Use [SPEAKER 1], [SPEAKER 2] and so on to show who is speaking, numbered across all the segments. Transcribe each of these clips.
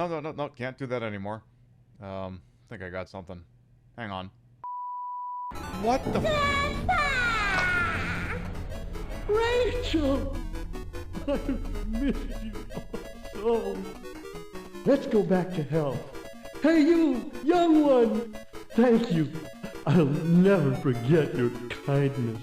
[SPEAKER 1] No, can't do that anymore. I think I got something. Hang on. What the
[SPEAKER 2] Rachel! I miss you so. Let's go back to hell. Hey, you, young one! Thank you. I'll never forget your kindness.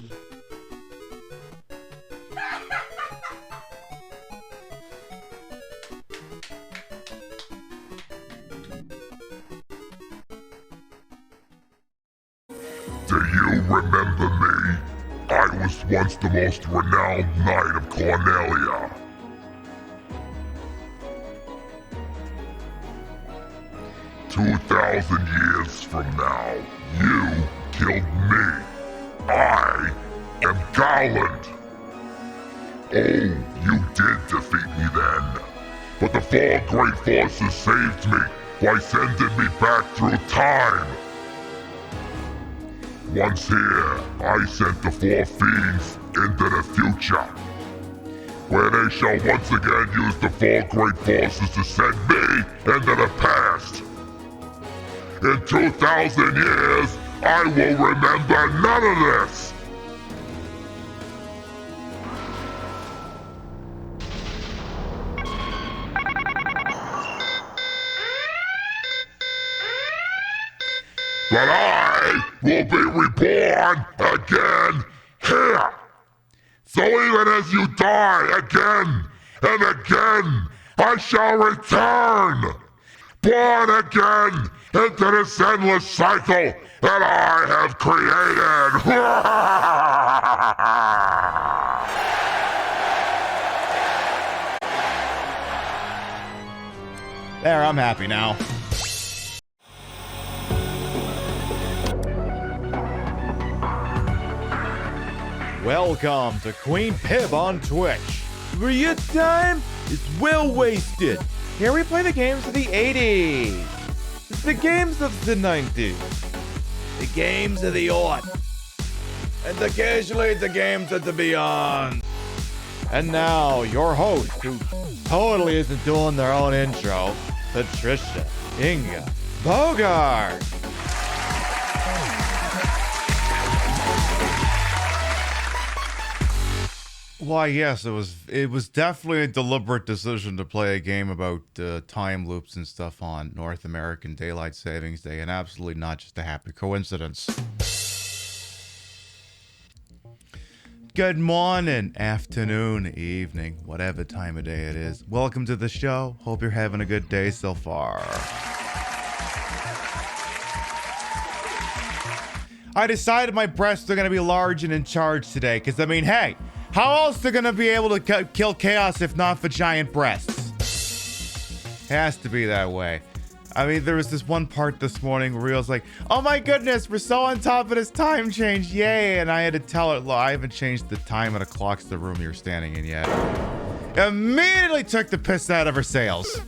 [SPEAKER 3] Do you remember me? I was once the most renowned knight of Cornelia. 2,000 years from now, you killed me. I am Garland. Oh, you did defeat me then. But the four great forces saved me by sending me back through time. Once here, I sent the four fiends into the future, where they shall once again use the four great forces to send me into the past. In 2,000 years, I will remember none of this. But I will be reborn again here. So even as you die again and again, I shall return, born again into this endless cycle that I have created.
[SPEAKER 1] There, I'm happy now. Welcome to Queen Pib on Twitch, where your time is well wasted. Here we play the games of the 80s, the games of the 90s, the games of the aught, and occasionally the games of the beyond. And now, your host, who totally isn't doing their own intro, Patricia Inga Bogart. Why, yes, it was definitely a deliberate decision to play a game about time loops and stuff on North American Daylight Savings Day, and absolutely not just a happy coincidence. Good morning, afternoon, evening, whatever time of day it is. Welcome to the show. Hope you're having a good day so far. I decided my breasts are going to be large and in charge today, because, I mean, hey, how else they're going to be able to kill chaos if not for giant breasts? Has to be that way. I mean, there was this one part this morning where I was like, oh my goodness, we're so on top of this time change, yay! And I had to tell her, I haven't changed the time of the clocks to the room you're standing in yet. Immediately took the piss out of her sails.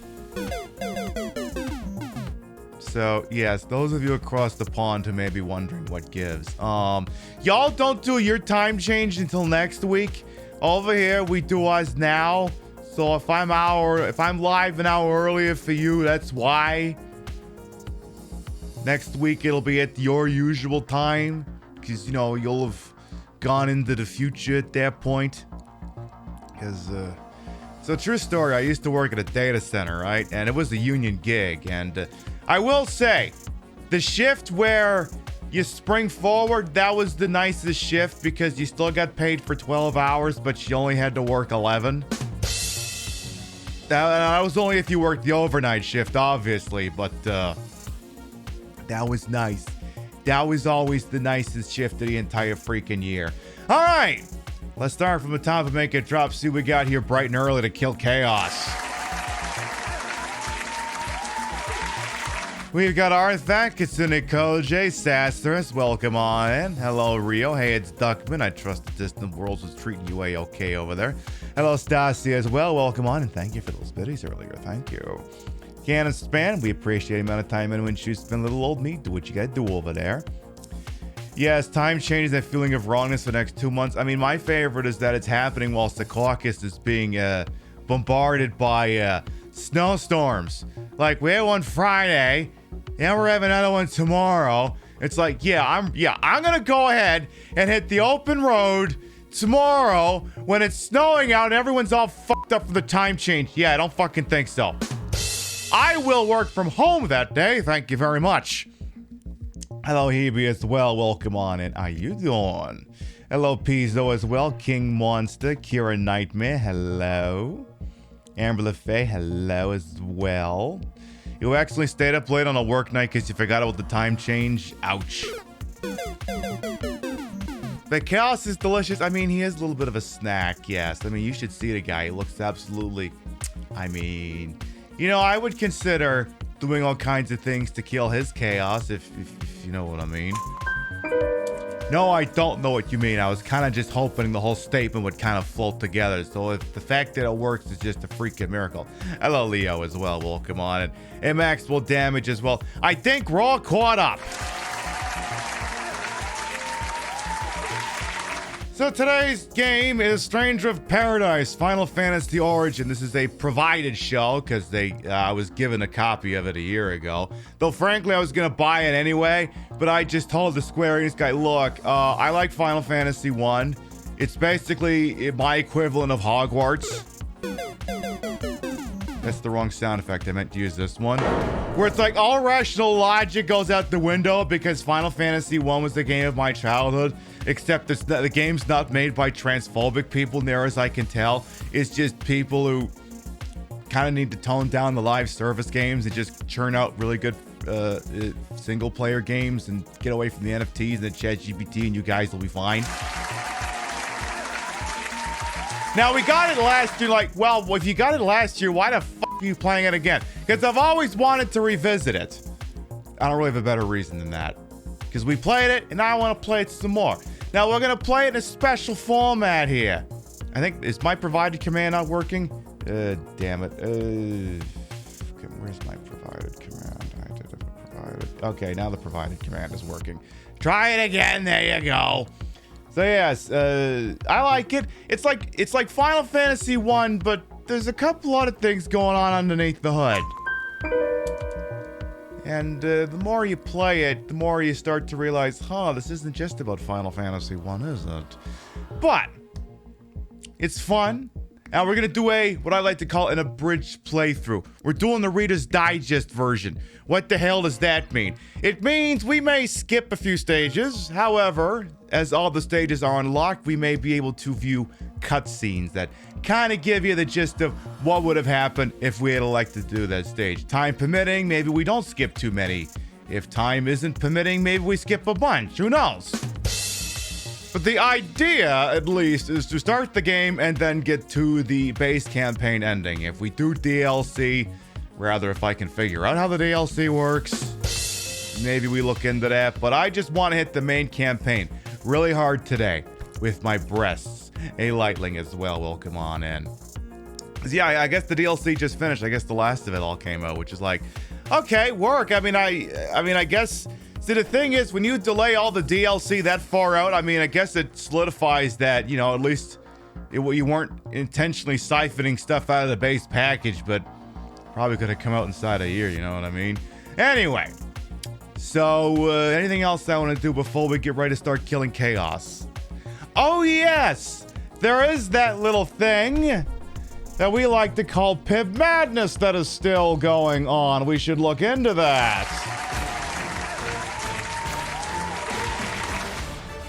[SPEAKER 1] So, yes, those of you across the pond who may be wondering what gives. Y'all don't do your time change until next week. Over here, we do ours now. So if I'm live an hour earlier for you, that's why. Next week, it'll be at your usual time. Because, you know, you'll have gone into the future at that point. Because, so true story, I used to work at a data center, right? And it was a union gig, and I will say, the shift where you spring forward, that was the nicest shift because you still got paid for 12 hours, but you only had to work 11. That was only if you worked the overnight shift, obviously, but that was nice. That was always the nicest shift of the entire freaking year. All right, let's start from the top and make it drop. See what we got here bright and early to kill chaos. We've got Arthak, Kitsune Koji, Sassarus, welcome on in. Hello, Rio. Hey, it's Duckman. I trust the Distant Worlds was treating you a-okay over there. Hello, Stassi as well. Welcome on, and thank you for those biddies earlier. Thank you. Cannon Span, we appreciate the amount of time anyone chooses to spend little old me. Do what you gotta do over there. Yes, time changes that feeling of wrongness for the next 2 months. I mean, my favorite is that it's happening whilst the caucus is being bombarded by snowstorms. Like, we had one Friday, and we're having another one tomorrow. It's like, I'm gonna go ahead and hit the open road tomorrow when it's snowing out and everyone's all fucked up for the time change. Yeah, I don't fucking think so. I will work from home that day. Thank you very much. Hello, Hebe as well. Welcome on in. How you doing? Hello, Pizzo as well. King Monster, Kira Nightmare. Hello. Amber LaFay. Hello as well. You actually stayed up late on a work night because you forgot about the time change. Ouch. The chaos is delicious. I mean, he is a little bit of a snack, yes. I mean, you should see the guy. He looks absolutely... I mean... You know, I would consider doing all kinds of things to kill his chaos, if you know what I mean. No, I don't know what you mean. I was kind of just hoping the whole statement would kind of float together. So if the fact that it works is just a freaking miracle. Hello, Leo, as well. Welcome on. And Max will damage as well. I think we're all caught up. So today's game is Stranger of Paradise, Final Fantasy Origin. This is a provided show because I was given a copy of it a year ago. Though frankly, I was gonna buy it anyway, but I just told the Square-Enix guy, look, I like Final Fantasy 1. It's basically my equivalent of Hogwarts. That's the wrong sound effect. I meant to use this one. Where it's like all rational logic goes out the window because Final Fantasy 1 was the game of my childhood. Except the game's not made by transphobic people, near as I can tell. It's just people who kind of need to tone down the live service games and just churn out really good single-player games and get away from the NFTs and the ChatGPT, and you guys will be fine. Now, we got it last year. Like, well, if you got it last year, why the fuck are you playing it again? Because I've always wanted to revisit it. I don't really have a better reason than that. Because we played it, and now I want to play it some more. Now, we're going to play it in a special format here. I think, is my provided command not working? Damn it. Where's my provided command? I did it provided. Okay, now the provided command is working. Try it again. There you go. So, yes, I like it. It's like Final Fantasy 1, but there's a couple other things going on underneath the hood. And the more you play it, the more you start to realize, this isn't just about Final Fantasy 1, is it? But it's fun. And we're going to do what I like to call an abridged playthrough. We're doing the Reader's Digest version. What the hell does that mean? It means we may skip a few stages. However, as all the stages are unlocked, we may be able to view cutscenes that kind of give you the gist of what would have happened if we had elected to do that stage. Time permitting, maybe we don't skip too many. If time isn't permitting, maybe we skip a bunch. Who knows? But the idea, at least, is to start the game and then get to the base campaign ending. If we do DLC, rather if I can figure out how the DLC works, maybe we look into that. But I just want to hit the main campaign really hard today with my breasts. A Lightling as well, welcome on in. Yeah, I guess the DLC just finished. I guess the last of it all came out, which is like, okay, work. I mean, I guess. See, the thing is, when you delay all the DLC that far out, I mean, I guess it solidifies that, you know, at least you weren't intentionally siphoning stuff out of the base package, but probably could have come out inside a year, you know what I mean? Anyway, so anything else I want to do before we get ready to start killing chaos? Oh, yes! There is that little thing that we like to call Pib Madness that is still going on. We should look into that.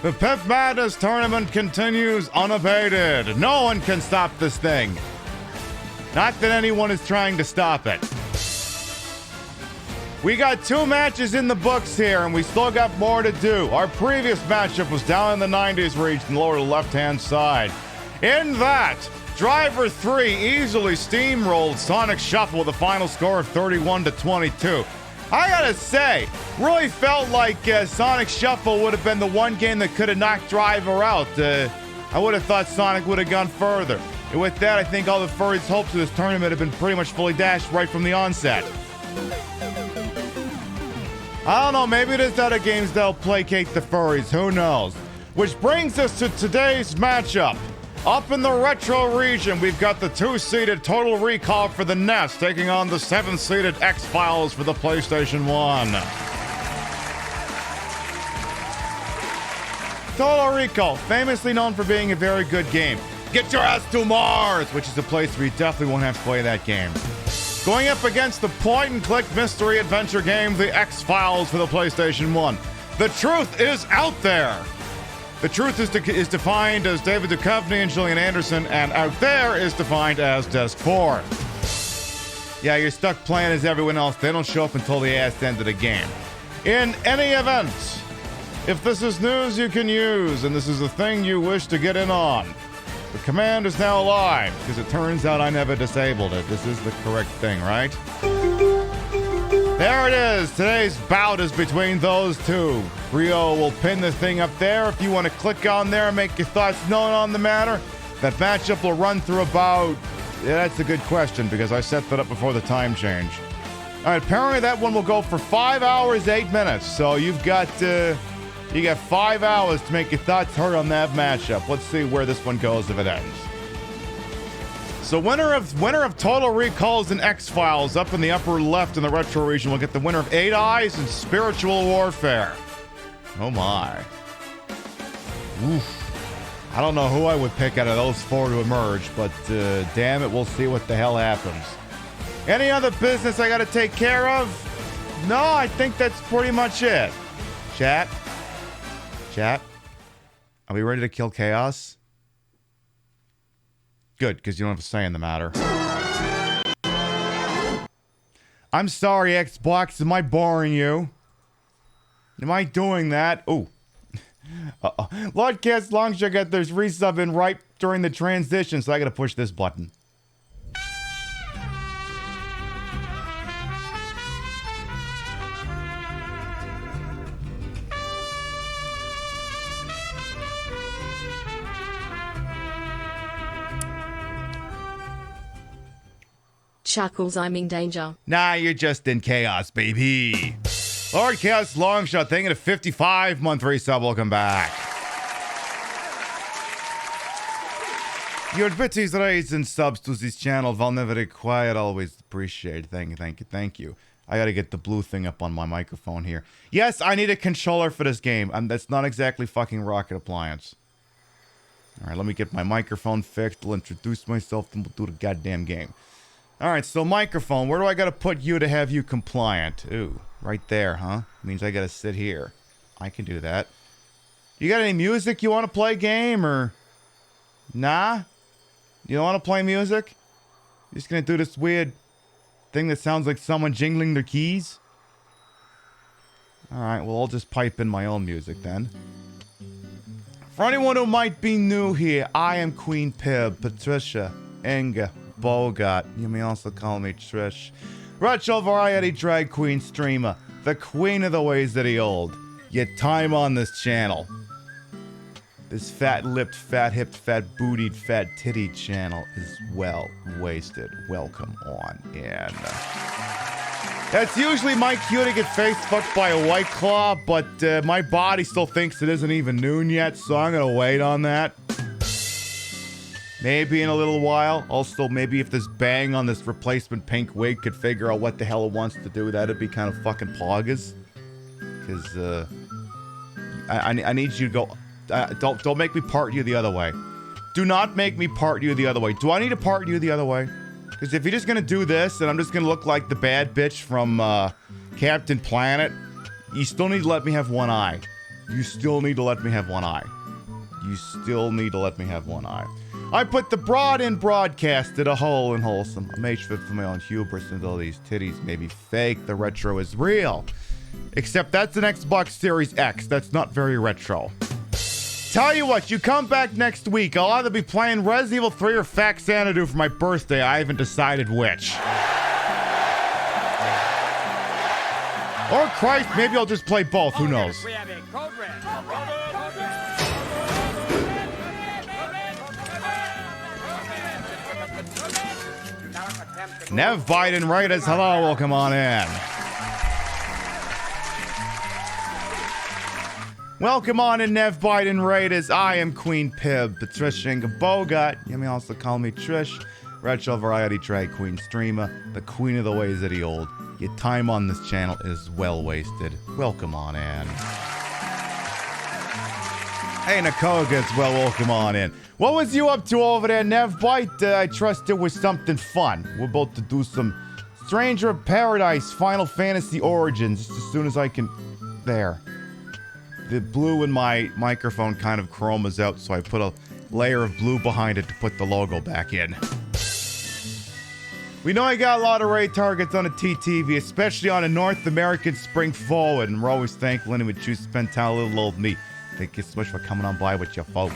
[SPEAKER 1] The Pip Madness tournament continues unabated. No one can stop this thing. Not that anyone is trying to stop it. We got 2 matches in the books here, and we still got more to do. Our previous matchup was down in the 90s region, lower left-hand side. In that, Driver 3 easily steamrolled Sonic Shuffle with a final score of 31-22. I gotta say, really felt like Sonic Shuffle would have been the one game that could have knocked Driver out. I would have thought Sonic would have gone further. And with that, I think all the furries' hopes of this tournament have been pretty much fully dashed right from the onset. I don't know, maybe there's other games that'll placate the furries, who knows? Which brings us to today's matchup. Up in the retro region, we've got the 2-seated Total Recall for the NES taking on the 7-seated X-Files for the PlayStation 1. Total Recall, famously known for being a very good game. Get your ass to Mars, which is a place where you definitely won't have to play that game. Going up against the point-and-click mystery adventure game, The X-Files for the PlayStation 1. The truth is out there. The truth is defined as David Duchovny and Gillian Anderson, and out there is defined as Desk 4. Yeah, you're stuck playing as everyone else. They don't show up until the ass end of the game. In any event, if this is news you can use, and this is a thing you wish to get in on, the command is now live, because it turns out I never disabled it. This is the correct thing, right? There it is. Today's bout is between those two. Rio will pin the thing up there. If you want to click on there and make your thoughts known on the matter, that matchup will run through about... Yeah, that's a good question, because I set that up before the time change. All right, apparently that one will go for 5 hours, 8 minutes. So you've got... You got 5 hours to make your thoughts heard on that matchup. Let's see where this one goes if it ends. So winner of Total Recalls and X-Files up in the upper left in the retro region will get the winner of 8 Eyes and Spiritual Warfare. Oh my. Oof. I don't know who I would pick out of those 4 to emerge, but damn it, we'll see what the hell happens. Any other business I gotta take care of? No, I think that's pretty much it. Chat? Are we ready to kill chaos? Good, because you don't have a say in the matter. I'm sorry, Xbox. Am I boring you? Am I doing that? Oh. Lordcast Longshot got their resub in right during the transition, so I gotta push this button.
[SPEAKER 4] Chuckles, I'm in danger.
[SPEAKER 1] Nah, you're just in chaos, baby. Lord Chaos Longshot, thank you to 55-month resub. Welcome back. Your bitties raised and subs to this channel. I'll never require. Always appreciate. Thank you. I gotta get the blue thing up on my microphone here. Yes, I need a controller for this game. That's not exactly fucking rocket appliance. All right, let me get my microphone fixed. I'll introduce myself, and we'll do the goddamn game. All right, so microphone, where do I gotta put you to have you compliant? Ooh, right there, huh? Means I gotta sit here. I can do that. You got any music you want to play, game, or... Nah? You don't want to play music? You're just gonna do this weird thing that sounds like someone jingling their keys? All right, well, I'll just pipe in my own music, then. For anyone who might be new here, I am Queen Pib, Patricia, Inga, Bogart. You may also call me Trish. Retro variety drag queen streamer. The queen of the ways that he old. Your time on this channel. This fat-lipped, fat-hipped, fat-bootied, fat-tittied channel is well wasted. Welcome on in. That's usually my cue to get face-fucked by a White Claw, but my body still thinks it isn't even noon yet, so I'm gonna wait on that. Maybe in a little while. Also, maybe if this bang on this replacement pink wig could figure out what the hell it wants to do, that'd be kind of fucking poggers. Because, I need you to go... don't make me part you the other way. Do not make me part you the other way. Do I need to part you the other way? Because if you're just gonna do this, and I'm just gonna look like the bad bitch from, Captain Planet, you still need to let me have one eye. You still need to let me have one eye. You still need to let me have one eye. I put the broad in broadcasted, a hole in wholesome. I made sure for my own hubris and all these titties may be fake. The retro is real. Except that's an Xbox Series X. That's not very retro. Tell you what, you come back next week. I'll either be playing Resident Evil 3 or Fact Xanadu for my birthday. I haven't decided which. Or Christ, maybe I'll just play both. Who knows? Nev Biden Raiders, hello, welcome on in. Welcome on in, Nev Biden Raiders. I am Queen Pib, Patricia Bogart. You may also call me Trish, retro variety drag queen streamer, the queen of the ways of the old. Your time on this channel is well wasted. Welcome on in. Hey, Nakoga, it's welcome on in. What was you up to over there, Nev Bite? I trust it was something fun. We're about to do some Stranger of Paradise Final Fantasy Origins just as soon as I can... There. The blue in my microphone kind of chromas out, so I put a layer of blue behind it to put the logo back in. We know I got a lot of raid targets on a TTV, especially on a North American spring forward, and we're always thankful anyone would choose to spend time with little old me. Thank you so much for coming on by with your folks.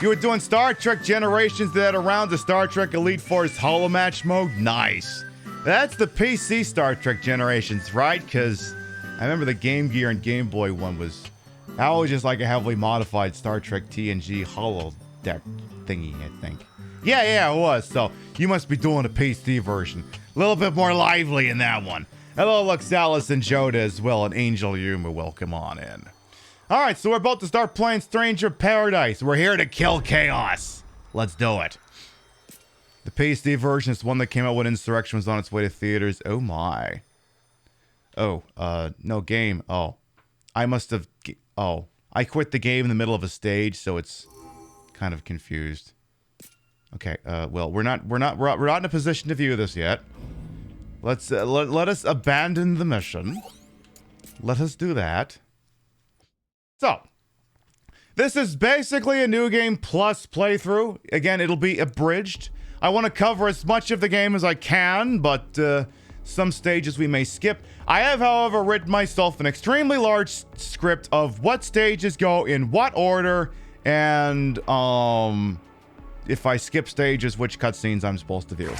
[SPEAKER 1] You were doing Star Trek Generations that around the Star Trek Elite Force Holomatch mode? Nice. That's the PC Star Trek Generations, right? Because I remember the Game Gear and Game Boy one was... That was just like a heavily modified Star Trek TNG holodeck thingy, I think. Yeah, it was. So you must be doing a PC version. A little bit more lively in that one. Hello, Luxalis and Joda as well, and Angel Yuma, welcome on in. Alright, so we're about to start playing Stranger of Paradise. We're here to kill chaos. Let's do it. The PC version is one that came out when Insurrection was on its way to theaters. Oh my. Oh, no game. Oh. I must have... Oh. I quit the game in the middle of a stage, so it's kind of confused. Okay, well, we're not in a position to view this yet. Let's, let us abandon the mission. Let us do that. So, this is basically a new game plus playthrough. Again, it'll be abridged. I want to cover as much of the game as I can, but some stages we may skip. I have, however, written myself an extremely large script of what stages go in what order, and if I skip stages, which cutscenes I'm supposed to view.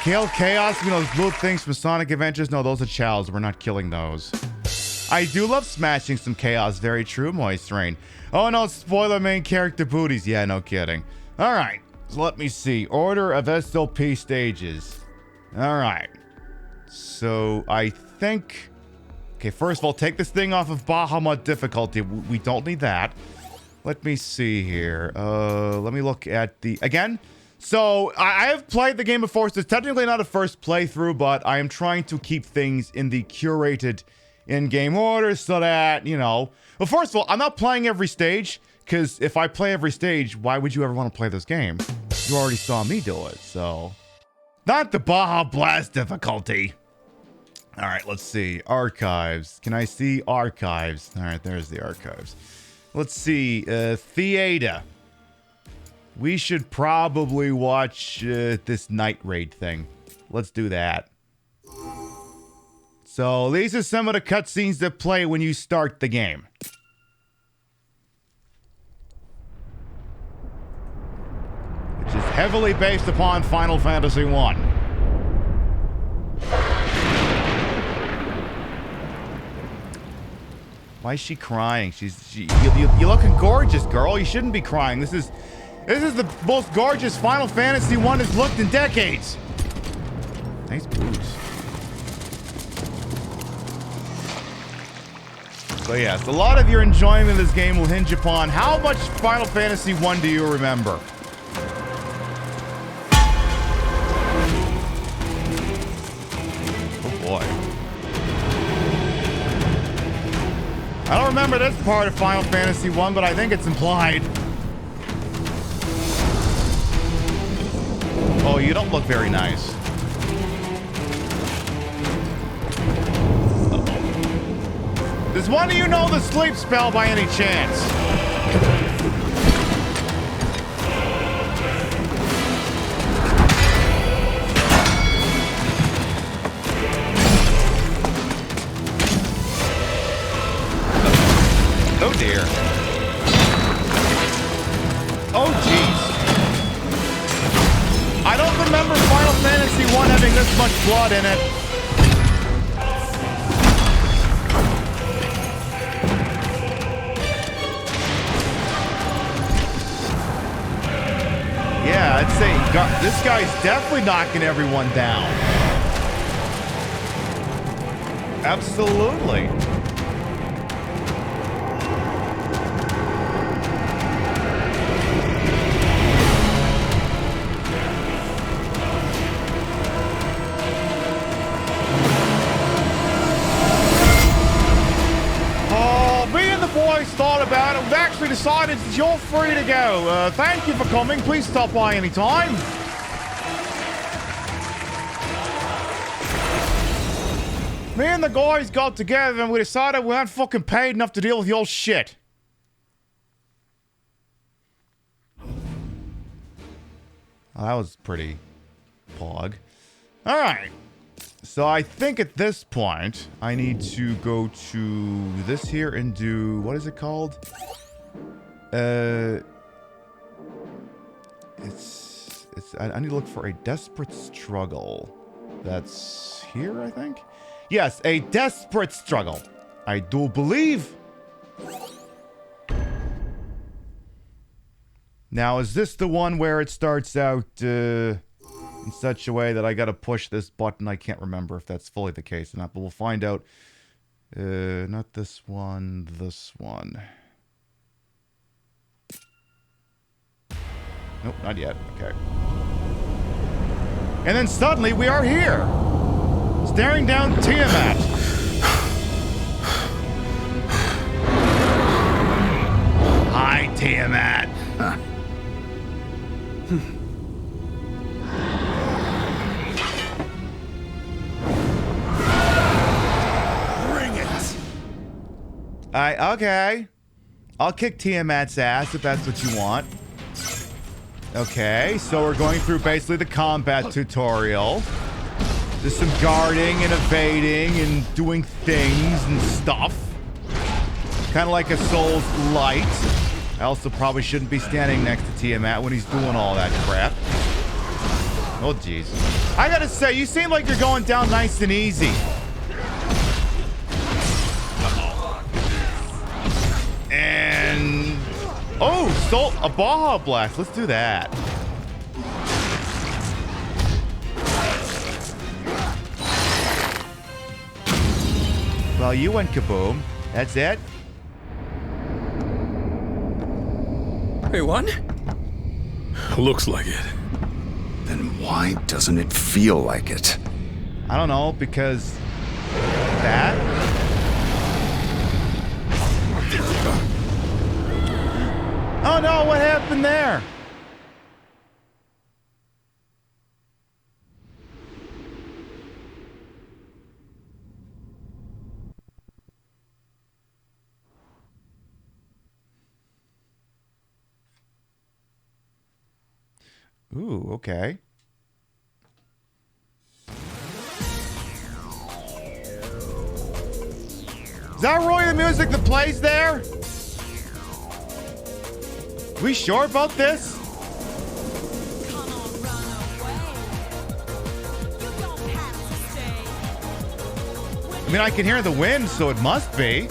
[SPEAKER 1] Kill Chaos, you know those blue things from Sonic Adventures? No, those are chows. We're not killing those. I do love smashing some chaos. Very true, Moist Rain. Oh no, spoiler main character booties. Yeah, no kidding. Alright, so let me see. Order of SOP stages. Alright. So, I think... Okay, first of all, take this thing off of Bahamut difficulty. We don't need that. Let me see here. Let me look at the... Again? So, I have played the game before, so it's technically not a first playthrough, but I am trying to keep things in the curated in-game order so that, you know... Well, first of all, I'm not playing every stage, because if I play every stage, why would you ever want to play this game? You already saw me do it, so... Not the Baja Blast difficulty. Alright, let's see. Archives. Can I see archives? Alright, there's the archives. Let's see. Theater. We should probably watch this night raid thing. Let's do that. So, these are some of the cutscenes that play when you start the game. Which is heavily based upon Final Fantasy 1. Why is she crying? You're looking gorgeous, girl. You shouldn't be crying. This is the most gorgeous Final Fantasy 1 has looked in decades. Nice boots. So yes, a lot of your enjoyment of this game will hinge upon how much Final Fantasy 1 do you remember. Oh boy. I don't remember this part of Final Fantasy 1, but I think it's implied. Oh, you don't look very nice. Does one of you know the sleep spell by any chance? Oh dear. Oh jeez. I don't remember Final Fantasy 1 having this much blood in it. Yeah, I'd say this guy's definitely knocking everyone down. Absolutely. Boys thought about it. We've actually decided that you're free to go. Thank you for coming. Please stop by anytime. Me and the guys got together and we decided we weren't fucking paid enough to deal with your shit. Oh, that was pretty pog. Alright. So I think at this point, I need to go to this here and do... What is it called? I need to look for a desperate struggle. That's here, I think? Yes, a desperate struggle. I do believe. Now, is this the one where it starts out... in such a way that I gotta push this button? I can't remember if that's fully the case or not, but we'll find out. Not this one, this one. Nope, not yet. Okay. And then suddenly we are here, staring down Tiamat. Hi, Tiamat. Huh. Okay. I'll kick Tiamat's ass if that's what you want. Okay, so we're going through basically the combat tutorial. There's some guarding and evading and doing things and stuff. Kind of like a Souls Light. I also probably shouldn't be standing next to Tiamat when he's doing all that crap. Oh, jeez. I gotta say, you seem like you're going down nice and easy. And... Oh, a Baja Blast. Let's do that. Well, you went kaboom. That's it?
[SPEAKER 5] Hey, what? Looks like it.
[SPEAKER 6] Then why doesn't it feel like it?
[SPEAKER 1] I don't know, because... that? Oh no, what happened there? Ooh, okay. Is that really the music that plays there? We sure about this? I mean, I can hear the wind, so it must be.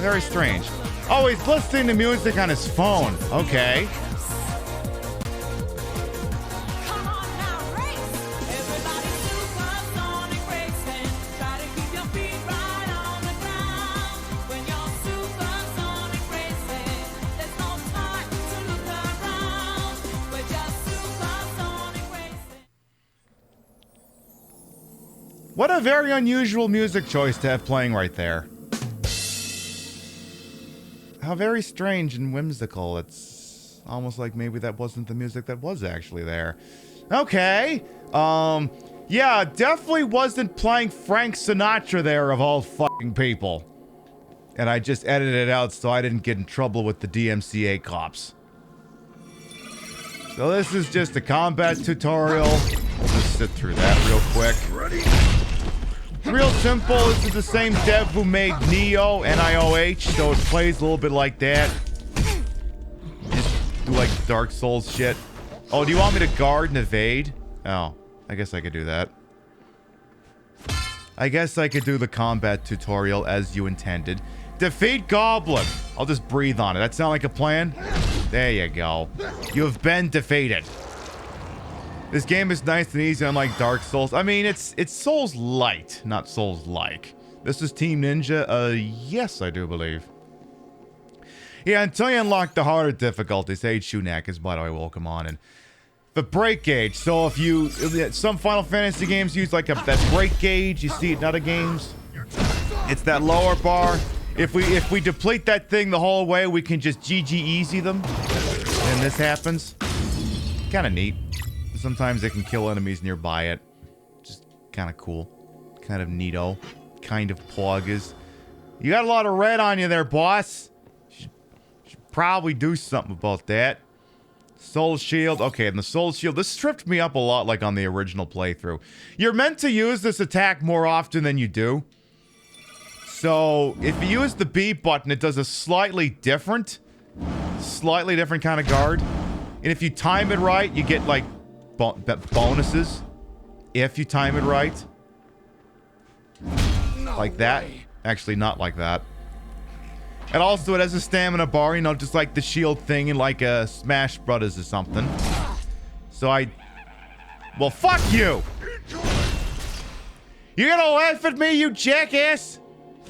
[SPEAKER 1] Very strange. Oh, he's listening to music on his phone. Okay. What a very unusual music choice to have playing right there. How very strange and whimsical. It's almost like maybe that wasn't the music that was actually there. Okay. Yeah, definitely wasn't playing Frank Sinatra there of all fucking people. And I just edited it out so I didn't get in trouble with the DMCA cops. So this is just a combat tutorial. We'll just sit through that real quick. Ready? It's real simple. This is the same dev who made Nioh, N-I-O-H, so it plays a little bit like that. Just do like Dark Souls shit. Oh, do you want me to guard and evade? Oh, I guess I could do that. I guess I could do the combat tutorial as you intended. Defeat Goblin. I'll just breathe on it. That sound like a plan? There you go. You have been defeated. This game is nice and easy, unlike Dark Souls. I mean, it's Souls light, not Souls like. This is Team Ninja. Yes, I do believe. Yeah, until you unlock the harder difficulties. Hey, Shunak is, by the way, welcome on. And the break gauge. So if you, some Final Fantasy games use like that break gauge. You see it in other games. It's that lower bar. If we deplete that thing the whole way, we can just GG easy them. And this happens. Kind of neat. Sometimes it can kill enemies nearby it. Just kind of cool. Kind of neato. Kind of poggers. You got a lot of red on you there, boss. Should probably do something about that. Soul Shield. Okay, and the Soul Shield. This tripped me up a lot like on the original playthrough. You're meant to use this attack more often than you do. So, if you use the B button, it does a slightly different kind of guard. And if you time it right, you get, like, bonuses. If you time it right. Like that. Actually, not like that. And also, it has a stamina bar, you know, just like the shield thing in, like, Smash Brothers or something. So well, fuck you! You gonna laugh at me, you jackass?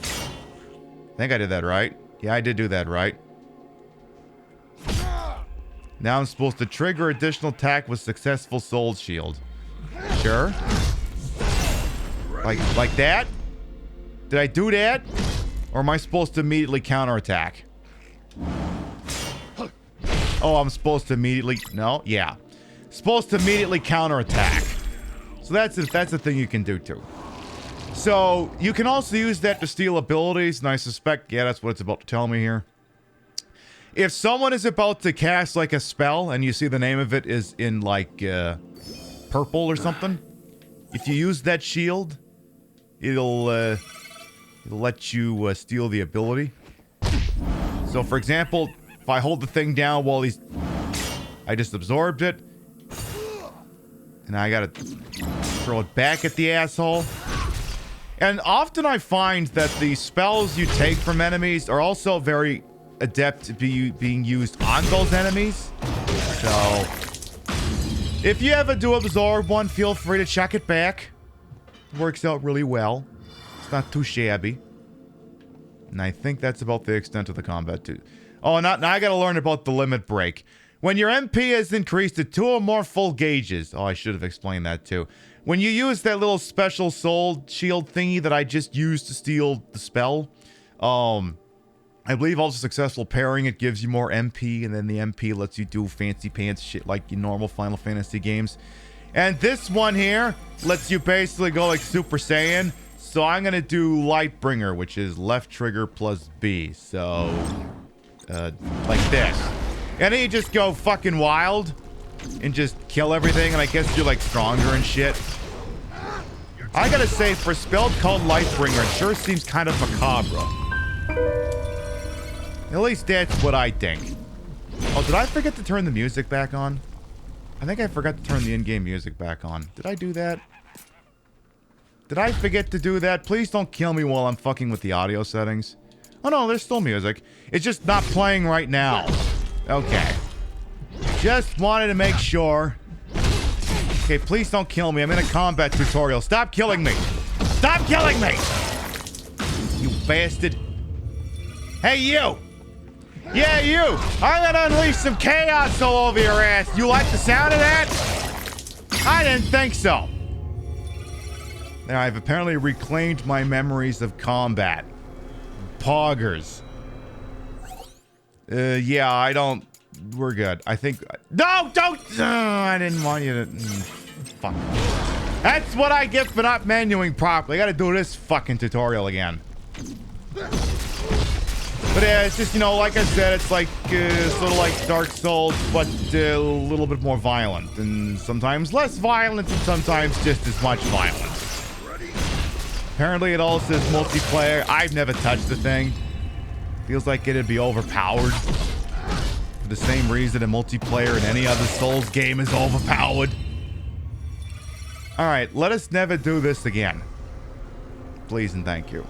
[SPEAKER 1] I think I did that right. Yeah, I did do that right. Now I'm supposed to trigger additional attack with successful soul shield. Sure. Like that? Did I do that? Or am I supposed to immediately counterattack? Oh, I'm supposed to immediately... No? Yeah. Supposed to immediately counterattack. So that's a thing you can do too. So, you can also use that to steal abilities, and I suspect, yeah, that's what it's about to tell me here. If someone is about to cast, like, a spell, and you see the name of it is in, like, purple or something, if you use that shield, it'll let you steal the ability. So, for example, if I hold the thing down while I just absorbed it, and I gotta throw it back at the asshole. And often I find that the spells you take from enemies are also very adept to being used on those enemies. So, if you ever do absorb one, feel free to chuck it back. It works out really well. It's not too shabby. And I think that's about the extent of the combat too. Oh, now I gotta learn about the limit break. When your MP is increased to 2 or more full gauges. Oh, I should have explained that too. When you use that little special soul shield thingy that I just used to steal the spell, I believe also successful pairing, it gives you more MP, and then the MP lets you do fancy pants shit like in normal Final Fantasy games. And this one here lets you basically go like Super Saiyan. So I'm gonna do Lightbringer, which is left trigger plus B. So, like this. And then you just go fucking wild and just kill everything, and I guess you're like stronger and shit. I gotta say, for a spell called Lightbringer, it sure seems kind of macabre. At least that's what I think. Oh, did I forget to turn the music back on? I think I forgot to turn the in-game music back on. Did I do that? Did I forget to do that? Please don't kill me while I'm fucking with the audio settings. Oh no, there's still music. It's just not playing right now. Okay. Just wanted to make sure. Okay, please don't kill me. I'm in a combat tutorial. Stop killing me. Stop killing me! You bastard. Hey, you! Yeah, you! I'm gonna unleash some chaos all over your ass. You like the sound of that? I didn't think so. Now, I've apparently reclaimed my memories of combat. Poggers. Yeah, I don't... We're good. I think... No, don't... I didn't want you to... Fuck. That's what I get for not menuing properly. I gotta do this fucking tutorial again. But yeah, it's just, you know, like I said, it's like, sort of like Dark Souls, but a little bit more violent. And sometimes less violent, and sometimes just as much violence. Apparently it all says multiplayer. I've never touched the thing. Feels like it'd be overpowered. For the same reason a multiplayer in any other Souls game is overpowered. Alright, let us never do this again. Please and thank you.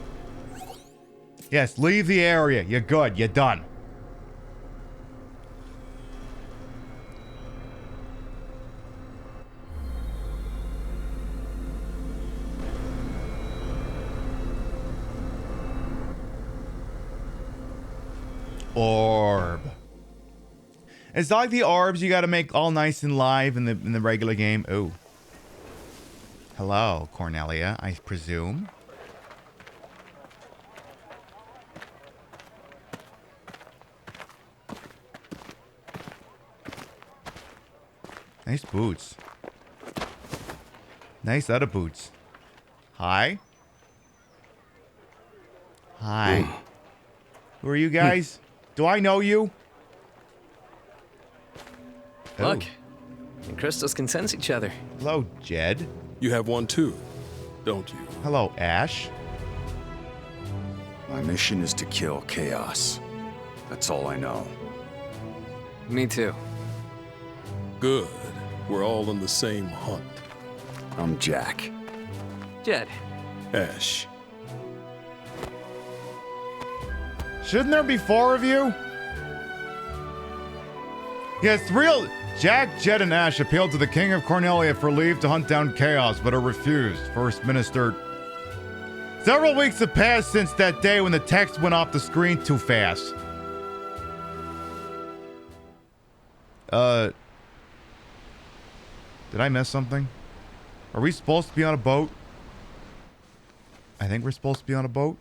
[SPEAKER 1] Yes, leave the area. You're good. You're done. orb. It's not like the orbs you gotta make all nice and live in the regular game. Oh. Hello, Cornelia, I presume. Nice boots. Nice other boots. Hi. Hi. Who are you guys? Do I know you?
[SPEAKER 7] Look, and crystals can sense each other.
[SPEAKER 1] Hello, Jed.
[SPEAKER 5] You have one too, don't you?
[SPEAKER 1] Hello, Ash.
[SPEAKER 6] My mission is to kill Chaos. That's all I know.
[SPEAKER 7] Me too.
[SPEAKER 5] Good. We're all on the same hunt.
[SPEAKER 6] I'm Jack.
[SPEAKER 7] Jed.
[SPEAKER 5] Ash.
[SPEAKER 1] Shouldn't there be 4 of you? Yes, real. Jack, Jed, and Ash appealed to the King of Cornelia for leave to hunt down Chaos, but are refused. First Minister. Several weeks have passed since that day when the text went off the screen too fast. Did I miss something? Are we supposed to be on a boat? I think we're supposed to be on a boat.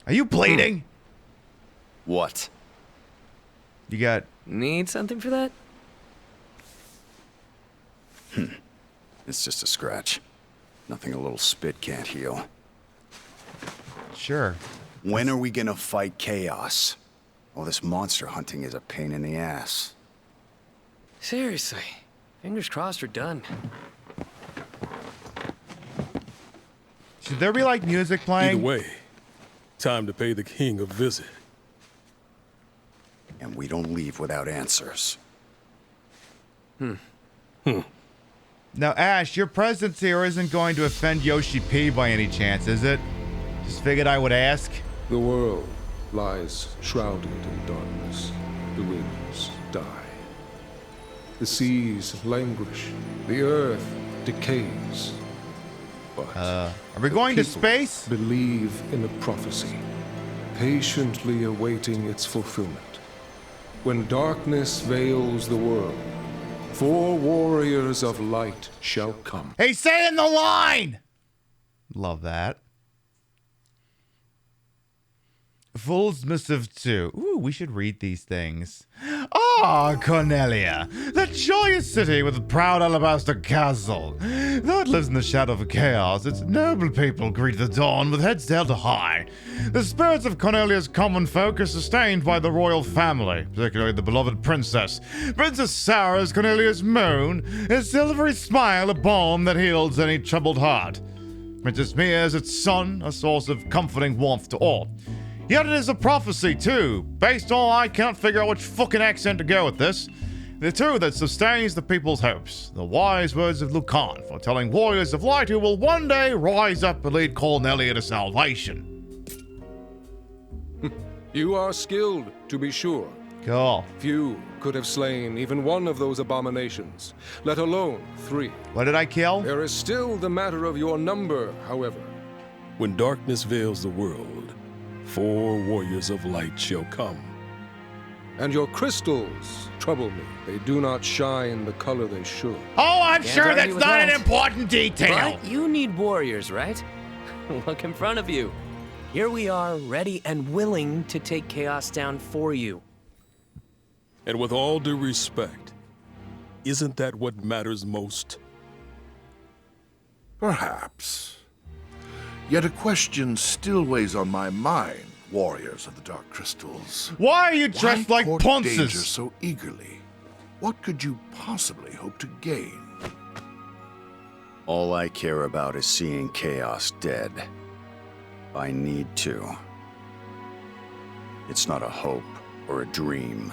[SPEAKER 1] Are you bleeding?
[SPEAKER 6] What?
[SPEAKER 1] You got...
[SPEAKER 7] Need something for that?
[SPEAKER 6] It's just a scratch. Nothing a little spit can't heal.
[SPEAKER 1] Sure.
[SPEAKER 6] When are we gonna fight Chaos? All this monster hunting is a pain in the ass.
[SPEAKER 7] Seriously. Fingers crossed we're done.
[SPEAKER 1] Should there be like music playing?
[SPEAKER 5] Either way, time to pay the king a visit.
[SPEAKER 6] And we don't leave without answers.
[SPEAKER 1] Now, Ash, your presence here isn't going to offend Yoshi P by any chance, is it? Just figured I would ask.
[SPEAKER 8] The world lies shrouded in darkness. The winds die. The seas languish. The earth decays. But
[SPEAKER 1] Are we going to
[SPEAKER 8] people
[SPEAKER 1] space?
[SPEAKER 8] believe in a prophecy, patiently awaiting its fulfillment. When darkness veils the world, 4 warriors of light shall come.
[SPEAKER 1] Hey, say in the line! Love that. Fool's Missive 2. Ooh, we should read these things. Ah, Cornelia, that joyous city with a proud alabaster castle. Though it lives in the shadow of chaos, its noble people greet the dawn with heads held high. The spirits of Cornelia's common folk are sustained by the royal family, particularly the beloved princess. Princess Sarah is Cornelia's moon, his silvery smile a balm that heals any troubled heart. Princess Mia is its sun, a source of comforting warmth to all. Yet it is a prophecy, too. Based on I can't figure out which fucking accent to go with this. The two that sustains the people's hopes. The wise words of Lucan, foretelling warriors of light who will one day rise up and lead Cornelia to salvation.
[SPEAKER 8] You are skilled, to be sure.
[SPEAKER 1] Cool.
[SPEAKER 8] Few could have slain even one of those abominations, let alone 3.
[SPEAKER 1] What did I kill?
[SPEAKER 8] There is still the matter of your number, however.
[SPEAKER 5] When darkness veils the world, 4 warriors of light shall come.
[SPEAKER 8] And your crystals trouble me. They do not shine the color they should.
[SPEAKER 1] Oh, I'm
[SPEAKER 7] Can't
[SPEAKER 1] sure
[SPEAKER 7] argue
[SPEAKER 1] that's
[SPEAKER 7] with
[SPEAKER 1] not an
[SPEAKER 7] that.
[SPEAKER 1] important detail.
[SPEAKER 7] But you need warriors, right? Look in front of you. Here we are, ready and willing to take Chaos down for you.
[SPEAKER 5] And with all due respect, isn't that what matters most?
[SPEAKER 3] Perhaps. Yet a question still weighs on my mind, warriors of the Dark Crystals.
[SPEAKER 1] Why are you dressed
[SPEAKER 3] Why
[SPEAKER 1] like
[SPEAKER 3] court danger
[SPEAKER 1] ponces?
[SPEAKER 3] so eagerly? What could you possibly hope to gain?
[SPEAKER 6] All I care about is seeing Chaos dead. I need to. It's not a hope or a dream.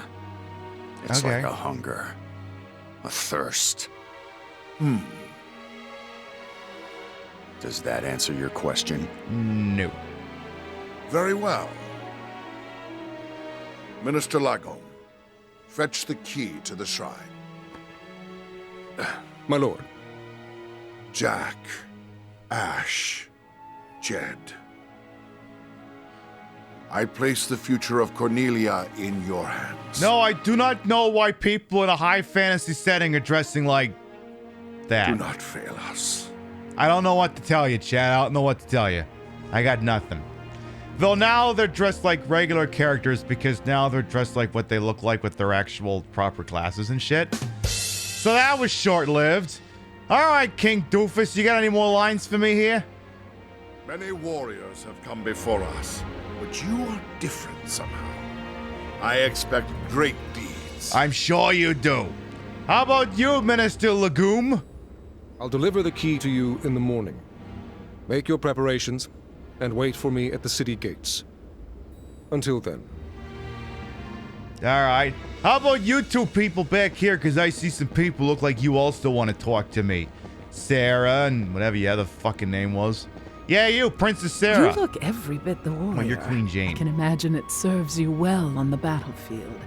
[SPEAKER 6] It's
[SPEAKER 1] Okay.
[SPEAKER 6] like a hunger, a thirst. Does that answer your question?
[SPEAKER 1] No.
[SPEAKER 3] Very well. Minister Lagon, fetch the key to the shrine.
[SPEAKER 8] My lord.
[SPEAKER 3] Jack, Ash, Jed. I place the future of Cornelia in your hands.
[SPEAKER 1] No, I do not know why people in a high fantasy setting are dressing like that.
[SPEAKER 3] Do not fail us.
[SPEAKER 1] I don't know what to tell you, Chad. I don't know what to tell you. I got nothing. Though now they're dressed like regular characters because now they're dressed like what they look like with their actual proper classes and shit. So that was short-lived. All right, King Doofus, you got any more lines for me here?
[SPEAKER 3] Many warriors have come before us, but you are different somehow. I expect great deeds.
[SPEAKER 1] I'm sure you do. How about you, Minister Legume?
[SPEAKER 8] I'll deliver the key to you in the morning. Make your preparations and wait for me at the city gates. Until then.
[SPEAKER 1] All right. How about you two people back here? Because I see some people look like you also want to talk to me. Sarah and whatever your other fucking name was. Yeah, you, Princess Sarah.
[SPEAKER 9] You look every bit the warrior.
[SPEAKER 1] Oh, you're Queen Jane.
[SPEAKER 9] I can imagine it serves you well on the battlefield.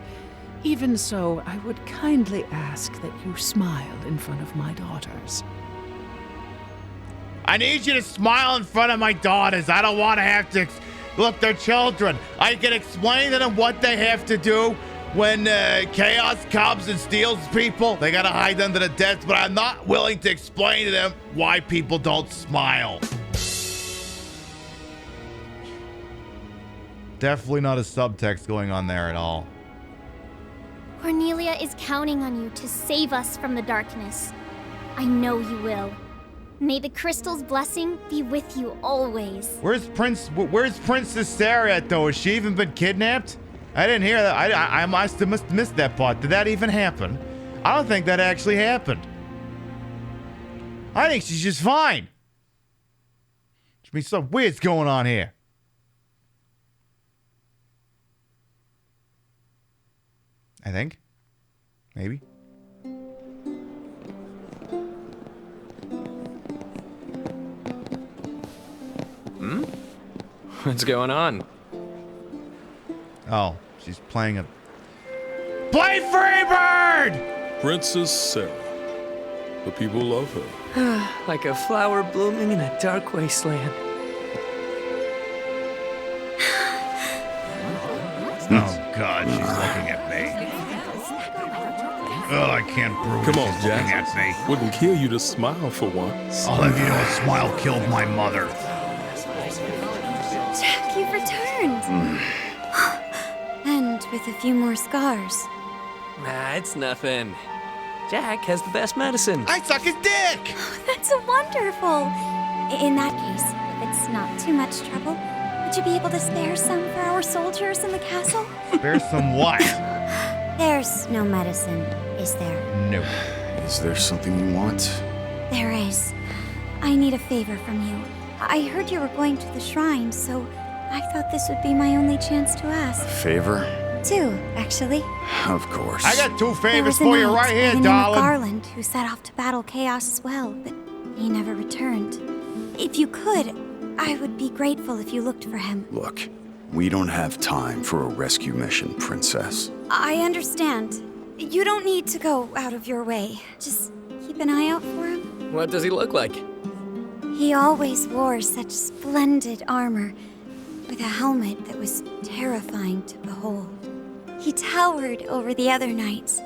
[SPEAKER 9] Even so, I would kindly ask that you smile in front of my daughters.
[SPEAKER 1] I need you to smile in front of my daughters. I don't want to have to... Look, they're children. I can explain to them what they have to do when chaos comes and steals people. They gotta hide under the desk, but I'm not willing to explain to them why people don't smile. Definitely not a subtext going on there at all.
[SPEAKER 10] Cornelia is counting on you to save us from the darkness. I know you will. May the crystal's blessing be with you always.
[SPEAKER 1] Where's Princess Sarah at, though? Has she even been kidnapped? I didn't hear that. I must have missed that part. Did that even happen? I don't think that actually happened. I think she's just fine. There's been some weird's going on here. I think. Maybe.
[SPEAKER 7] What's going on?
[SPEAKER 1] Oh, she's playing a... Play Freebird!
[SPEAKER 5] Princess Sarah. The people love her.
[SPEAKER 7] Like a flower blooming in a dark wasteland.
[SPEAKER 1] Oh, God, she's looking at me. Oh, I can't breathe.
[SPEAKER 5] Come on,
[SPEAKER 1] She's looking
[SPEAKER 5] Jack.
[SPEAKER 1] at me.
[SPEAKER 5] Wouldn't kill you to smile for once.
[SPEAKER 1] I'll have you know a smile killed my mother.
[SPEAKER 10] Jack, you've returned. And with a few more scars.
[SPEAKER 7] Nah, it's nothing. Jack has the best medicine.
[SPEAKER 1] I suck his dick!
[SPEAKER 10] That's wonderful. In that case, if it's not too much trouble, would you be able to spare some for our soldiers in the castle?
[SPEAKER 1] Spare some what?
[SPEAKER 10] There's no medicine, is there?
[SPEAKER 1] No.
[SPEAKER 6] Is there something you want?
[SPEAKER 10] There is. I need a favor from you. I heard you were going to the shrine, so I thought this would be my only chance to ask.
[SPEAKER 6] Favor?
[SPEAKER 10] Two, actually.
[SPEAKER 6] Of course.
[SPEAKER 1] I got two
[SPEAKER 10] There
[SPEAKER 1] favors
[SPEAKER 10] was a
[SPEAKER 1] for you
[SPEAKER 10] knight
[SPEAKER 1] right
[SPEAKER 10] by
[SPEAKER 1] here,
[SPEAKER 10] the name of
[SPEAKER 1] darling.
[SPEAKER 10] Garland who set off to battle chaos as well, but he never returned. If you could, I would be grateful if you looked for him.
[SPEAKER 6] Look, we don't have time for a rescue mission, Princess.
[SPEAKER 10] I understand. You don't need to go out of your way. Just keep an eye out for him.
[SPEAKER 7] What does he look like?
[SPEAKER 10] He always wore such splendid armor, with a helmet that was terrifying to behold. He towered over the other knights.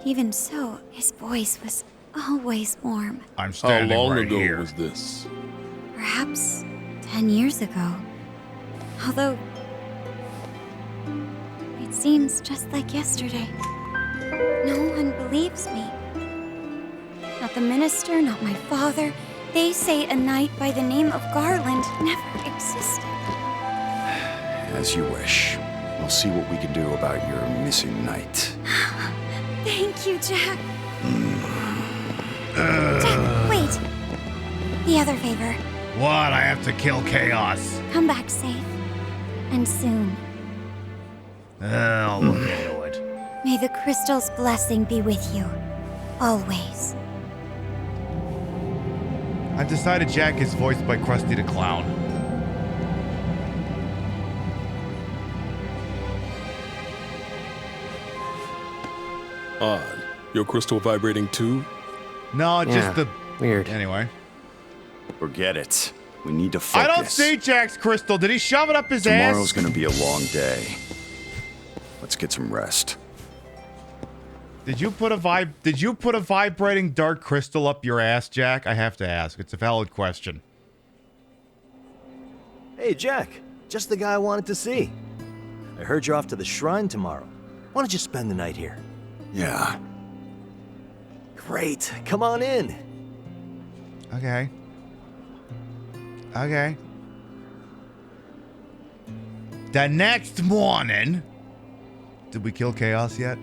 [SPEAKER 10] Even so, his voice was always warm.
[SPEAKER 1] I'm
[SPEAKER 5] How
[SPEAKER 1] standing
[SPEAKER 5] long
[SPEAKER 1] right
[SPEAKER 5] ago
[SPEAKER 1] here.
[SPEAKER 5] was this?
[SPEAKER 10] Perhaps 10 years ago. Although, it seems just like yesterday. No one believes me. Not the minister, not my father. They say a knight by the name of Garland never existed.
[SPEAKER 6] As you wish. We'll see what we can do about your missing knight.
[SPEAKER 10] Thank you, Jack. Jack, wait. The other favor.
[SPEAKER 1] What? I have to kill chaos.
[SPEAKER 10] Come back safe. And soon.
[SPEAKER 1] I'll look into it.
[SPEAKER 10] May the crystal's blessing be with you. Always.
[SPEAKER 1] I've decided Jack is voiced by Krusty the Clown.
[SPEAKER 5] Odd. Your crystal vibrating too?
[SPEAKER 1] No, just
[SPEAKER 7] Yeah,
[SPEAKER 1] the...
[SPEAKER 7] weird.
[SPEAKER 1] Anyway.
[SPEAKER 6] Forget it. We need to focus.
[SPEAKER 1] I don't see Jack's crystal. Did he shove it up his
[SPEAKER 6] Tomorrow's
[SPEAKER 1] ass?
[SPEAKER 6] gonna be a long day. Let's get some rest.
[SPEAKER 1] Did you put a vibrating dark crystal up your ass, Jack? I have to ask. It's a valid question.
[SPEAKER 11] Hey, Jack. Just the guy I wanted to see. I heard you're off to the shrine tomorrow. Why don't you spend the night here?
[SPEAKER 6] Yeah.
[SPEAKER 11] Great. Come on in.
[SPEAKER 1] Okay. Okay. The next morning... Did we kill Chaos yet?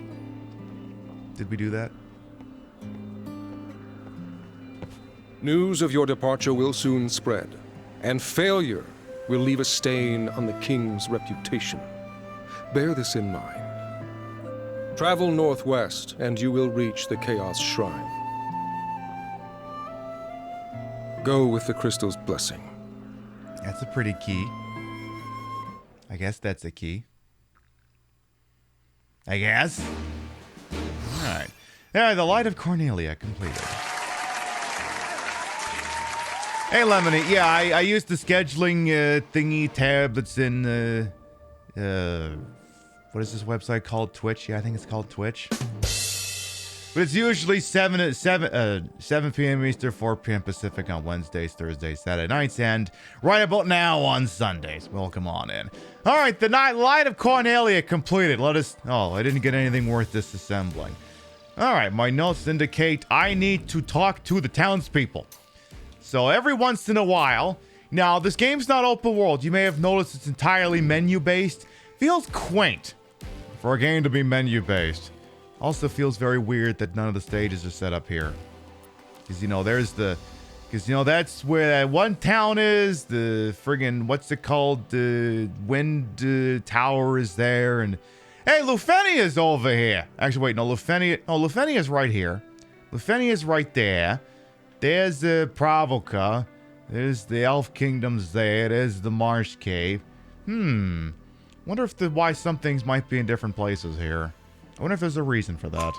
[SPEAKER 1] Did we do that?
[SPEAKER 8] News of your departure will soon spread, and failure will leave a stain on the king's reputation. Bear this in mind. Travel northwest, and you will reach the Chaos Shrine. Go with the crystal's blessing.
[SPEAKER 1] That's a pretty key. I guess that's a key. I guess. Alright. Yeah, the Light of Cornelia completed. Hey, Lemony. Yeah, I used the scheduling thingy tab that's in what is this website called? Twitch? Yeah, I think it's called Twitch. But it's usually 7 p.m. Eastern, 4 p.m. Pacific on Wednesdays, Thursdays, Saturday nights, and right about now on Sundays. Welcome on in. All right, the Light of Cornelia completed. Let us... Oh, I didn't get anything worth disassembling. All right, my notes indicate I need to talk to the townspeople. So every once in a while... Now, this game's not open world. You may have noticed it's entirely menu-based. Feels quaint for a game to be menu-based. Also feels very weird that none of the stages are set up here. Because, you know, there's the... Because, you know, that's where that one town is. The friggin'... What's it called? The wind tower is there. And... Hey, Lufenia's over here. Actually, wait. No, Lufenia... Oh, Lufenia's right here. Lufenia's right there. There's Pravoka. There's the Elf Kingdoms there. There's the Marsh Cave. Wonder if why some things might be in different places here. I wonder if there's a reason for that.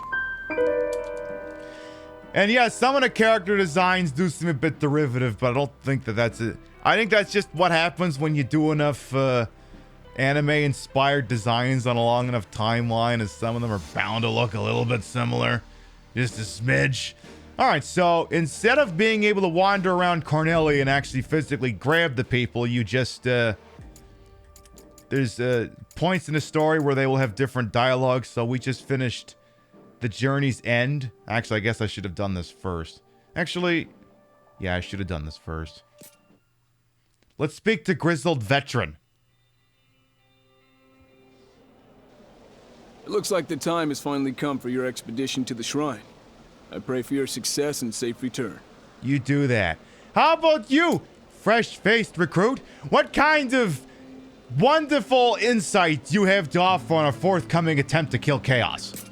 [SPEAKER 1] And yeah, some of the character designs do seem a bit derivative, but I don't think that's it. I think that's just what happens when you do enough anime-inspired designs on a long enough timeline, as some of them are bound to look a little bit similar. Just a smidge. Alright, so instead of being able to wander around Cornelia and actually physically grab the people, you just, there's points in the story where they will have different dialogues, so we just finished The Journey's End. Actually, I guess I should have done this first. Actually, yeah, I should have done this first. Let's speak to Grizzled Veteran.
[SPEAKER 12] It looks like the time has finally come for your expedition to the shrine. I pray for your success and safe return.
[SPEAKER 1] You do that. How about you, fresh-faced recruit? What kind of wonderful insights you have to offer on a forthcoming attempt to kill Chaos?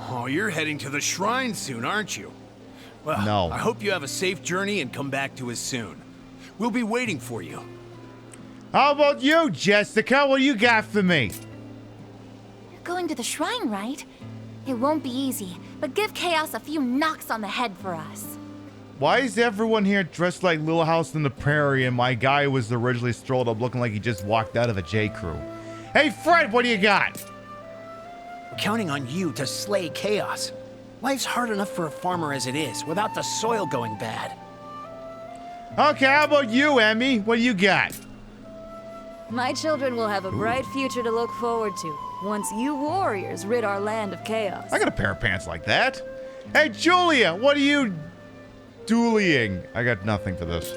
[SPEAKER 13] Oh, you're heading to the shrine soon, aren't you? Well,
[SPEAKER 1] no.
[SPEAKER 13] I hope you have a safe journey and come back to us soon. We'll be waiting for you.
[SPEAKER 1] How about you, Jessica? What do you got for me?
[SPEAKER 14] You're going to the shrine, right? It won't be easy, but give Chaos a few knocks on the head for us.
[SPEAKER 1] Why is everyone here dressed like Little House on the Prairie and my guy was originally strolled up looking like he just walked out of a J. Crew? Hey, Fred, what do you got?
[SPEAKER 13] We're counting on you to slay Chaos. Life's hard enough for a farmer as it is, without the soil going bad.
[SPEAKER 1] Okay, how about you, Emmy? What do you got?
[SPEAKER 15] My children will have a bright future to look forward to once you warriors rid our land of chaos.
[SPEAKER 1] I got a pair of pants like that. Hey, Julia, what are you dueling? I got nothing for this.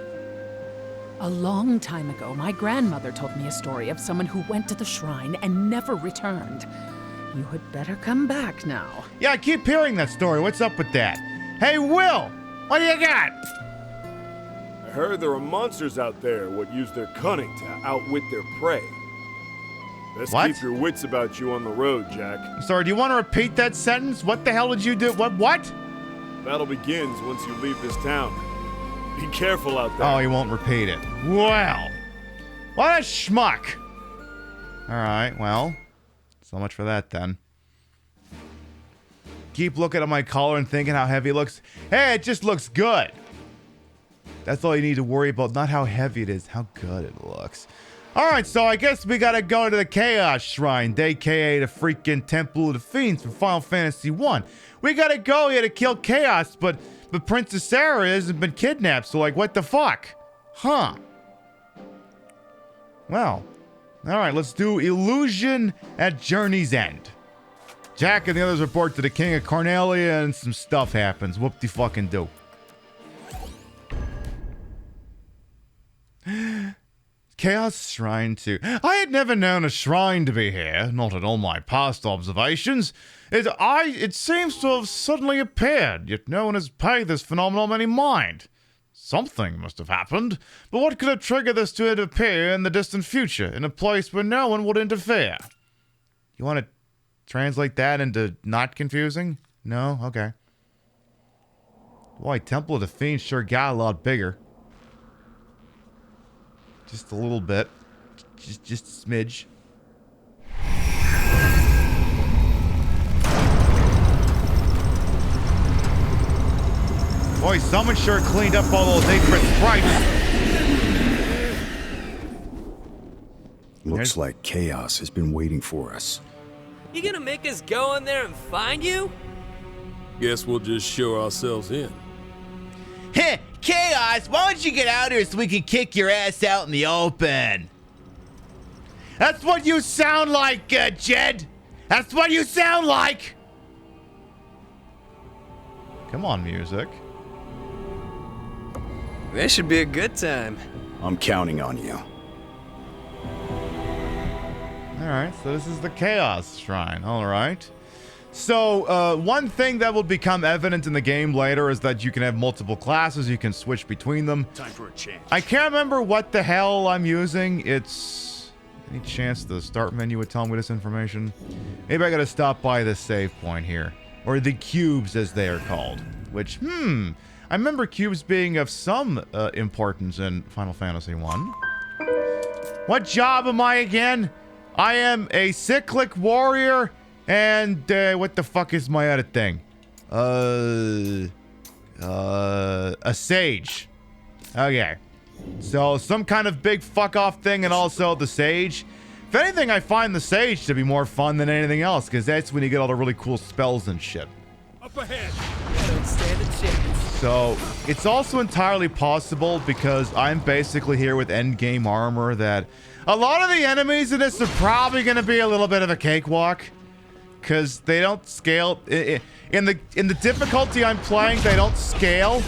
[SPEAKER 9] A long time ago, my grandmother told me a story of someone who went to the shrine and never returned. You had better come back now.
[SPEAKER 1] Yeah, I keep hearing that story. What's up with that? Hey, Will, what do you got?
[SPEAKER 16] I heard there are monsters out there what use their cunning to outwit their prey. Best keep your wits about you on the road, Jack.
[SPEAKER 1] Sorry, do you want to repeat that sentence? What the hell did you do? What?
[SPEAKER 16] Battle begins once you leave this town. Be careful out there.
[SPEAKER 1] Oh, he won't repeat it. Well, what a schmuck. All right, well, so much for that then. Keep looking at my collar and thinking how heavy it looks. Hey, it just looks good. That's all you need to worry about, not how heavy it is, how good it looks. Alright, so I guess we gotta go to the Chaos Shrine, aka the freaking Temple of the Fiends from Final Fantasy 1. We gotta go here to kill Chaos, but Princess Sarah hasn't been kidnapped, so like, what the fuck? Huh. Well, alright, let's do Illusion at Journey's End. Jack and the others report to the King of Cornelia and some stuff happens. Whoop-de-fucking-do. Chaos Shrine 2. I had never known a shrine to be here, not in all my past observations. It seems to have suddenly appeared, yet no one has paid this phenomenon any mind. Something must have happened, but what could have triggered this to appear in the distant future, in a place where no one would interfere? You want to translate that into not confusing? No? Okay. Boy, Temple of the Fiends sure got a lot bigger. Just a little bit. Just a smidge. Boy, someone sure cleaned up all those apron sprites.
[SPEAKER 6] Looks like Chaos has been waiting for us.
[SPEAKER 7] You gonna make us go in there and find you?
[SPEAKER 5] Guess we'll just show ourselves in.
[SPEAKER 17] Heh, Chaos, why don't you get out here so we can kick your ass out in the open?
[SPEAKER 1] That's what you sound like, Jed. That's what you sound like. Come on, music.
[SPEAKER 7] This should be a good time.
[SPEAKER 6] I'm counting on you.
[SPEAKER 1] Alright, so this is the Chaos Shrine. Alright. So, one thing that will become evident in the game later is that you can have multiple classes, you can switch between them.
[SPEAKER 6] Time for a change.
[SPEAKER 1] I can't remember what the hell I'm using. It's... Any chance the start menu would tell me this information? Maybe I gotta stop by the save point here. Or the cubes, as they are called. Which, I remember cubes being of some importance in Final Fantasy 1. What job am I again? I am a cyclic warrior... And, what the fuck is my other thing? A sage. Okay. So, some kind of big fuck-off thing and also the sage. If anything, I find the sage to be more fun than anything else, because that's when you get all the really cool spells and shit.
[SPEAKER 5] Up ahead.
[SPEAKER 7] I don't stand a chance.
[SPEAKER 1] So, it's also entirely possible, because I'm basically here with endgame armor, that a lot of the enemies in this are probably going to be a little bit of a cakewalk. Because they don't scale in the difficulty I'm playing. They don't scale,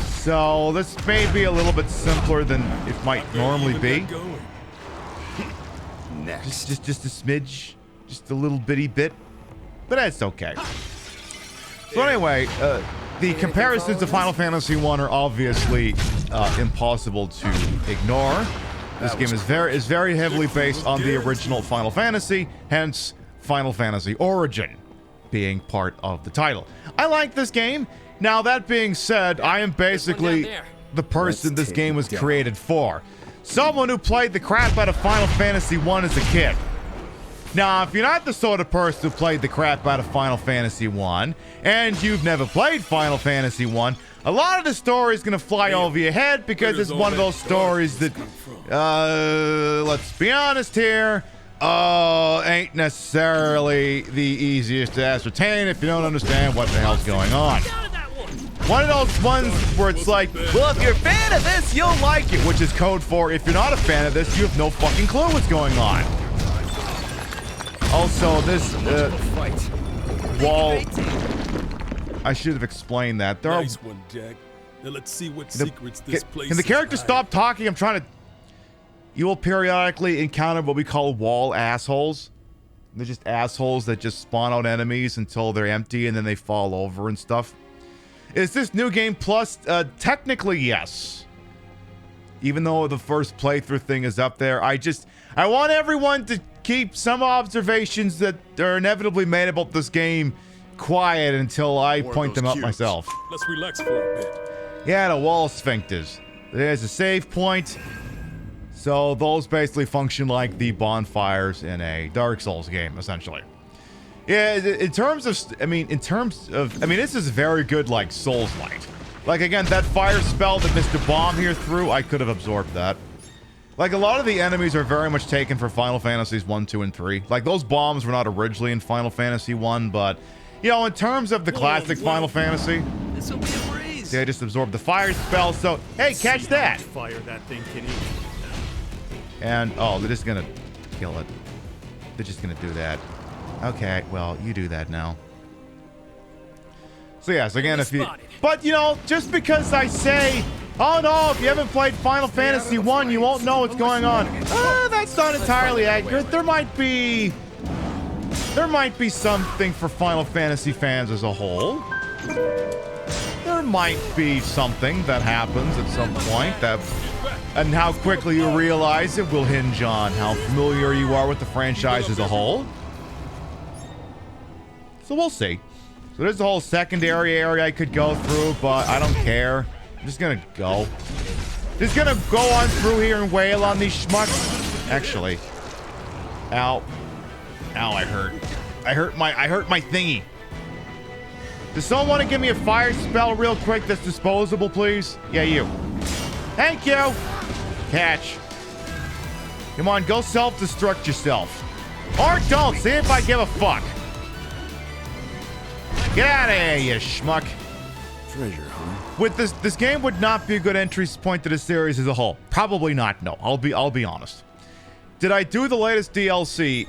[SPEAKER 1] so this may be a little bit simpler than it might normally be.
[SPEAKER 6] Next,
[SPEAKER 1] just a smidge, just a little bitty bit, but that's okay. So anyway, the comparisons to Final Fantasy 1 are obviously impossible to ignore. This game is very heavily based on the original Final Fantasy, hence Final Fantasy Origin being part of the title. I like this game. Now, that being said, I am basically the person this game was created for. Someone who played the crap out of Final Fantasy 1 as a kid. Now, if you're not the sort of person who played the crap out of Final Fantasy 1, and you've never played Final Fantasy 1, a lot of the story is going to fly over your head because it's one of those stories that, let's be honest here, ain't necessarily the easiest to ascertain if you don't understand what the hell's going on. One of those ones where it's like, well, if you're a fan of this, you'll like it, which is code for if you're not a fan of this, you have no fucking clue what's going on. Also, this wall, I should have explained that. There
[SPEAKER 5] nice one, Jack. Now let's see what secrets this place.
[SPEAKER 1] Can the character stop talking? I'm trying to. You will periodically encounter what we call wall assholes. They're just assholes that just spawn out enemies until they're empty and then they fall over and stuff. Is this New Game Plus? Technically, yes. Even though the first playthrough thing is up there, I want everyone to keep some observations that are inevitably made about this game quiet until I point them out myself.
[SPEAKER 5] Let's relax for a bit.
[SPEAKER 1] Yeah, the wall sphincters. There's a save point. So those basically function like the bonfires in a Dark Souls game, essentially. Yeah, in terms of, this is very good, like, Souls-like. Like, again, that fire spell that Mr. Bomb here threw, I could have absorbed that. Like, a lot of the enemies are very much taken for Final Fantasies 1, 2, and 3. Like, those bombs were not originally in Final Fantasy 1, but, you know, in terms of the classic Final Fantasy,
[SPEAKER 5] This will be a breeze.
[SPEAKER 1] I just absorbed the fire spell, so, hey, catch that!
[SPEAKER 16] Fire that thing, Kitty.
[SPEAKER 1] And, oh, they're just gonna kill it. They're just gonna do that. Okay, well, you do that now. So, yes, again, if you... But, you know, just because I say, oh, no, if you haven't played Final Fantasy 1, you won't know what's going on. That's not entirely accurate. There might be something for Final Fantasy fans as a whole. There might be something that happens at some point that... And how quickly you realize it will hinge on how familiar you are with the franchise as a whole. So we'll see. So there's the whole secondary area I could go through, but I don't care. I'm just gonna go. Just gonna go on through here and wail on these schmucks. Actually. Ow. Ow, I hurt. I hurt my thingy. Does someone want to give me a fire spell real quick that's disposable, please? Yeah, you. Thank you. Catch. Come on, go self-destruct yourself. Or don't. See if I give a fuck. Get out of here, you schmuck.
[SPEAKER 6] Treasure, huh?
[SPEAKER 1] With this game would not be a good entry point to the series as a whole. Probably not. No, I'll be honest. Did I do the latest DLC?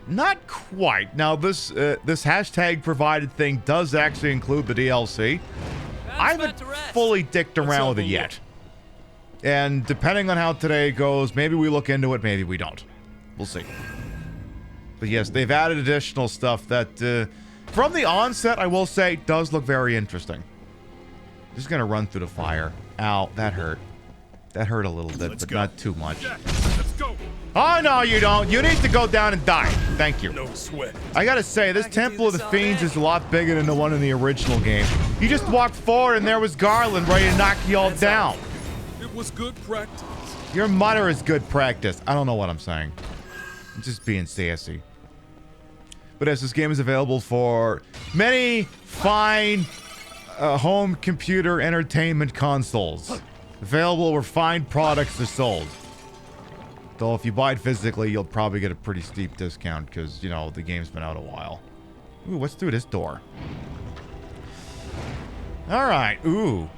[SPEAKER 1] Not quite. Now this hashtag provided thing does actually include the DLC. I haven't fully dicked around with it yet. And depending on how today goes, maybe we look into it, maybe we don't. We'll see. But yes, they've added additional stuff that, from the onset, I will say, does look very interesting. Just gonna run through the fire. Ow, that hurt. That hurt a little bit, but not too much.
[SPEAKER 5] Let's go.
[SPEAKER 1] Oh, no, you don't. You need to go down and die. Thank you.
[SPEAKER 5] No sweat.
[SPEAKER 1] I gotta say, this Temple of the Fiends is a lot bigger than the one in the original game. You just walked forward and there was Garland ready to knock you all down.
[SPEAKER 5] It was good practice.
[SPEAKER 1] Your mother is good practice. I don't know what I'm saying. I'm just being sassy. But as this game is available for many fine home computer entertainment consoles. Available where fine products are sold. Though if you buy it physically, you'll probably get a pretty steep discount because, you know, the game's been out a while. Ooh, what's through this door? Alright, ooh.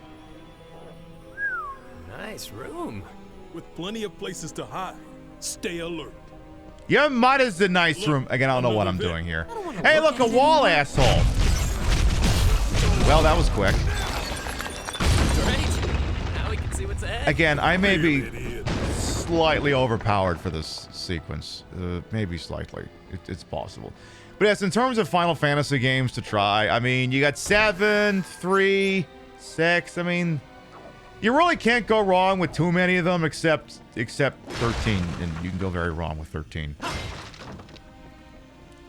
[SPEAKER 7] Nice room.
[SPEAKER 5] With plenty of places to hide. Stay alert.
[SPEAKER 1] Your mother's a nice room. Again, I don't know what I'm doing here. Hey, look, a wall, asshole. Well, that was quick.
[SPEAKER 7] Great. Now we can see what's ahead.
[SPEAKER 1] Again, I may be slightly overpowered for this sequence. Maybe slightly. It's possible. But yes, in terms of Final Fantasy games to try, I mean, you got 7, 3, 6. I mean, you really can't go wrong with too many of them except 13, and you can go very wrong with 13.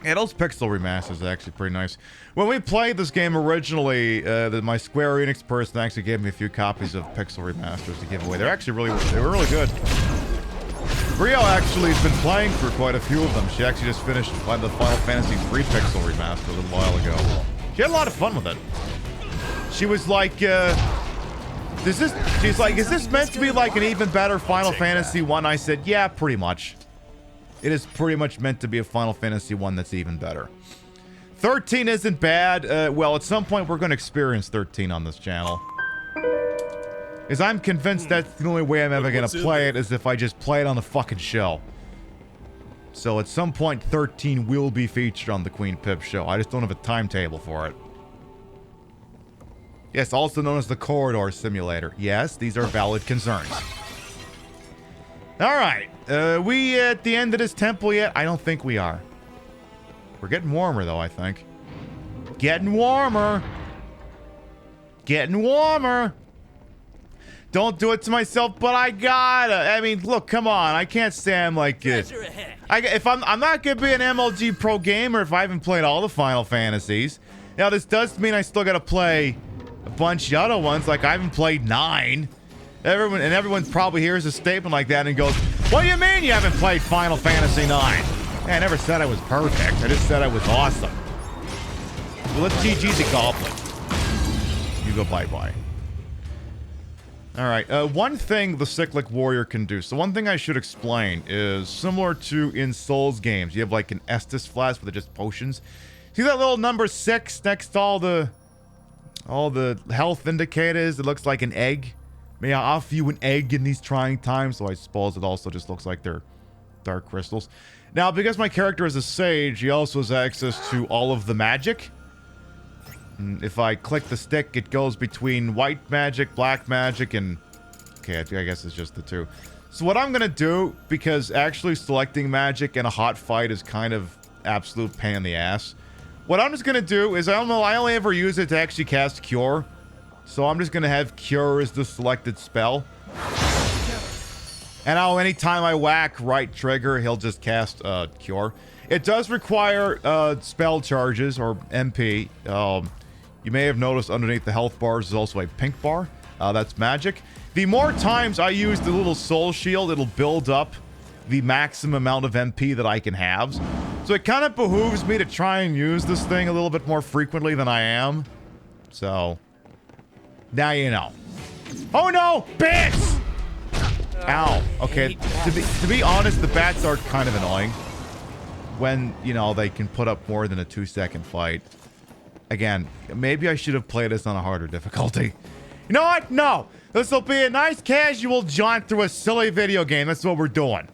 [SPEAKER 1] Yeah, those pixel remasters are actually pretty nice. When we played this game originally, my Square-Enix person actually gave me a few copies of pixel remasters to give away. They're actually they were really good. Brio actually has been playing through quite a few of them. She actually just finished the Final Fantasy III pixel remaster a little while ago. She had a lot of fun with it. She was like, she's like, is this meant to be like an even better Final Fantasy 1? I said, yeah, pretty much. It is pretty much meant to be a Final Fantasy 1 that's even better. 13 isn't bad. Well, at some point, we're going to experience 13 on this channel. Because I'm convinced that's the only way I'm ever going to play it is if I just play it on the fucking show. So at some point, 13 will be featured on the Queen Pip show. I just don't have a timetable for it. Yes, also known as the Corridor Simulator. Yes, these are valid concerns. Alright, we at the end of this temple yet? I don't think we are. We're getting warmer though, I think. Getting warmer. Getting warmer. Don't do it to myself, but I gotta. I mean, look, come on. I can't say I'm like if I'm not gonna be an MLG pro gamer if I haven't played all the Final Fantasies. Now this does mean I still gotta play a bunch of other ones, like I haven't played 9. Everyone probably hears a statement like that and goes, what do you mean you haven't played Final Fantasy 9? Hey, I never said I was perfect. I just said I was awesome. Well, let's GG the Goblin. You go bye-bye. Alright, one thing the Cyclic Warrior can do. So one thing I should explain is similar to in Souls games. You have like an Estus flask with just potions. See that little number 6 next to all the health indicators? It looks like an egg. May I offer you an egg in these trying times? So I suppose it also just looks like they're dark crystals. Now, because my character is a sage, he also has access to all of the magic. And if I click the stick, it goes between white magic, black magic, and... Okay, I guess it's just the two. So what I'm gonna do, because actually selecting magic in a hot fight is kind of absolute pain in the ass. What I'm just gonna do is, I only ever use it to actually cast Cure. So I'm just gonna have Cure as the selected spell. And now anytime I whack right trigger, he'll just cast Cure. It does require spell charges, or MP. You may have noticed underneath the health bars is also a pink bar. That's magic. The more times I use the little soul shield, it'll build up the maximum amount of MP that I can have. So it kind of behooves me to try and use this thing a little bit more frequently than I am. So, now you know. Oh no! Bats! Ow. Okay, to be honest, the bats are kind of annoying. When, you know, they can put up more than a 2-second fight. Again, maybe I should have played this on a harder difficulty. You know what? No! This will be a nice casual jaunt through a silly video game. That's what we're doing.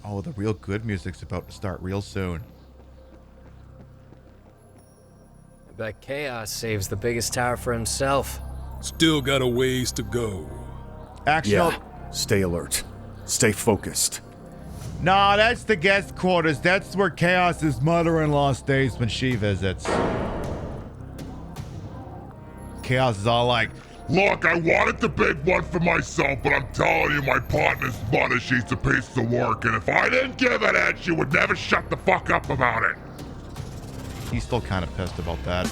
[SPEAKER 1] Oh, the real good music's about to start real soon.
[SPEAKER 7] I bet Chaos saves the biggest tower for himself.
[SPEAKER 5] Still got a ways to go.
[SPEAKER 1] Actually,
[SPEAKER 6] yeah, stay alert. Stay focused.
[SPEAKER 1] No, that's the guest quarters. That's where Chaos's mother-in-law stays when she visits. Chaos is all like,
[SPEAKER 3] look, I wanted the big one for myself, but I'm telling you, my partner's mother, she's a piece of work, and if I didn't give it at, she would never shut the fuck up about it.
[SPEAKER 1] He's still kind of pissed about that.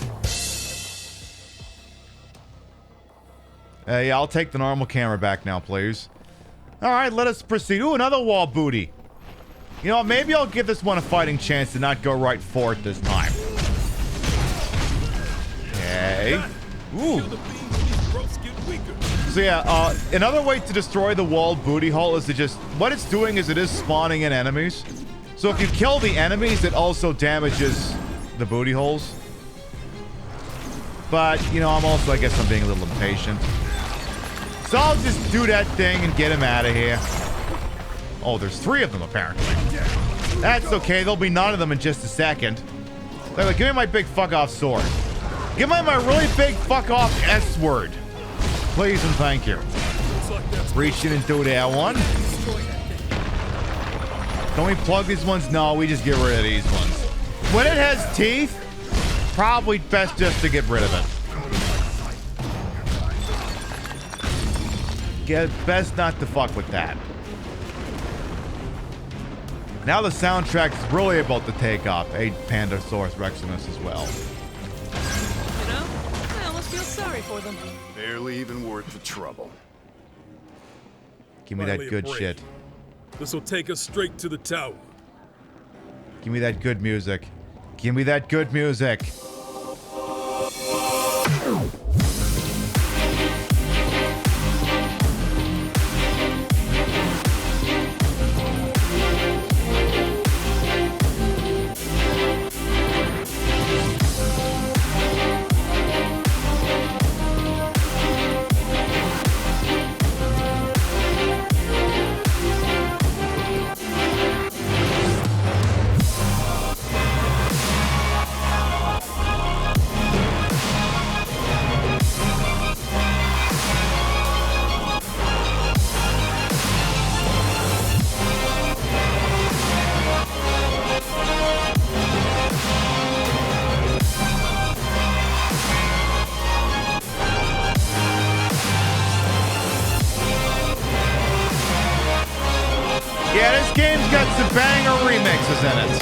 [SPEAKER 1] Yeah, I'll take the normal camera back now, please. Alright, let us proceed. Ooh, another wall booty. You know, maybe I'll give this one a fighting chance and not go right for it this time. Okay. Ooh. So yeah, another way to destroy the walled booty hole is to just... What it's doing is it is spawning in enemies. So if you kill the enemies, it also damages the booty holes. But, you know, I guess I'm being a little impatient. So I'll just do that thing and get him out of here. Oh, there's 3 of them, apparently. That's okay. There'll be none of them in just a second. Like, give me my big fuck-off sword. Give me my really big fuck-off S-word. Please and thank you. Reach in and do that one. Don't we plug these ones? No, we just get rid of these ones. When it has teeth, probably best just to get rid of it. Best not to fuck with that. Now the soundtrack is really about to take off. A Pandasaurus Reximus as well.
[SPEAKER 9] You know, I almost feel sorry for them.
[SPEAKER 6] Barely even worth the trouble.
[SPEAKER 1] Give me that good shit.
[SPEAKER 5] This will take us straight to the tower.
[SPEAKER 1] Give me that good music. Give me that good music. Yeah, this game's got some banger remixes in it.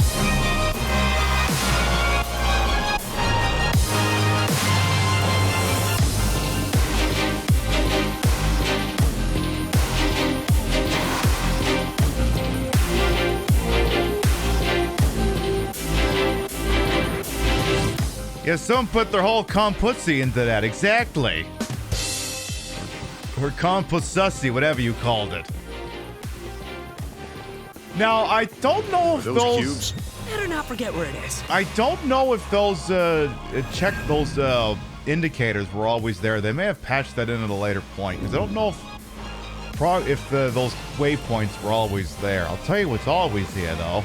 [SPEAKER 1] Yeah, someone put their whole compussy into that, exactly. Or compussussy, whatever you called it. Now, I don't know if those
[SPEAKER 13] cubes? Better not forget where it is.
[SPEAKER 1] I don't know if those indicators were always there. They may have patched that in at a later point, because I don't know if those waypoints were always there. I'll tell you what's always here, though.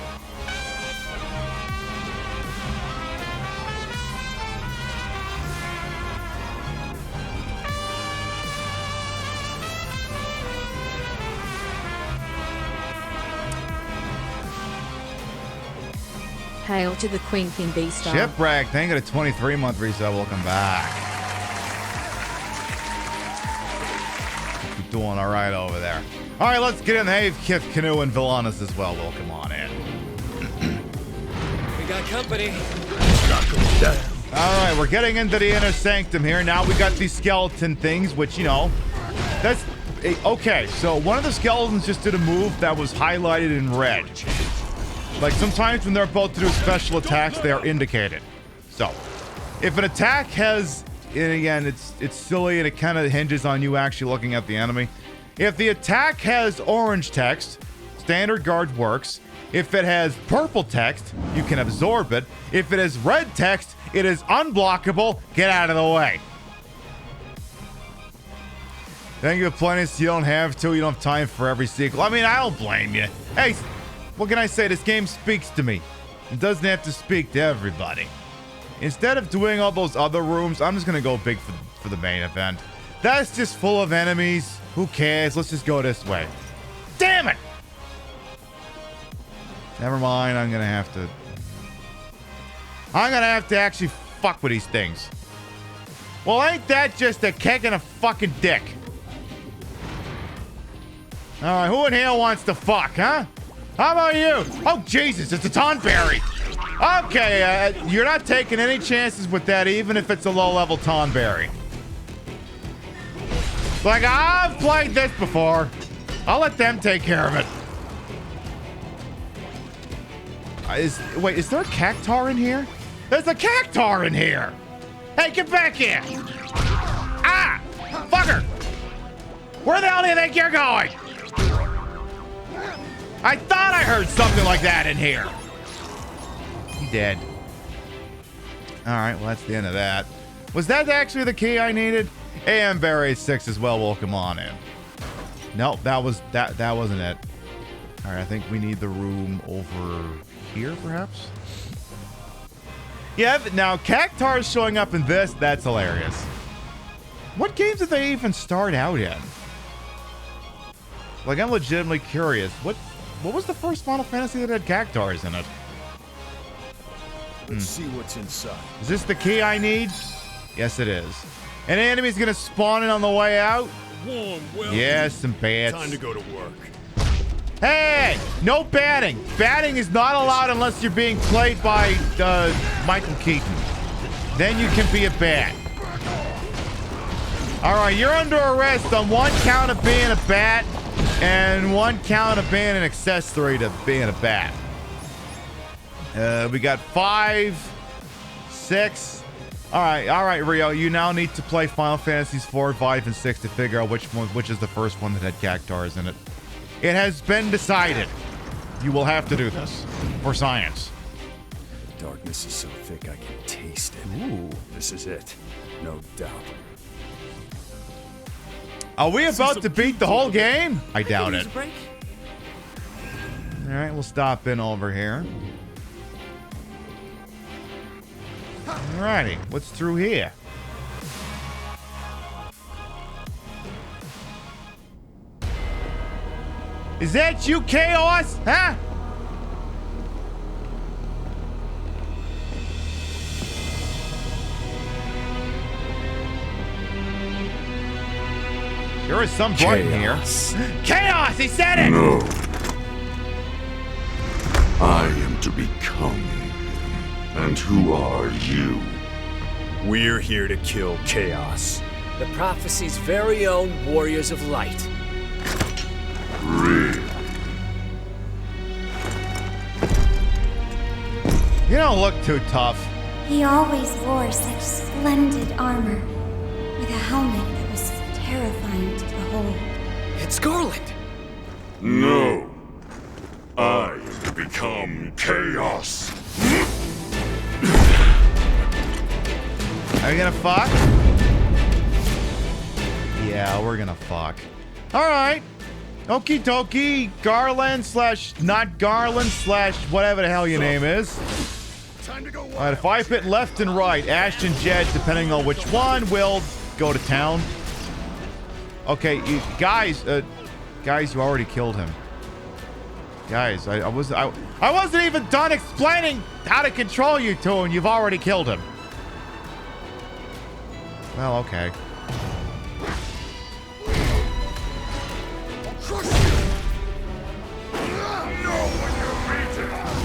[SPEAKER 4] Hail to the Queen Beastar.
[SPEAKER 1] Shipwreck, thank you to 23-month reset. Welcome back. You're doing all right over there. All right, let's get in the Have, Kith, Canoe, and Villainous as well. Welcome on in.
[SPEAKER 7] We got company.
[SPEAKER 1] All right, we're getting into the inner sanctum here. Now we got these skeleton things, which, you know, that's... Okay, so one of the skeletons just did a move that was highlighted in red. Like, sometimes when they're about to do special attacks, they are indicated. So, if an attack has... And again, it's silly and it kind of hinges on you actually looking at the enemy. If the attack has orange text, standard guard works. If it has purple text, you can absorb it. If it has red text, it is unblockable. Get out of the way. Thank you for playing this. You don't have to. You don't have time for every sequel. I mean, I don't blame you. Hey, what can I say? This game speaks to me. It doesn't have to speak to everybody. Instead of doing all those other rooms, I'm just going to go big for the main event. That's just full of enemies. Who cares? Let's just go this way. Damn it! Never mind. I'm going to have to actually fuck with these things. Well, ain't that just a kick in a fucking dick? All right, who in here wants to fuck, huh? How about you? Oh, Jesus, it's a Tonberry. Okay, you're not taking any chances with that, even if it's a low-level Tonberry. Like, I've played this before. I'll let them take care of it. Wait, is there a cactar in here? There's a cactar in here! Hey, get back here! Ah! Fucker! Where the hell do you think you're going? I thought I heard something like that in here. He dead. Alright, well, that's the end of that. Was that actually the key I needed? AM Barry 6 as well. Welcome on in. Nope, that wasn't it. Alright, I think we need the room over here, perhaps? Yeah, now cactars showing up in this, that's hilarious. What games did they even start out in? Like, I'm legitimately curious. What was the first Final Fantasy that had cactars in it?
[SPEAKER 16] Let's see what's inside.
[SPEAKER 1] Is this the key I need? Yes, it is. An enemy's gonna spawn in on the way out?
[SPEAKER 16] Warm, well.
[SPEAKER 1] Yes, some bats.
[SPEAKER 16] Time to go to work.
[SPEAKER 1] Hey! No batting! Batting is not allowed unless you're being played by Michael Keaton. Then you can be a bat. Alright, you're under arrest on one count of being a bat and one count of being an accessory to being a bat. We got 5, 6. All right, Rio. You now need to play Final Fantasies 4, 5, and 6 to figure out which is the first one that had cactars in it. It has been decided. You will have to do this for science.
[SPEAKER 6] The darkness is so thick I can taste it.
[SPEAKER 1] Ooh.
[SPEAKER 6] This is it, no doubt.
[SPEAKER 1] Are we about to beat the whole game? I doubt it.
[SPEAKER 7] Break.
[SPEAKER 1] All right, we'll stop in over here. Alrighty, what's through here? Is that you, Chaos? Huh? There is some bright in here. Chaos! He said it!
[SPEAKER 3] No. I am to become. And who are you?
[SPEAKER 11] We're here to kill Chaos.
[SPEAKER 7] The prophecy's very own Warriors of Light.
[SPEAKER 3] Really?
[SPEAKER 1] You don't look too tough.
[SPEAKER 10] He always wore such splendid armor, with a helmet that was terrifying to behold.
[SPEAKER 12] It's Garland!
[SPEAKER 3] No. I become chaos.
[SPEAKER 1] Are you gonna fuck? Yeah, we're gonna fuck. Alright. Okie dokie. Garland / not Garland / whatever the hell your name is. Alright, if I hit left and right, Ash and Jed, depending on which one, will go to town. Okay, guys, you already killed him. Guys, I wasn't even done explaining how to control you two, and you've already killed him. Well, okay.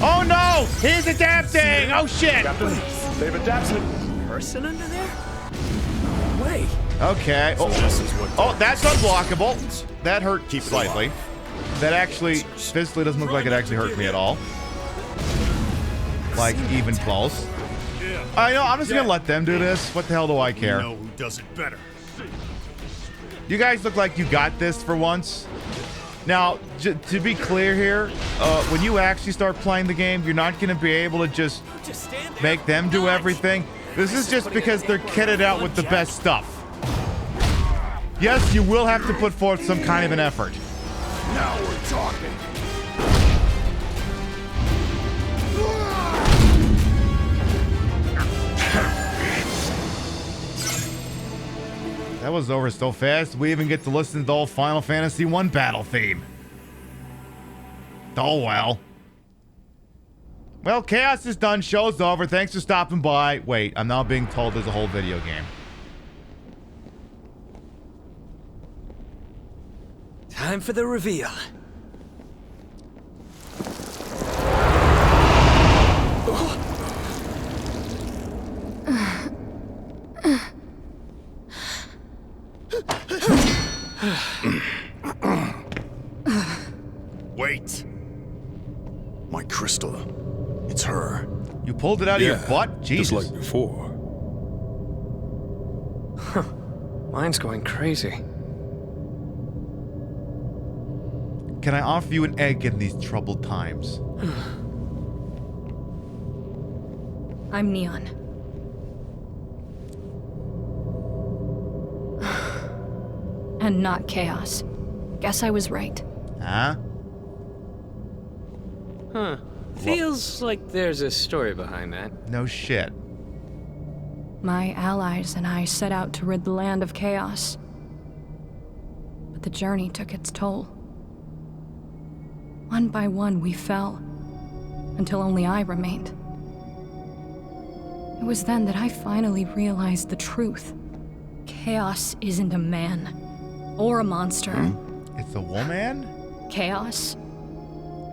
[SPEAKER 1] Oh no! He's adapting! Oh shit!
[SPEAKER 12] Captain, they've adapted. Person under there? Wait.
[SPEAKER 1] Okay. Oh, that's unblockable. That hurt slightly. That actually physically doesn't look like it actually hurt me at all. Like even close. I know. I'm just gonna let them do this. What the hell do I care?
[SPEAKER 3] You know who does it better.
[SPEAKER 1] You guys look like you got this for once. Now, to be clear here, when you actually start playing the game, you're not going to be able to just make them do everything. This is just because they're kitted out with the best stuff. Yes, you will have to put forth some kind of an effort.
[SPEAKER 3] Now we're talking.
[SPEAKER 1] That was over so fast, we even get to listen to the whole Final Fantasy 1 battle theme. Oh well. Well, Chaos is done, show's over, thanks for stopping by. Wait, I'm now being told there's a whole video game.
[SPEAKER 12] Time for the reveal.
[SPEAKER 3] Wait.
[SPEAKER 6] My crystal. It's her.
[SPEAKER 1] You pulled it out of your butt? Jesus.
[SPEAKER 5] Just like before.
[SPEAKER 7] Huh. Mine's going crazy.
[SPEAKER 1] Can I offer you an egg in these troubled times?
[SPEAKER 15] I'm Neon. And not Chaos. Guess I was right.
[SPEAKER 1] Huh?
[SPEAKER 7] Huh. Feels like there's a story behind that.
[SPEAKER 1] No shit.
[SPEAKER 15] My allies and I set out to rid the land of chaos. But the journey took its toll. One by one, we fell, until only I remained. It was then that I finally realized the truth. Chaos isn't a man, or a monster.
[SPEAKER 1] It's a woman?
[SPEAKER 15] Chaos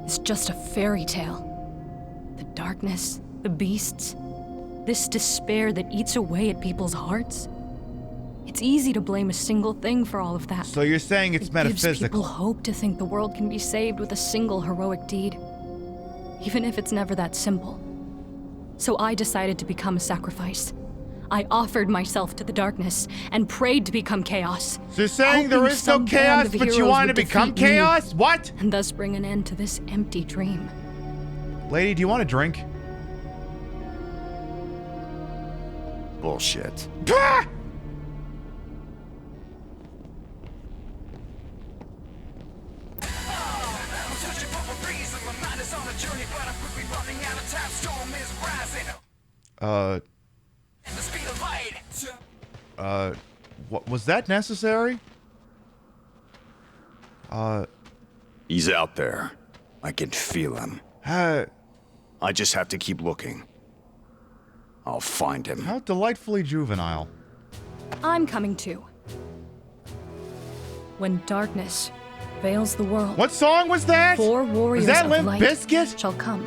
[SPEAKER 15] is just a fairy tale. The darkness, the beasts, this despair that eats away at people's hearts. It's easy to blame a single thing for all of that.
[SPEAKER 1] So you're saying it's metaphysical?
[SPEAKER 15] Gives people hope to think the world can be saved with a single heroic deed, even if it's never that simple. So I decided to become a sacrifice. I offered myself to the darkness and prayed to become chaos.
[SPEAKER 1] So you're saying there is no chaos, but you want to become chaos? What?
[SPEAKER 15] And thus bring an end to this empty dream.
[SPEAKER 1] Lady, do you want a drink?
[SPEAKER 6] Bullshit.
[SPEAKER 1] Ah! What was that necessary?
[SPEAKER 6] He's out there. I can feel him. I just have to keep looking. I'll find him.
[SPEAKER 1] How delightfully juvenile.
[SPEAKER 15] I'm coming too. When darkness veils the world.
[SPEAKER 1] What song was that?
[SPEAKER 15] 4 warriors
[SPEAKER 1] was that
[SPEAKER 15] of
[SPEAKER 1] Limp
[SPEAKER 15] light
[SPEAKER 1] Bizkit?
[SPEAKER 15] shall come.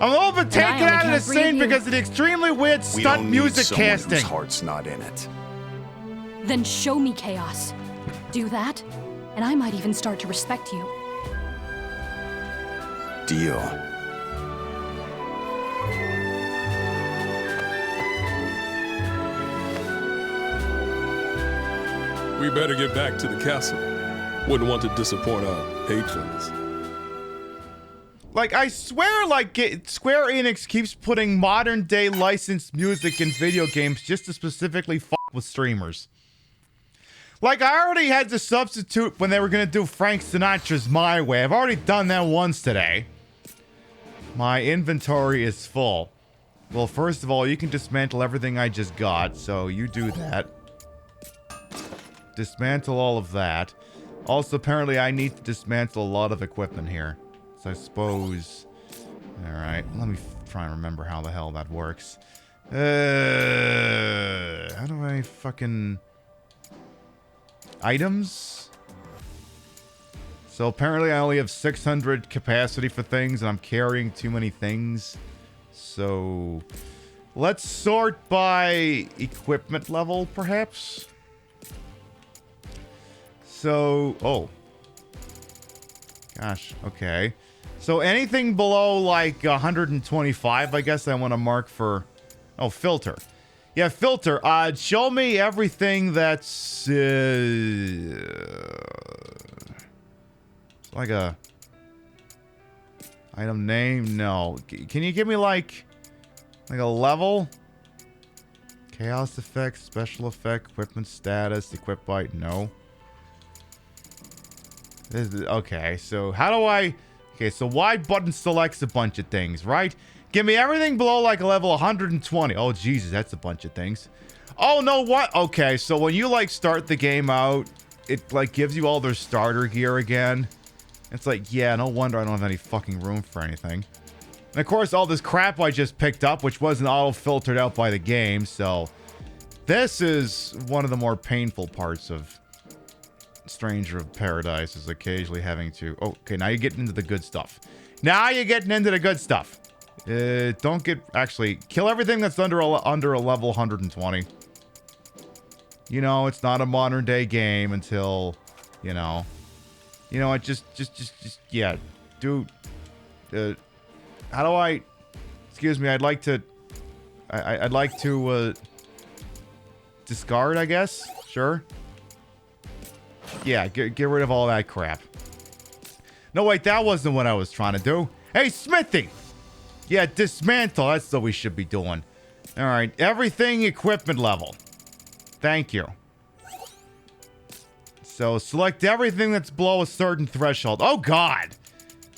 [SPEAKER 1] I'm a little bit taken
[SPEAKER 15] only
[SPEAKER 1] out of
[SPEAKER 15] can't
[SPEAKER 1] the
[SPEAKER 15] breathe
[SPEAKER 1] scene
[SPEAKER 15] you.
[SPEAKER 1] because of the extremely weird
[SPEAKER 6] We
[SPEAKER 1] stunt
[SPEAKER 6] don't
[SPEAKER 1] music
[SPEAKER 6] need someone
[SPEAKER 1] casting.
[SPEAKER 6] whose heart's not in it.
[SPEAKER 15] Then show me chaos. Do that, and I might even start to respect you.
[SPEAKER 6] Deal.
[SPEAKER 5] We better get back to the castle. Wouldn't want to disappoint our patrons.
[SPEAKER 1] Like, I swear, like, Square-Enix keeps putting modern-day licensed music in video games just to specifically fuck with streamers. Like, I already had to substitute when they were gonna do Frank Sinatra's My Way. I've already done that once today. My inventory is full. Well, first of all, you can dismantle everything I just got, so you do that. Dismantle all of that. Also, apparently, I need to dismantle a lot of equipment here. So I suppose... Alright, let me try and remember how the hell that works. How do I fucking... Items? So apparently I only have 600 capacity for things, and I'm carrying too many things. So... Let's sort by equipment level, perhaps? So... Oh. Gosh, okay. So anything below, like, 125, I guess I want to mark for... Oh, filter. Yeah, filter. Show me everything that's... like a... Item name? No. Can you give me, like a level? Chaos effect, special effect, equipment status, equip by... No. Okay, so how do I... Okay, so Y button selects a bunch of things, right? Give me everything below like a level 120. Oh, Jesus, that's a bunch of things. Oh, no, what? Okay, so when you like start the game out, it like gives you all their starter gear again. It's like, yeah, no wonder I don't have any fucking room for anything. And of course, all this crap I just picked up, which wasn't auto-filtered out by the game, so... This is one of the more painful parts of... Stranger of Paradise, is occasionally having to... Oh, okay, now you're getting into the good stuff. Now you're getting into the good stuff. Don't get... Actually, kill everything that's under a level 120. You know, it's not a modern day game until, you know... You know what, just yeah. Dude, how do I... Excuse me, I'd like to... I'd like to, discard, I guess? Sure. Yeah, get rid of all that crap. No, wait, that wasn't what I was trying to do. Hey, Smithy! Yeah, dismantle. That's what we should be doing. Alright, everything equipment level. Thank you. So, select everything that's below a certain threshold. Oh, God!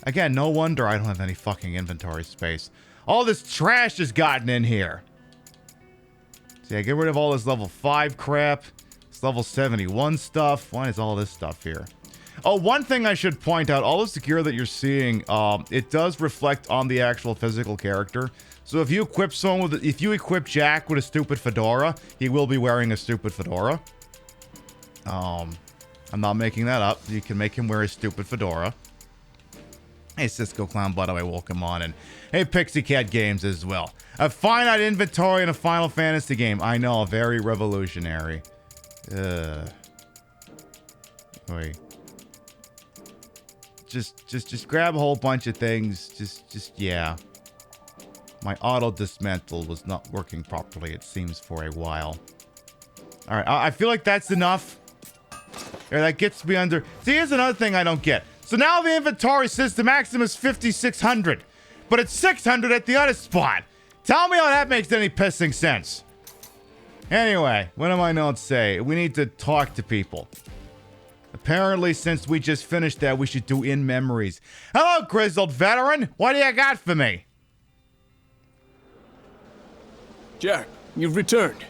[SPEAKER 1] Again, no wonder I don't have any fucking inventory space. All this trash has gotten in here. So, yeah, get rid of all this level 5 crap. This level 71 stuff. Why is all this stuff here? Oh, one thing I should point out. All this gear that you're seeing, it does reflect on the actual physical character. So, if you equip someone with... If you equip Jack with a stupid fedora, he will be wearing a stupid fedora. I'm not making that up. You can make him wear a stupid fedora. Hey, Cisco Clown, by the way, welcome on. And hey, Pixie Cat Games as well. A finite inventory in a Final Fantasy game. I know, very revolutionary. Wait. Just grab a whole bunch of things. Yeah. My auto dismantle was not working properly, it seems, for a while. Alright, I feel like that's enough. Yeah, that gets me under... See, here's another thing I don't get. So now the inventory says the maximum is 5,600. But it's 600 at the other spot. Tell me how that makes any pissing sense. Anyway, what am I not say? We need to talk to people. Apparently, since we just finished that, we should do in-memories. Hello, grizzled veteran. What do you got for me?
[SPEAKER 12] Jack, you've returned.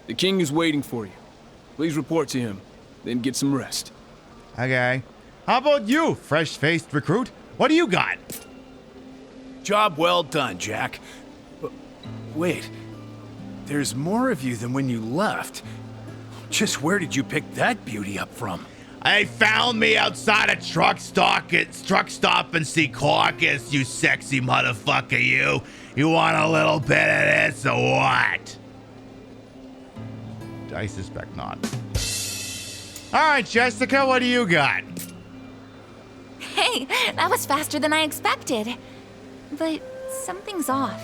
[SPEAKER 12] The king is waiting for you. Please report to him. Then get some rest.
[SPEAKER 1] Okay. How about you, fresh-faced recruit? What do you got?
[SPEAKER 13] Job well done, Jack. But wait, there's more of you than when you left. Just where did you pick that beauty up from?
[SPEAKER 17] They found me outside a truck stop in Secaucus, you sexy motherfucker, you. You want a little bit of this or what?
[SPEAKER 1] I suspect not. Alright, Jessica, what do you got?
[SPEAKER 14] Hey, that was faster than I expected. But something's off.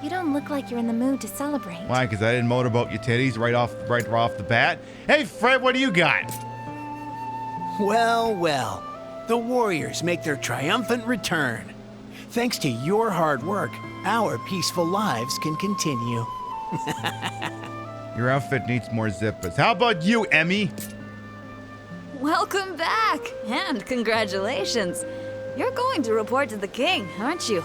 [SPEAKER 14] You don't look like you're in the mood to celebrate.
[SPEAKER 17] Why? Because I didn't motorboat your titties right off the bat? Hey, Fred, what do you got?
[SPEAKER 13] Well, well. The warriors make their triumphant return. Thanks to your hard work, our peaceful lives can continue.
[SPEAKER 17] Your outfit needs more zippers. How about you, Emmy?
[SPEAKER 18] Welcome back, and congratulations. You're going to report to the king, aren't you?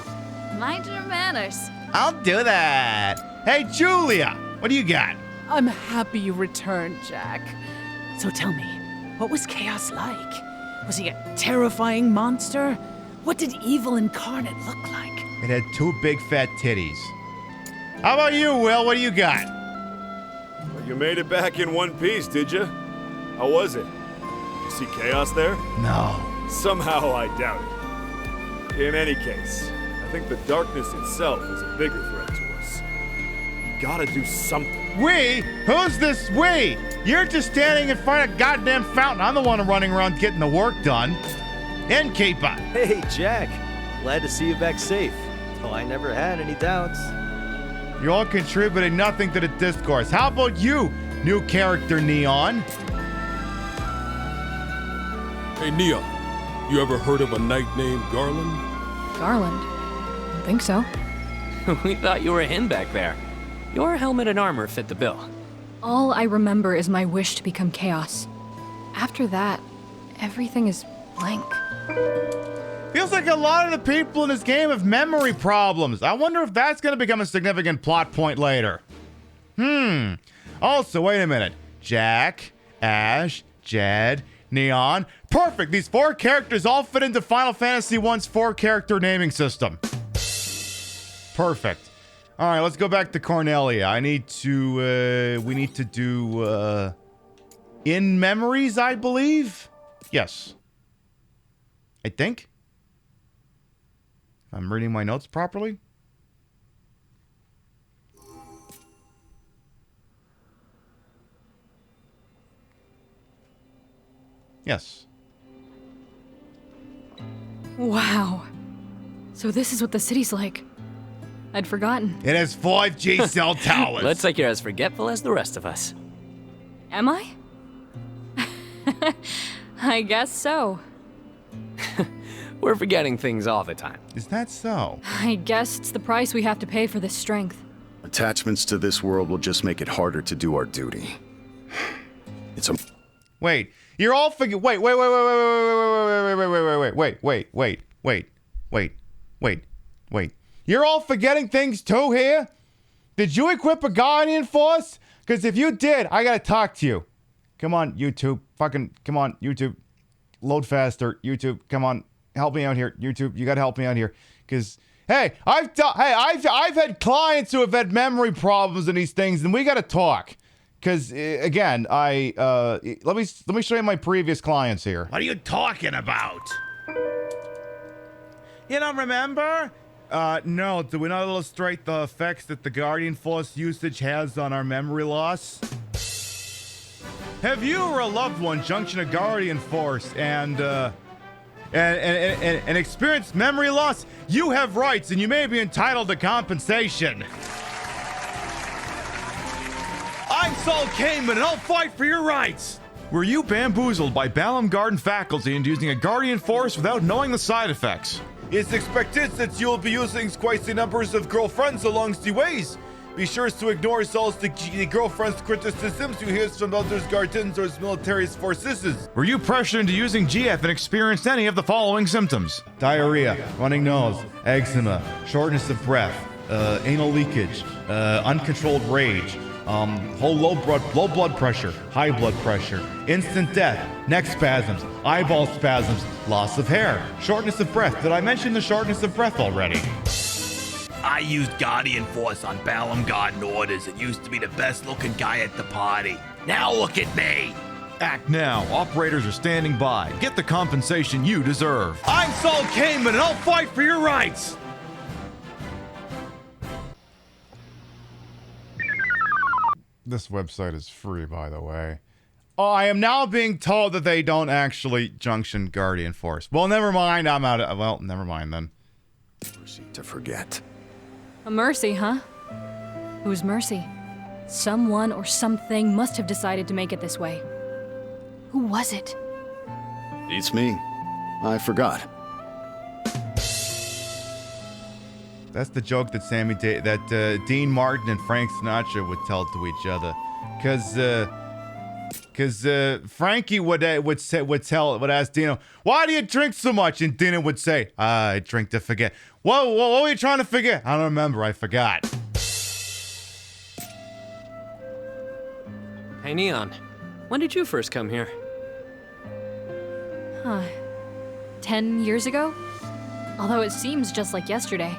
[SPEAKER 18] Mind your manners.
[SPEAKER 17] I'll do that. Hey, Julia, what do you got?
[SPEAKER 9] I'm happy you returned, Jack. So tell me, what was Chaos like? Was he a terrifying monster? What did evil incarnate look like?
[SPEAKER 17] It had 2 big fat titties. How about you, Will? What do you got?
[SPEAKER 16] Well, you made it back in one piece, did you? How was it? Did you see Chaos there?
[SPEAKER 17] No.
[SPEAKER 16] Somehow I doubt it. In any case, I think the darkness itself is a bigger threat to us. We gotta do something.
[SPEAKER 17] We? Who's this we? You're just standing in front of a goddamn fountain. I'm the one running around getting the work done. Innkeeper.
[SPEAKER 11] Hey, Jack. Glad to see you back safe. Though I never had any doubts.
[SPEAKER 17] You're all contributing nothing to the discourse. How about you, new character Neon?
[SPEAKER 5] Hey, Neon. You ever heard of a knight named Garland?
[SPEAKER 15] Garland? I think so.
[SPEAKER 7] We thought you were him back there. Your helmet and armor fit the bill.
[SPEAKER 15] All I remember is my wish to become Chaos. After that, everything is blank.
[SPEAKER 17] Feels like a lot of the people in this game have memory problems. I wonder if that's going to become a significant plot point later. Also, wait a minute. Jack, Ash, Jed, Neon. Perfect. These 4 characters all fit into Final Fantasy I's 4-character naming system. Perfect. All right, let's go back to Cornelia. We need to do, In Memories, I believe? Yes. I think. I'm reading my notes properly. Yes.
[SPEAKER 15] Wow. So this is what the city's like. I'd forgotten.
[SPEAKER 17] It has 5G cell towers.
[SPEAKER 7] Looks like you're as forgetful as the rest of us.
[SPEAKER 15] Am I? I guess so.
[SPEAKER 7] We're forgetting things all the time.
[SPEAKER 17] Is that so?
[SPEAKER 15] I guess it's the price we have to pay for this strength.
[SPEAKER 6] Attachments to this world will just make it harder to do our duty. It's a...
[SPEAKER 17] Wait, you're all wait. You're all forgetting things too here? Did you equip a Guardian Force? Because if you did, I gotta talk to you. Come on, YouTube. Come on, YouTube. Load faster, YouTube. Come on, help me out here, YouTube. You gotta help me out here. Because, hey, I've had clients who have had memory problems and these things, and we gotta talk. Because, again, let me show you my previous clients here. What are you talking about? You don't remember? No. Do we not illustrate the effects that the Guardian Force usage has on our memory loss? Have you or a loved one junctioned a Guardian Force and experienced memory loss? You have rights, and you may be entitled to compensation. I'm Saul Kamen, and I'll fight for your rights! Were you bamboozled by Balam Garden faculty into using a Guardian Force without knowing the side effects? It's expected that you'll be using quite the numbers of girlfriends along the ways. Be sure to ignore all the girlfriend's criticisms you hear from others guardians or military forces. Were you pressured into using GF and experienced any of the following symptoms? Diarrhea, running nose, eczema, shortness of breath, anal leakage, uncontrolled rage, low blood pressure, high blood pressure, instant death, neck spasms, eyeball spasms, loss of hair, shortness of breath. Did I mention the shortness of breath already? I used Guardian Force on Balam Garden orders and used to be the best looking guy at the party. Now look at me. Act now. Operators are standing by. Get the compensation you deserve. I'm Saul Kamen, and I'll fight for your rights. This website is free, by the way. Oh, I am now being told that they don't actually junction Guardian Force. Well, never mind. I'm out of... Well, never mind then.
[SPEAKER 6] To forget.
[SPEAKER 15] A mercy, huh? Whose mercy? Someone or something must have decided to make it this way. Who was it?
[SPEAKER 6] It's me. I forgot.
[SPEAKER 17] That's the joke that Dean Martin and Frank Sinatra would tell to each other, because Frankie would ask Dino, "Why do you drink so much?" And Dino would say, "I drink to forget." Whoa, what were you trying to forget? I don't remember. I forgot.
[SPEAKER 7] Hey, Neon. When did you first come here?
[SPEAKER 15] 10 years ago? Although it seems just like yesterday.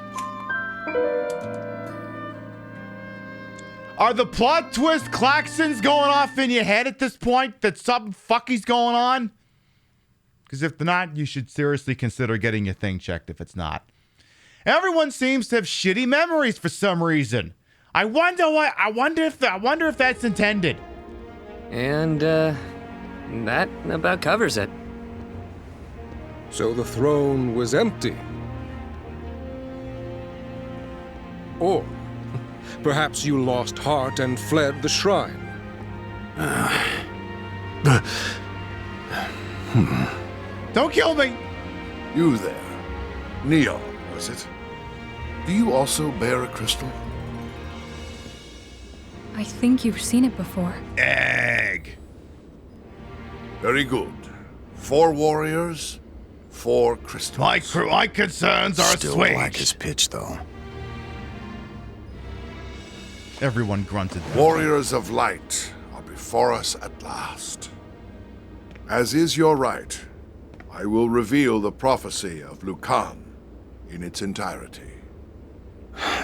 [SPEAKER 17] Are the plot twist klaxons going off in your head at this point that something fucky's going on? Because if they're not, you should seriously consider getting your thing checked if it's not. Everyone seems to have shitty memories for some reason. I wonder if that's intended.
[SPEAKER 7] And, that about covers it.
[SPEAKER 8] So the throne was empty. Or perhaps you lost heart and fled the shrine.
[SPEAKER 17] Don't kill me!
[SPEAKER 19] You there. Neon, was it? Do you also bear a crystal?
[SPEAKER 15] I think you've seen it before.
[SPEAKER 17] Egg.
[SPEAKER 19] Very good. 4 warriors, 4 crystals.
[SPEAKER 17] My concerns are
[SPEAKER 6] Still
[SPEAKER 17] assuaged.
[SPEAKER 6] black as pitch, though.
[SPEAKER 17] Everyone grunted.
[SPEAKER 19] Warriors of light are before us at last. As is your right, I will reveal the prophecy of Lucan in its entirety.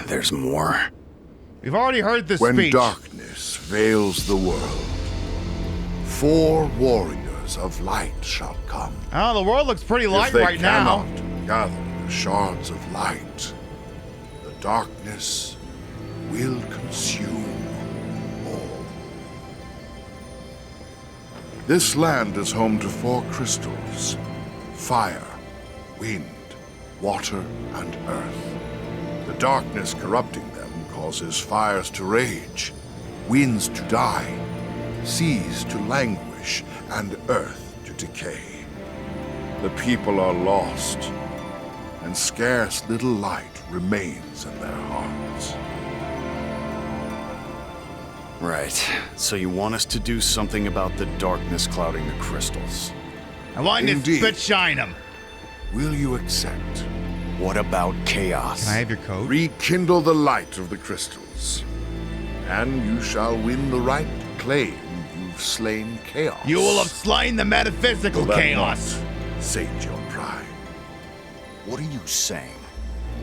[SPEAKER 6] There's more.
[SPEAKER 17] We've already heard this
[SPEAKER 19] when
[SPEAKER 17] speech.
[SPEAKER 19] Darkness veils the world, 4 warriors of light shall come.
[SPEAKER 17] Oh, the world looks pretty light
[SPEAKER 19] if they
[SPEAKER 17] right now.
[SPEAKER 19] cannot gather the shards of light, the darkness will consume all. This land is home to 4 crystals: fire, wind, water, and earth. The darkness corrupting them causes fires to rage, winds to die, seas to languish, and earth to decay. The people are lost, and scarce little light remains in their hearts.
[SPEAKER 6] Right. So you want us to do something about the darkness clouding the crystals?
[SPEAKER 17] I want
[SPEAKER 19] Indeed.
[SPEAKER 17] to spit shine them.
[SPEAKER 19] Will you accept?
[SPEAKER 6] What about chaos?
[SPEAKER 17] Can I have your code?
[SPEAKER 19] Rekindle the light of the crystals, and you shall win the right to claim you've slain chaos.
[SPEAKER 17] You will have slain the metaphysical
[SPEAKER 19] Will that
[SPEAKER 17] chaos.
[SPEAKER 19] not sate your pride?
[SPEAKER 6] What are you saying?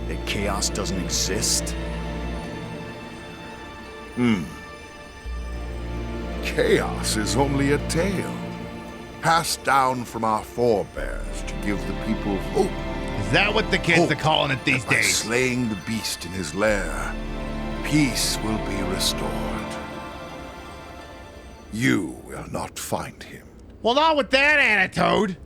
[SPEAKER 6] That chaos doesn't exist?
[SPEAKER 19] Chaos is only a tale, passed down from our forebears to give the people hope.
[SPEAKER 17] Is that what the kids are calling it these
[SPEAKER 19] By
[SPEAKER 17] days?
[SPEAKER 19] slaying the beast in his lair, peace will be restored. You will not find him.
[SPEAKER 17] Well, not with that attitude.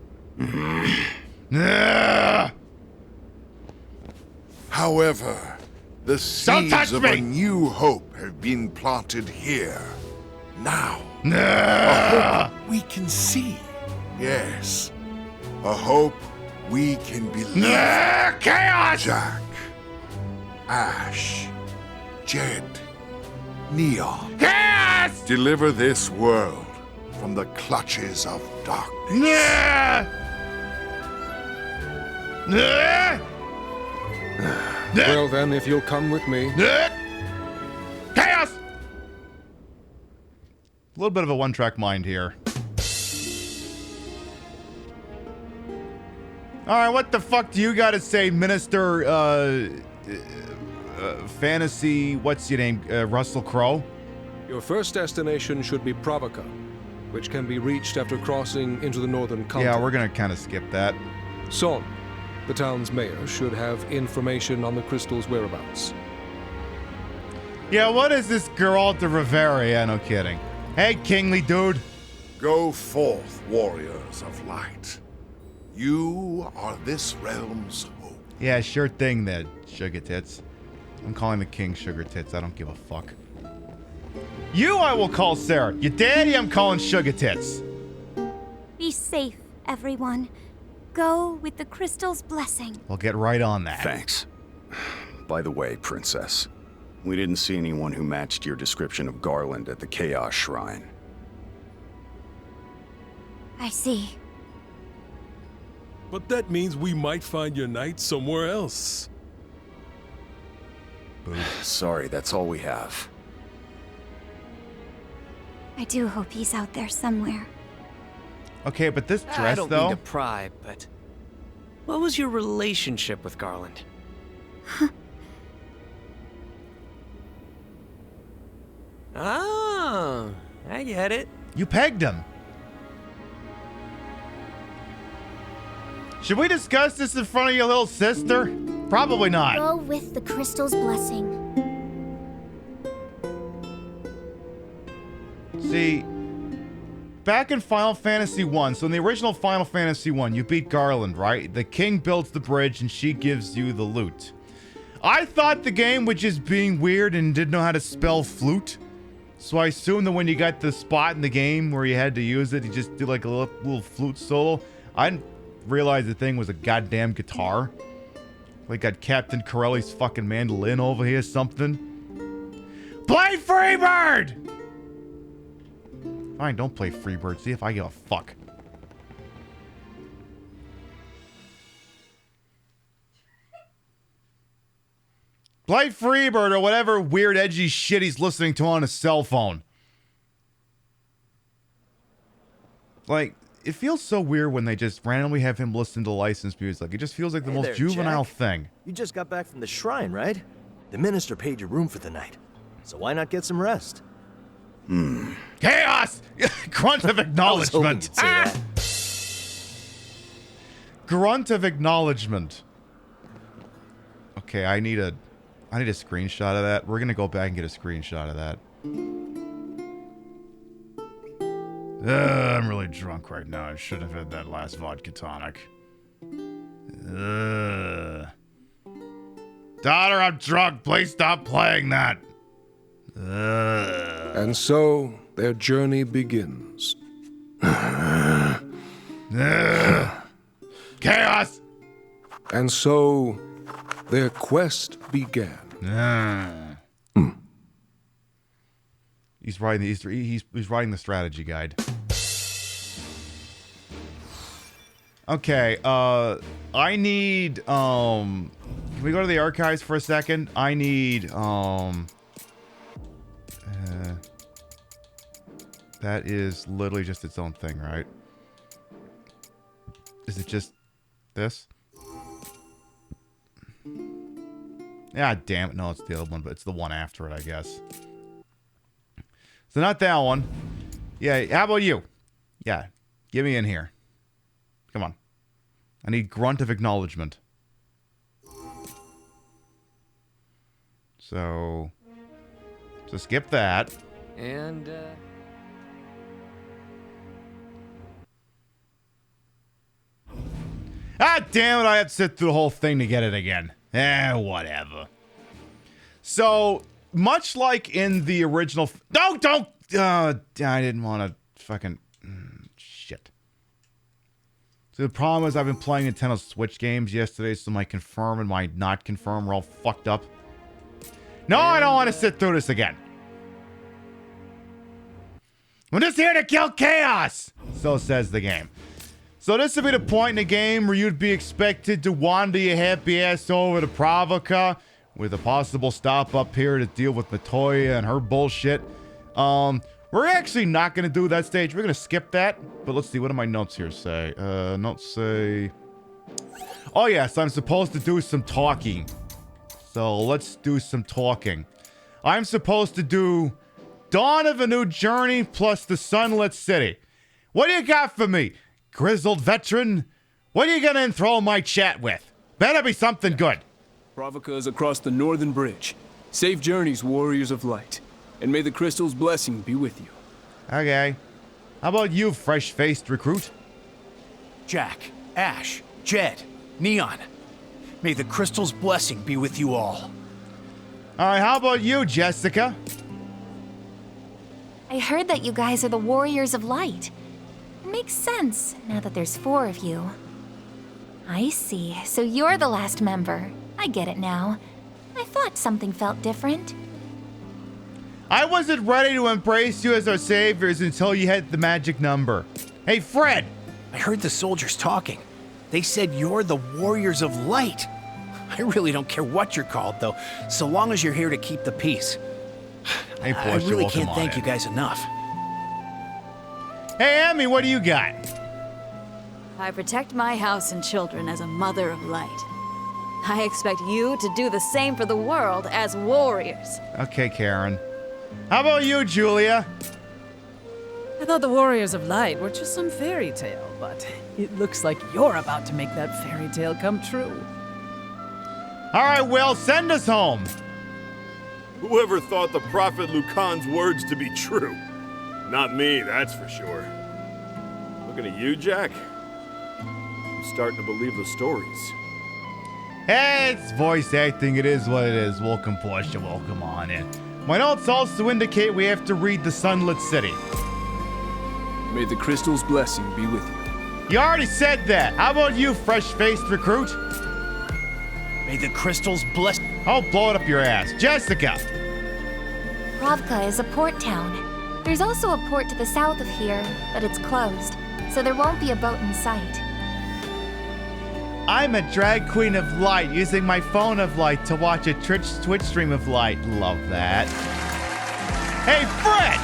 [SPEAKER 19] However, the seeds of a new hope have been planted here. Now, a hope we can see. Yes, a hope we can believe.
[SPEAKER 17] Chaos!
[SPEAKER 19] Jack, Ash, Jed, Neon.
[SPEAKER 17] Chaos!
[SPEAKER 19] Deliver this world from the clutches of darkness.
[SPEAKER 8] Well then, if you'll come with me.
[SPEAKER 17] Chaos! A little bit of a one-track mind here. Alright, what the fuck do you gotta say, Minister, Fantasy, what's your name, Russell Crowe?
[SPEAKER 8] Your first destination should be Provoca, which can be reached after crossing into the northern continent.
[SPEAKER 17] Yeah, we're gonna kind of skip that.
[SPEAKER 8] Son, the town's mayor, should have information on the crystal's whereabouts.
[SPEAKER 17] Yeah, what is this Geralt de Rivera? Yeah, no kidding. Hey, kingly dude.
[SPEAKER 19] Go forth, warriors of light. You are this realm's hope.
[SPEAKER 17] Yeah, sure thing there, sugar tits. I'm calling the king Sugar Tits. I don't give a fuck. You I will call Sarah. Your daddy I'm calling Sugar Tits.
[SPEAKER 10] Be safe, everyone. Go with the crystal's blessing.
[SPEAKER 17] We'll get right on that.
[SPEAKER 6] Thanks. By the way, Princess, we didn't see anyone who matched your description of Garland at the Chaos Shrine.
[SPEAKER 10] I see.
[SPEAKER 5] But that means we might find your knight somewhere else.
[SPEAKER 6] Sorry, that's all we have.
[SPEAKER 10] I do hope he's out there somewhere.
[SPEAKER 17] Okay, but this dress,
[SPEAKER 7] I don't
[SPEAKER 17] though...
[SPEAKER 7] mean to pry, but what was your relationship with Garland? Oh, I get it.
[SPEAKER 17] You pegged him. Should we discuss this in front of your little sister? Probably not.
[SPEAKER 10] Go with the crystal's blessing.
[SPEAKER 17] See, back in Final Fantasy 1, so in the original Final Fantasy 1, you beat Garland, right? The king builds the bridge and she gives you the loot. I thought the game was just being weird and didn't know how to spell flute. So I assumed that when you got the spot in the game where you had to use it, you just do like a little flute solo. I didn't realize the thing was a goddamn guitar. Like got Captain Corelli's fucking mandolin over here, something. Play Freebird! Fine, don't play Freebird. See if I give a fuck. Play Freebird or whatever weird edgy shit he's listening to on his cell phone. Like, it feels so weird when they just randomly have him listen to licensed music. It just feels like the most
[SPEAKER 11] there,
[SPEAKER 17] juvenile
[SPEAKER 11] Jack.
[SPEAKER 17] thing.
[SPEAKER 11] You just got back from the shrine, right? The minister paid your room for the night. So why not get some rest?
[SPEAKER 17] Chaos! Grunt of acknowledgement. Grunt of acknowledgement. Okay, I need a screenshot of that. We're gonna go back and get a screenshot of that. I'm really drunk right now. I should have had that last vodka tonic. Daughter, I'm drunk. Please stop playing that.
[SPEAKER 8] And so their journey begins.
[SPEAKER 17] Chaos!
[SPEAKER 8] And so their quest began.
[SPEAKER 17] He's writing he's writing the strategy guide. Okay, I need can we go to the archives for a second? I need that is literally just its own thing, right? Is it just this? Yeah, damn it. No, it's the other one, but it's the one after it, I guess. So not that one. Yeah, how about you? Yeah, get me in here. Come on. I need grunt of acknowledgement. So skip that.
[SPEAKER 7] And,
[SPEAKER 17] Ah, damn it, I have to sit through the whole thing to get it again. Whatever. So, much like in the original... Don't! I didn't want to fucking... shit. So the problem is I've been playing Nintendo Switch games yesterday, so my confirm and my not confirm are all fucked up. No, I don't want to sit through this again. I'm just here to kill chaos! So says the game. So this would be the point in the game where you'd be expected to wander your happy ass over to Pravica with a possible stop up here to deal with Matoya and her bullshit. We're actually not going to do that stage. We're going to skip that. But let's see, what do my notes here say? Notes say... Oh yes, I'm supposed to do some talking. So let's do some talking. I'm supposed to do Dawn of a New Journey plus the Sunlit City. What do you got for me? Grizzled veteran, what are you gonna enthrall my chat with? Better be something good.
[SPEAKER 12] Pravica is across the northern bridge. Safe journeys, warriors of light. And may the crystal's blessing be with you.
[SPEAKER 17] Okay. How about you, fresh-faced recruit?
[SPEAKER 13] Jack, Ash, Jed, Neon. May the crystal's blessing be with you all.
[SPEAKER 1] All right, how about you, Jessica?
[SPEAKER 14] I heard that you guys are the Warriors of Light. It makes sense, now that there's 4 of you. I see, so you're the last member. I get it now. I thought something felt different.
[SPEAKER 1] I wasn't ready to embrace you as our saviors until you hit the magic number. Hey, Fred!
[SPEAKER 13] I heard the soldiers talking. They said you're the Warriors of Light. I really don't care what you're called, though, so long as you're here to keep the peace.
[SPEAKER 1] Hey,
[SPEAKER 13] I really can't thank you guys enough.
[SPEAKER 1] Hey, Emmy, what do you got?
[SPEAKER 18] I protect my house and children as a mother of light. I expect you to do the same for the world as warriors.
[SPEAKER 1] Okay, Karen. How about you, Julia?
[SPEAKER 9] I thought the Warriors of Light were just some fairy tale, but it looks like you're about to make that fairy tale come true.
[SPEAKER 1] All right, Will, send us home.
[SPEAKER 16] Whoever thought the Prophet Lucan's words to be true? Not me, that's for sure. Looking at you, Jack? I'm starting to believe the stories.
[SPEAKER 1] Hey, it's voice acting. It is what it is. Welcome, Portia. Welcome on in. My notes also indicate we have to read The Sunlit City.
[SPEAKER 12] May the crystal's blessing be with you.
[SPEAKER 1] You already said that. How about you, fresh-faced recruit?
[SPEAKER 13] May the crystals bless...
[SPEAKER 1] I'll blow it up your ass. Jessica!
[SPEAKER 14] Ravka is a port town. There's also a port to the south of here, but it's closed, so there won't be a boat in sight.
[SPEAKER 1] I'm a drag queen of light using my phone of light to watch a Twitch stream of light. Love that. Hey, Fred!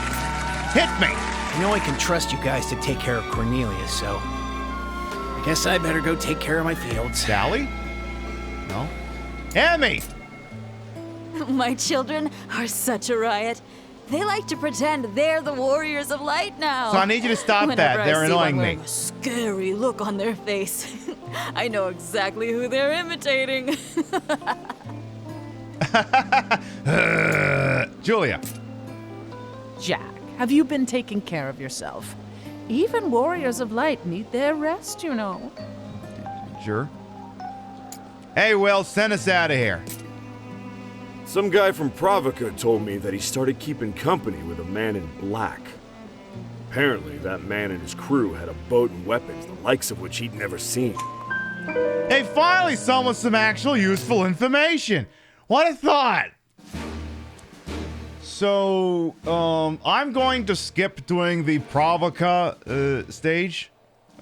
[SPEAKER 1] Hit me!
[SPEAKER 13] I know I can trust you guys to take care of Cornelia, so... I guess I better go take care of my fields.
[SPEAKER 1] Sally? No. Emmy!
[SPEAKER 18] My children are such a riot. They like to pretend they're the Warriors of Light now.
[SPEAKER 1] So I need you to stop
[SPEAKER 18] Whenever
[SPEAKER 1] that. They're
[SPEAKER 18] I see
[SPEAKER 1] annoying
[SPEAKER 18] one
[SPEAKER 1] me.
[SPEAKER 18] wearing a scary look on their face. I know exactly who they're imitating.
[SPEAKER 1] Julia.
[SPEAKER 9] Jack, have you been taking care of yourself? Even Warriors of Light need their rest, you know.
[SPEAKER 1] Sure. Hey, Will, send us out of here.
[SPEAKER 16] Some guy from Pravica told me that he started keeping company with a man in black. Apparently, that man and his crew had a boat and weapons, the likes of which he'd never seen.
[SPEAKER 1] Hey, finally someone with some actual useful information. What a thought. So, I'm going to skip doing the Pravica stage.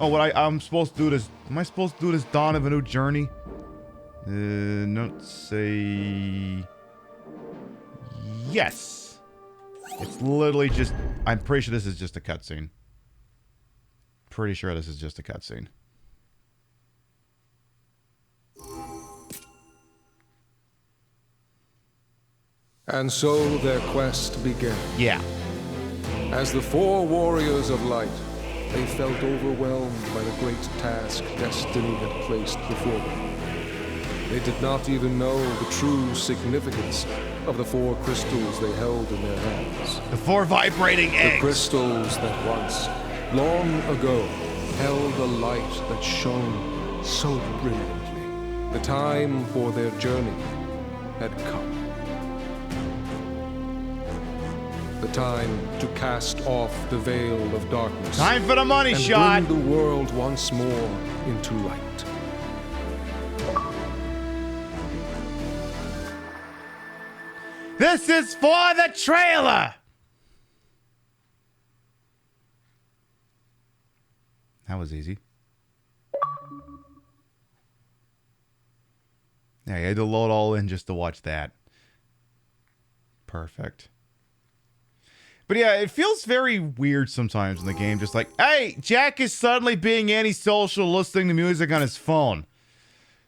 [SPEAKER 1] Oh, I'm supposed to do this. Am I supposed to do this Dawn of a New Journey? Notes say... Yes. It's literally just... I'm pretty sure this is just a cutscene. Pretty sure this is just a cutscene.
[SPEAKER 8] And so their quest began.
[SPEAKER 1] Yeah.
[SPEAKER 8] As the 4 warriors of light, they felt overwhelmed by the great task destiny had placed before them. They did not even know the true significance of the 4 crystals they held in their hands.
[SPEAKER 1] The 4 vibrating eggs.
[SPEAKER 8] The crystals that once, long ago, held a light that shone so brilliantly. The time for their journey had come. The time to cast off the veil of darkness.
[SPEAKER 1] Time for the money
[SPEAKER 8] and
[SPEAKER 1] shot.
[SPEAKER 8] bring the world once more into light.
[SPEAKER 1] This is for the trailer. That was easy. Yeah, you had to load all in just to watch that. Perfect. But yeah, it feels very weird sometimes in the game. Just like, hey, Jack is suddenly being antisocial listening to music on his phone.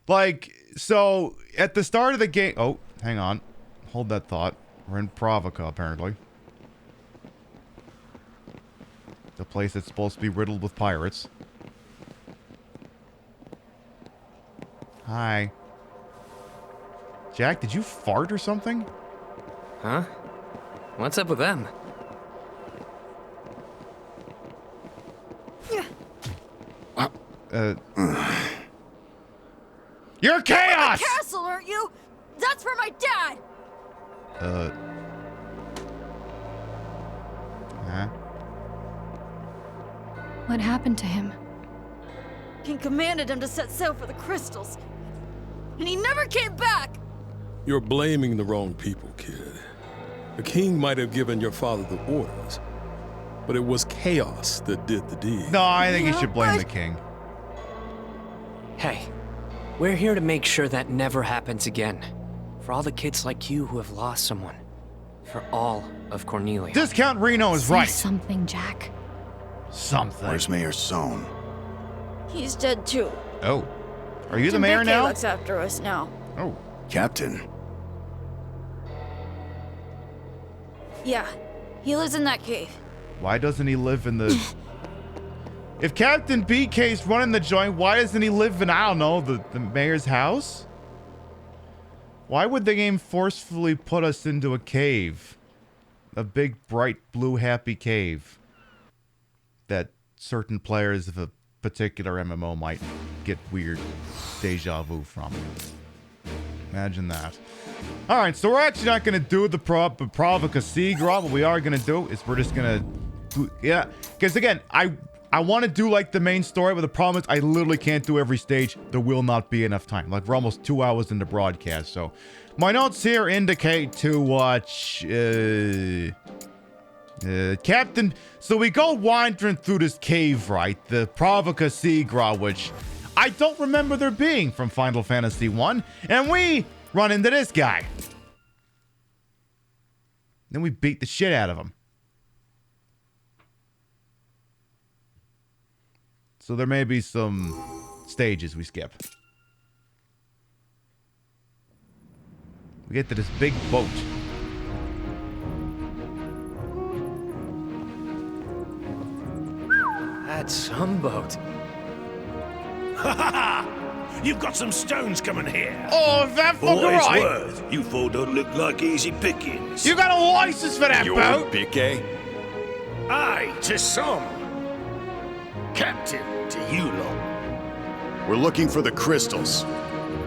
[SPEAKER 1] Like, so at the start of the game... Oh, hang on. Hold that thought. We're in Pravica, apparently. The place that's supposed to be riddled with pirates. Hi. Jack, did you fart or something?
[SPEAKER 7] Huh? What's up with them?
[SPEAKER 1] You're chaos!
[SPEAKER 18] Castle, aren't you? That's for my dad!
[SPEAKER 17] Huh?
[SPEAKER 15] What happened to him?
[SPEAKER 18] King commanded him to set sail for the crystals, and he never came back!
[SPEAKER 5] You're blaming the wrong people, kid. The king might have given your father the orders, but it was chaos that did the deed.
[SPEAKER 17] No, I think you should blame the king.
[SPEAKER 7] Hey, we're here to make sure that never happens again. For all the kids like you who have lost someone. For all of Cornelia.
[SPEAKER 17] Discount Reno is right.
[SPEAKER 15] Say something, Jack.
[SPEAKER 17] Something.
[SPEAKER 6] Where's Mayor Sohn?
[SPEAKER 18] He's dead too.
[SPEAKER 17] Oh. Are you the
[SPEAKER 18] Captain
[SPEAKER 17] mayor
[SPEAKER 18] Beckett
[SPEAKER 17] now?
[SPEAKER 18] looks after us now.
[SPEAKER 17] Oh.
[SPEAKER 6] Captain.
[SPEAKER 18] Yeah, he lives in that cave.
[SPEAKER 17] Why doesn't he live in the... If Captain BK's running the joint, why doesn't he live in, I don't know, the mayor's house? Why would the game forcefully put us into a cave? A big, bright, blue, happy cave. That certain players of a particular MMO might get weird deja vu from. Imagine that. Alright, so we're actually not going to do the Provoca Seagra. What we are going to do is we're just going to do... Yeah, because again, I want to do like the main story, but the problem is I literally can't do every stage. There will not be enough time. Like we're almost 2 hours into broadcast, so... My notes here indicate to watch... Captain... So we go wandering through this cave, right? The Provoca Seagra, which I don't remember there being from Final Fantasy 1. And we run into this guy. Then we beat the shit out of him. So there may be some stages we skip. We get to this big boat.
[SPEAKER 7] That's some boat.
[SPEAKER 13] Ha ha ha! You've got some stones coming here.
[SPEAKER 17] Oh, is that
[SPEAKER 13] For
[SPEAKER 17] fucking
[SPEAKER 13] what it's
[SPEAKER 17] right?
[SPEAKER 13] worth, you four don't look like easy pickings.
[SPEAKER 17] You got a license for that boat?
[SPEAKER 6] BK?
[SPEAKER 13] Aye, to some. Captain, to you lot.
[SPEAKER 6] We're looking for the crystals.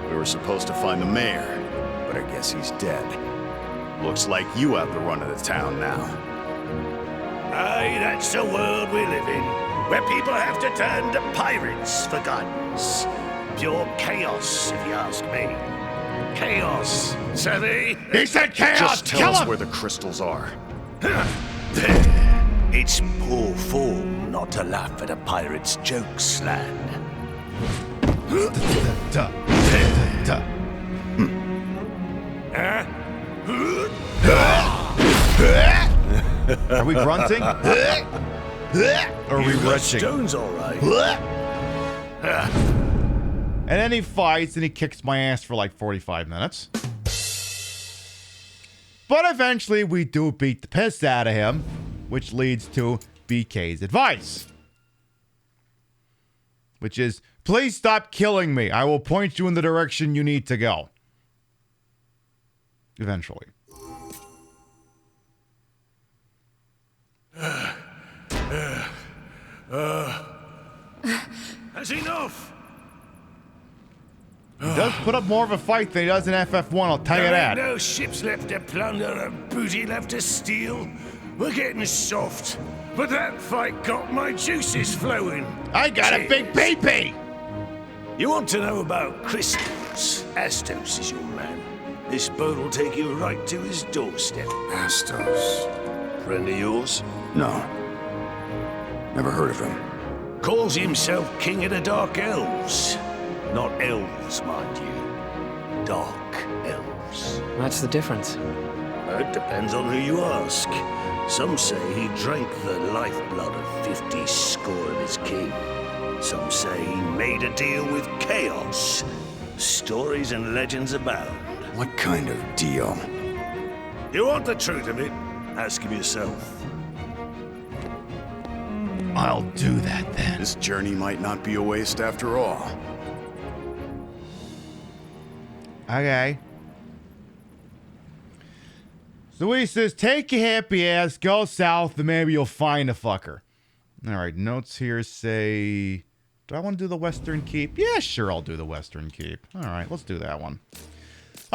[SPEAKER 6] We were supposed to find the mayor, but I guess he's dead. Looks like you have the run of the town now.
[SPEAKER 13] Aye, that's the world we live in, where people have to turn to pirates for guidance. Pure chaos, if you ask me. Chaos, savvy?
[SPEAKER 17] He said chaos!
[SPEAKER 6] Just tell us where the crystals are.
[SPEAKER 13] There. It's poor form not to laugh at a pirate's jokes, lad.
[SPEAKER 17] Are we grunting? Or are we retching?
[SPEAKER 13] Stones, all right.
[SPEAKER 17] And then he fights and he kicks my ass for like 45 minutes. But eventually we do beat the piss out of him, which leads to BK's advice. Which is, please stop killing me. I will point you in the direction you need to go. Eventually.
[SPEAKER 13] That's enough.
[SPEAKER 17] He does put up more of a fight than he does in FF1, I'll tell you that.
[SPEAKER 13] There ain't no ships left to plunder and booty left to steal. We're getting soft, but that fight got my juices flowing.
[SPEAKER 17] I got a big pee-pee!
[SPEAKER 13] You want to know about crystals? Astos is your man. This boat will take you right to his doorstep.
[SPEAKER 6] Astos.
[SPEAKER 13] Friend of yours?
[SPEAKER 6] No. Never heard of him.
[SPEAKER 13] Calls himself King of the Dark Elves. Not elves, mind you. Dark elves.
[SPEAKER 7] What's the difference?
[SPEAKER 13] It depends on who you ask. Some say he drank the lifeblood of 50 score of his king. Some say he made a deal with chaos. Stories and legends abound.
[SPEAKER 6] What kind of deal?
[SPEAKER 13] You want the truth of it? Ask him yourself.
[SPEAKER 17] I'll do that then.
[SPEAKER 6] This journey might not be a waste after all.
[SPEAKER 17] Okay. So he says, take your happy ass, go south, and maybe you'll find a fucker. Alright, notes here say... Do I want to do the Western Keep? Yeah, sure, I'll do the Western Keep. Alright, let's do that one.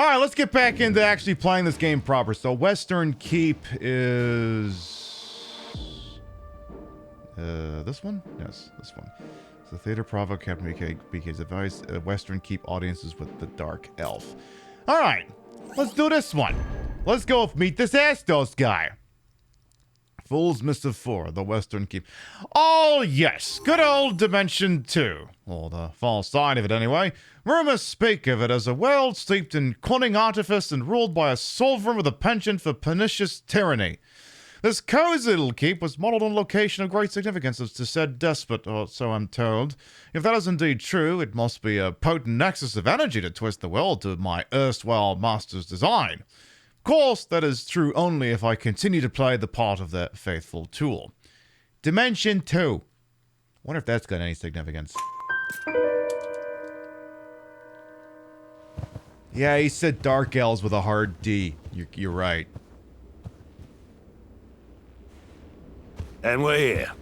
[SPEAKER 17] All right, let's get back into actually playing this game proper. So Western Keep is... this one? Yes, this one. So Theater Bravo, Captain BK's advice. Western Keep audiences with the Dark Elf. All right, let's do this one. Let's go meet this Astos guy. Fool's Missive 4, the Western Keep. Oh, yes. Good old Dimension 2. Or the false side of it, anyway. Rumors speak of it as a world steeped in cunning artifice and ruled by a sovereign with a penchant for pernicious tyranny. This cozy little keep was modeled on a location of great significance to said despot, or so I'm told. If that is indeed true, it must be a potent nexus of energy to twist the world to my erstwhile master's design. Of course, that is true only if I continue to play the part of the faithful tool. Dimension 2. Wonder if that's got any significance. Yeah, he said Dark Elves with a hard D. You're right.
[SPEAKER 13] And we're here.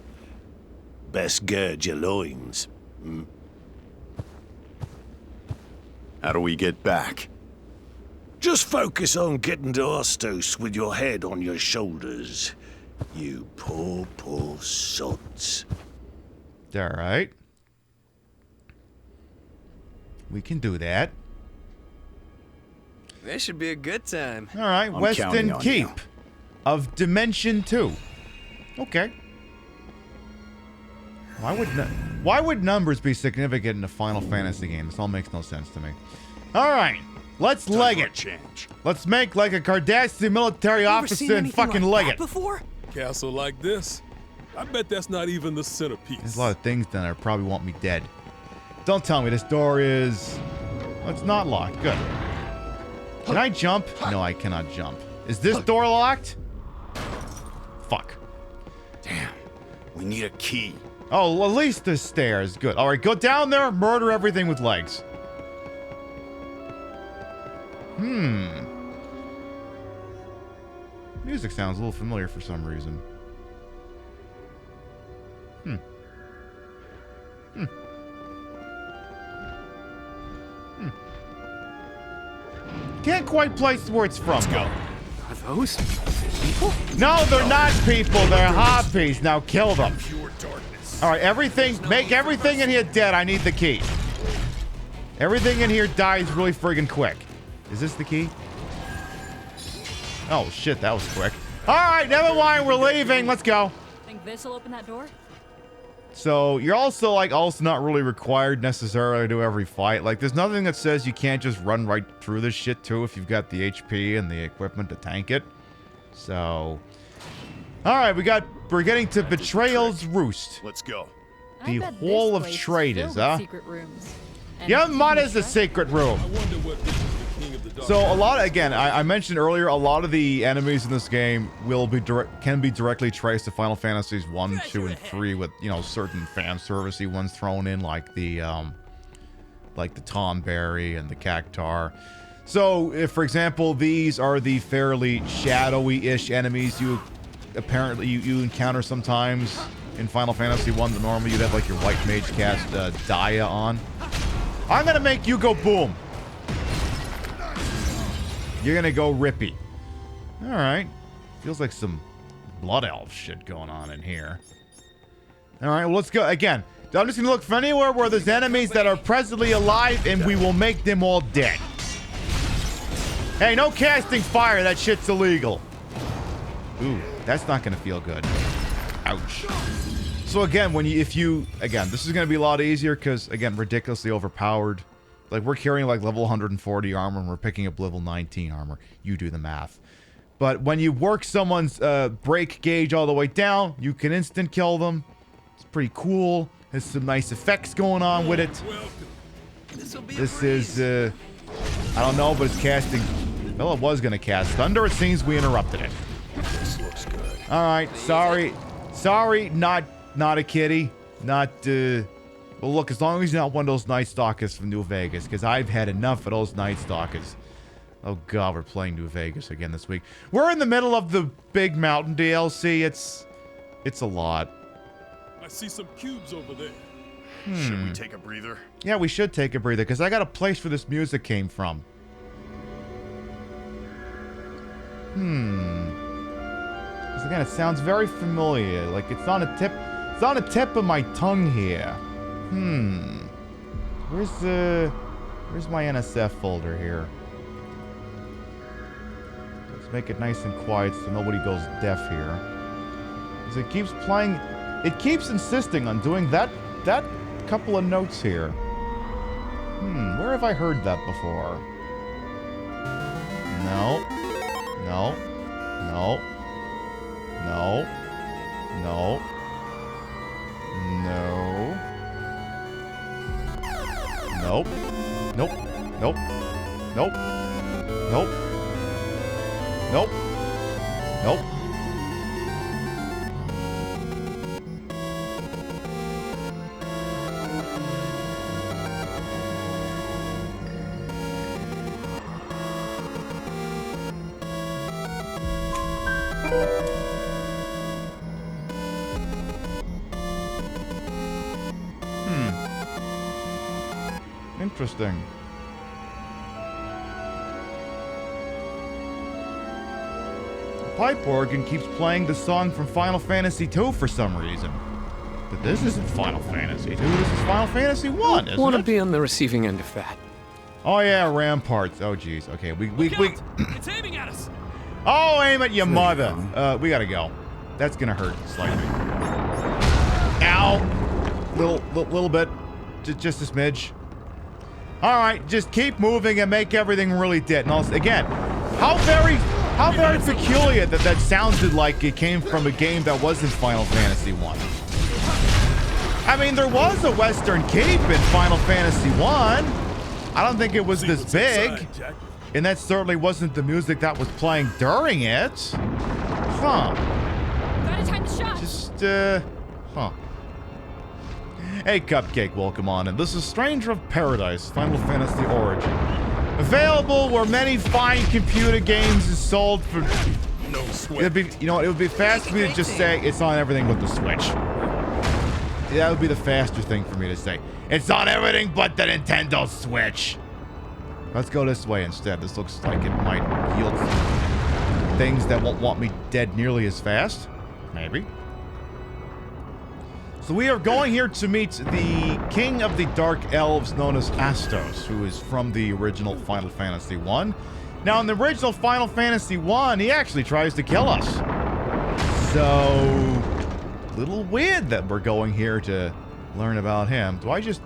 [SPEAKER 13] Best gird your loins.
[SPEAKER 6] How do we get back?
[SPEAKER 13] Just focus on getting to Astos with your head on your shoulders. You poor, poor sods.
[SPEAKER 17] Alright. We can do that.
[SPEAKER 7] This should be a good time.
[SPEAKER 17] Alright, Western Keep of Dimension 2. Okay. Why would numbers be significant in a Final Fantasy game? This all makes no sense to me. Alright. Let's leg it. Let's make like a Cardassian military officer and fucking leg it.
[SPEAKER 5] Before? Castle like this? I bet that's not even the centerpiece.
[SPEAKER 17] There's a lot of things down there probably want me dead. Don't tell me this door is... Oh, it's not locked. Good. Can I jump? No, I cannot jump. Is this door locked? Fuck.
[SPEAKER 6] Damn. We need a key.
[SPEAKER 17] Oh, at least there's stairs. Good. Alright, go down there, murder everything with legs. Music sounds a little familiar for some reason. Can't quite place where it's from.
[SPEAKER 6] Let's go.
[SPEAKER 7] Are those people?
[SPEAKER 17] No, they're not people. They're hobbies. Now kill them. Alright, make everything in here dead. I need the key. Everything in here dies really friggin' quick. Is this the key? Oh shit, that was quick. Alright, never mind, we're leaving. Let's go.
[SPEAKER 15] Think this'll open that door?
[SPEAKER 17] So you're also not really required necessarily to do every fight. Like there's nothing that says you can't just run right through this shit too if you've got the HP and the equipment to tank it. So alright, we're getting to Betrayal's Roost.
[SPEAKER 6] Let's go.
[SPEAKER 17] The Hall of Traders, huh?
[SPEAKER 15] Secret rooms.
[SPEAKER 17] Yeah, mine is a secret room. So a lot, again, I mentioned earlier, a lot of the enemies in this game can be directly traced to Final Fantasies 1, 2, and 3 with, certain fan servicey ones thrown in, like the Tom Berry and the Cactar. So, if, for example, these are the fairly shadowy-ish enemies you encounter sometimes in Final Fantasy 1 that normally you'd have like your white mage cast Daya on. I'm gonna make you go boom. You're gonna go rippy. Alright. Feels like some blood elf shit going on in here. Alright, well let's go. Again, I'm just gonna look for anywhere where there's enemies that are presently alive and we will make them all dead. Hey, no casting fire, that shit's illegal. Ooh, that's not gonna feel good. Ouch. So again, this is gonna be a lot easier because, again, ridiculously overpowered. Like, we're carrying like level 140 armor and we're picking up level 19 armor. You do the math. But when you work someone's break gauge all the way down, you can instant kill them. It's pretty cool. There's some nice effects going on with it. This is, I don't know, but it's casting. Well, it was gonna cast Thunder. It seems we interrupted it.
[SPEAKER 13] This looks good.
[SPEAKER 17] Alright, sorry, not a kitty. Well, look, as long as you're not one of those Night Stalkers from New Vegas, because I've had enough of those Night Stalkers. Oh god, we're playing New Vegas again this week. We're in the middle of the Big Mountain DLC. It's a lot.
[SPEAKER 5] I see some cubes over there.
[SPEAKER 6] Should we take a breather?
[SPEAKER 17] Yeah, we should take a breather, because I got a place where this music came from.
[SPEAKER 1] Because again, it sounds very familiar. Like it's on the tip of my tongue here. Where's my NSF folder here? Let's make it nice and quiet so nobody goes deaf here. Because it keeps playing, it keeps insisting on doing that couple of notes here. Where have I heard that before? No. No. No. No. No. No. Nope. Nope. Nope. Nope. Nope. Nope. Nope. Interesting. The pipe organ keeps playing the song from Final Fantasy II for some reason. But this isn't Final Fantasy II, this is Final Fantasy I, isn't it?
[SPEAKER 7] Want to be on the receiving end of that.
[SPEAKER 1] Oh yeah, ramparts. Oh jeez. Okay, we
[SPEAKER 7] It's aiming at us.
[SPEAKER 1] Oh, aim at your mother. We gotta go. That's gonna hurt slightly. Ow! Little bit. Just a smidge. Alright, just keep moving and make everything really dead. And also, again, how very peculiar that sounded like it came from a game that wasn't Final Fantasy I. I mean, there was a Western Keep in Final Fantasy I. I don't think it was this big. And that certainly wasn't the music that was playing during it. Huh.
[SPEAKER 15] Gotta time the shot.
[SPEAKER 1] Just, huh. Hey, Cupcake, welcome on in. This is Stranger of Paradise, Final Fantasy Origin. Available where many fine computer games is sold for...
[SPEAKER 16] No sweat.
[SPEAKER 1] It'd be, you know what, it would be fast for me to just say it's on everything but the Switch. That would be the faster thing for me to say. It's on everything but the Nintendo Switch. Let's go this way instead. This looks like it might yield things that won't want me dead nearly as fast. Maybe. So we are going here to meet the King of the Dark Elves known as Astos, who is from the original Final Fantasy I. Now, in the original Final Fantasy I, he actually tries to kill us. So, a little weird that we're going here to learn about him. Do I just...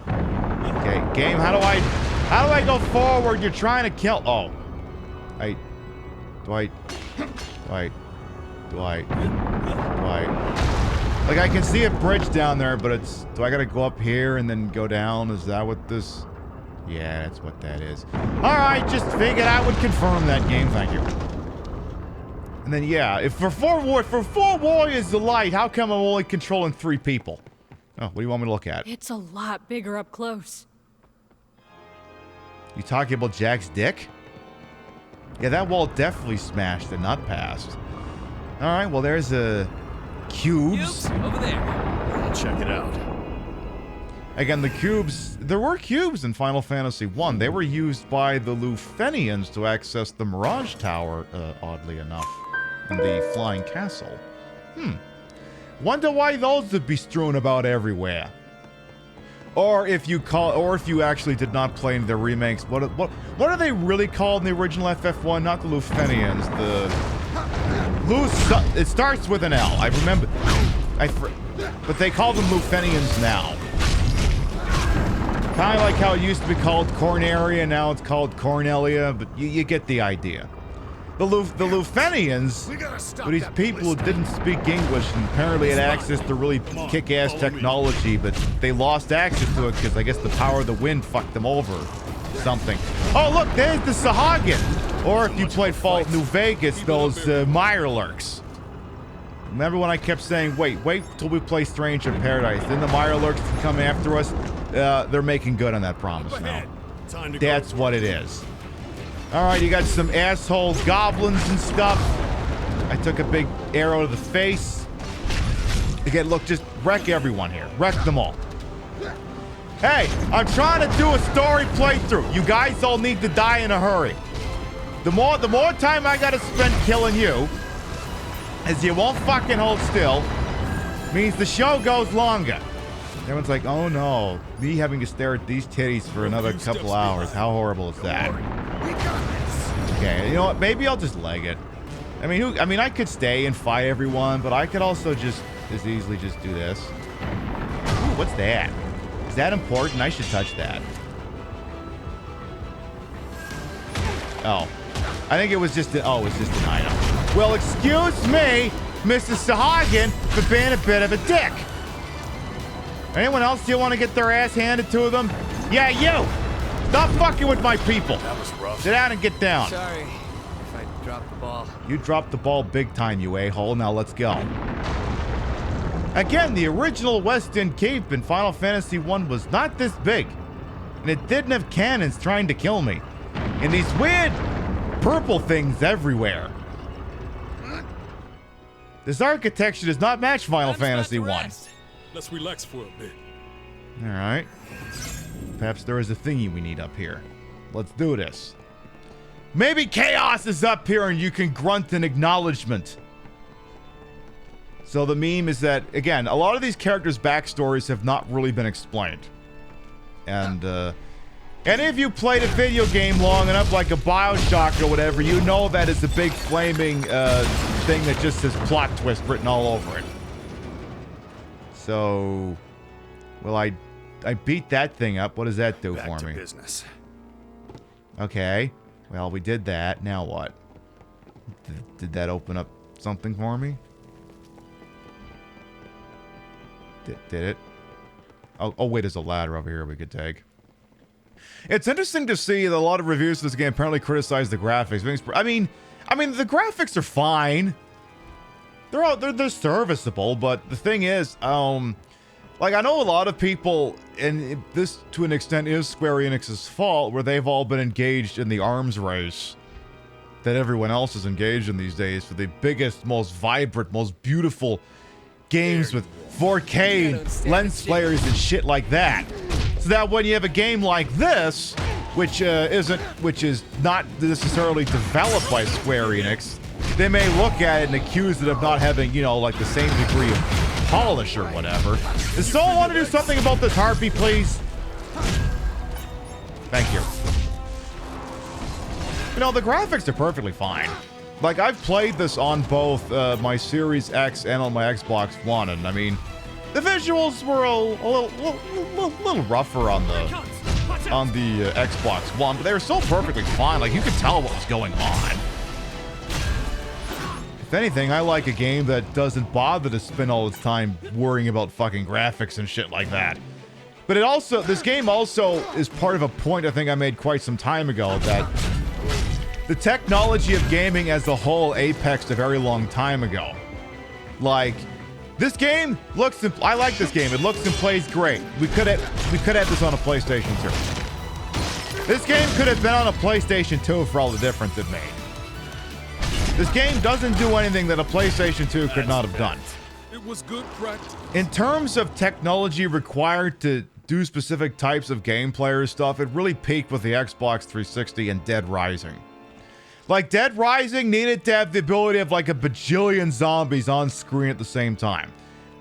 [SPEAKER 1] Okay, game, how do I go forward? You're trying to kill... Oh. Like, I can see a bridge down there, but it's... Do I gotta go up here and then go down? Is that what this... Yeah, that's what that is. Alright, just figured I would confirm that game, thank you. And then, yeah, if for four Warriors of the Light, how come I'm only controlling 3 people? Oh, what do you want me to look at?
[SPEAKER 15] It's a lot bigger up close.
[SPEAKER 1] You talking about Jack's dick? Yeah, that wall definitely smashed and not passed. Alright, well, there's a... Cubes.
[SPEAKER 7] Over there.
[SPEAKER 16] Check it out.
[SPEAKER 1] Again, the cubes... There were cubes in Final Fantasy I. They were used by the Lufenians to access the Mirage Tower, oddly enough, in the Flying Castle. Wonder why those would be strewn about everywhere. Or if you actually did not play in the remakes, what are they really called in the original FF1? Not the Lufenians, it starts with an L. I remember. But they call them Lufenians now. Kind of like how it used to be called Corneria, now it's called Cornelia, but you get the idea. The Lufenians were these people who didn't speak English and apparently had access to really kick-ass technology, but they lost access to it because I guess the power of the wind fucked them over. Something. Oh, look, there's the Sahagin. Or if you played Fallout New Vegas, those Mirelurks. Remember when I kept saying, wait till we play Stranger of Paradise, then the Mirelurks come after us? They're making good on that promise now. That's what it is. Alright, you got some asshole goblins and stuff. I took a big arrow to the face. Again, look, just wreck everyone here. Wreck them all. Hey, I'm trying to do a story playthrough. You guys all need to die in a hurry. The more time I gotta spend killing you, as you won't fucking hold still, means the show goes longer. Everyone's like, oh no, me having to stare at these titties for another couple hours. How horrible is that? Okay, you know what? Maybe I'll just leg it. I mean, I could stay and fight everyone, but I could also just as easily just do this. Ooh, what's that? Is that important? I should touch that. Oh, I think it was just an item. Well, excuse me, Mrs. Sahagin, for being a bit of a dick. Anyone else still want to get their ass handed to them? Yeah, you! Stop fucking with my people!
[SPEAKER 6] That was rough.
[SPEAKER 1] Sit down and get down.
[SPEAKER 7] Sorry if I dropped the ball.
[SPEAKER 1] You dropped the ball big time, you a-hole. Now let's go. Again, the original West End Keep in Final Fantasy I was not this big. And it didn't have cannons trying to kill me. And these weird purple things everywhere. This architecture does not match Final Fantasy I.
[SPEAKER 5] Let's relax for a bit.
[SPEAKER 1] Alright. Perhaps there is a thingy we need up here. Let's do this. Maybe Chaos is up here and you can grunt an acknowledgement. So the meme is that, again, a lot of these characters' backstories have not really been explained. And, any of you played a video game long enough, like a BioShock or whatever, you know that is a big flaming, thing that just says plot twist written all over it. So, well, I beat that thing up. What does that do for me?
[SPEAKER 6] Business.
[SPEAKER 1] Okay. Well, we did that. Now what? Did that open up something for me? Did it? Oh, wait, there's a ladder over here we could take. It's interesting to see that a lot of reviews of this game apparently criticize the graphics. I mean, the graphics are fine. They're serviceable, but the thing is, like, I know a lot of people, and this to an extent is Square-Enix's fault, where they've all been engaged in the arms race that everyone else is engaged in these days for the biggest, most vibrant, most beautiful games with 4K lens flares and shit like that. So that when you have a game like this, which is not necessarily developed by Square-Enix, they may look at it and accuse it of not having, you know, like the same degree of polish or whatever. Does someone want to do something about this harpy, please? Thank you. You know, the graphics are perfectly fine. Like, I've played this on both my Series X and on my Xbox One, and I mean, the visuals were a little rougher on the Xbox One, but they were still perfectly fine. Like, you could tell what was going on. If anything, I like a game that doesn't bother to spend all its time worrying about fucking graphics and shit like that. But this game also is part of a point I think I made quite some time ago, that the technology of gaming as a whole apexed a very long time ago. Like, this game looks and I like this game. It looks and plays great. We could have this on a PlayStation 2. This game could have been on a PlayStation 2 for all the difference it made. This game doesn't do anything that a PlayStation 2 could not have done.
[SPEAKER 5] It was good practice.
[SPEAKER 1] In terms of technology required to do specific types of gameplay or stuff, it really peaked with the Xbox 360 and Dead Rising. Like, Dead Rising needed to have the ability of like a bajillion zombies on screen at the same time.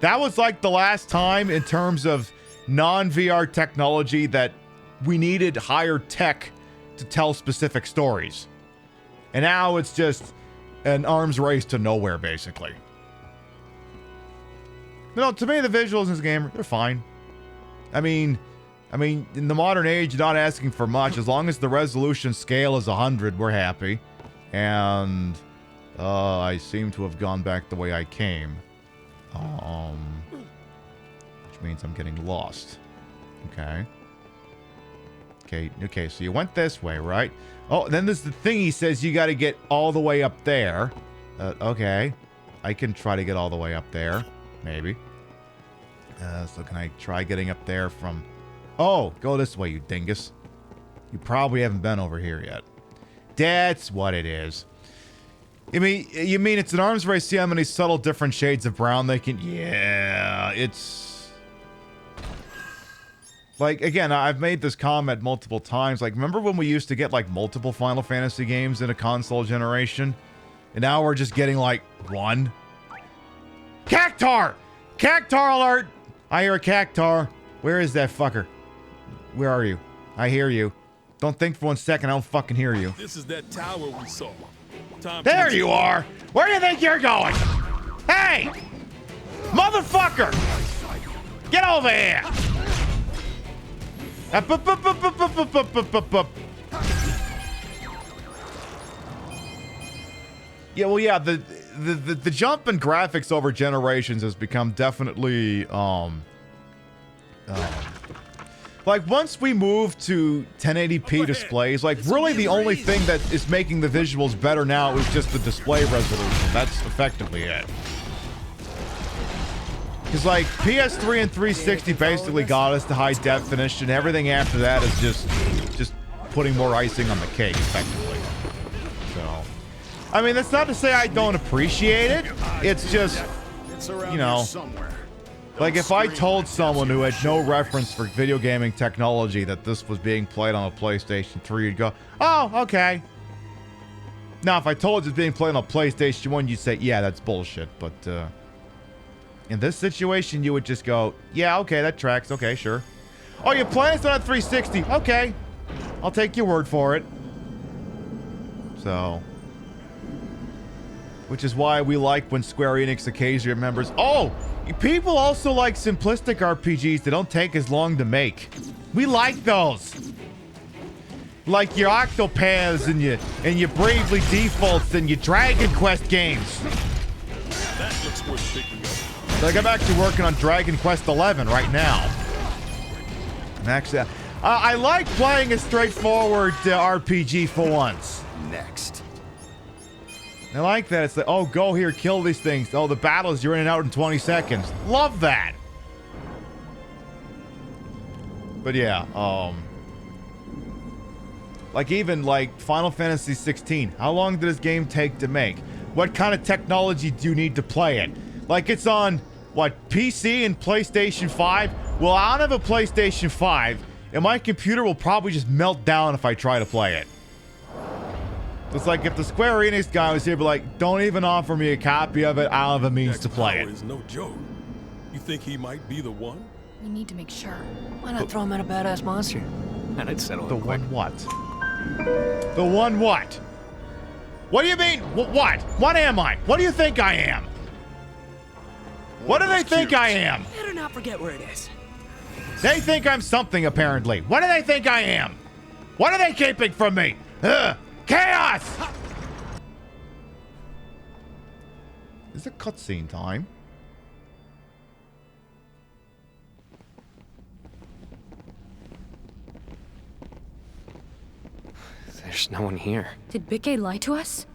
[SPEAKER 1] That was like the last time in terms of non-VR technology that we needed higher tech to tell specific stories. And now it's just an arms race to nowhere, basically. You know, to me, the visuals in this game, they're fine. I mean, in the modern age, you're not asking for much. As long as the resolution scale is 100, we're happy. And I seem to have gone back the way I came. Which means I'm getting lost. Okay. Okay, so you went this way, right? Oh, then there's the thing he says you got to get all the way up there. Okay. I can try to get all the way up there. Maybe. So can I try getting up there from... Oh, go this way, you dingus. You probably haven't been over here yet. That's what it is. You mean it's an arms race? See how many subtle different shades of brown they can... Yeah, it's... Like, again, I've made this comment multiple times. Like, remember when we used to get, like, multiple Final Fantasy games in a console generation? And now we're just getting, like, one? Cactar! Cactar alert! I hear a Cactar. Where is that fucker? Where are you? I hear you. Don't think for 1 second I don't fucking hear you.
[SPEAKER 5] This is that tower we saw.
[SPEAKER 1] There you are! Where do you think you're going? Hey! Motherfucker! Get over here! Yeah, well, yeah, the jump in graphics over generations has become definitely, like, once we move to 1080p displays, like, really the only thing that is making the visuals better now is just the display resolution. That's effectively it. Because, like, PS3 and 360 basically got us to high definition. Everything after that is just putting more icing on the cake, effectively. So, I mean, that's not to say I don't appreciate it. It's just, you know, like, if I told someone who had no reference for video gaming technology that this was being played on a PlayStation 3, you'd go, oh, okay. Now, if I told you it's being played on a PlayStation 1, you'd say, yeah, that's bullshit. But, in this situation, you would just go, yeah, okay, that tracks. Okay, sure. Oh, you're playing this on a 360. Okay. I'll take your word for it. So. Which is why we like when Square-Enix occasionally remembers, oh, people also like simplistic RPGs that don't take as long to make. We like those. Like your Octopaths and your Bravely Defaults and your Dragon Quest games.
[SPEAKER 5] That looks worth picking up.
[SPEAKER 1] Like, I'm actually working on Dragon Quest XI right now. Actually, I like playing a straightforward RPG for once.
[SPEAKER 6] Next.
[SPEAKER 1] I like that. It's like, oh, go here, kill these things. Oh, the battles, you're in and out in 20 seconds. Love that. But yeah, like even like Final Fantasy 16. How long did this game take to make? What kind of technology do you need to play it? Like, it's on, what, PC and PlayStation 5? Well, I don't have a PlayStation 5, and my computer will probably just melt down if I try to play it. It's like if the Square-Enix guy was here, be like, don't even offer me a copy of it, I don't have a means to play it.
[SPEAKER 5] Is no joke. You think he might be the one?
[SPEAKER 15] We need to make sure.
[SPEAKER 7] Why not throw him at a badass monster? And I'd settle
[SPEAKER 1] The
[SPEAKER 7] it quick.
[SPEAKER 1] one what? The one what? What do you mean? What? What am I? What do you think I am? What do they think I am?
[SPEAKER 7] Better not forget where it is.
[SPEAKER 1] They think I'm something, apparently. What do they think I am? What are they keeping from me? Chaos! Is it cutscene time?
[SPEAKER 7] There's no one here.
[SPEAKER 15] Did Bikke lie to us?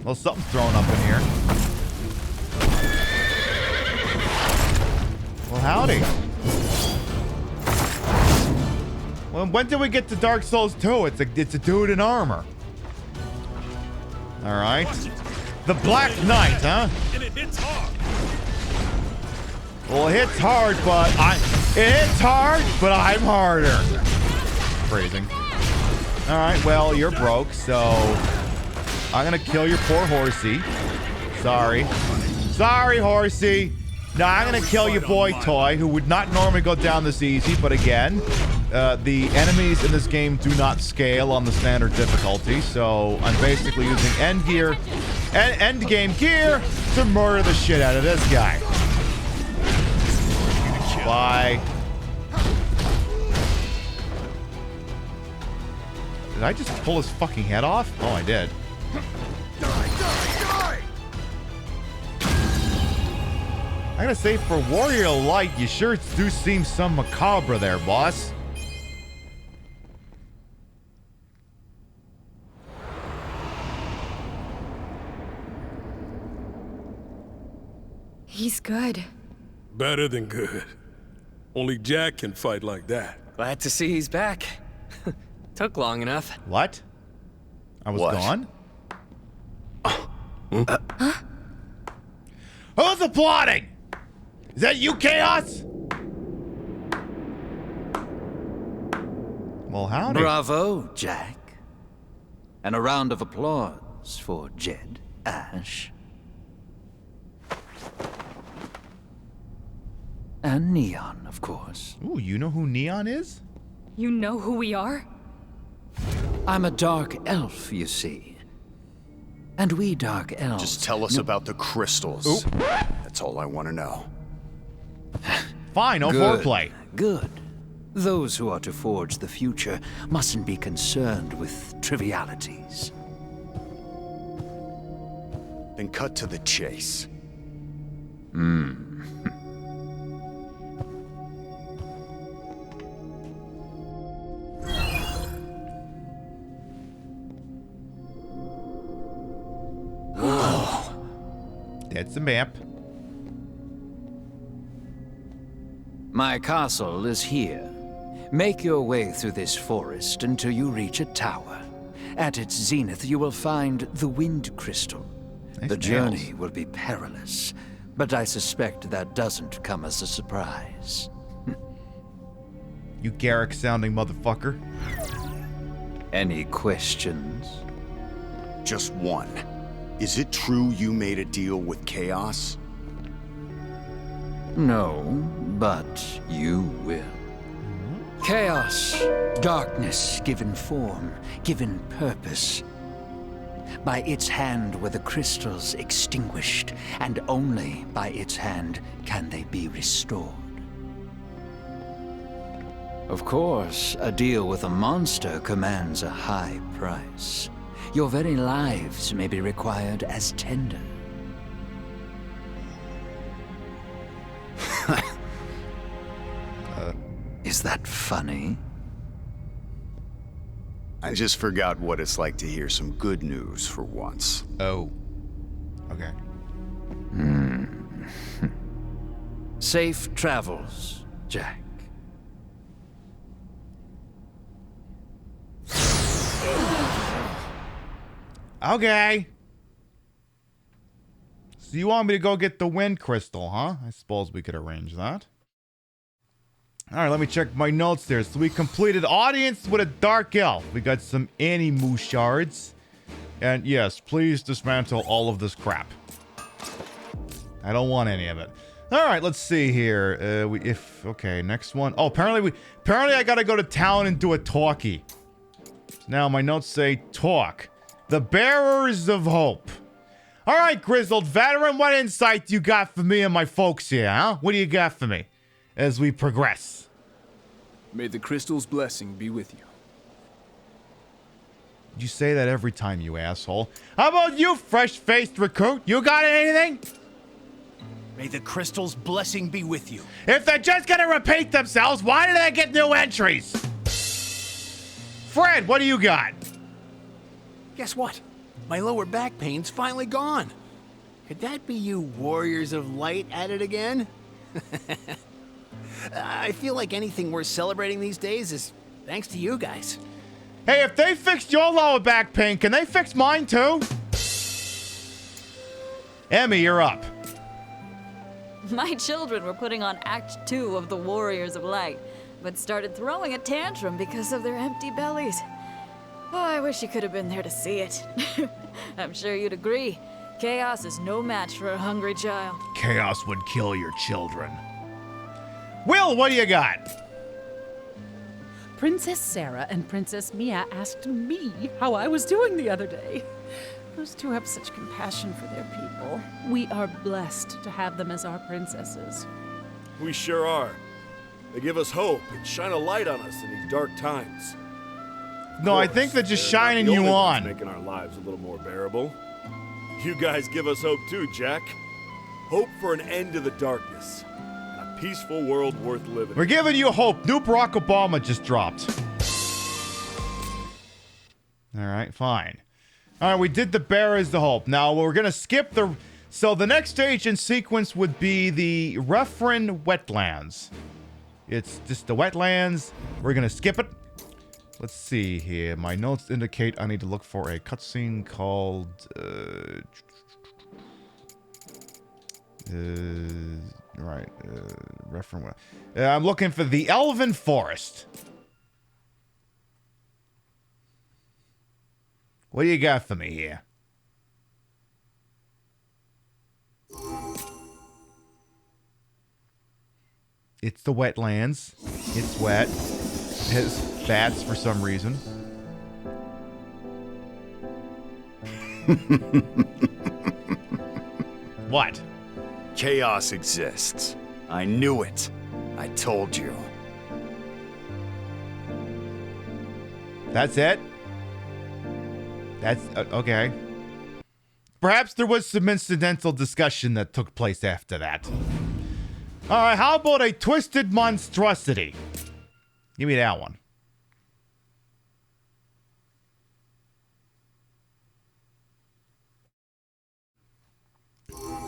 [SPEAKER 1] Well, something's thrown up in here. Well, howdy. Well, when did we get to Dark Souls 2? It's a dude in armor. All right. The Black Knight, huh?
[SPEAKER 5] And it hits hard.
[SPEAKER 1] Well, it hits hard, but I'm harder. Phrasing. All right. Well, you're broke, so I'm gonna kill your poor horsey. Sorry, horsey. No, I'm gonna kill your boy Toy, who would not normally go down this easy, but again, the enemies in this game do not scale on the standard difficulty, so I'm basically using end game gear to murder the shit out of this guy. Bye. Did I just pull his fucking head off? Oh, I did. I gotta say, for Warrior Light, you sure do seem some macabre there, boss.
[SPEAKER 15] He's good.
[SPEAKER 5] Better than good. Only Jack can fight like that.
[SPEAKER 7] Glad to see he's back. Took long enough.
[SPEAKER 1] What? I was gone? Who's applauding? Is that you, Chaos? Well, howdy.
[SPEAKER 20] Bravo, Jack. And a round of applause for Jed Ash. And Neon, of course.
[SPEAKER 1] Ooh, you know who Neon is?
[SPEAKER 15] You know who we are?
[SPEAKER 20] I'm a dark elf, you see. And we dark elves...
[SPEAKER 6] Just tell us about the crystals. That's all I want to know.
[SPEAKER 1] Fine, no foreplay.
[SPEAKER 20] Good. Those who are to forge the future mustn't be concerned with trivialities.
[SPEAKER 6] Then cut to the chase.
[SPEAKER 1] That's the map.
[SPEAKER 20] My castle is here. Make your way through this forest until you reach a tower. At its zenith, you will find the wind crystal. The journey will be perilous, but I suspect that doesn't come as a surprise.
[SPEAKER 1] You Garrick-sounding motherfucker.
[SPEAKER 20] Any questions?
[SPEAKER 6] Just one. Is it true you made a deal with Chaos?
[SPEAKER 20] No, but you will. Chaos, darkness given form, given purpose. By its hand were the crystals extinguished, and only by its hand can they be restored. Of course, a deal with a monster commands a high price. Your very lives may be required as tender. Is that funny?
[SPEAKER 6] I just forgot what it's like to hear some good news for once.
[SPEAKER 1] Oh. Okay.
[SPEAKER 20] Safe travels, Jack.
[SPEAKER 1] Okay. So you want me to go get the wind crystal, huh? I suppose we could arrange that. Alright, let me check my notes there. So we completed Audience with a Dark Elf. We got some Animu shards. And yes, please dismantle all of this crap. I don't want any of it. Alright, let's see here. Okay, next one. Oh, apparently I gotta go to town and do a talkie. Now my notes say talk. The Bearers of Hope. Alright, Grizzled Veteran, what insight do you got for me and my folks here, huh? What do you got for me as we progress?
[SPEAKER 12] May the crystal's blessing be with you.
[SPEAKER 1] You say that every time, you asshole. How about you, fresh-faced recruit? You got anything?
[SPEAKER 21] May the crystal's blessing be with you.
[SPEAKER 1] If they're just gonna repeat themselves, why do they get new entries? Fred, what do you got?
[SPEAKER 21] Guess what? My lower back pain's finally gone. Could that be you Warriors of Light at it again? I feel like anything worth celebrating these days is thanks to you guys.
[SPEAKER 1] Hey, if they fixed your lower back pain, can they fix mine too? Emmy, you're up.
[SPEAKER 18] My children were putting on Act 2 of the Warriors of Light, but started throwing a tantrum because of their empty bellies. Oh, I wish you could have been there to see it. I'm sure you'd agree. Chaos is no match for a hungry child.
[SPEAKER 1] Chaos would kill your children. Will, what do you got?
[SPEAKER 9] Princess Sarah and Princess Mia asked me how I was doing the other day. Those two have such compassion for their people. We are blessed to have them as our princesses.
[SPEAKER 16] We sure are. They give us hope and shine a light on us in these dark times.
[SPEAKER 1] No, I think they're just shining you on.
[SPEAKER 16] Making our lives a little more bearable. You guys give us hope too, Jack. Hope for an end to the darkness. And a peaceful world worth living.
[SPEAKER 1] We're giving you hope. New Barack Obama just dropped. All right, fine. All right, we did the Bearers of Hope. Now, we're going to skip the... So, the next stage in sequence would be the Referend Wetlands. It's just the wetlands. We're going to skip it. Let's see here. My notes indicate I need to look for a cutscene called... Right. Reference. I'm looking for the Elven Forest. What do you got for me here? It's the wetlands. It's wet. It has bats for some reason. What?
[SPEAKER 6] Chaos exists. I knew it. I told you.
[SPEAKER 1] That's it? That's okay. Perhaps there was some incidental discussion that took place after that. Alright, how about a twisted monstrosity? Give me that one.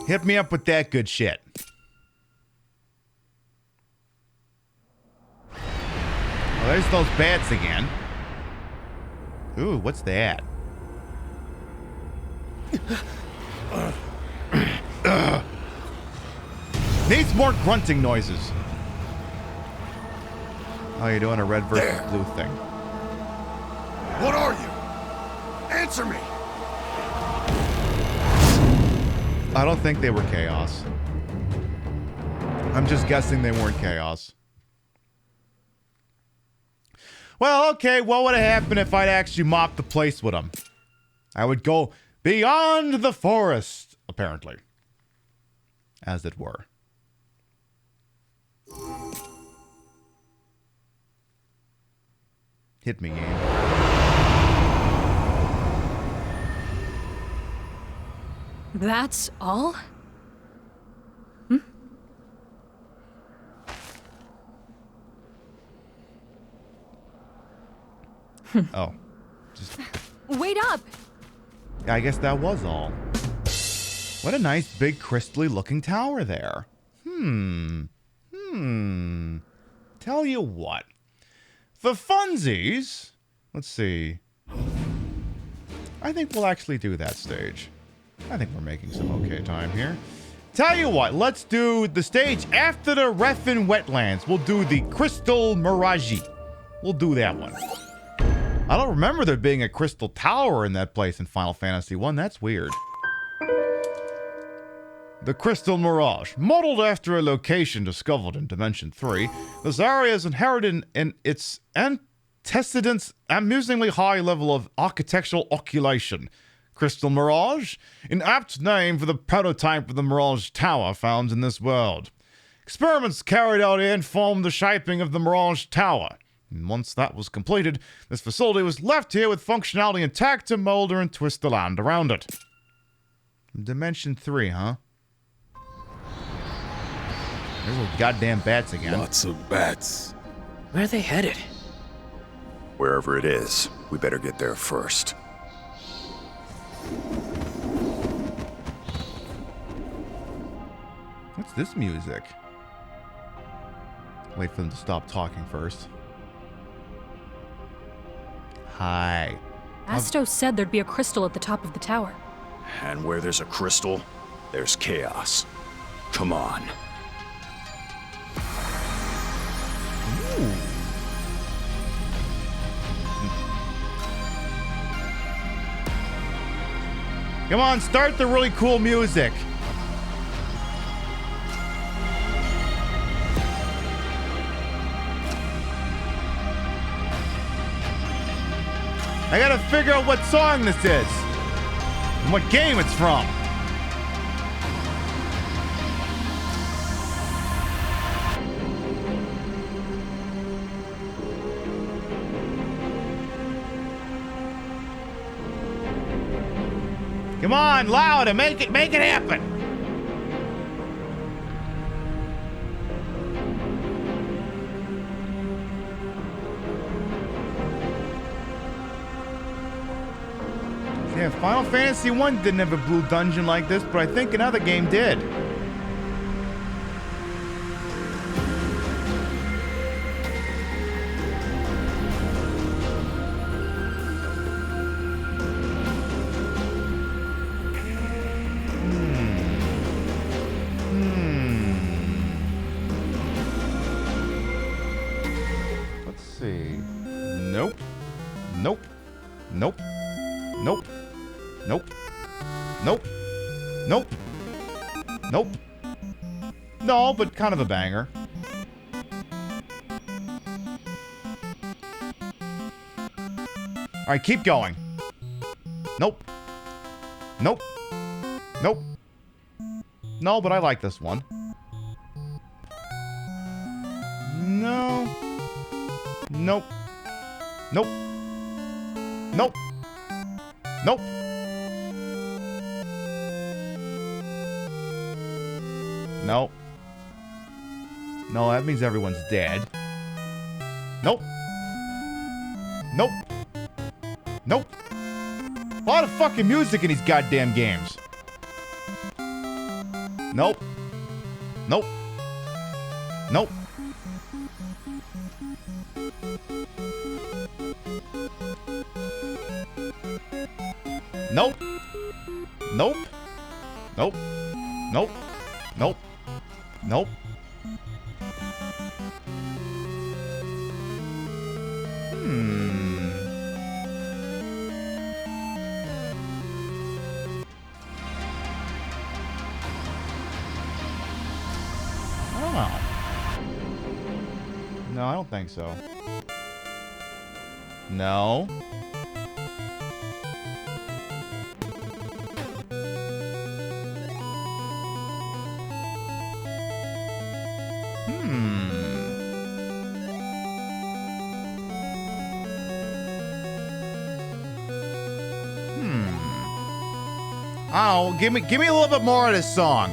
[SPEAKER 1] Hit me up with that good shit. Oh, there's those bats again. Ooh, what's that? Needs more grunting noises. Oh, you're doing a red versus blue thing.
[SPEAKER 3] What are you? Answer me!
[SPEAKER 1] I don't think they were chaos. I'm just guessing they weren't chaos. Well, okay, what would have happened if I'd actually mopped the place with them? I would go beyond the forest, apparently. As it were. Hit me, game.
[SPEAKER 15] That's all?
[SPEAKER 1] Oh. Just,
[SPEAKER 15] Wait up!
[SPEAKER 1] I guess that was all. What a nice big crystally looking tower there. Tell you what. The funsies. Let's see. I think we'll actually do that stage. I think we're making some okay time here. Tell you what, let's do the stage after the Refin Wetlands. We'll do the Crystal Mirage. We'll do that one. I don't remember there being a crystal tower in that place in Final Fantasy 1. That's weird. The Crystal Mirage. Modeled after a location discovered in Dimension 3, this area is inherited in its antecedents' amusingly high level of architectural oculation. Crystal Mirage, an apt name for the prototype of the Mirage Tower found in this world. Experiments carried out here informed the shaping of the Mirage Tower. And once that was completed, this facility was left here with functionality intact to molder and twist the land around it. Dimension 3, huh? There's those goddamn bats again.
[SPEAKER 5] Lots of bats.
[SPEAKER 7] Where are they headed?
[SPEAKER 6] Wherever it is, we better get there first.
[SPEAKER 1] What's this music? Wait for them to stop talking first. Hi.
[SPEAKER 15] Astos said there'd be a crystal at the top of the tower.
[SPEAKER 6] And where there's a crystal, there's chaos. Come on.
[SPEAKER 1] Ooh. Come on, start the really cool music. I gotta figure out what song this is and what game it's from. Come on, louder, make it happen. Yeah, Final Fantasy 1 didn't have a blue dungeon like this, but I think another game did.
[SPEAKER 17] see. Nope. Nope. Nope. Nope. Nope. Nope. Nope. Nope. No, but kind of a banger. Alright, keep going. Nope. Nope. Nope. No, but I like this one. No. Nope. Nope. Nope. Nope. Nope. No, that means everyone's dead. Nope. Nope. Nope. A lot of fucking music in these goddamn games. Nope. Nope. Nope. Nope. Nope. Nope. Nope. Nope. Nope. I don't know. No, I don't think so. No. Oh, give me a little bit more of this song.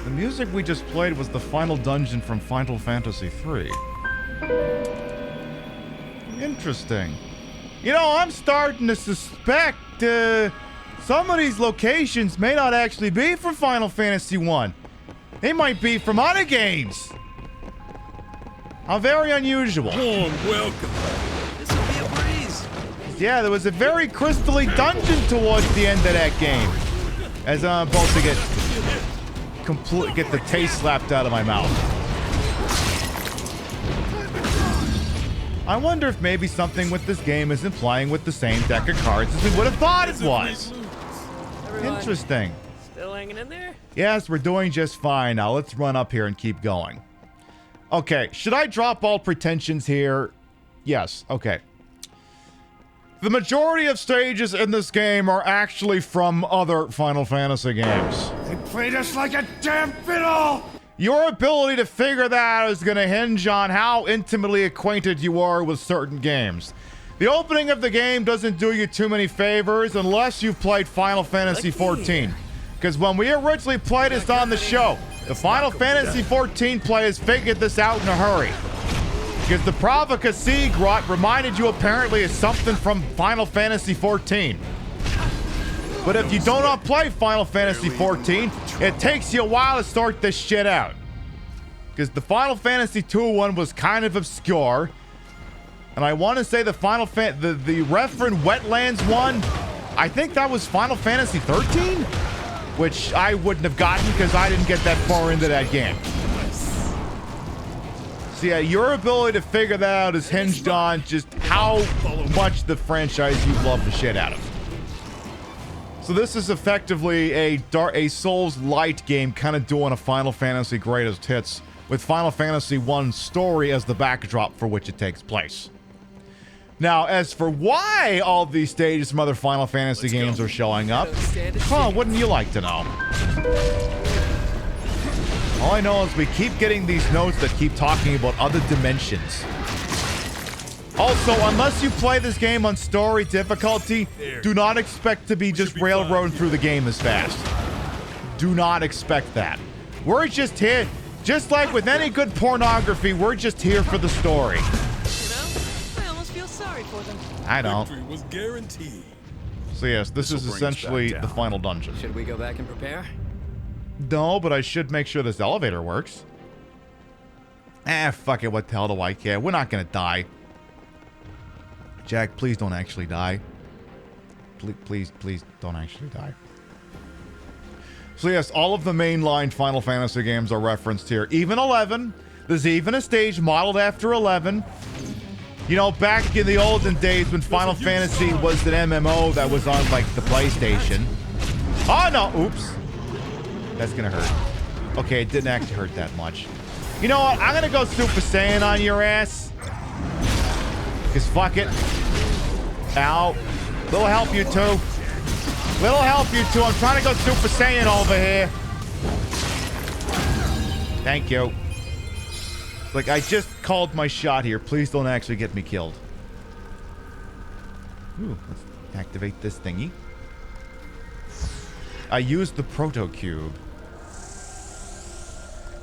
[SPEAKER 17] The music we just played was the final dungeon from Final Fantasy III. Interesting. You know, I'm starting to suspect some of these locations may not actually be from Final Fantasy I. They might be from other games. How very unusual.
[SPEAKER 5] Warm welcome. This will be a breeze.
[SPEAKER 17] Yeah, there was a very crystally dungeon towards the end of that game. As I'm about to get the taste slapped out of my mouth. I wonder if maybe something with this game isn't playing with the same deck of cards as we would have thought it was. Interesting.
[SPEAKER 7] Still hanging in there?
[SPEAKER 17] Yes, we're doing just fine. Now let's run up here and keep going. Okay, should I drop all pretensions here? Yes, okay. The majority of stages in this game are actually from other Final Fantasy games.
[SPEAKER 3] They played us like a damn fiddle!
[SPEAKER 17] Your ability to figure that out is going to hinge on how intimately acquainted you are with certain games. The opening of the game doesn't do you too many favors unless you've played Final Fantasy XIV. Because when we originally played this on the show, the Final Fantasy XIV players figured this out in a hurry. Because the Pravaka Seagrot reminded you apparently of something from Final Fantasy XIV. But if you do not play Final Fantasy XIV, it takes you a while to sort this shit out. Because the Final Fantasy II one was kind of obscure. And I want to say the the Referent Wetlands one, I think that was Final Fantasy XIII? Which I wouldn't have gotten because I didn't get that far into that game. So yeah, your ability to figure that out is hinged on just how much the franchise you love the shit out of. So this is effectively a Souls-light game kind of doing a Final Fantasy Greatest Hits with Final Fantasy I story as the backdrop for which it takes place. Now, as for why all these stages from other Final Fantasy games are showing up, wouldn't you like to know? All I know is we keep getting these notes that keep talking about other dimensions. Also, unless you play this game on story difficulty, do not expect to be just railroading through the game as fast. Do not expect that. We're just here, just like with any good pornography, we're just here for the story.
[SPEAKER 7] You know, I almost feel sorry
[SPEAKER 9] sorry for them.
[SPEAKER 1] I don't.
[SPEAKER 5] Victory was guaranteed.
[SPEAKER 1] So yes, this is
[SPEAKER 6] This'll bring us
[SPEAKER 1] essentially
[SPEAKER 6] back
[SPEAKER 1] the
[SPEAKER 6] down.
[SPEAKER 1] final dungeon.
[SPEAKER 7] Should we go back and prepare?
[SPEAKER 1] No, but I should make sure this elevator works. Fuck it, what the hell do I care? We're not gonna die. Jack, please don't actually die. Please don't actually die. So yes, all of the mainline Final Fantasy games are referenced here. Even 11. There's even a stage modeled after 11. You know, back in the olden days when Final Fantasy was an MMO that was on, like, the PlayStation. Oh, no. Oops. That's gonna hurt. Okay, it didn't actually hurt that much. You know what? I'm gonna go Super Saiyan on your ass. Because fuck it. Ow. Little help, you two. Little help, you two. I'm trying to go Super Saiyan over here. Thank you. Like, I just called my shot here. Please don't actually get me killed. Ooh, let's activate this thingy. I used the Proto Cube.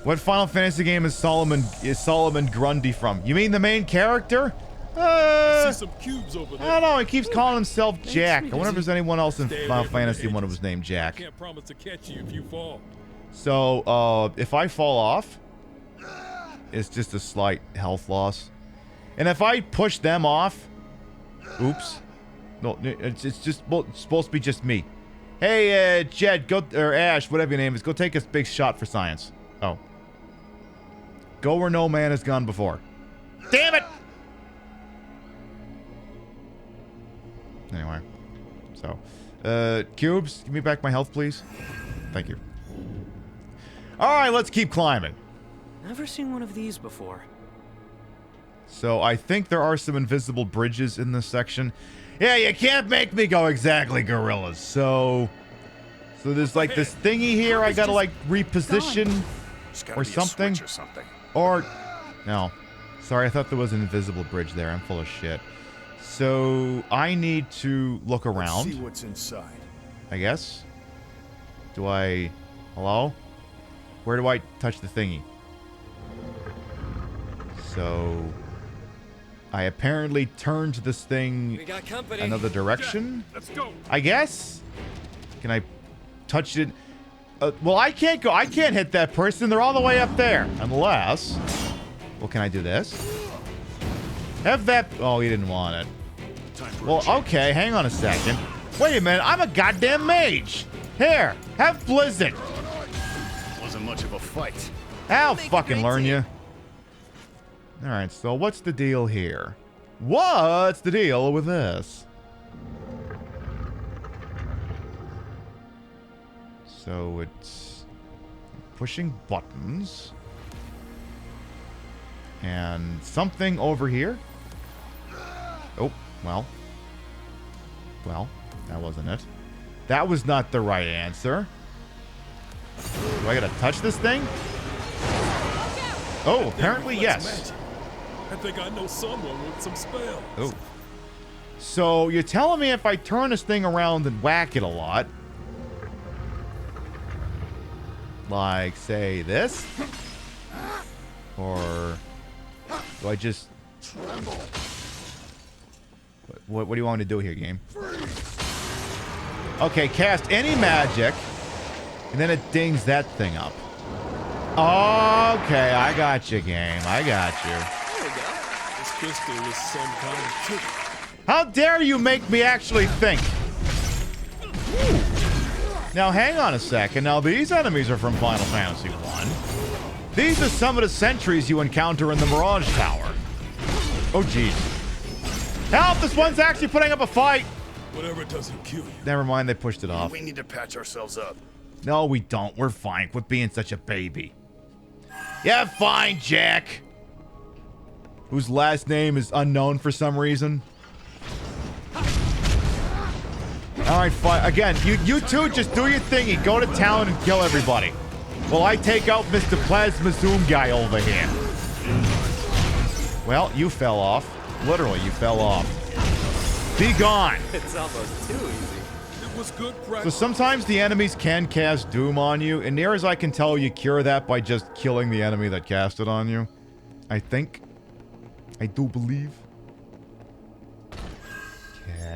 [SPEAKER 1] What Final Fantasy game is Solomon Grundy from? You mean the main character?
[SPEAKER 5] I see some cubes over there.
[SPEAKER 1] I don't know. He keeps calling himself Jack. I wonder if there's anyone else in Final Fantasy one who was named Jack.
[SPEAKER 5] Can't promise to catch you if you fall.
[SPEAKER 1] So, if I fall off, it's just a slight health loss. And if I push them off, oops. No, it's just, well, it's supposed to be just me. Hey, Jed, go, or Ash, whatever your name is, go take a big shot for science. Oh. Go where no man has gone before. Damn it! Anyway. So, cubes, give me back my health, please. Thank you. Alright, let's keep climbing.
[SPEAKER 7] Never seen one of these before.
[SPEAKER 1] So, I think there are some invisible bridges in this section. Yeah, you can't make me go exactly gorillas. So there's like this thingy here I gotta like reposition or something. Or, no. Sorry, I thought there was an invisible bridge there. I'm full of shit. So, I need to look around.
[SPEAKER 6] Let's see what's inside.
[SPEAKER 1] I guess. Do I... Hello? Where do I touch the thingy? So... I apparently turned this thing another direction.
[SPEAKER 5] Let's go.
[SPEAKER 1] I guess? Can I touch it? Well, I can't go. I can't hit that person. They're all the way up there. Unless... Well, can I do this? Have that... Oh, he didn't want it. Well, okay. Hang on a second. Wait a minute. I'm a goddamn mage. Here. Have Blizzard.
[SPEAKER 6] Wasn't much of a fight.
[SPEAKER 1] I'll fucking learn you. Alright, so what's the deal here? What's the deal with this? So it's pushing buttons. And something over here. Oh, well. Well, that wasn't it. That was not the right answer. Do I gotta touch this thing? Oh, apparently yes.
[SPEAKER 5] I think I know someone with some spells.
[SPEAKER 1] Oh. So you're telling me if I turn this thing around and whack it a lot, like say this, or do I just? What do you want me to do here, game? Okay, cast any magic, and then it dings that thing up. Okay, I got you, game. I got you.
[SPEAKER 5] This crystal is some kind of trick.
[SPEAKER 1] How dare you make me actually think? Now, hang on a second. Now, these enemies are from Final Fantasy 1. These are some of the sentries you encounter in the Mirage Tower. Oh, jeez. Help! This one's actually putting up a fight!
[SPEAKER 5] Whatever doesn't kill you.
[SPEAKER 1] Never mind, they pushed it off.
[SPEAKER 6] We need to patch ourselves up.
[SPEAKER 1] No, we don't. We're fine. Quit being such a baby. Yeah, fine, Jack. Whose last name is unknown for some reason. Alright, fine. Again, you two just do your thingy. Go to town and kill everybody. While I take out Mr. Plasma Zoom guy over here. Well, you fell off. Literally, you fell off. Be gone.
[SPEAKER 7] It's almost too easy.
[SPEAKER 5] It was good practice.
[SPEAKER 1] So sometimes the enemies can cast Doom on you, and near as I can tell, you cure that by just killing the enemy that cast it on you. I think. I do believe.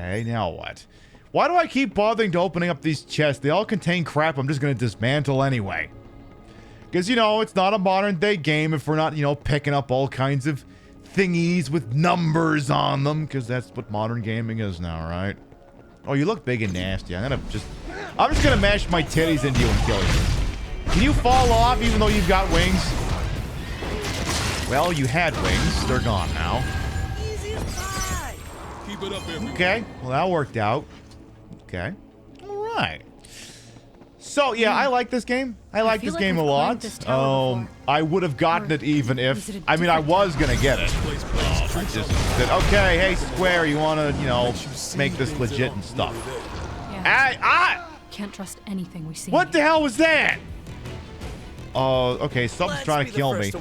[SPEAKER 1] Okay, now what? Why do I keep bothering to opening up these chests? They all contain crap I'm just going to dismantle anyway. Because, you know, it's not a modern day game if we're not, you know, picking up all kinds of thingies with numbers on them. Because that's what modern gaming is now, right? Oh, you look big and nasty. I'm just going to mash my titties into you and kill you. Can you fall off even though you've got wings? Well, you had wings. They're gone now.
[SPEAKER 5] Keep it up, everyone.
[SPEAKER 1] Okay, well that worked out. Okay, all right. So yeah, I like this game. I like this game a lot. I would have gotten it even if I mean I was gonna get it. I just said, okay, hey Square, you wanna make this legit and stuff.
[SPEAKER 15] Can't trust anything we see.
[SPEAKER 1] What the hell was that? Okay, something's trying to kill me.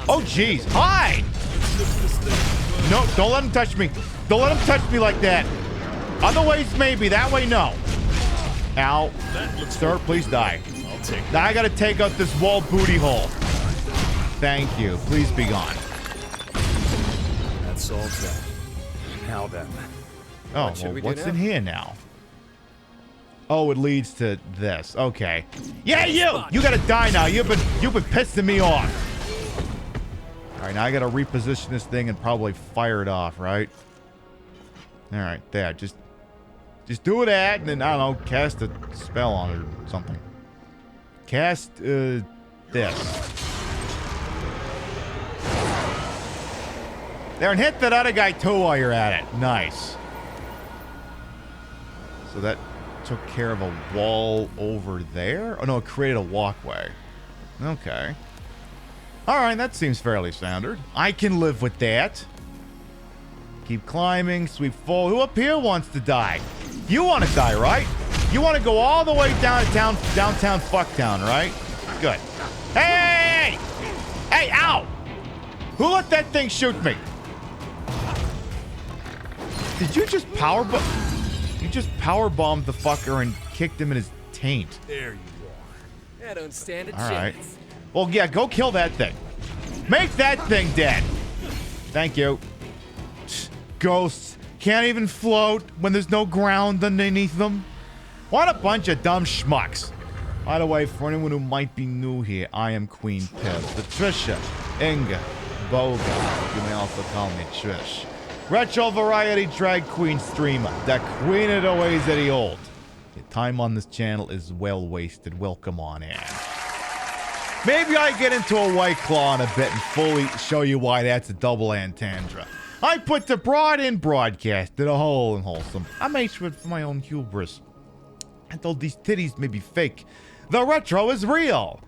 [SPEAKER 1] Oh jeez, hi! No, don't let him touch me. Don't let him touch me like that. Other ways, maybe. That way, no. Ow. Sir, please die. Now I gotta take out this wall booty hole. Thank you. Please be gone.
[SPEAKER 6] That solves that. Now then.
[SPEAKER 1] Oh, well, what's in here now? Oh, it leads to this. Okay. Yeah, you! You gotta die now. You've been pissing me off. Alright, now I gotta reposition this thing and probably fire it off, right? Alright, there. Just do that, and then, I don't know, cast a spell on it or something. Cast, this. There, and hit that other guy, too, while you're at it. Nice. So that took care of a wall over there? Oh, no, it created a walkway. Okay. Alright, that seems fairly standard. I can live with that. Keep climbing, sweep forward. Who up here wants to die? You want to die, right? You want to go all the way down to downtown Fucktown, right? Good. Hey! Hey, ow! Who let that thing shoot me? Did you just power bomb? You just power bombed the fucker and kicked him in his taint.
[SPEAKER 7] There you are. I don't stand a
[SPEAKER 1] All right.
[SPEAKER 7] chance.
[SPEAKER 1] Well, yeah, go kill that thing. Make that thing dead. Thank you. Ghosts can't even float when there's no ground underneath them. What a bunch of dumb schmucks. By the way, for anyone who might be new here, I am Queen Pib, Patricia, Inga, Boga. You may also call me Trish. Retro variety drag queen streamer, the queen of the ways of the old. Your time on this channel is well wasted. Welcome on in. Maybe I get into a White Claw in a bit and fully show you why that's a double entendre. I put the broad in broadcasted a whole and wholesome. I made sure for my own hubris. I told these titties may be fake. The retro is real.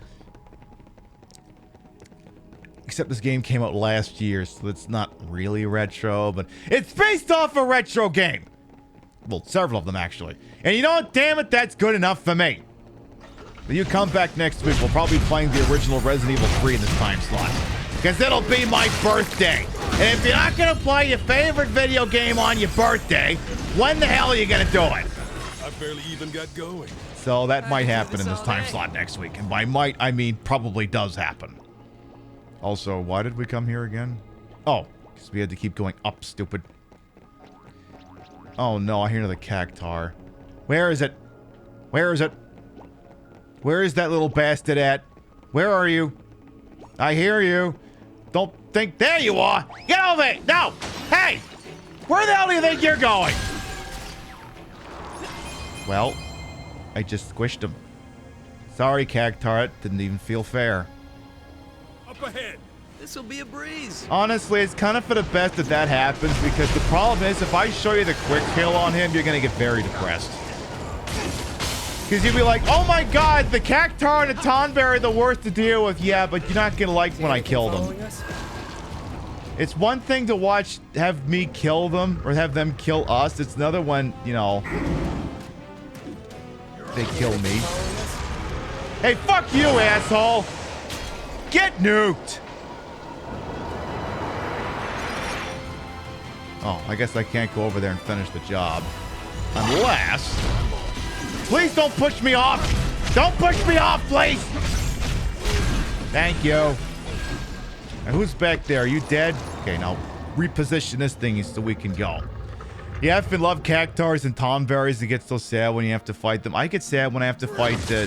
[SPEAKER 1] Except this game came out last year, so it's not really retro, but it's based off a retro game. Well, several of them, actually. And you know what? Damn it, that's good enough for me. When you come back next week, we'll probably be playing the original Resident Evil 3 in this time slot. Because it'll be my birthday. And if you're not going to play your favorite video game on your birthday, when the hell are you going to do it?
[SPEAKER 5] I barely even got going.
[SPEAKER 1] So that might happen in this time slot next week. And by might, I mean probably does happen. Also, why did we come here again? Oh, because we had to keep going up, stupid. Oh no, I hear another cactar. Where is it? Where is it? Where is that little bastard at? Where are you? I hear you. Don't think... There you are! Get over here! No! Hey! Where the hell do you think you're going? Well, I just squished him. Sorry, cactar. It didn't even feel fair.
[SPEAKER 7] Up ahead. This will be a breeze.
[SPEAKER 1] Honestly, it's kind of for the best that that happens, because the problem is, if I show you the quick kill on him, you're going to get very depressed. Because you'll be like, oh my god, the cactar and the tonberry are the worst to deal with. Yeah, but you're not going to like when I kill them. It's one thing to watch, have me kill them, or have them kill us. It's another when, you know, they kill me. Hey, fuck you, asshole! Get nuked! Oh, I guess I can't go over there and finish the job. Unless... Please don't push me off! Don't push me off, please! Thank you. Now, who's back there? Are you dead? Okay, now reposition this thing so we can go. You effing love cactars and tonberries. It gets so sad when you have to fight them. I get sad when I have to fight the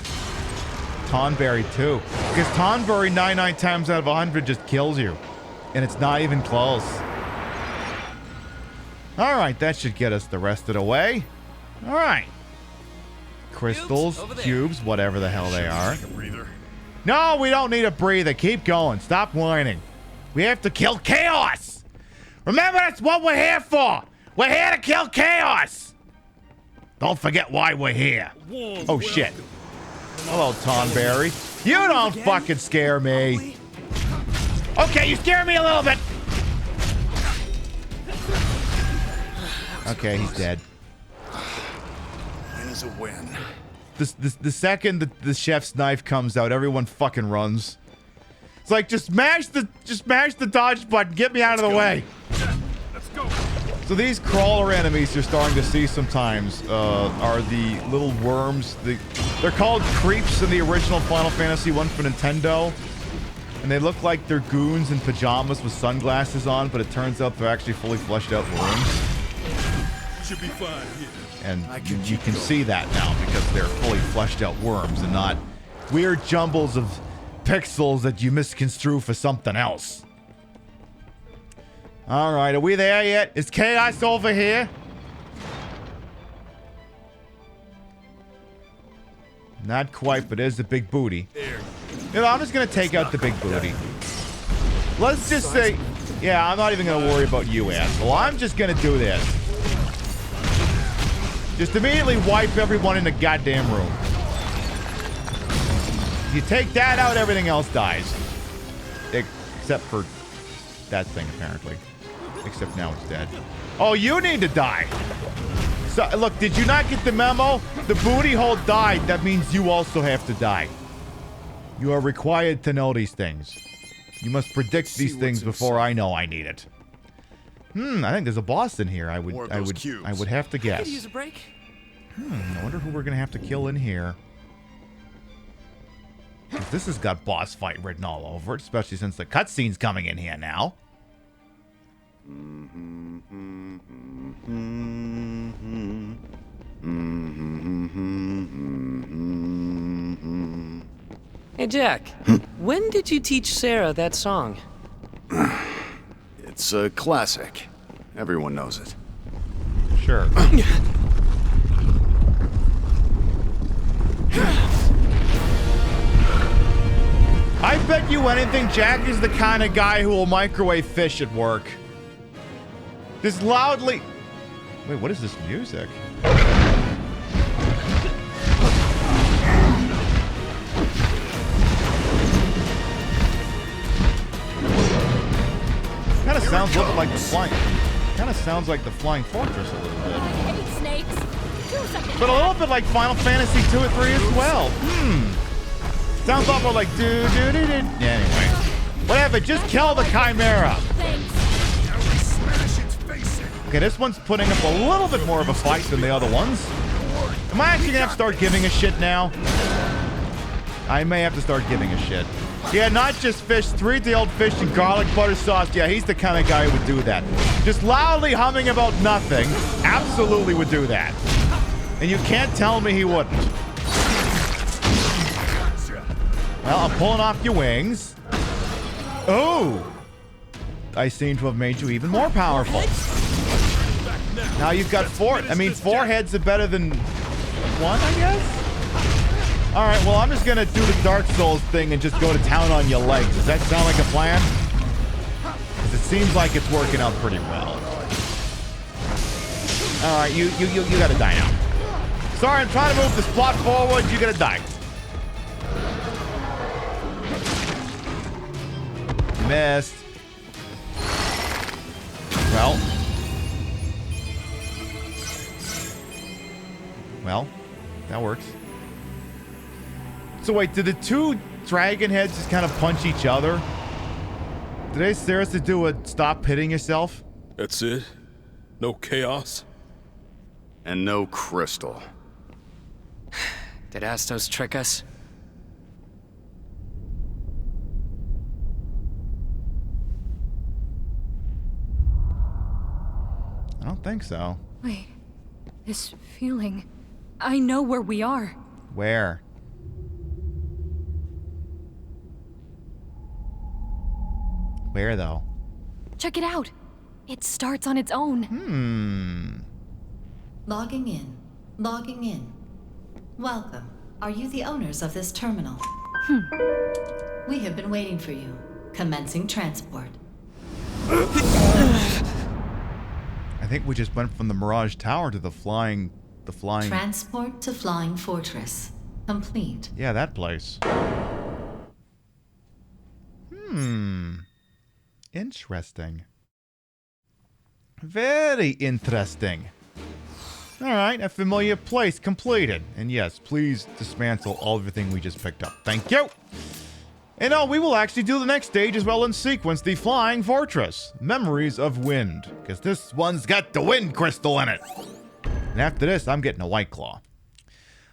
[SPEAKER 1] tonberry too. Because tonberry 99 times out of 100 just kills you. And it's not even close. Alright, that should get us the rest of the way. Alright. Crystals, cubes, whatever the hell they are. No, we don't need a breather. Keep going. Stop whining. We have to kill chaos. Remember, that's what we're here for. We're here to kill chaos. Don't forget why we're here. Oh, shit. Hello, Tonberry. You don't fucking scare me. Okay, you scare me a little bit. Okay, he's dead.
[SPEAKER 6] Win is a win.
[SPEAKER 1] The second the chef's knife comes out, everyone fucking runs. It's like, just mash the dodge button. Get me out of the way.
[SPEAKER 16] Let's go.
[SPEAKER 1] So these crawler enemies you're starting to see sometimes are the little worms. They're called creeps in the original Final Fantasy 1 for Nintendo. And they look like they're goons in pajamas with sunglasses on, but it turns out they're actually fully fleshed out worms.
[SPEAKER 16] Should be fine here.
[SPEAKER 1] And you can see that now because they're fully fleshed out worms and not weird jumbles of pixels that you misconstrue for something else. Alright, are we there yet? Is chaos over here? Not quite, but there's the big booty. You know, I'm just gonna take out the big booty. Let's just say, yeah, I'm not even gonna worry about you, asshole. I'm just gonna do this. Just immediately wipe everyone in the goddamn room. You take that out, everything else dies. Except for that thing, apparently. Except now it's dead. Oh, you need to die. So, look, did you not get the memo? The booty hole died. That means you also have to die. You are required to know these things. You must predict these things before I know I need it. I think there's a boss in here. I would have to guess.
[SPEAKER 7] Could use a break.
[SPEAKER 1] I wonder who we're gonna have to kill in here. 'Cause this has got boss fight written all over it, especially since the cutscene's coming in here now.
[SPEAKER 7] Hey, Jack. When did you teach Sarah that song?
[SPEAKER 6] It's a classic. Everyone knows it.
[SPEAKER 1] Sure. I bet you anything Jack is the kind of guy who will microwave fish at work. This loudly... Wait, what is this music? Kind of sounds a little like the flying... Kind of sounds like the Flying Fortress a little bit.
[SPEAKER 14] I hate snakes. Do something.
[SPEAKER 1] But a little bit like Final Fantasy 2 or 3 as well. Sounds awful like do-do-do-do. Anyway. Whatever, just kill the Chimera. Okay, this one's putting up a little bit more of a fight than the other ones. Am I actually gonna have to start giving a shit now? I may have to start giving a shit. Yeah, not just fish, 3-tailed fish and garlic butter sauce. Yeah, he's the kind of guy who would do that. Just loudly humming about nothing. Absolutely would do that. And you can't tell me he wouldn't. Well, I'm pulling off your wings. Oh! I seem to have made you even more powerful. Now you've got 4. I mean, 4 heads are better than 1, I guess? Alright, well, I'm just gonna do the Dark Souls thing and just go to town on your legs. Does that sound like a plan? Because it seems like it's working out pretty well. Alright, you gotta die now. Sorry, I'm trying to move this plot forward. You gotta die. Missed. Well, that works. So wait, did the 2 dragon heads just kind of punch each other? Did they seriously do a stop hitting yourself?
[SPEAKER 5] That's it? No chaos?
[SPEAKER 6] And no crystal.
[SPEAKER 20] Did Astos trick us?
[SPEAKER 1] I don't think so.
[SPEAKER 15] Wait, this feeling... I know where we are.
[SPEAKER 1] Where? Where, though?
[SPEAKER 15] Check it out. It starts on its own.
[SPEAKER 2] Logging in. Logging in. Welcome. Are you the owners of this terminal? We have been waiting for you. Commencing transport.
[SPEAKER 1] I think we just went from the Mirage Tower to the flying...
[SPEAKER 2] Transport to Flying Fortress. Complete.
[SPEAKER 1] Yeah, that place. Interesting. Very interesting. Alright, a familiar place completed. And yes, please dismantle everything we just picked up. Thank you! And we will actually do the next stage as well in sequence, the Flying Fortress. Memories of Wind. Because this one's got the Wind Crystal in it. And after this, I'm getting a White Claw.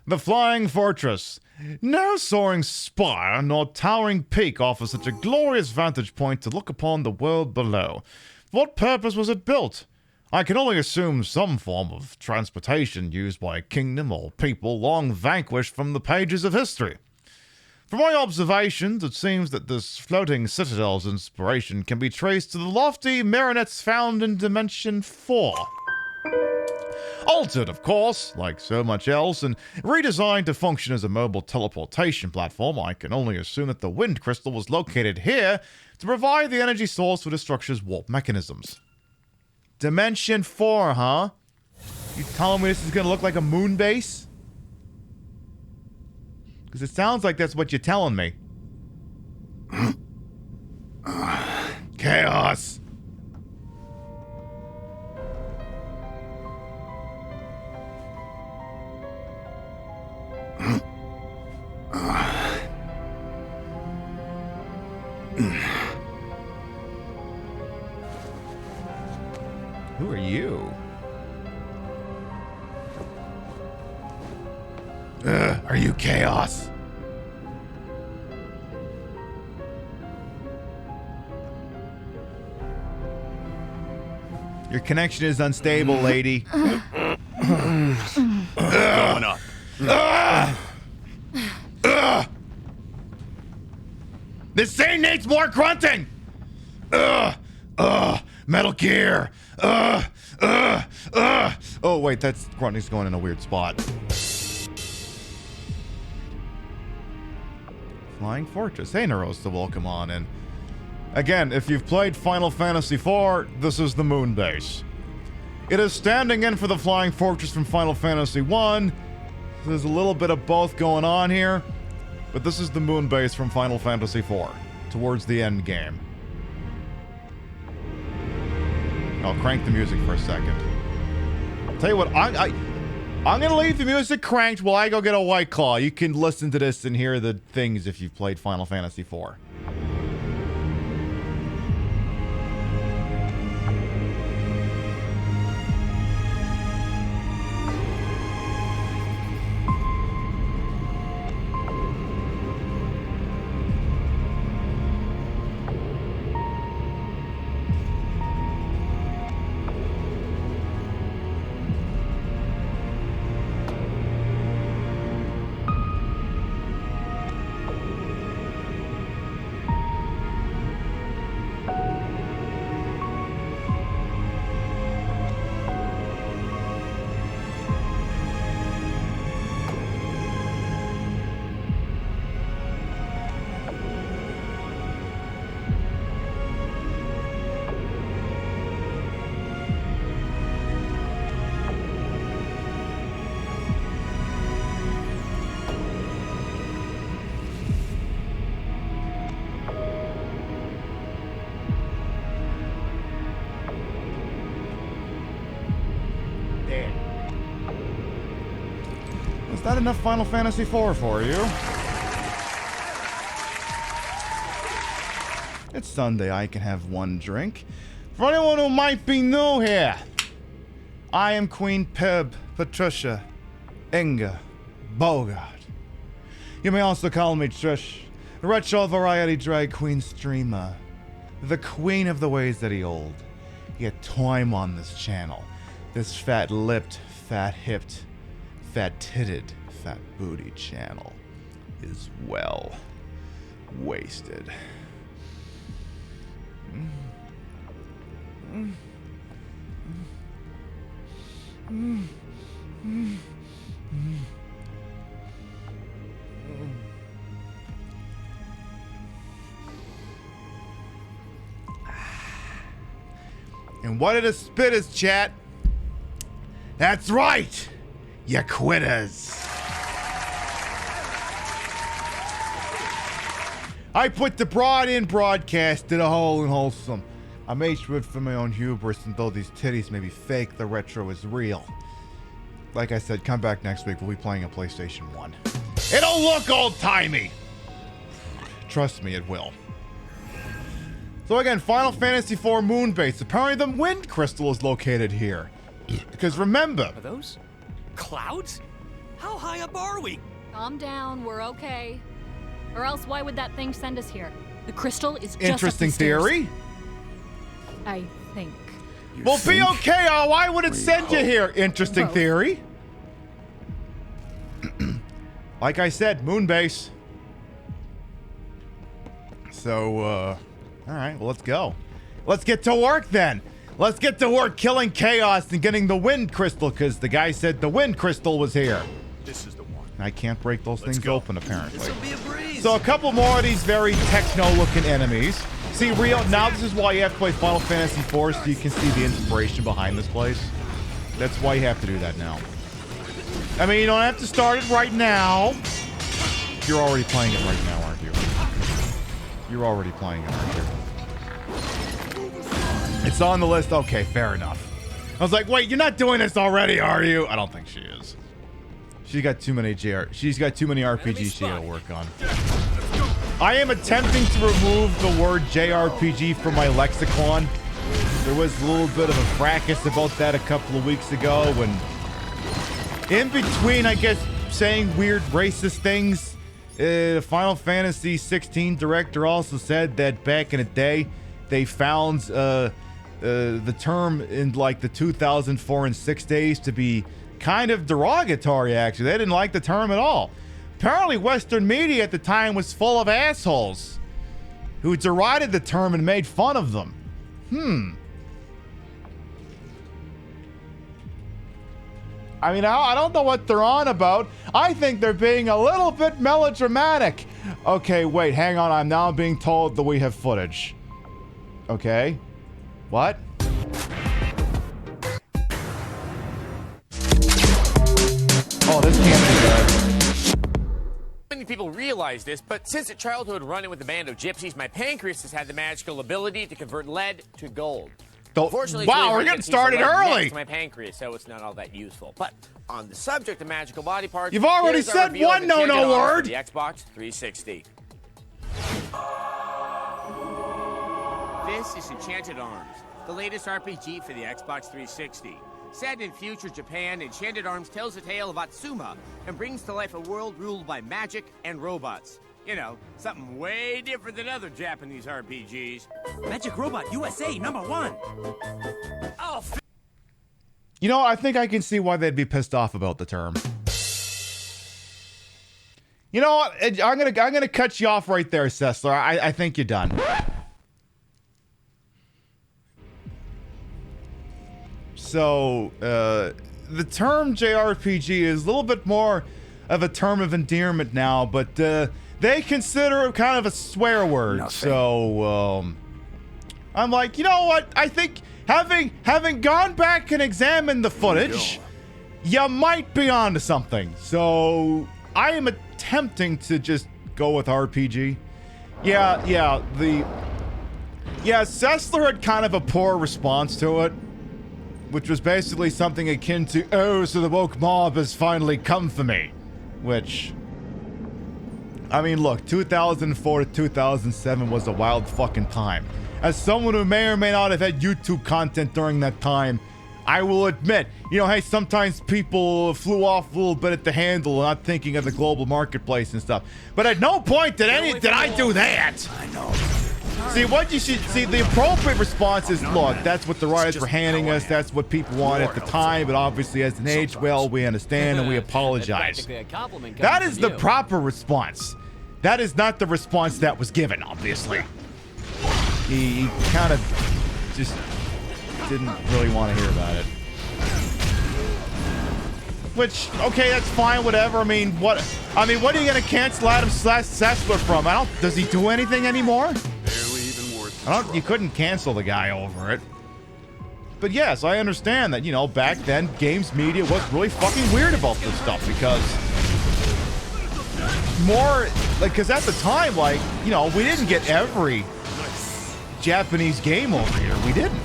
[SPEAKER 1] The Flying Fortress. No soaring spire nor towering peak offers such a glorious vantage point to look upon the world below. For what purpose was it built? I can only assume some form of transportation used by a kingdom or people long vanquished from the pages of history. From my observations, it seems that this floating citadel's inspiration can be traced to the lofty marionettes found in Dimension 4. Altered, of course, like so much else, and redesigned to function as a mobile teleportation platform, I can only assume that the Wind Crystal was located here to provide the energy source for the structure's warp mechanisms. Dimension 4, huh? You telling me this is gonna look like a moon base? Because it sounds like that's what you're telling me. Chaos! Who are you? Are you Chaos? Your connection is unstable, lady.
[SPEAKER 6] Going up.
[SPEAKER 1] This scene needs more grunting! Metal Gear! Oh, wait, that's grunting's going in a weird spot. Flying Fortress. Hey, Narosta, welcome on in. Again, if you've played Final Fantasy IV, this is the moon base. It is standing in for the Flying Fortress from Final Fantasy I. There's a little bit of both going on here, but this is the moon base from Final Fantasy IV, towards the end game. I'll crank the music for a second. I'll tell you what, I'm gonna leave the music cranked while I go get a White Claw. You can listen to this and hear the things if you've played Final Fantasy IV. Is that enough Final Fantasy IV for you? It's Sunday, I can have one drink. For anyone who might be new here, I am Queen Pib, Patricia, Inga, Bogart. You may also call me Trish, retro variety drag queen streamer, the queen of the ways that he old. Yet time on this channel. this fat-lipped, fat-hipped, fat-titted, fat-booty channel is well wasted. And what did a spit is, chat? That's right! You quitters! I put the broad in broadcast to the whole and wholesome. I made sure for my own hubris, and though these titties may be fake, the retro is real. Like I said, come back next week. We'll be playing a PlayStation 1. It'll look old-timey! Trust me, it will. So again, Final Fantasy IV Moonbase. Apparently the Wind Crystal is located here. Because remember...
[SPEAKER 7] Are those clouds? How high up are we?
[SPEAKER 15] Calm down, we're okay. Or else why would that thing send us here? The crystal is just
[SPEAKER 1] Interesting
[SPEAKER 15] up the stairs.
[SPEAKER 1] theory.
[SPEAKER 15] I think.
[SPEAKER 1] Well, be okay, why would it send you here? Interesting theory. Like I said, Moonbase. So, alright, well, let's go. Let's get to work then. Let's get to work killing Chaos and getting the Wind Crystal, because the guy said the Wind Crystal was here.
[SPEAKER 16] This is the one.
[SPEAKER 1] I can't break those things open, apparently.
[SPEAKER 16] This'll be a breeze.
[SPEAKER 1] So a couple more of these very techno-looking enemies. See, Rio, now this is why you have to play Final Fantasy IV, so you can see the inspiration behind this place. That's why you have to do that now. I mean, you don't have to start it right now. You're already playing it right now, aren't you? You're already playing it, aren't you? It's on the list. Okay, fair enough. I was like, wait, you're not doing this already, are you? I don't think she is. She's got too many RPGs she gotta work on. I am attempting to remove the word JRPG from my lexicon. There was a little bit of a fracas about that a couple of weeks ago when, in between, I guess, saying weird racist things, the Final Fantasy 16 director also said that back in the day, they found the term in like the 2004 and 6 days to be kind of derogatory, actually. They didn't like the term at all. Apparently, Western media at the time was full of assholes who derided the term and made fun of them. I mean, I don't know what they're on about. I think they're being a little bit melodramatic. Okay, wait, hang on. I'm now being told that we have footage. Okay. What? Oh, this can't be good.
[SPEAKER 4] Many people realize this, but since a childhood running with a band of gypsies, my pancreas has had the magical ability to convert lead to gold. Unfortunately,
[SPEAKER 1] wow, we're getting started early.
[SPEAKER 4] My pancreas, so it's not all that useful. But on the subject of magical body parts,
[SPEAKER 1] you've already said one no word.
[SPEAKER 4] The Xbox 360. This is Enchanted Arms, the latest RPG for the Xbox 360. Set in future Japan, Enchanted Arms tells a tale of Atsuma and brings to life a world ruled by magic and robots. You know, something way different than other Japanese RPGs.
[SPEAKER 22] Magic Robot USA #1.
[SPEAKER 4] Oh,
[SPEAKER 1] you know, I think I can see why they'd be pissed off about the term. You know what? I'm gonna cut you off right there, Sessler. I think you're done. So, the term JRPG is a little bit more of a term of endearment now, but they consider it kind of a swear word. Nothing. So, I'm like, you know what? I think having gone back and examined the footage, you might be onto something. So, I am attempting to just go with RPG. Yeah, Sessler had kind of a poor response to it, which was basically something akin to, oh, so the woke mob has finally come for me. Which, I mean, look, 2004 to 2007 was a wild fucking time. As someone who may or may not have had YouTube content during that time, I will admit, you know, hey, sometimes people flew off a little bit at the handle, not thinking of the global marketplace and stuff. But at no point did I do that.
[SPEAKER 22] I know.
[SPEAKER 1] See, what you should see, the appropriate response is, look, that's what the writers were handing us. That's what people wanted at the time. But obviously, as an age, well, we understand and we apologize. That is the proper response. That is not the response that was given, obviously. He kind of just didn't really want to hear about it. Which, okay, that's fine, whatever. I mean, what are you gonna cancel Adam Sessler from? Does he do anything anymore? You couldn't cancel the guy over it. But yes, I understand that, you know, back then, games media was really fucking weird about this stuff because because at the time, like, you know, we didn't get every Japanese game over here. We didn't.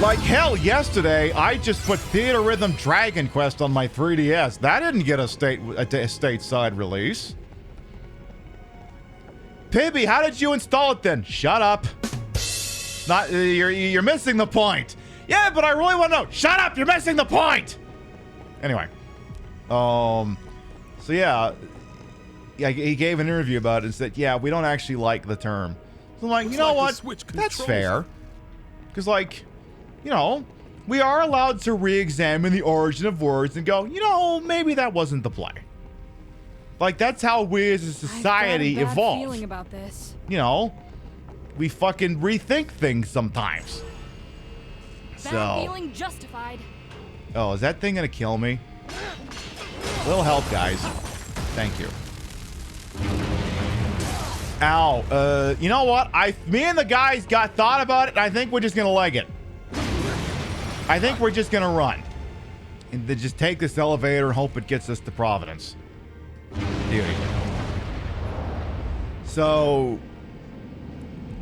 [SPEAKER 1] Like, hell, yesterday, I just put Theater Rhythm Dragon Quest on my 3DS. That didn't get a stateside release. Pibby, how did you install it then? Shut up. You're missing the point. Yeah, but I really want to know. Shut up, you're missing the point. Anyway. So yeah, he gave an interview about it and said, yeah, we don't actually like the term. So I'm like, you know what? That's fair. Because, like, you know, we are allowed to re-examine the origin of words and go, you know, maybe that wasn't the play. Like, that's how we as a society evolve.
[SPEAKER 15] Feeling about this.
[SPEAKER 1] You know, we fucking rethink things sometimes.
[SPEAKER 15] Bad feeling justified.
[SPEAKER 1] Oh, is that thing gonna kill me? A little help, guys. Thank you. Ow. You know what? Me and the guys thought about it, and I think we're just gonna leg it. I think we're just gonna run. And then just take this elevator and hope it gets us to Providence. Beauty. So,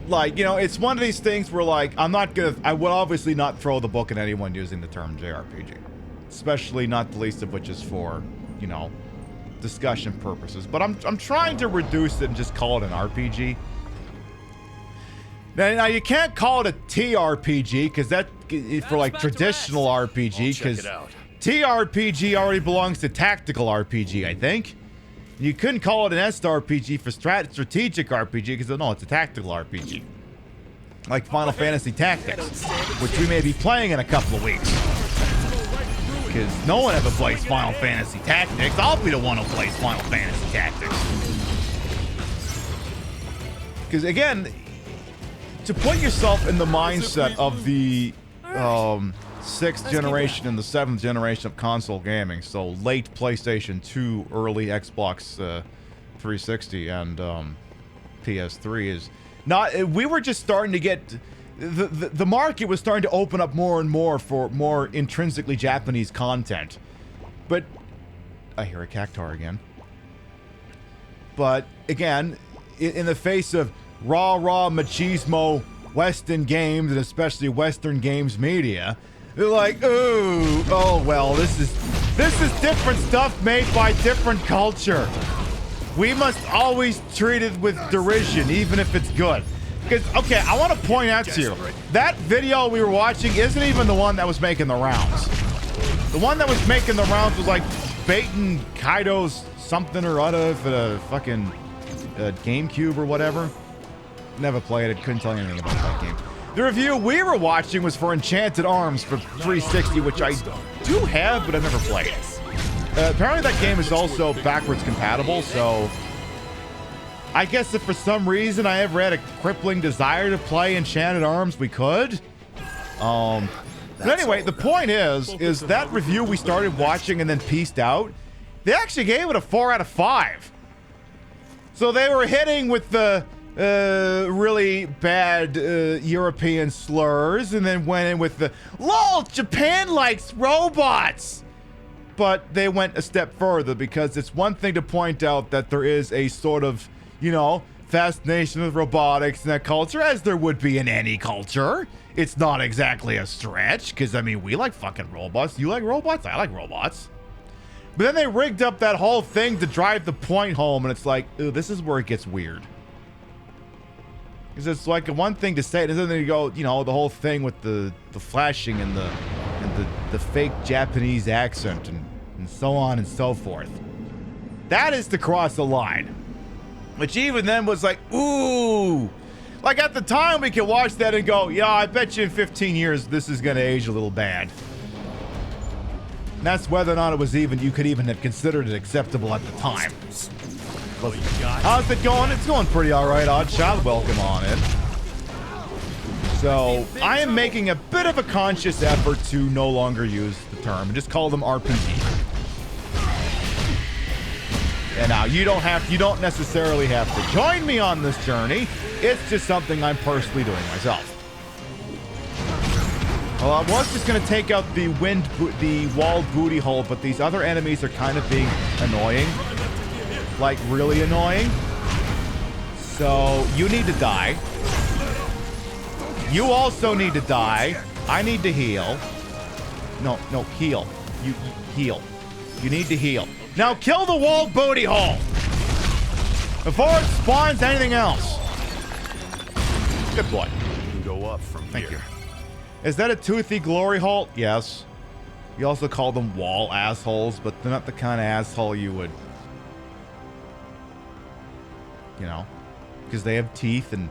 [SPEAKER 1] like, you know, it's one of these things where, like, I would obviously not throw the book at anyone using the term JRPG. Especially not the least of which is for, you know, discussion purposes. But I'm trying to reduce it and just call it an RPG. Now you can't call it a TRPG because that for like traditional RPG because TRPG already belongs to tactical RPG, I think. You couldn't call it an SRPG for strategic RPG because no, it's a tactical RPG. Like Final Fantasy Tactics, which we may be playing in a couple of weeks. Because no one ever plays Final Fantasy Tactics. I'll be the one who plays Final Fantasy Tactics. Because again, to put yourself in the mindset of the 6th generation and the 7th generation of console gaming, so late PlayStation 2, early Xbox 360 and PS3 is not. We were just starting to get the market was starting to open up more and more for more intrinsically Japanese content. But I hear a cactar again. But again, in the face of raw machismo Western games and especially Western games media, they're like, oh well, this is different stuff made by different culture. We must always treat it with derision, even if it's good. Because, okay, I want to point out to you, that video we were watching isn't even the one that was making the rounds. The one that was making the rounds was like baiting Kaido's something or other for the fucking GameCube or whatever. Never played it, couldn't tell you anything about that game. The review we were watching was for Enchanted Arms for 360, which I do have, but I've never played. Apparently that game is also backwards compatible, so I guess if for some reason I ever had a crippling desire to play Enchanted Arms, we could. But anyway, the point is that review we started watching and then pieced out, they actually gave it a 4 out of 5. So they were hitting with the really bad European slurs and then went in with the LOL, Japan likes robots. But they went a step further because it's one thing to point out that there is a sort of, you know, fascination with robotics in that culture, as there would be in any culture. It's not exactly a stretch because, I mean, we like fucking robots. You like robots? I like robots. But then they rigged up that whole thing to drive the point home, and it's like, ooh, this is where it gets weird. Because it's like one thing to say, and then you go, you know, the whole thing with the flashing and the fake Japanese accent and so on and so forth. That is to cross the line. Which even then was like, ooh. Like at the time we could watch that and go, yeah, I bet you in 15 years this is gonna age a little bad. And that's whether or not it was even, you could even have considered it acceptable at the time. How's it going? It's going pretty alright, Oddshot. Welcome on in. So, I am making a bit of a conscious effort to no longer use the term and just call them RPG. And now you don't necessarily have to join me on this journey. It's just something I'm personally doing myself. Well, I was just gonna take out the walled booty hole, but these other enemies are kind of being annoying. Like, really annoying. So, you need to die. You also need to die. I need to heal. No, heal. You heal. You need to heal. Now kill the walled booty hole before it spawns anything else. Good boy.
[SPEAKER 16] You can go up from
[SPEAKER 1] Thank you. Is that a toothy glory hole? Yes. You also call them wall assholes, but they're not the kind of asshole you would, you know, because they have teeth. And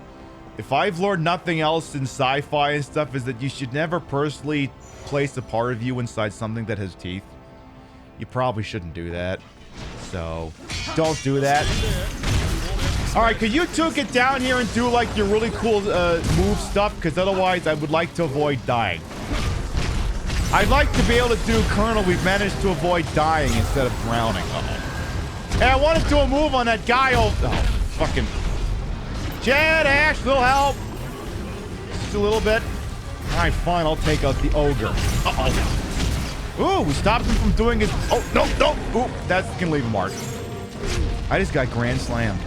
[SPEAKER 1] if I've learned nothing else in sci-fi and stuff, is that you should never personally place a part of you inside something that has teeth. You probably shouldn't do that. So, don't do that. Alright, could you two get down here and do, like, your really cool move stuff? Because otherwise, I would like to avoid dying. I'd like to be able to do Colonel. We've managed to avoid dying instead of drowning. Uh-oh. Hey, I want to do a move on that guy over... Oh, fucking... Jet, Ash, little help. Just a little bit. Alright, fine. I'll take out the ogre. Uh-oh. Ooh, we stopped him from doing his... Oh, no. Ooh, that's gonna leave a mark. I just got grand slammed.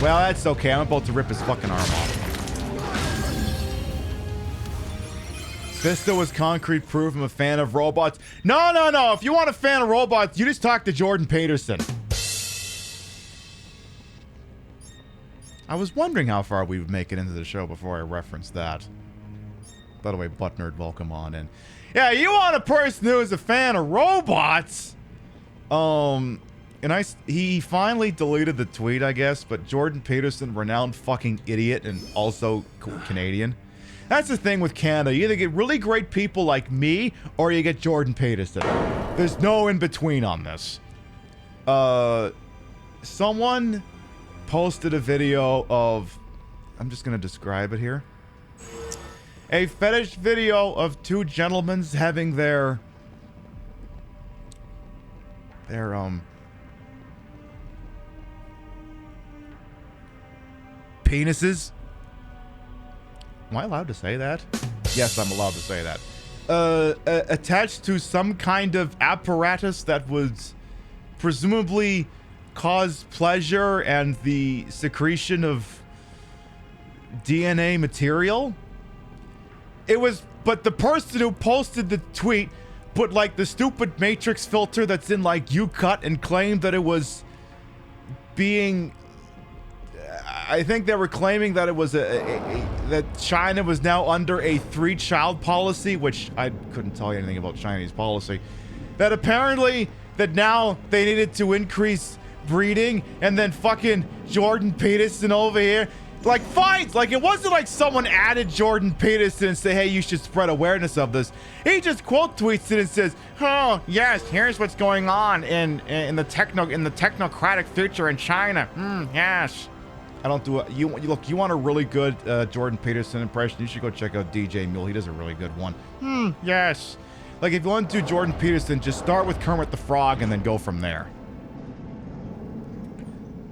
[SPEAKER 1] Well, that's okay. I'm about to rip his fucking arm off. Fisto was concrete proof I'm a fan of robots. No. If you want a fan of robots, you just talk to Jordan Peterson. I was wondering how far we would make it into the show before I referenced that. By the way, Butt Nerd, welcome on in. Yeah, you want a person who is a fan of robots? He finally deleted the tweet, I guess, but Jordan Peterson, renowned fucking idiot and also Canadian. That's the thing with Canada. You either get really great people like me, or you get Jordan Peterson. There's no in-between on this. Someone posted a video of... I'm just gonna describe it here. A fetish video of two gentlemen having their penises. Am I allowed to say that? Yes, I'm allowed to say that. Attached to some kind of apparatus that was presumably cause pleasure and the secretion of DNA material. But the person who posted the tweet put like the stupid Matrix filter that's in like UCut and claimed that it was being... I think they were claiming that it was that China was now under a 3-child policy, which I couldn't tell you anything about Chinese policy. That apparently that now they needed to increase breeding, and then fucking Jordan Peterson over here. Like, fine, like, it wasn't like someone added Jordan Peterson and say, hey, you should spread awareness of this. He just quote tweets it and says, oh, yes, here's what's going on in the technocratic future in China. Yes. I don't do it. Look, you want a really good Jordan Peterson impression, you should go check out DJ Mule. He does a really good one. Yes. Like, if you want to do Jordan Peterson, just start with Kermit the Frog and then go from there.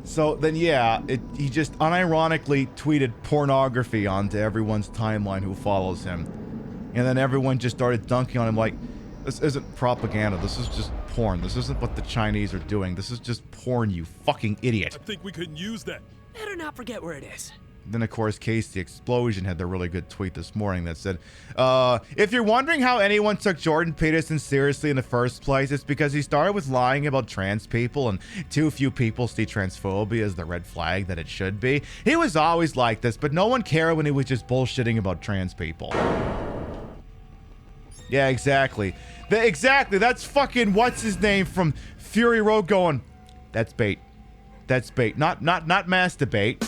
[SPEAKER 1] So then, yeah, he just unironically tweeted pornography onto everyone's timeline who follows him. And then everyone just started dunking on him like, this isn't propaganda, this is just porn. This isn't what the Chinese are doing. This is just porn, you fucking idiot.
[SPEAKER 5] I think we couldn't use that.
[SPEAKER 7] Better not forget where it is.
[SPEAKER 1] Then, of course, Case the Explosion had the really good tweet this morning that said, if you're wondering how anyone took Jordan Peterson seriously in the first place, it's because he started with lying about trans people, and too few people see transphobia as the red flag that it should be. He was always like this, but no one cared when he was just bullshitting about trans people. Yeah, exactly. Exactly, that's fucking what's-his-name from Fury Road going, that's bait. That's bait. Not masturbate.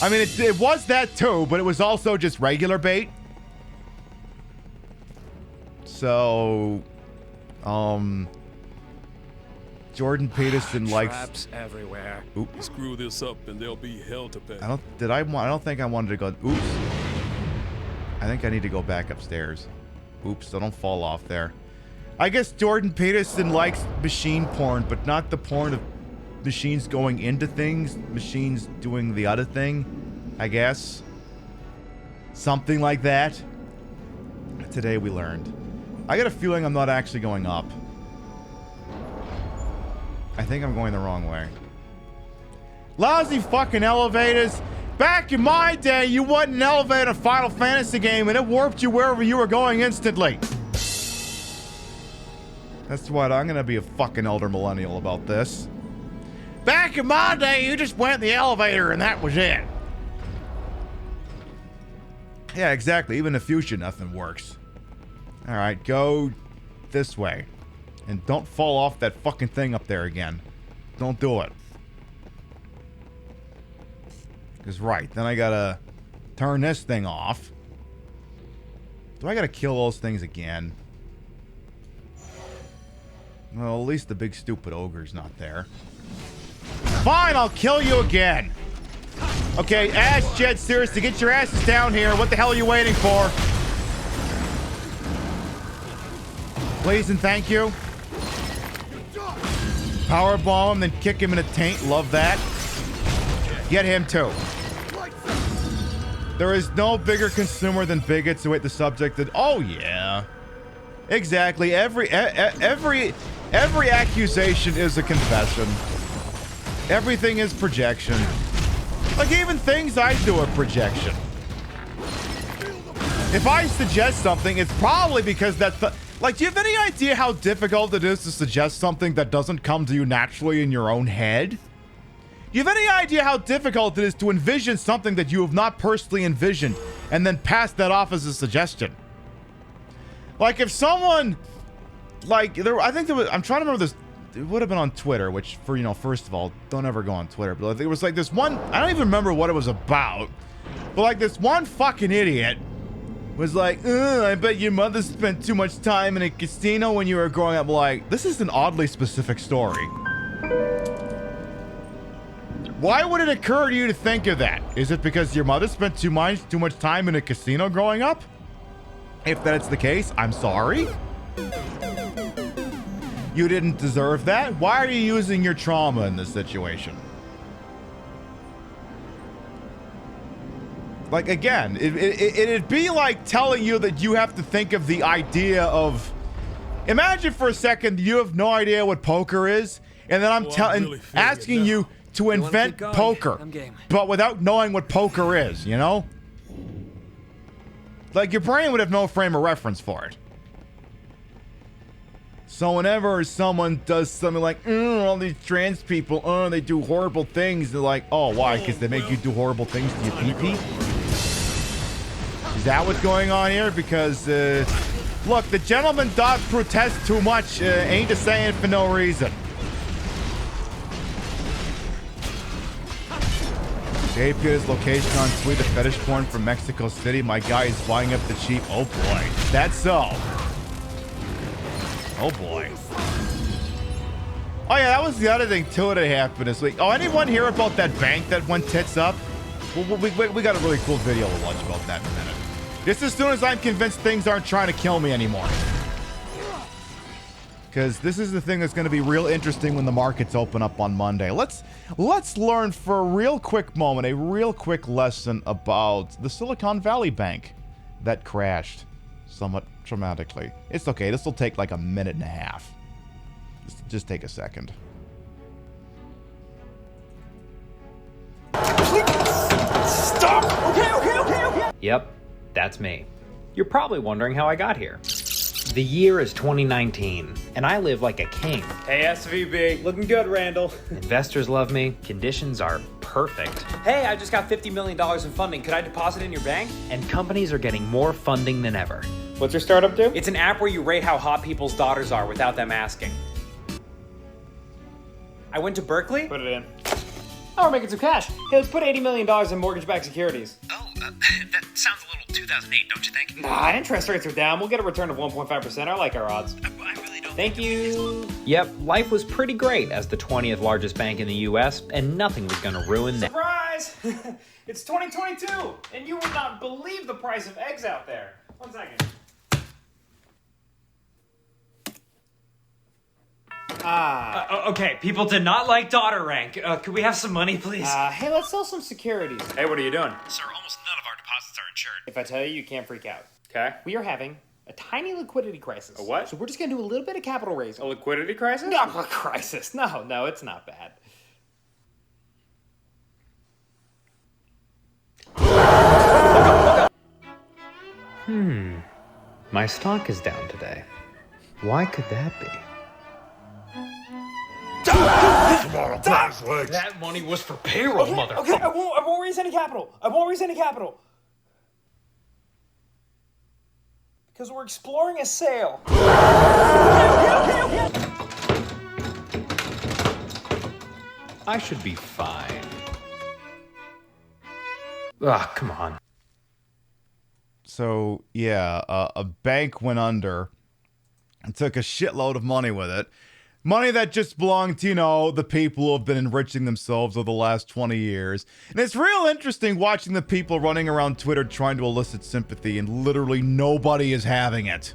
[SPEAKER 1] I mean, it was that too, but it was also just regular bait. So, Jordan Peterson likes
[SPEAKER 5] traps everywhere.
[SPEAKER 1] Oops.
[SPEAKER 5] Screw this up and there'll be hell to pay.
[SPEAKER 1] I don't think I wanted to go. Oops. I think I need to go back upstairs. Oops, so don't fall off there. I guess Jordan Peterson likes machine porn, but not the porn of machines going into things, machines doing the other thing, I guess. Something like that. Today we learned. I got a feeling I'm not actually going up. I think I'm going the wrong way. Lousy fucking elevators. Back in my day, you went in an elevator in a Final Fantasy game and it warped you wherever you were going instantly. That's what, I'm gonna be a fucking elder millennial about this. Back in my day, you just went in the elevator and that was it. Yeah, exactly. Even in the future, nothing works. Alright, go this way. And don't fall off that fucking thing up there again. Don't do it. Because, right, then I gotta turn this thing off. Do I gotta kill those things again? Well, at least the big stupid ogre's not there. Fine, I'll kill you again. Okay, Ash, Jet, seriously, get your asses down here. What the hell are you waiting for? Please and thank you. Powerbomb, then kick him in the taint. Love that. Get him too. There is no bigger consumer than bigots who hate the subject that. Oh yeah, exactly. Every accusation is a confession. Everything is projection. Like even things I do are projection. If I suggest something, it's probably because that's the. Like, do you have any idea how difficult it is to suggest something that doesn't come to you naturally in your own head? Do you have any idea how difficult it is to envision something that you have not personally envisioned and then pass that off as a suggestion? Like, if someone, like, I think there was, I'm trying to remember this, it would have been on Twitter, which, for, you know, first of all, don't ever go on Twitter, but it was like this one, I don't even remember what it was about, but like this one fucking idiot was like, I bet your mother spent too much time in a casino when you were growing up. Like, this is an oddly specific story. Why would it occur to you to think of that? Is it because your mother spent too much time in a casino growing up? If that's the case, I'm sorry. You didn't deserve that. Why are you using your trauma in this situation? Like, again, it'd be like telling you that you have to think of the idea of... Imagine for a second you have no idea what poker is, and then I'm asking you to invent poker, but without knowing what poker is, you know? Like, your brain would have no frame of reference for it. So whenever someone does something like, all these trans people, they do horrible things, they're like, oh, why? Because they make you do horrible things to your pee-pee? Is that what's going on here? Because, look, the gentleman does protest too much, ain't just saying for no reason. Dave Peter's location on tweet of fetish porn from Mexico City. My guy is buying up the cheap. Oh boy. That's so. Oh boy. Oh yeah, that was the other thing too that happened this week. Oh, anyone hear about that bank that went tits up? Well, we got a really cool video to watch about that in a minute. Just as soon as I'm convinced things aren't trying to kill me anymore. Because this is the thing that's going to be real interesting when the markets open up on Monday. Let's learn for a real quick moment, a real quick lesson about the Silicon Valley Bank that crashed somewhat traumatically. It's okay. This will take like a minute and a half. Just take a second.
[SPEAKER 10] Stop! Okay. Yep, that's me. You're probably wondering how I got here. The year is 2019, and I live like a king.
[SPEAKER 19] Hey, SVB. Looking good, Randall.
[SPEAKER 10] Investors love me. Conditions are perfect.
[SPEAKER 19] Hey, I just got $50 million in funding. Could I deposit in your bank?
[SPEAKER 10] And companies are getting more funding than ever.
[SPEAKER 19] What's your startup do? It's an app where you rate how hot people's daughters are without them asking. I went to Berkeley. Put it in. Oh, we're making some cash. Hey, let's put $80 million in mortgage-backed securities.
[SPEAKER 10] Oh, that sounds a little 2008, don't you think?
[SPEAKER 19] Nah, interest rates are down. We'll get a return of 1.5%. I like our odds.
[SPEAKER 10] I really don't.
[SPEAKER 19] Thank you.
[SPEAKER 10] Yep, life was pretty great as the 20th largest bank in the US, and nothing was gonna ruin that.
[SPEAKER 19] Surprise! It's 2022, and you would not believe the price of eggs out there. 1 second.
[SPEAKER 10] Okay, people did not like daughter rank. Could we have some money, please?
[SPEAKER 19] Hey, let's sell some securities. Hey, what are you doing?
[SPEAKER 10] Sir, almost none of our deposits are insured.
[SPEAKER 19] If I tell you, you can't freak out.
[SPEAKER 10] Okay.
[SPEAKER 19] We are having a tiny liquidity crisis.
[SPEAKER 10] A what?
[SPEAKER 19] So we're just gonna do a little bit of capital raising.
[SPEAKER 10] A liquidity crisis?
[SPEAKER 19] No, a crisis. No, it's not bad.
[SPEAKER 10] My stock is down today. Why could that be?
[SPEAKER 19] That money was for payroll, motherfucker. Okay, I won't raise any capital. Because we're exploring a sale.
[SPEAKER 10] I should be fine. Ah, come on.
[SPEAKER 1] So, yeah, a bank went under and took a shitload of money with it. Money that just belonged to, the people who have been enriching themselves over the last 20 years. And it's real interesting watching the people running around Twitter trying to elicit sympathy, and literally nobody is having it.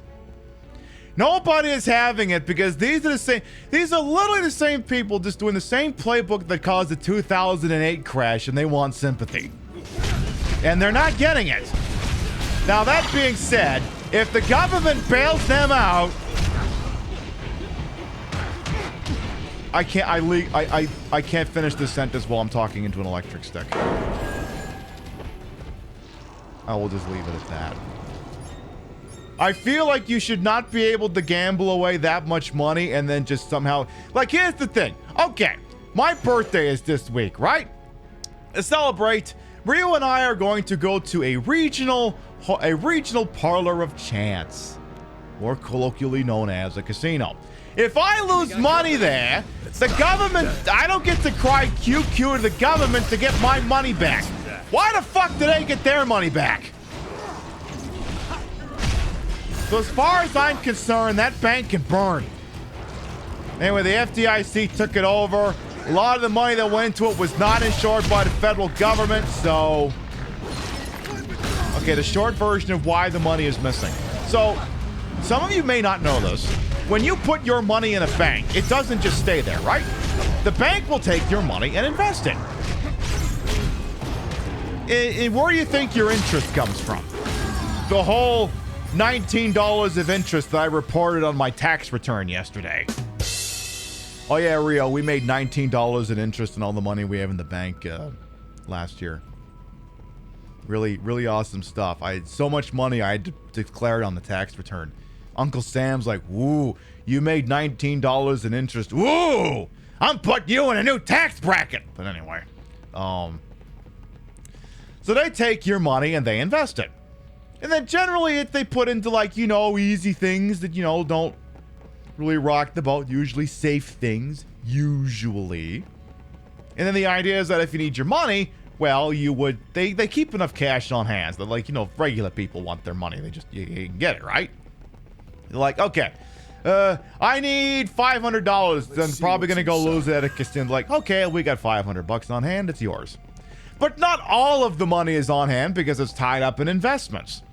[SPEAKER 1] Nobody is having it because these are literally the same people just doing the same playbook that caused the 2008 crash, and they want sympathy. And they're not getting it. Now, that being said, if the government bails them out, I can't finish this sentence while I'm talking into an electric stick. I will just leave it at that. I feel like you should not be able to gamble away that much money and then just somehow... Like, here's the thing. Okay, my birthday is this week, right? To celebrate, Rio and I are going to go to a regional parlor of chance, more colloquially known as a casino. If I lose money there, the government, I don't get to cry QQ to the government to get my money back. Why the fuck do they get their money back? So as far as I'm concerned, that bank can burn. Anyway, the FDIC took it over. A lot of the money that went into it was not insured by the federal government, so... Okay, the short version of why the money is missing. So, some of you may not know this. When you put your money in a bank, it doesn't just stay there, right? The bank will take your money and invest it. Where do you think your interest comes from? The whole $19 of interest that I reported on my tax return yesterday. Oh yeah, Rio, we made $19 in interest on all the money we have in the bank last year. Really, really awesome stuff. I had so much money I had to declare it on the tax return. Uncle Sam's like, woo, you made $19 in interest. Woo! I'm putting you in a new tax bracket. But anyway, so they take your money and they invest it. And then generally they put into easy things that, don't really rock the boat. Usually safe things, usually. And then the idea is that if you need your money, well, they keep enough cash on hand that regular people want their money. They just, you can get it, right? They're like, okay, I need $500. I'm probably going to go lose it at a casino. Like, okay, we got $500 on hand. It's yours. But not all of the money is on hand because it's tied up in investments.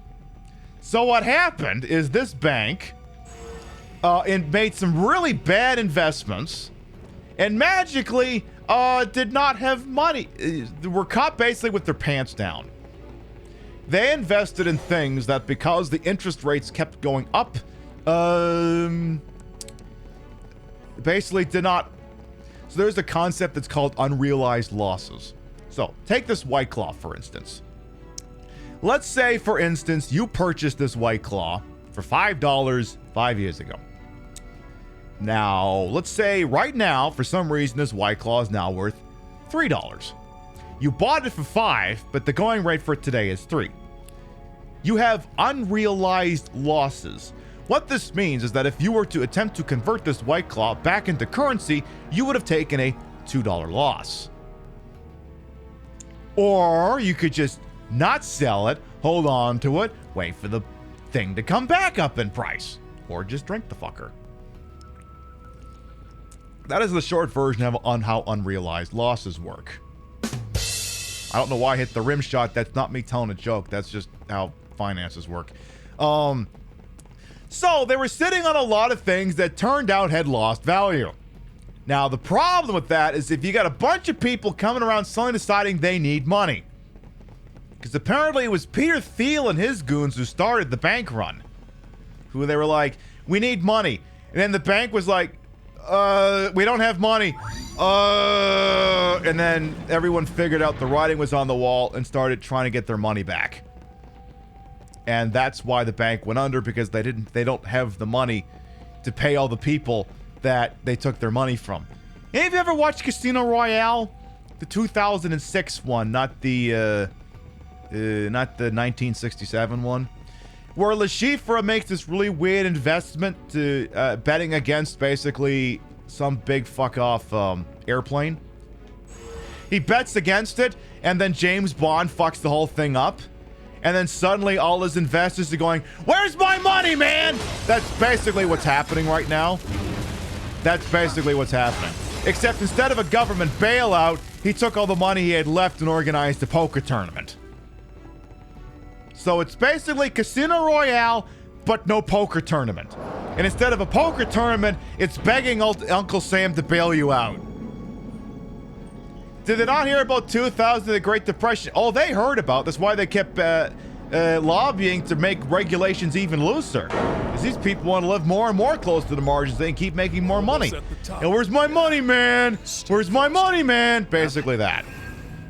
[SPEAKER 1] So what happened is this bank made some really bad investments and magically did not have money. Were caught basically with their pants down. They invested in things that because the interest rates kept going up, basically did not. So there's a concept that's called unrealized losses. So take this White Claw, for instance. Let's say, for instance, you purchased this White Claw for $5 5 years ago. Now, let's say right now, for some reason, this White Claw is now worth $3. You bought it for $5, but the going rate for it today is $3. You have unrealized losses. What this means is that if you were to attempt to convert this White Claw back into currency, you would have taken a $2 loss. Or you could just not sell it, hold on to it, wait for the thing to come back up in price. Or just drink the fucker. That is the short version of on how unrealized losses work. I don't know why I hit the rim shot. That's not me telling a joke. That's just how finances work. So they were sitting on a lot of things that turned out had lost value. Now, the problem with that is if you got a bunch of people coming around suddenly deciding they need money. Because apparently it was Peter Thiel and his goons who started the bank run. Who they were like, we need money. And then the bank was like, we don't have money. And then everyone figured out the writing was on the wall and started trying to get their money back. And that's why the bank went under, because they don't have the money to pay all the people that they took their money from. Any of you ever watched Casino Royale? The 2006 one, not the 1967 one. Where Le Chiffre makes this really weird investment to betting against basically some big fuck off airplane. He bets against it, and then James Bond fucks the whole thing up. And then suddenly all his investors are going, where's my money, man? That's basically what's happening right now. That's basically what's happening. Except instead of a government bailout, he took all the money he had left and organized a poker tournament. So it's basically Casino Royale, but no poker tournament. And instead of a poker tournament, it's begging Uncle Sam to bail you out. Did they not hear about 2000, the Great Depression? Oh, they heard about. That's why they kept lobbying to make regulations even looser. Because these people want to live more and more close to the margins. They can keep making more money. And where's my money, man? Where's my money, man? Basically that.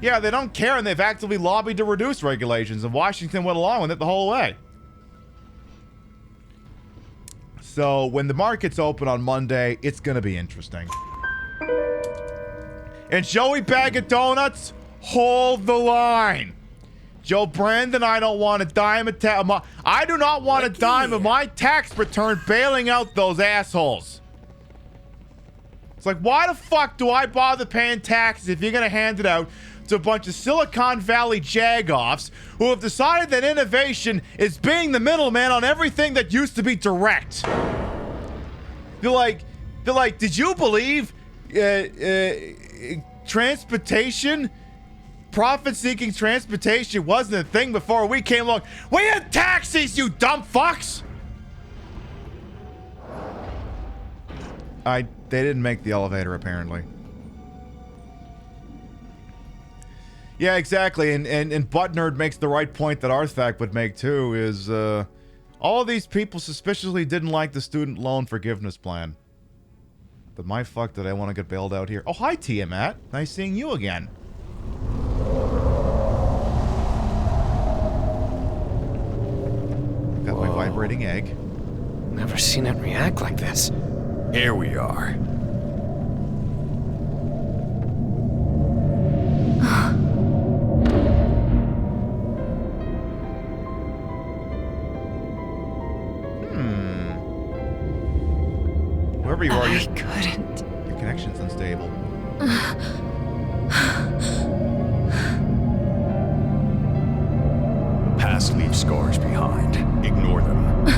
[SPEAKER 1] Yeah, they don't care, and they've actively lobbied to reduce regulations, and Washington went along with it the whole way. So when the markets open on Monday, it's going to be interesting. And Joey Bag of Donuts, hold the line. Joe Brandon, I don't want a dime of I do not want a dime of my tax return bailing out those assholes. It's like, why the fuck do I bother paying taxes if you're going to hand it out to a bunch of Silicon Valley jagoffs who have decided that innovation is being the middleman on everything that used to be direct? They're like, did you believe transportation, profit-seeking transportation wasn't a thing before we came along? We had taxis, you dumb fucks! They didn't make the elevator, apparently. Yeah, exactly, and Butt Nerd makes the right point that Arthak would make too, is all these people suspiciously didn't like the student loan forgiveness plan. But my fuck did I want to get bailed out here? Oh, hi Tiamat. Nice seeing you again. Got my vibrating egg.
[SPEAKER 7] Never seen it react like this.
[SPEAKER 6] Here we are.
[SPEAKER 1] Wherever you are,
[SPEAKER 15] I couldn't.
[SPEAKER 1] Your connection's unstable.
[SPEAKER 6] The past leaves scars behind. Ignore them.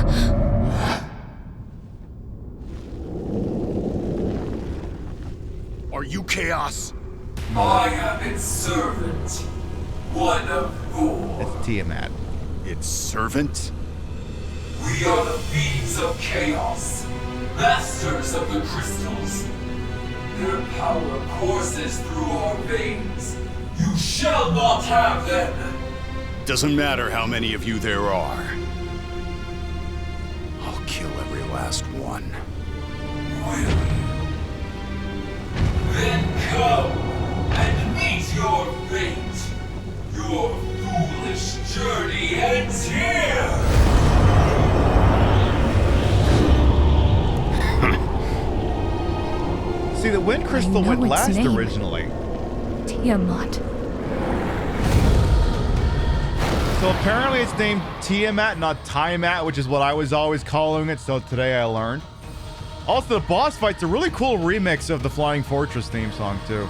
[SPEAKER 6] Are you Chaos?
[SPEAKER 8] I am its servant. One of four.
[SPEAKER 1] It's Tiamat.
[SPEAKER 6] Its servant?
[SPEAKER 8] We are the beings of chaos, masters of the crystals. Their power courses through our veins. You shall not have them.
[SPEAKER 6] Doesn't matter how many of you there are. I'll kill every last one.
[SPEAKER 8] Then come and meet your fate. Your foolish journey ends here.
[SPEAKER 1] See, the Wind Crystal went last
[SPEAKER 15] name.
[SPEAKER 1] originally.
[SPEAKER 15] Tiamat.
[SPEAKER 1] So apparently it's named Tiamat, not Tiamat, which is what I was always calling it, so today I learned. Also, the boss fight's a really cool remix of the Flying Fortress theme song, too.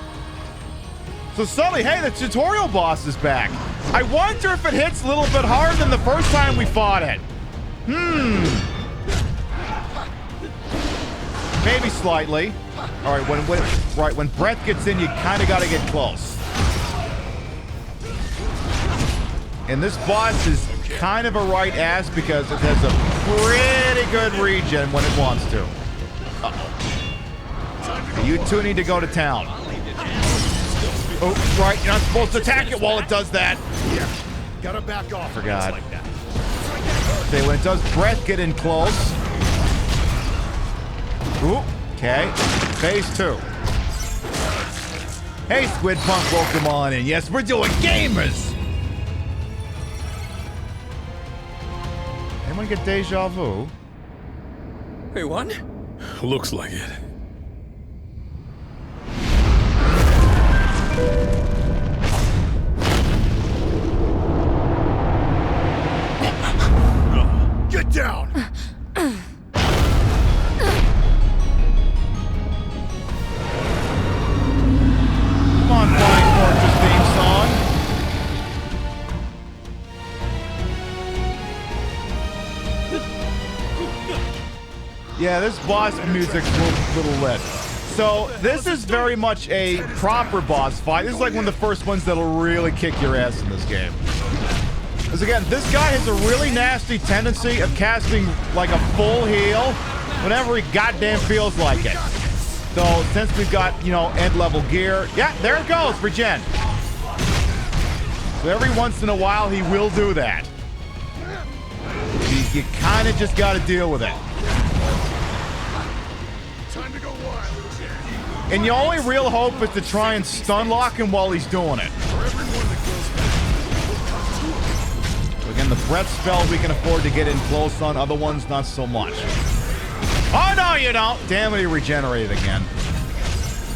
[SPEAKER 17] So suddenly, hey, the tutorial boss is back. I wonder if it hits a little bit harder than the first time we fought it. Maybe slightly. All right, when breath gets in, you kind of got to get close. And this boss is kind of a right ass because it has a pretty good regen when it wants to. Uh-oh. You two need to go to town. Oh, right, you're not supposed to attack it while it does that.
[SPEAKER 16] Yeah, gotta back off.
[SPEAKER 17] Forgot.
[SPEAKER 16] Like that.
[SPEAKER 17] Okay, when it does breath get in close. Ooh, okay. Phase 2. Hey, Squid Punk, welcome on in. Yes, we're doing gamers! Anyone get deja vu?
[SPEAKER 5] Hey, what? Looks like it.
[SPEAKER 16] Get down!
[SPEAKER 17] Come on, Flying Fortress theme song. Yeah, this boss music's a little lit. So, this is very much a proper boss fight. This is like one of the first ones that'll really kick your ass in this game. Because again, this guy has a really nasty tendency of casting like a full heal whenever he goddamn feels like it. So, since we've got, you know, end-level gear... Yeah, there it goes, regen. So every once in a while, he will do that. You kind of just got to deal with it.
[SPEAKER 16] Time to go wild.
[SPEAKER 17] And your only real hope is to try and stun lock him while he's doing it. So again, the breath spell we can afford to get in close on, other ones not so much. Oh no, you don't! Damn it, he regenerated again.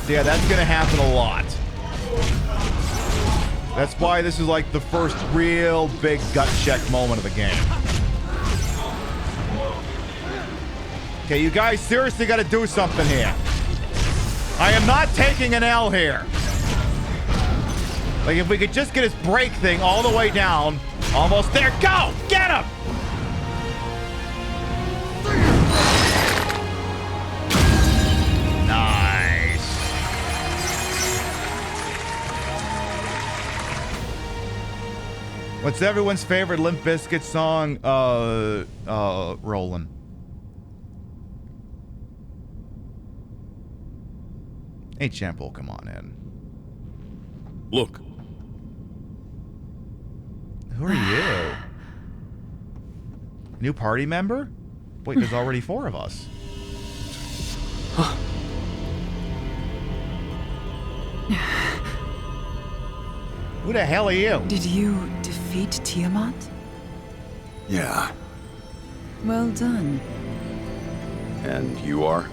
[SPEAKER 17] So yeah, that's gonna happen a lot. That's why this is like the first real big gut check moment of the game. Okay, you guys seriously gotta do something here. I am not taking an L here. Like, if we could just get his break thing all the way down. Almost there. Go! Get him! Nice. What's everyone's favorite Limp Bizkit song? Rollin'. Hey, Champo, come on in.
[SPEAKER 5] Look.
[SPEAKER 17] Who are you? New party member? Wait, there's already 4 of us. Who the hell are you?
[SPEAKER 11] Did you defeat Tiamat?
[SPEAKER 6] Yeah.
[SPEAKER 11] Well done.
[SPEAKER 6] And you are?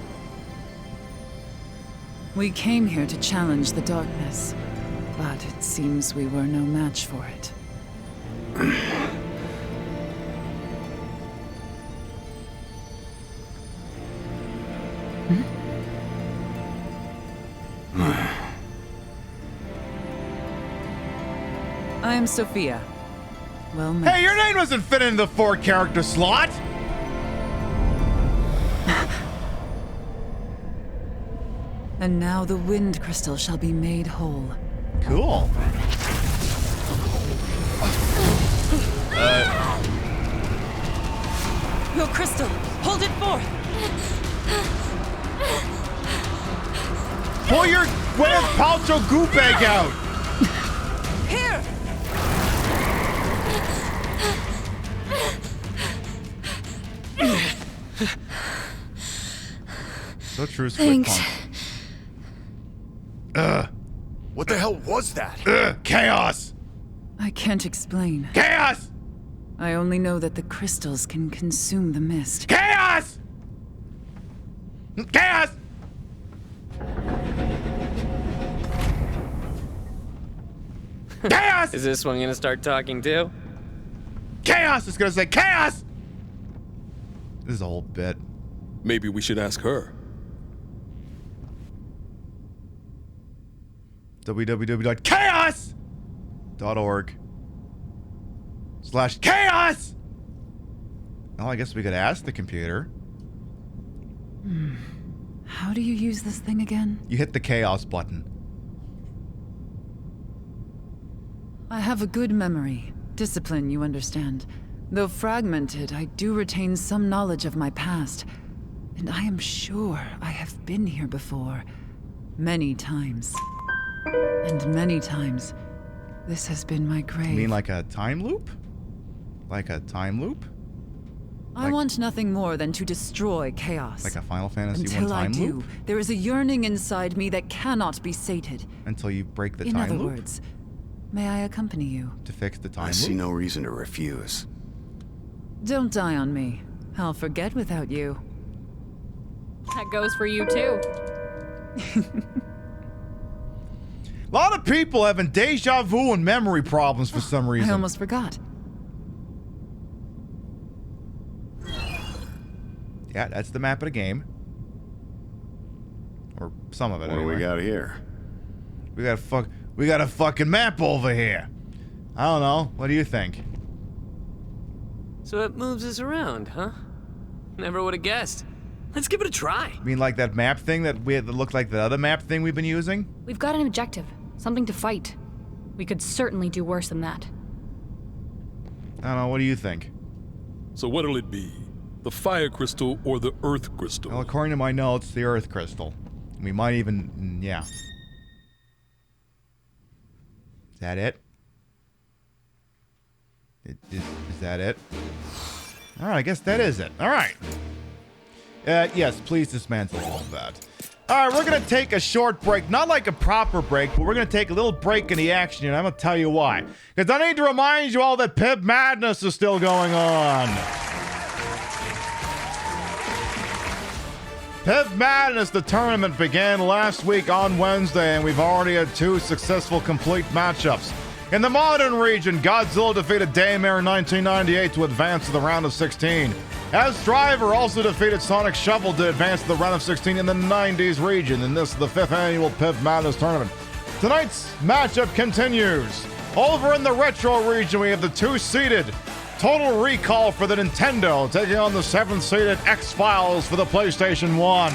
[SPEAKER 11] We came here to challenge the darkness, but it seems we were no match for it. I am Sophia. Well met.
[SPEAKER 17] Hey, your name doesn't fit into the 4-character slot!
[SPEAKER 11] And now the wind crystal shall be made whole.
[SPEAKER 17] Cool.
[SPEAKER 11] Your crystal! Hold it forth!
[SPEAKER 17] Pull your Gwyneth Paltrow goop egg out!
[SPEAKER 11] Here!
[SPEAKER 17] So true, Squid
[SPEAKER 11] Thanks.
[SPEAKER 17] Punk.
[SPEAKER 16] What the hell was that?
[SPEAKER 17] Chaos!
[SPEAKER 11] I can't explain.
[SPEAKER 17] Chaos!
[SPEAKER 11] I only know that the crystals can consume the mist.
[SPEAKER 17] Chaos! Chaos! Chaos!
[SPEAKER 7] Is this one gonna start talking too?
[SPEAKER 17] Chaos is gonna say chaos! This is a whole bit.
[SPEAKER 5] Maybe we should ask her.
[SPEAKER 1] www.chaos.org/chaos. Well, I guess we could ask the computer.
[SPEAKER 11] How do you use this thing again?
[SPEAKER 1] You hit the chaos button.
[SPEAKER 11] I have a good memory. Discipline, you understand. Though fragmented, I do retain some knowledge of my past. And I am sure I have been here before. Many times. And many times, this has been my grave.
[SPEAKER 1] You mean like a time loop? Like a time loop?
[SPEAKER 11] I want nothing more than to destroy chaos.
[SPEAKER 1] Like a Final Fantasy
[SPEAKER 11] Until
[SPEAKER 1] 1 time
[SPEAKER 11] I do,
[SPEAKER 1] loop?
[SPEAKER 11] there is a yearning inside me that cannot be sated.
[SPEAKER 1] Until you break the
[SPEAKER 11] In
[SPEAKER 1] time
[SPEAKER 11] other
[SPEAKER 1] loop?
[SPEAKER 11] words, may I accompany you?
[SPEAKER 1] To fix the time
[SPEAKER 6] I
[SPEAKER 1] loop?
[SPEAKER 6] see no reason to refuse.
[SPEAKER 11] Don't die on me. I'll forget without you.
[SPEAKER 15] That goes for you, too.
[SPEAKER 1] A lot of people having deja vu and memory problems for some reason.
[SPEAKER 11] I almost forgot.
[SPEAKER 1] Yeah, that's the map of the game. Or some of it,
[SPEAKER 6] What do we
[SPEAKER 1] anyway.
[SPEAKER 6] got here?
[SPEAKER 1] We got a fucking map over here. I don't know. What do you think?
[SPEAKER 7] So it moves us around, huh? Never would have guessed. Let's give it a try.
[SPEAKER 1] You mean like that map thing that looked like the other map thing we've been using?
[SPEAKER 15] We've got an objective, something to fight. We could certainly do worse than that.
[SPEAKER 1] I don't know. What do you think?
[SPEAKER 5] So what'll it be? The fire crystal or the earth crystal?
[SPEAKER 1] Well, according to my notes, the earth crystal. We might even, yeah. Is that it? Is that it? All right, I guess that is it. All right. Yes, please dismantle all of that. All right, we're going to take a short break. Not like a proper break, but we're going to take a little break in the action, and I'm going to tell you why. Because I need to remind you all that Pib Madness is still going on. Pib Madness, the tournament, began last week on Wednesday, and we've already had 2 successful complete matchups. In the Modern region, Godzilla defeated Daymare in 1998 to advance to the round of 16. As Driver also defeated Sonic Shovel to advance to the round of 16 in the 90s region, and this is the 5th annual Pib Madness tournament. Tonight's matchup continues. Over in the Retro region, we have the 2-seeded Total Recall for the Nintendo, taking on the 7th-seeded X-Files for the PlayStation 1.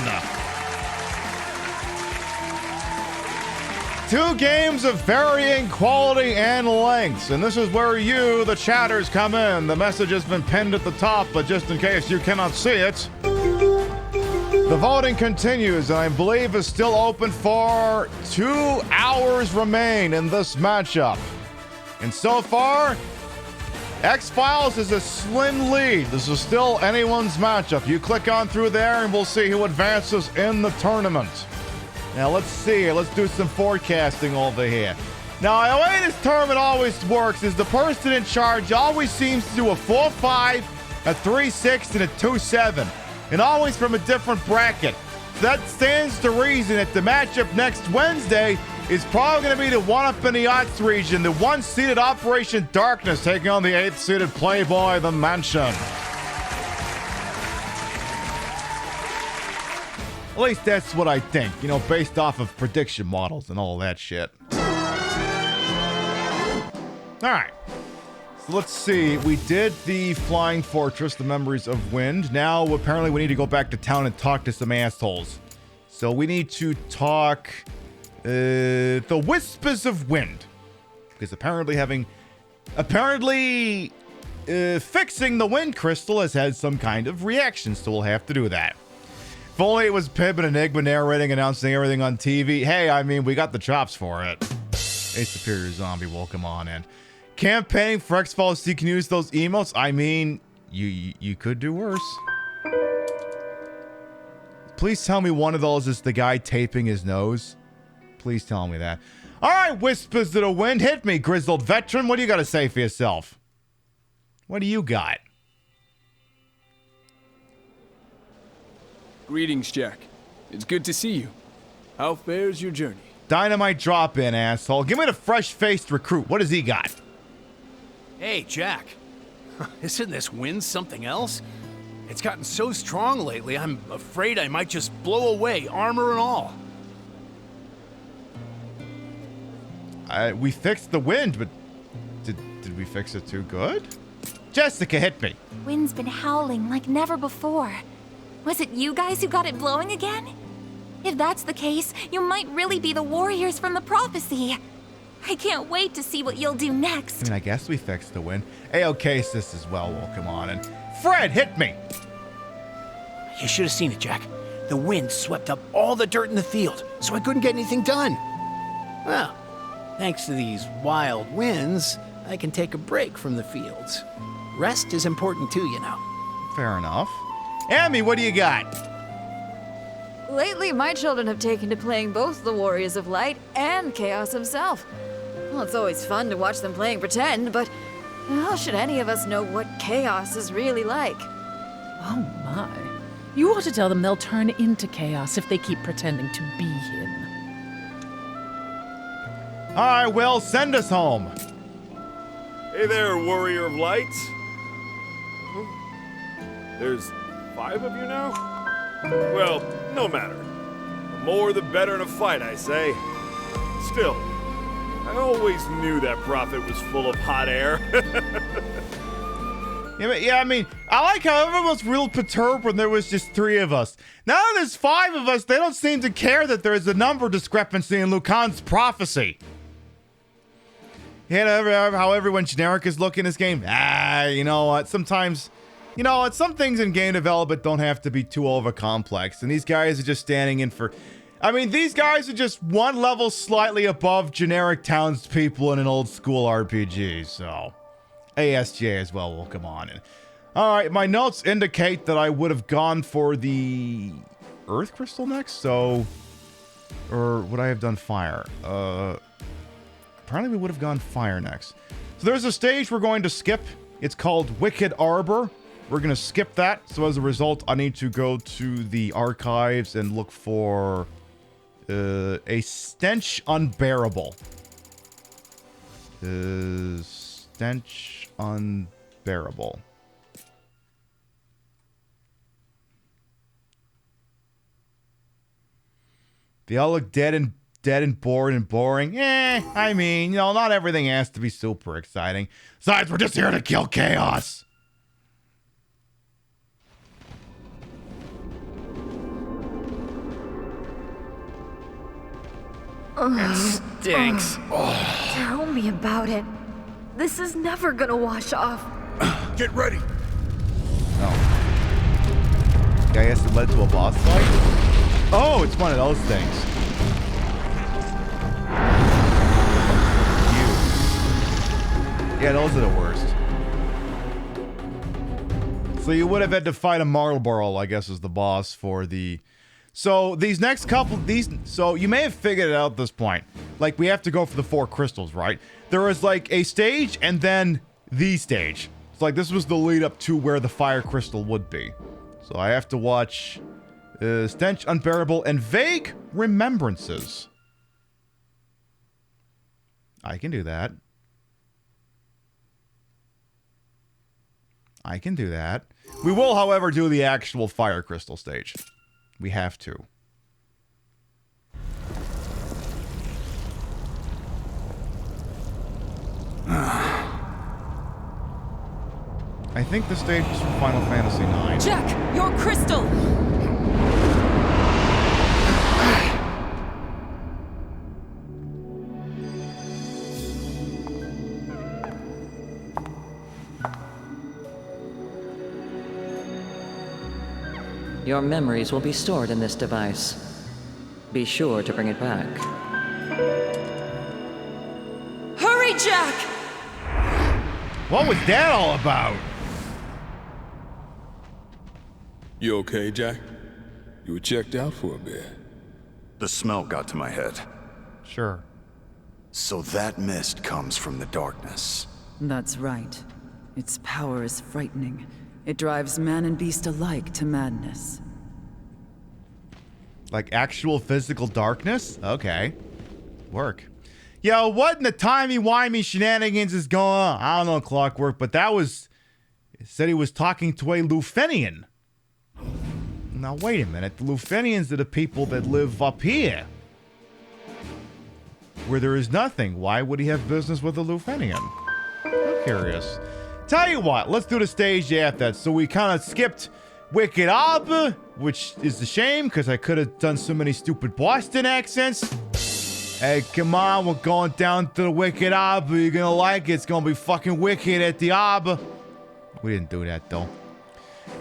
[SPEAKER 1] 2 games of varying quality and lengths, and this is where you, the chatters, come in. The message has been pinned at the top, but just in case you cannot see it, the voting continues, and I believe is still open for 2 hours remain in this matchup. And so far, X-Files is a slim lead. This is still anyone's matchup. You click on through there and we'll see who advances in the tournament. Now let's see. Let's do some forecasting over here. Now the way this tournament always works is the person in charge always seems to do a 4-5, a 3-6, and a 2-7. And always from a different bracket. So that stands to reason that the matchup next Wednesday is probably going to be the one-up in the odds region, the 1-seeded Operation Darkness taking on the 8th-seeded Playboy The Mansion. At least that's what I think, you know, based off of prediction models and all that shit. Alright. So let's see. We did the Flying Fortress, the Memories of Wind. Now, apparently, we need to go back to town and talk to some assholes. So we need to talk the Whispers of Wind. Because apparently fixing the Wind Crystal has had some kind of reaction, so we'll have to do that. If only it was Pib and Enigma narrating, announcing everything on TV. Hey, I mean, we got the chops for it. A Superior Zombie, welcome on in. Campaigning for X-Files so you can use those emotes? I mean, you could do worse. Please tell me one of those is the guy taping his nose. Please tell me that. All right, Whispers of the Wind, hit me, grizzled veteran. What do you got to say for yourself? What do you got?
[SPEAKER 12] Greetings, Jack. It's good to see you. How fares your journey?
[SPEAKER 1] Dynamite drop in, asshole. Give me the fresh-faced recruit. What does he got?
[SPEAKER 21] Hey, Jack. Isn't this wind something else? It's gotten so strong lately, I'm afraid I might just blow away, armor and all.
[SPEAKER 17] We fixed the wind, but did we fix it too good? Jessica, hit me.
[SPEAKER 14] Wind's been howling like never before. Was it you guys who got it blowing again? If that's the case, you might really be the warriors from the prophecy. I can't wait to see what you'll do next.
[SPEAKER 17] I mean, I guess we fixed the wind. A-OK sis as well will come on. And Fred, hit me.
[SPEAKER 21] You should have seen it, Jack. The wind swept up all the dirt in the field, so I couldn't get anything done. Well, thanks to these wild winds, I can take a break from the fields. Rest is important too, you know.
[SPEAKER 17] Fair enough. Amy, what do you got?
[SPEAKER 13] Lately, my children have taken to playing both the Warriors of Light and Chaos himself. Well, it's always fun to watch them playing pretend, but how should any of us know what Chaos is really like?
[SPEAKER 9] Oh my. You ought to tell them they'll turn into Chaos if they keep pretending to be him.
[SPEAKER 17] All right, well, send us home.
[SPEAKER 16] Hey there, Warrior of Light. There's 5 of you now? Well, no matter. The more the better in a fight, I say. Still, I always knew that prophet was full of hot air.
[SPEAKER 17] Yeah, I mean, I like how everyone was real perturbed when there was just 3 of us. Now that there's 5 of us, they don't seem to care that there's a number discrepancy in Lucan's prophecy. You know, how everyone generic is looking this game? You know what? Sometimes, you know what? Some things in game development don't have to be too over complex. And these guys are just standing in for... I mean, these guys are just one level slightly above generic townspeople in an old school RPG, so... ASJ as well will come on in. Alright, my notes indicate that I would have gone for the Earth Crystal next, so... Or would I have done Fire? Apparently we would have gone Fire next. So there's a stage we're going to skip. It's called Wicked Arbor. We're going to skip that, so as a result, I need to go to the archives and look for... a Stench Unbearable. Stench Unbearable. They all look dead and bored and boring. I mean, you know, not everything has to be super exciting. Besides, we're just here to kill chaos.
[SPEAKER 13] It
[SPEAKER 7] stinks.
[SPEAKER 13] Tell me about it. This is never gonna wash off.
[SPEAKER 3] Get ready.
[SPEAKER 17] Oh. I guess it led to a boss fight? Oh, it's one of those things. Yeah, those are the worst. So you would have had to fight a Marlboro, I guess, as the boss for the... So these next couple... So you may have figured it out at this point. Like, we have to go for the 4 crystals, right? There was like a stage and then the stage. It's like this was the lead up to where the fire crystal would be. So I have to watch Stench Unbearable and Vague Remembrances. I can do that. I can do that. We will, however, do the actual fire crystal stage. We have to. I think the stage is from Final Fantasy IX.
[SPEAKER 9] Jack, your crystal!
[SPEAKER 18] Your memories will be stored in this device. Be sure to bring it back.
[SPEAKER 9] Hurry, Jack!
[SPEAKER 17] What was that all about?
[SPEAKER 5] You okay, Jack? You were checked out for a bit.
[SPEAKER 6] The smell got to my head.
[SPEAKER 17] Sure.
[SPEAKER 6] So that mist comes from the darkness.
[SPEAKER 11] That's right. Its power is frightening. It drives man and beast alike to madness.
[SPEAKER 17] Like actual physical darkness? Okay. Work. Yo, what in the timey-wimey shenanigans is going on? I don't know, Clockwork, but that was... It said he was talking to a Lufenian. Now, wait a minute. The Lufenians are the people that live up here.
[SPEAKER 1] where there is nothing. Why would he have business with the Lufenian? I'm curious. Tell you what, let's do the stage after that. So we kind of skipped Wicked Arbor, which is a shame because I could have done so many stupid Boston accents. Hey, come on, we're going down to the Wicked Arbor. You're gonna like it. It's gonna be fucking wicked at the Arbor. We didn't do that though.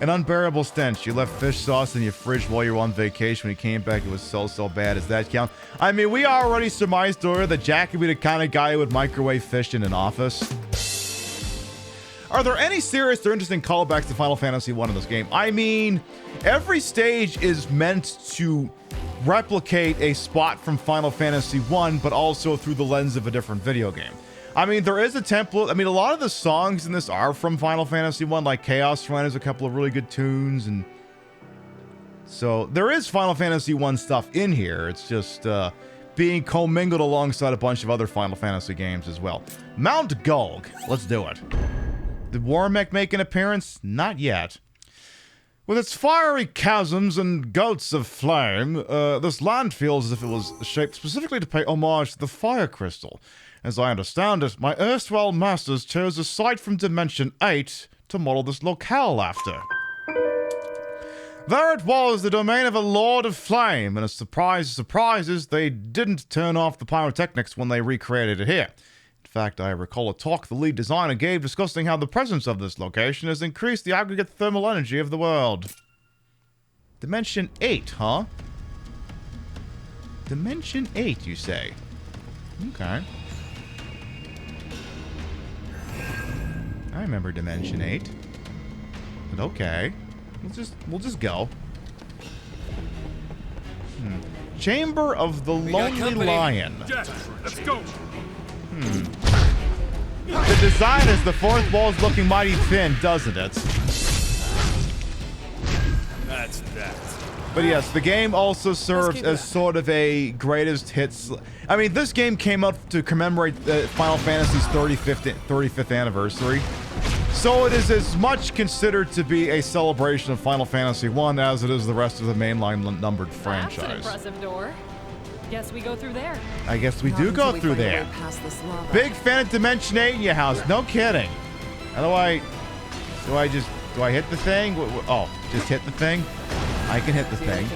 [SPEAKER 1] An unbearable stench. You left fish sauce in your fridge while you were on vacation. When you came back, it was so bad. Does that count? I mean, we already surmised earlier that Jack would be the kind of guy who would microwave fish in an office. Are there any serious or interesting callbacks to Final Fantasy 1 in this game? I mean, every stage is meant to replicate a spot from Final Fantasy 1, but also through the lens of a different video game. I mean, there is a template. I mean, a lot of the songs in this are from Final Fantasy 1, like Chaos Run has a couple of really good tunes, and so there is Final Fantasy 1 stuff in here. It's just being commingled alongside a bunch of other Final Fantasy games as well. Mount Gulg. Let's do it. Did Warmech make an appearance? Not yet. With its fiery chasms and goats of flame, this land feels as if it was shaped specifically to pay homage to the Fire Crystal. As I understand it, my erstwhile masters chose a site from Dimension 8 to model this locale after. There it was, the domain of a Lord of Flame, and a surprise of surprises, they didn't turn off the pyrotechnics when they recreated it here. In fact, I recall a talk the lead designer gave discussing how the presence of this location has increased the aggregate thermal energy of the world. Dimension 8, huh? Dimension 8, you say? Okay. I remember Dimension 8. But okay. We'll just go. Chamber of the Lonely Lion.
[SPEAKER 5] Jack, let's go.
[SPEAKER 1] The design is the fourth wall's looking mighty thin, doesn't it?
[SPEAKER 5] That's that.
[SPEAKER 1] But yes, the game also serves as sort of a greatest hits. I mean, this game came out to commemorate Final Fantasy's 35th anniversary. So it is as much considered to be a celebration of Final Fantasy 1 as it is the rest of the mainline numbered franchise.
[SPEAKER 15] That's an impressive door. Guess we go through there.
[SPEAKER 1] I guess we do go through there. Big fan of Dimension 8 in your house. No kidding. How do I hit the thing? Oh, just hit the thing? I can hit the thing.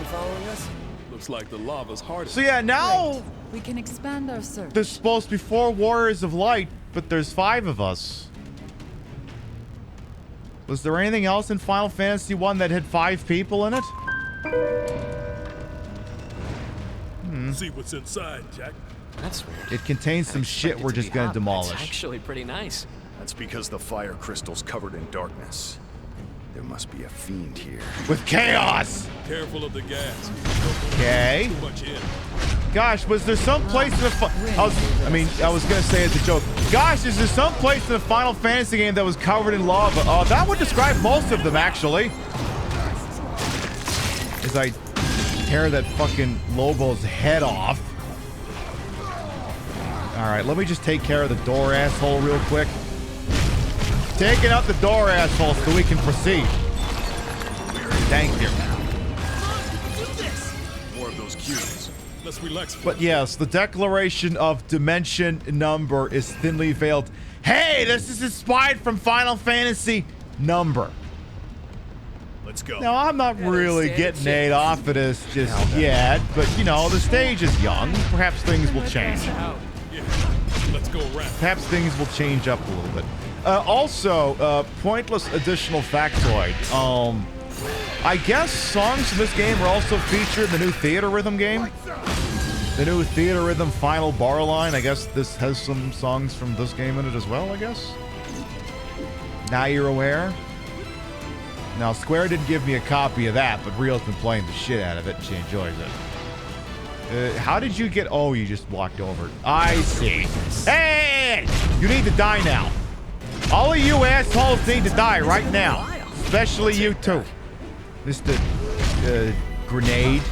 [SPEAKER 5] Looks like the lava's hard.
[SPEAKER 1] So yeah, now
[SPEAKER 11] we can expand our search.
[SPEAKER 1] There's supposed to be 4 Warriors of Light, but there's 5 of us. Was there anything else in Final Fantasy 1 that had 5 people in it?
[SPEAKER 5] See what's inside, Jack.
[SPEAKER 7] That's weird.
[SPEAKER 1] It contains some shit we're just gonna demolish.
[SPEAKER 7] It's actually pretty nice.
[SPEAKER 6] That's because the fire crystal's covered in darkness. There must be a fiend here.
[SPEAKER 1] With chaos!
[SPEAKER 5] Careful of the gas.
[SPEAKER 1] Okay.
[SPEAKER 5] Too much in.
[SPEAKER 1] Gosh, was there some place in the I was gonna say as a joke. Gosh, is there some place in the Final Fantasy game that was covered in lava? That would describe most of them, actually. As I tear that fucking Lobo's head off. Alright, let me just take care of the door asshole real quick. Taking out the door asshole so we can proceed. Thank you.
[SPEAKER 5] More of those cues. Let's relax.
[SPEAKER 1] But yes, the declaration of dimension number is thinly veiled. Hey, this is inspired from Final Fantasy number.
[SPEAKER 5] Let's go.
[SPEAKER 1] Now, I'm not really getting Nate off of this just yet, but you know, the stage is young. Perhaps things will change.
[SPEAKER 5] Yeah. Let's go around.
[SPEAKER 1] Perhaps things will change up a little bit. Also, pointless additional factoid. I guess songs in this game are also featured in the new Theater Rhythm game. The new Theater Rhythm Final Bar Line. I guess this has some songs from this game in it as well, I guess. Now you're aware. Now, Square didn't give me a copy of that, but Rio's been playing the shit out of it, and she enjoys it. How did you get... Oh, you just walked over. I see. Hey! You need to die now. All of you assholes need to die right now. Especially you two. Mr. Grenade.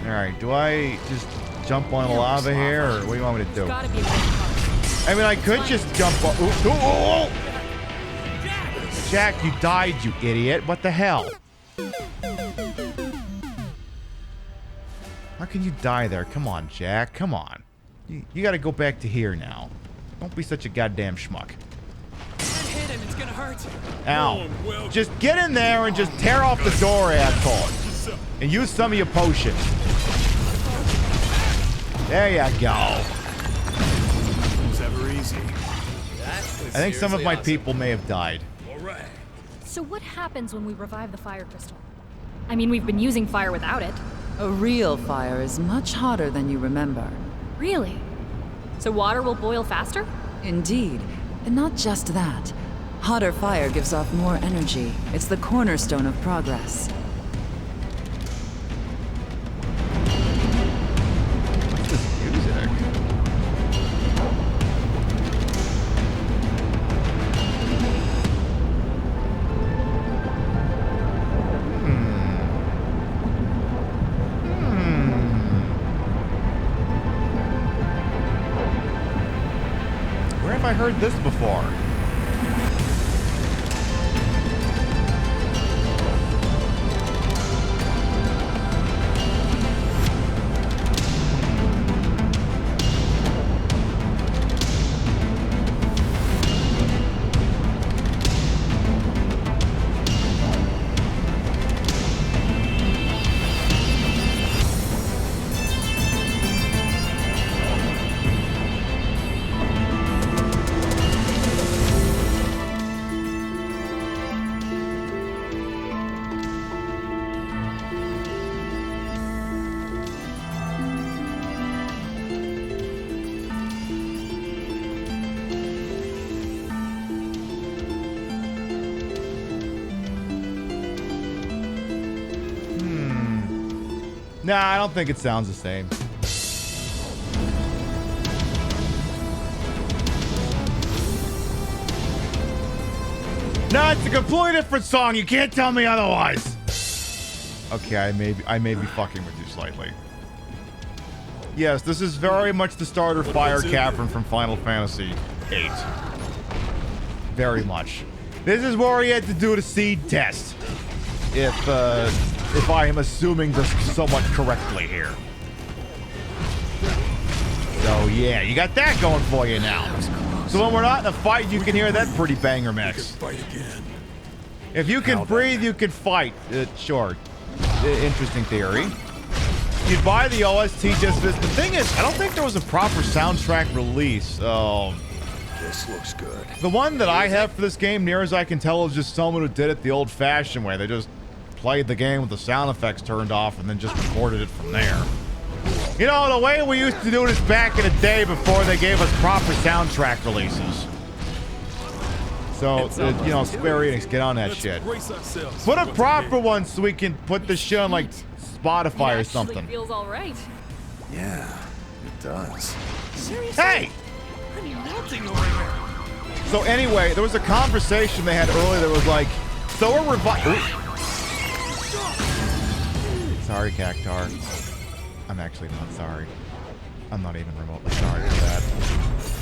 [SPEAKER 1] Alright, do I just jump on lava here, or what do you want me to do? I mean, I could just jump on... Ooh. Jack, you died, you idiot. What the hell? How can you die there? Come on, Jack. Come on. You gotta go back to here now. Don't be such a goddamn schmuck.
[SPEAKER 7] Hit him, it's gonna hurt.
[SPEAKER 1] Ow. Just get in there and just tear off the door, asshole. And use some of your potion. There you go.
[SPEAKER 16] It's ever easy.
[SPEAKER 1] I think some of my people may have died.
[SPEAKER 15] So what happens when we revive the fire crystal? I mean, we've been using fire without it.
[SPEAKER 11] A real fire is much hotter than you remember.
[SPEAKER 15] Really? So water will boil faster?
[SPEAKER 11] Indeed. And not just that. Hotter fire gives off more energy. It's the cornerstone of progress.
[SPEAKER 1] What's this music? Where have I heard this before? Nah, I don't think it sounds the same. No, it's a completely different song. You can't tell me otherwise. Okay, I may be fucking with you slightly. Yes, this is very much the starter fire cavern from Final Fantasy VIII. Very much. This is where he had to do the seed test. If I am assuming this somewhat correctly here. So yeah, you got that going for you now. So when we're not in a fight, you can hear that pretty banger mix. If you can breathe, you can fight. Sure. Interesting theory. You'd buy the OST just this. The thing is, I don't think there was a proper soundtrack release.
[SPEAKER 6] This looks good.
[SPEAKER 1] The one that I have for this game, near as I can tell, is just someone who did it the old-fashioned way. They just played the game with the sound effects turned off and then just recorded it from there. You know, the way we used to do this back in the day before they gave us proper soundtrack releases. So, you know, Square-Enix, get on that shit. Put a proper one so we can put this shit on, like, Spotify or something.
[SPEAKER 15] Feels all right.
[SPEAKER 6] Yeah, it does.
[SPEAKER 15] Seriously?
[SPEAKER 1] Hey!
[SPEAKER 15] I'm melting over here.
[SPEAKER 1] So anyway, there was a conversation they had earlier that was like, so we're Sorry, Cactar. I'm actually not sorry. I'm not even remotely sorry for that.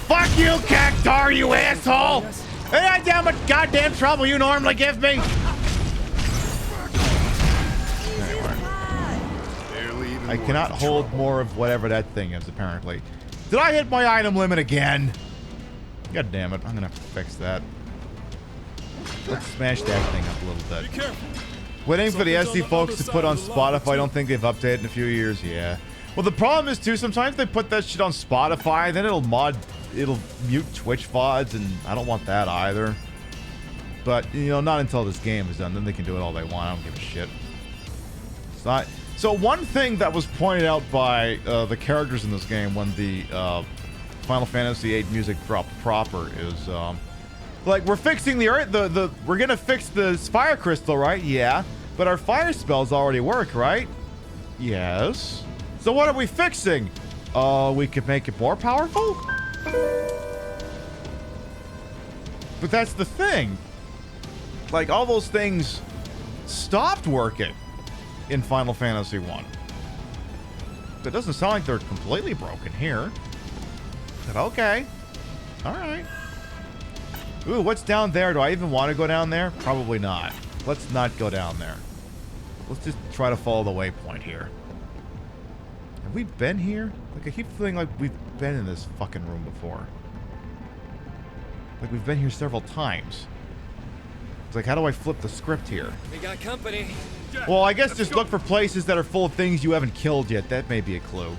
[SPEAKER 1] Fuck you, Cactar, you asshole! Hey, I damn much goddamn trouble you normally give me! Anyway. I cannot hold more of whatever that thing is, apparently. Did I hit my item limit again? God damn it, I'm gonna have to fix that. Let's smash that thing up a little bit.
[SPEAKER 5] Be careful.
[SPEAKER 1] Waiting for the SD folks to put on Spotify. I don't think they've updated in a few years. Yeah. Well, the problem is, too, sometimes they put that shit on Spotify, then it'll mute Twitch VODs, and I don't want that either. But, you know, not until this game is done. Then they can do it all they want. I don't give a shit. It's not... So, one thing that was pointed out by the characters in this game when the Final Fantasy VIII music dropped proper is, like, we're fixing we're gonna fix the fire crystal, right? Yeah. But our fire spells already work, right? Yes. So what are we fixing? We could make it more powerful? But that's the thing. Like, all those things stopped working in Final Fantasy 1. It doesn't sound like they're completely broken here. But okay. Alright. Ooh, what's down there? Do I even want to go down there? Probably not. Let's not go down there. Let's just try to follow the waypoint here. Have we been here? Like, I keep feeling like we've been in this fucking room before. Like, we've been here several times. It's like, how do I flip the script here?
[SPEAKER 7] We got company.
[SPEAKER 1] Well, I guess just look for places that are full of things you haven't killed yet. That may be a clue.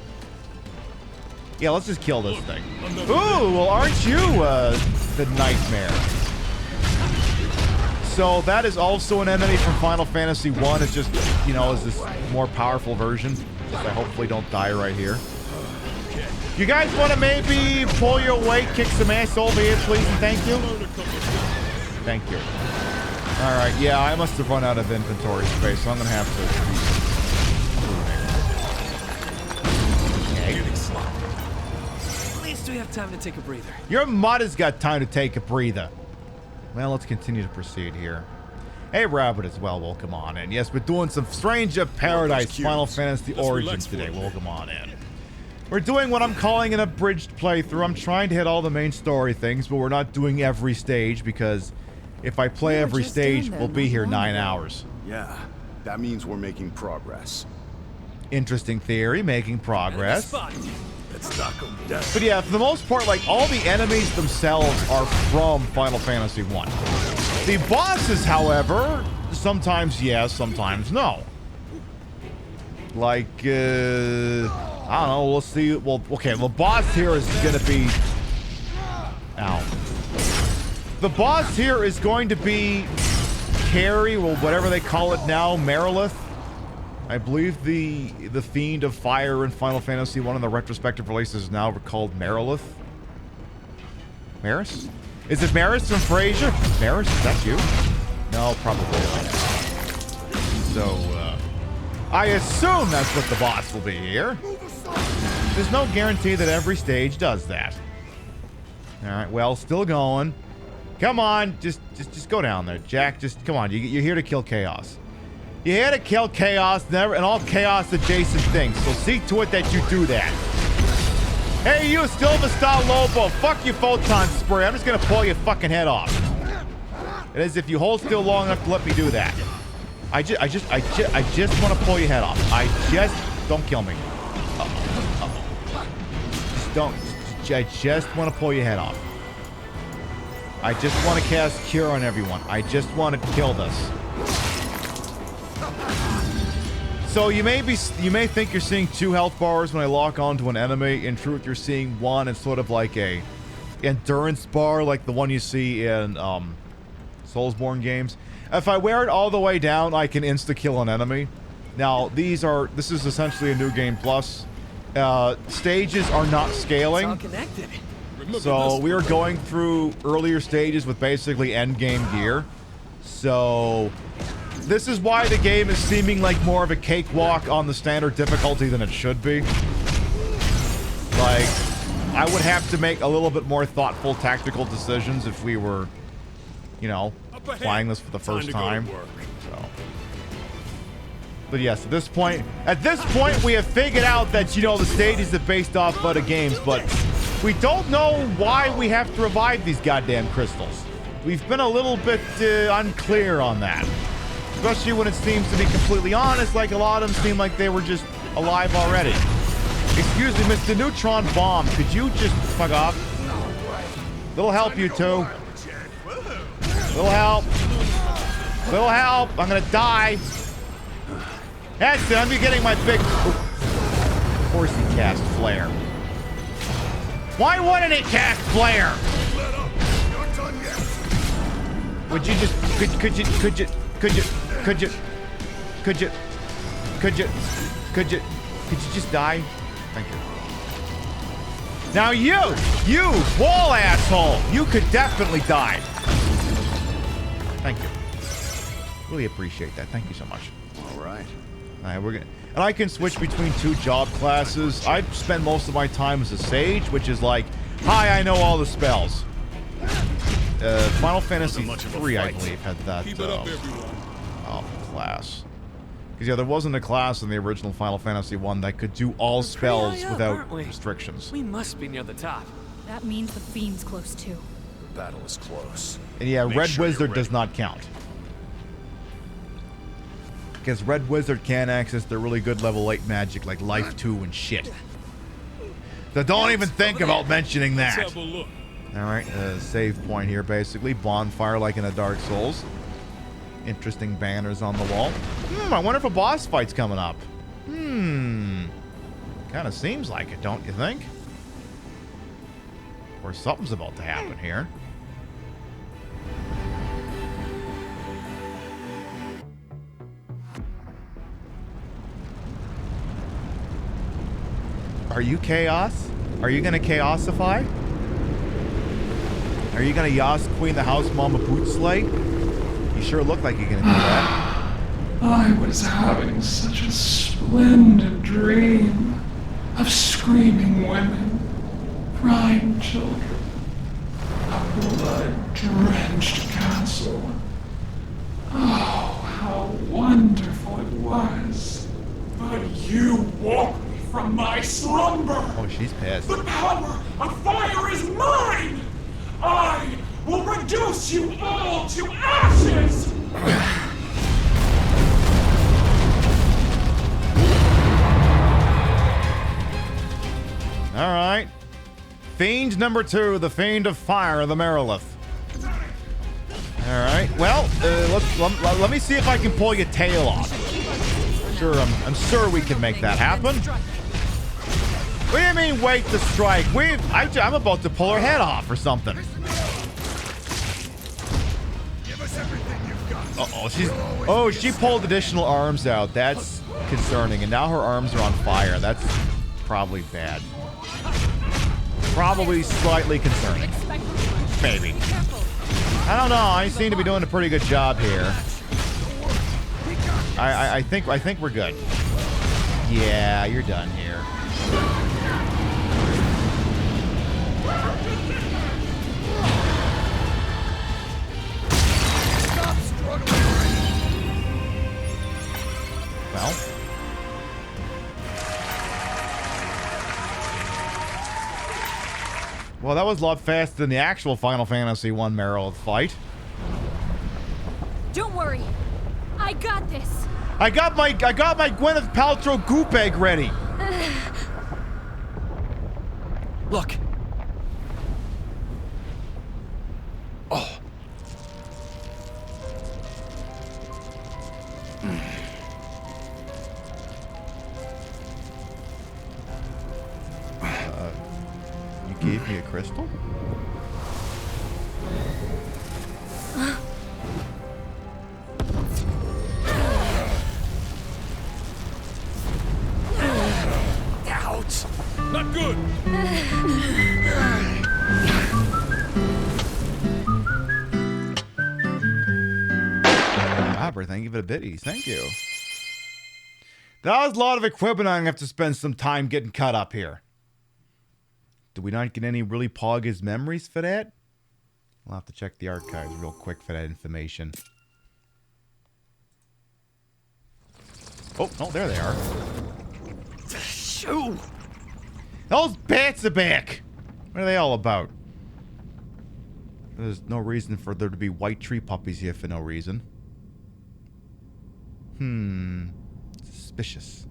[SPEAKER 1] Yeah, let's just kill this thing. Ooh, well, aren't you the nightmare? So that is also an enemy from Final Fantasy 1. It's just, you know, is this more powerful version. Just I hopefully don't die right here. You guys want to maybe pull your weight, kick some ass over here, please, and thank you? Thank you. All right, yeah, I must have run out of inventory space, so I'm going to have to... Okay.
[SPEAKER 7] At least we have time to take a breather.
[SPEAKER 1] Your mod has got time to take a breather. Well, let's continue to proceed here. Hey, Rabbit as well, welcome on in. Yes, we're doing some Stranger Paradise Final Fantasy Origins today. Welcome on in. We're doing what I'm calling an abridged playthrough. I'm trying to hit all the main story things, but we're not doing every stage because if I play every stage, we'll be here 9 hours.
[SPEAKER 6] Yeah, that means we're making progress.
[SPEAKER 1] Interesting theory, making progress.
[SPEAKER 6] Let's knock them down.
[SPEAKER 1] But yeah, for the most part, like, all the enemies themselves are from Final Fantasy 1. The bosses, however, sometimes yes, sometimes no. Like, I don't know, we'll see. Well, okay, the boss here is gonna be... Ow. The boss here is going to be Carrie, well, whatever they call it now, Marilith. I believe the Fiend of Fire in Final Fantasy 1 in the retrospective release is now called Marilith. Maris? Is it Maris from Frasier? Maris, is that you? No, probably not. So, I assume that's what the boss will be here. There's no guarantee that every stage does that. Alright, well, still going. Come on, just go down there, Jack. Just, come on, you're here to kill chaos. You're here to kill chaos and all chaos adjacent things, so see to it that you do that. Hey, you, Silver Star Lobo, fuck your photon spray. I'm just gonna pull your fucking head off. It is if you hold still long enough to let me do that. I just want to pull your head off. Don't kill me. I just want to pull your head off. I just want to cast Cure on everyone. I just want to kill this. So you may think you're seeing 2 health bars when I lock onto an enemy. In truth, you're seeing one. It's sort of like a endurance bar, like the one you see in Soulsborne games. If I wear it all the way down, I can insta-kill an enemy. Now, this is essentially a new game plus. Stages are not scaling.
[SPEAKER 7] It's all connected.
[SPEAKER 1] So we are going through earlier stages with basically end game gear. So this is why the game is seeming like more of a cakewalk on the standard difficulty than it should be. Like, I would have to make a little bit more thoughtful tactical decisions if we were, you know, playing this for the first time. So. But yes, at this point we have figured out that, you know, the stages are based off other games, but we don't know why we have to revive these goddamn crystals. We've been a little bit unclear on that. Especially when it seems to be completely honest, like a lot of them seem like they were just alive already. Excuse me, Mr. Neutron Bomb, could you just fuck off? Little help, you two. Little help. Little help. I'm gonna die. That's it, I'm getting my big... Of course he cast Flare. Why wouldn't it cast Flare? Would you just... Could you just die? Thank you. Now you wall asshole, you could definitely die. Thank you. Really appreciate that. Thank you so much.
[SPEAKER 6] All right.
[SPEAKER 1] All right, we're gonna, and I can switch between 2 job classes. I spend most of my time as a sage, which is like, hi, I know all the spells. Final Fantasy 3, I believe, had that class. Because yeah, there wasn't a class in the original Final Fantasy 1 that could do all spells without restrictions.
[SPEAKER 7] We must be near the top.
[SPEAKER 15] That means the Fiend's close too.
[SPEAKER 6] The battle is close.
[SPEAKER 1] And yeah, Red Wizard does not count. because Red Wizard can't access their really good level 8 magic like Life 2 and shit. So don't even think about mentioning that.
[SPEAKER 5] Let's have a look.
[SPEAKER 1] Alright, save point here basically. Bonfire like in a Dark Souls. Interesting banners on the wall. I wonder if a boss fight's coming up. Kind of seems like it, don't you think? Or something's about to happen here. Are you Chaos? Are you gonna Chaosify? Are you gonna Yas Queen the House Mama Boot Slay? You sure look like you're gonna do that.
[SPEAKER 2] I was having such a splendid dream of screaming women, crying children, a blood-drenched castle. Oh, how wonderful it was. But you woke me from my slumber.
[SPEAKER 1] Oh, she's pissed.
[SPEAKER 2] The power of fire is mine! I will reduce you all to ashes!
[SPEAKER 1] Alright. Fiend number 2, the Fiend of Fire, the Merilith. Alright, well, let me see if I can pull your tail off. Sure, I'm sure we can make that happen. What do you mean, wait to strike? I'm about to pull her head off or something. Uh-oh, she pulled additional arms out. That's concerning. And now her arms are on fire. That's probably bad. Probably slightly concerning. Maybe. I don't know. I seem to be doing a pretty good job here. I think we're good. Yeah, you're done here. Well. Well, that was a lot faster than the actual Final Fantasy 1 Merilith fight.
[SPEAKER 15] Don't worry. I got this.
[SPEAKER 1] I got my Gwyneth Paltrow goop egg ready.
[SPEAKER 6] Look. Oh.
[SPEAKER 1] You gave me a crystal?
[SPEAKER 6] Ouch.
[SPEAKER 5] Not good.
[SPEAKER 1] Robert, thank you for the biddies. Thank you. That was a lot of equipment I'm going to have to spend some time getting cut up here. Did we not get any really Poggers memories for that? We'll have to check the archives real quick for that information. Oh, no, there they are.
[SPEAKER 6] Shoo!
[SPEAKER 1] Those bats are back! What are they all about? There's no reason for there to be white tree puppies here for no reason. Suspicious.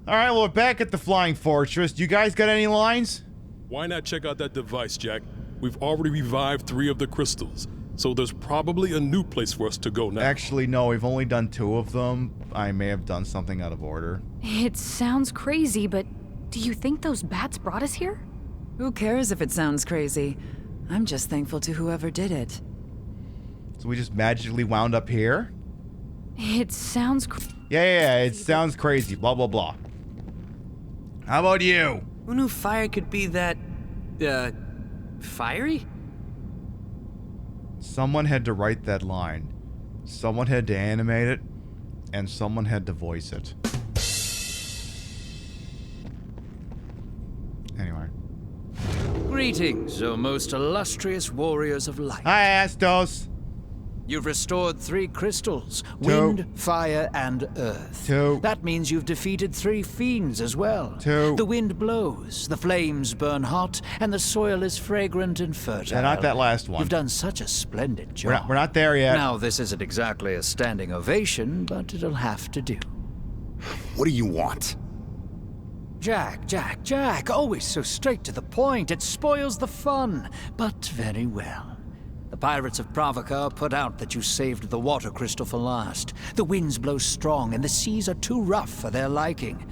[SPEAKER 1] Alright, well, we're back at the Flying Fortress. You guys got any lines?
[SPEAKER 5] Why not check out that device, Jack? We've already revived 3 of the crystals, so there's probably a new place for us to go now.
[SPEAKER 1] Actually, no, we've only done 2 of them. I may have done something out of order.
[SPEAKER 15] It sounds crazy, but do you think those bats brought us here?
[SPEAKER 11] Who cares if it sounds crazy? I'm just thankful to whoever did it.
[SPEAKER 1] So we just magically wound up here?
[SPEAKER 15] It sounds
[SPEAKER 1] Yeah, it sounds crazy. Blah, blah, blah. How about you?
[SPEAKER 7] Who knew fire could be that, fiery?
[SPEAKER 1] Someone had to write that line. Someone had to animate it. And someone had to voice it. Anyway.
[SPEAKER 20] Greetings, O most illustrious warriors of light.
[SPEAKER 1] Hi, Astos.
[SPEAKER 4] You've restored 3 crystals. Wind, fire, and earth.
[SPEAKER 17] 2.
[SPEAKER 4] That means you've defeated 3 fiends as well.
[SPEAKER 17] 2.
[SPEAKER 4] The wind blows, the flames burn hot, and the soil is fragrant and fertile.
[SPEAKER 17] Yeah, not that last one.
[SPEAKER 4] You've done such a splendid job.
[SPEAKER 17] We're not there yet.
[SPEAKER 4] Now, this isn't exactly a standing ovation, but it'll have to do.
[SPEAKER 6] What do you want?
[SPEAKER 4] Jack, always so straight to the point. It spoils the fun, but very well. The pirates of Pravaka put out that you saved the water crystal for last. The winds blow strong and the seas are too rough for their liking.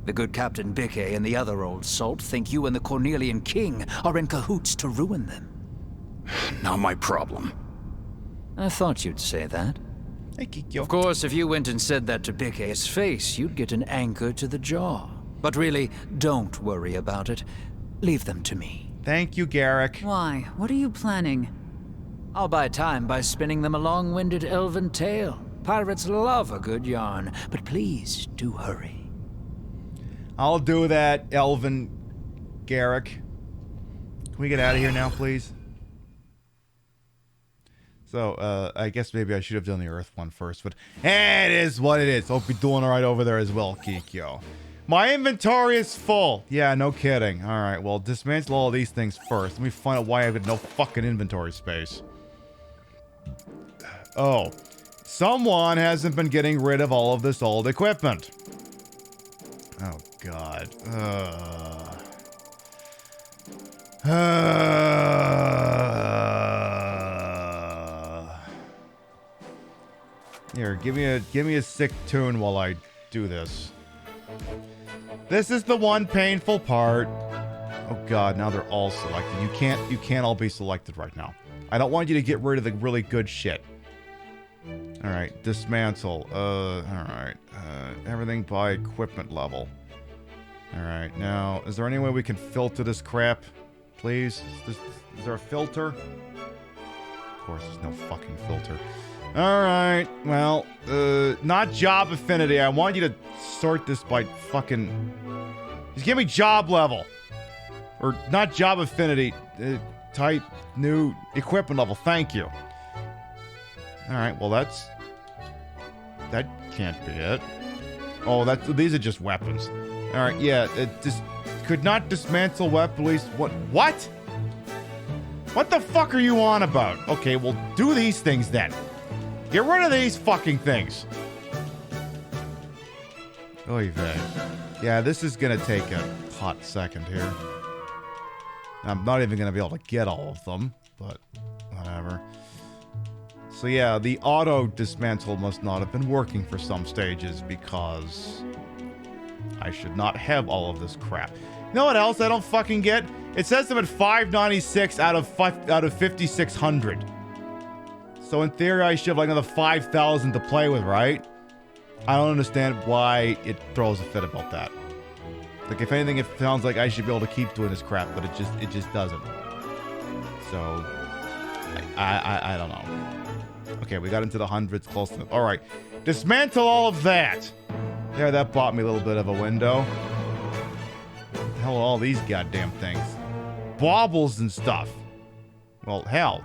[SPEAKER 4] The good Captain Bickey and the other old salt think you and the Cornelian King are in cahoots to ruin them.
[SPEAKER 6] Not my problem.
[SPEAKER 4] I thought you'd say that. Of course, if you went and said that to Bickey's face, you'd get an anchor to the jaw. But really, don't worry about it. Leave them to me.
[SPEAKER 17] Thank you, Garrick.
[SPEAKER 11] Why? What are you planning?
[SPEAKER 4] I'll buy time by spinning them a long-winded elven tale. Pirates love a good yarn, but please do hurry.
[SPEAKER 17] I'll do that, Elven Garrick. Can we get out of here now, please? So, I guess maybe I should have done the Earth one first, but it is what it is. Hope you're doing all right over there as well, Kikyo. My inventory is full. Yeah, no kidding. All right, well, dismantle all these things first. Let me find out why I've got no fucking inventory space. Oh, someone hasn't been getting rid of all of this old equipment. Oh, God. Here, give me a sick tune while I do this. This is the one painful part. Oh God, now they're all selected. You can't all be selected right now. I don't want you to get rid of the really good shit. All right, dismantle. All right, everything by equipment level. All right, now is there any way we can filter this crap, please? Is there a filter? Of course, there's no fucking filter. All right, well, not job affinity. I want you to sort this by fucking... Just give me job level. Or not job affinity. Type new equipment level. Thank you. All right, well, that can't be it. Oh, these are just weapons. All right, yeah, it just could not dismantle weapon. At least what? What the fuck are you on about? Okay, well, do these things then. Get rid of these fucking things. Oy vey. Yeah, this is gonna take a hot second here. I'm not even gonna be able to get all of them, but whatever. So yeah, the auto dismantle must not have been working for some stages because I should not have all of this crap. You know what else I don't fucking get? It says I'm at 596 out of 5,600. So in theory, I should have like another 5,000 to play with, right? I don't understand why it throws a fit about that. Like, if anything, it sounds like I should be able to keep doing this crap, but it just doesn't. So, I don't know. Okay, we got into the hundreds, close enough. All right, dismantle all of that. There, that bought me a little bit of a window. What the hell are all these goddamn things? Baubles and stuff. Well, hell.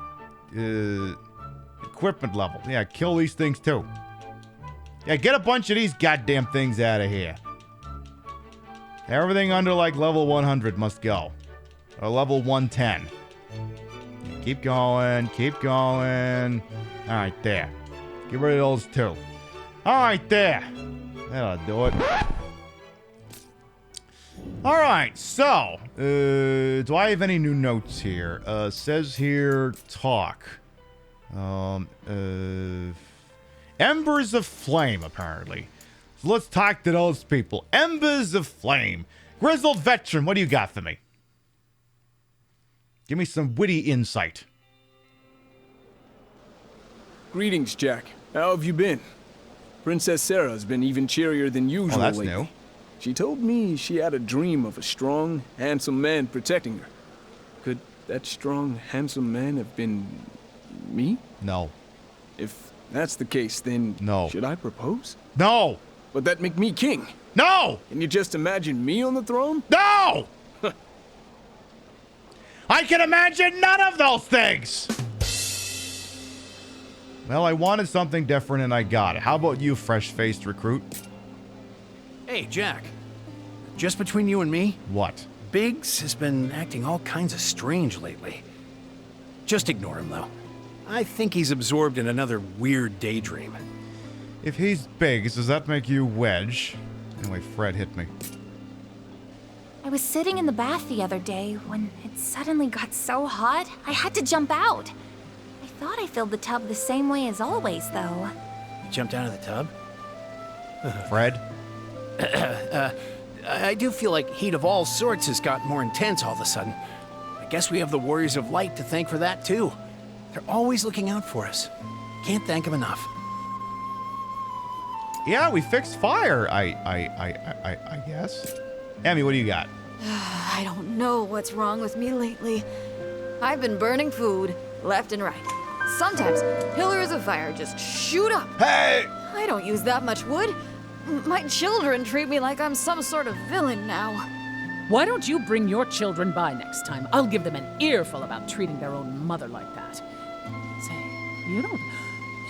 [SPEAKER 17] Equipment level. Yeah, kill these things too. Yeah, get a bunch of these goddamn things out of here. Everything under like level 100 must go. Or level 110. Keep going, keep going. Alright, there. Get rid of those too. Alright, there. That'll do it. Alright, so. Do I have any new notes here? Says here, talk. Embers of Flame, apparently. So let's talk to those people. Embers of Flame. Grizzled Veteran, what do you got for me? Give me some witty insight.
[SPEAKER 12] Greetings, Jack. How have you been? Princess Sarah's been even cheerier than usual lately.
[SPEAKER 17] New.
[SPEAKER 12] She told me she had a dream of a strong, handsome man protecting her. Could that strong, handsome man have been me?
[SPEAKER 17] No.
[SPEAKER 12] If that's the case, then
[SPEAKER 17] no.
[SPEAKER 12] Should I propose?
[SPEAKER 17] No!
[SPEAKER 12] Would that make me king?
[SPEAKER 17] No!
[SPEAKER 12] Can you just imagine me on the throne?
[SPEAKER 17] No! I can imagine none of those things!
[SPEAKER 1] Well, I wanted something different and I got it. How about you, fresh-faced recruit?
[SPEAKER 21] Hey, Jack. Just between you and me?
[SPEAKER 1] What?
[SPEAKER 21] Biggs has been acting all kinds of strange lately. Just ignore him, though. I think he's absorbed in another weird daydream.
[SPEAKER 1] If he's Biggs, does that make you Wedge? Anyway, Fred hit me.
[SPEAKER 14] I was sitting in the bath the other day when it suddenly got so hot, I had to jump out. I thought I filled the tub the same way as always, though.
[SPEAKER 21] You jumped out of the tub?
[SPEAKER 1] Fred?
[SPEAKER 21] I do feel like heat of all sorts has gotten more intense all of a sudden. I guess we have the Warriors of Light to thank for that, too. They're always looking out for us. Can't thank them enough.
[SPEAKER 1] Yeah, we fixed fire, I guess. Emmy, what do you got?
[SPEAKER 13] I don't know what's wrong with me lately. I've been burning food left and right. Sometimes pillars of fire just shoot up.
[SPEAKER 1] Hey!
[SPEAKER 13] I don't use that much wood. My children treat me like I'm some sort of villain now.
[SPEAKER 9] Why don't you bring your children by next time? I'll give them an earful about treating their own mother like that. Say,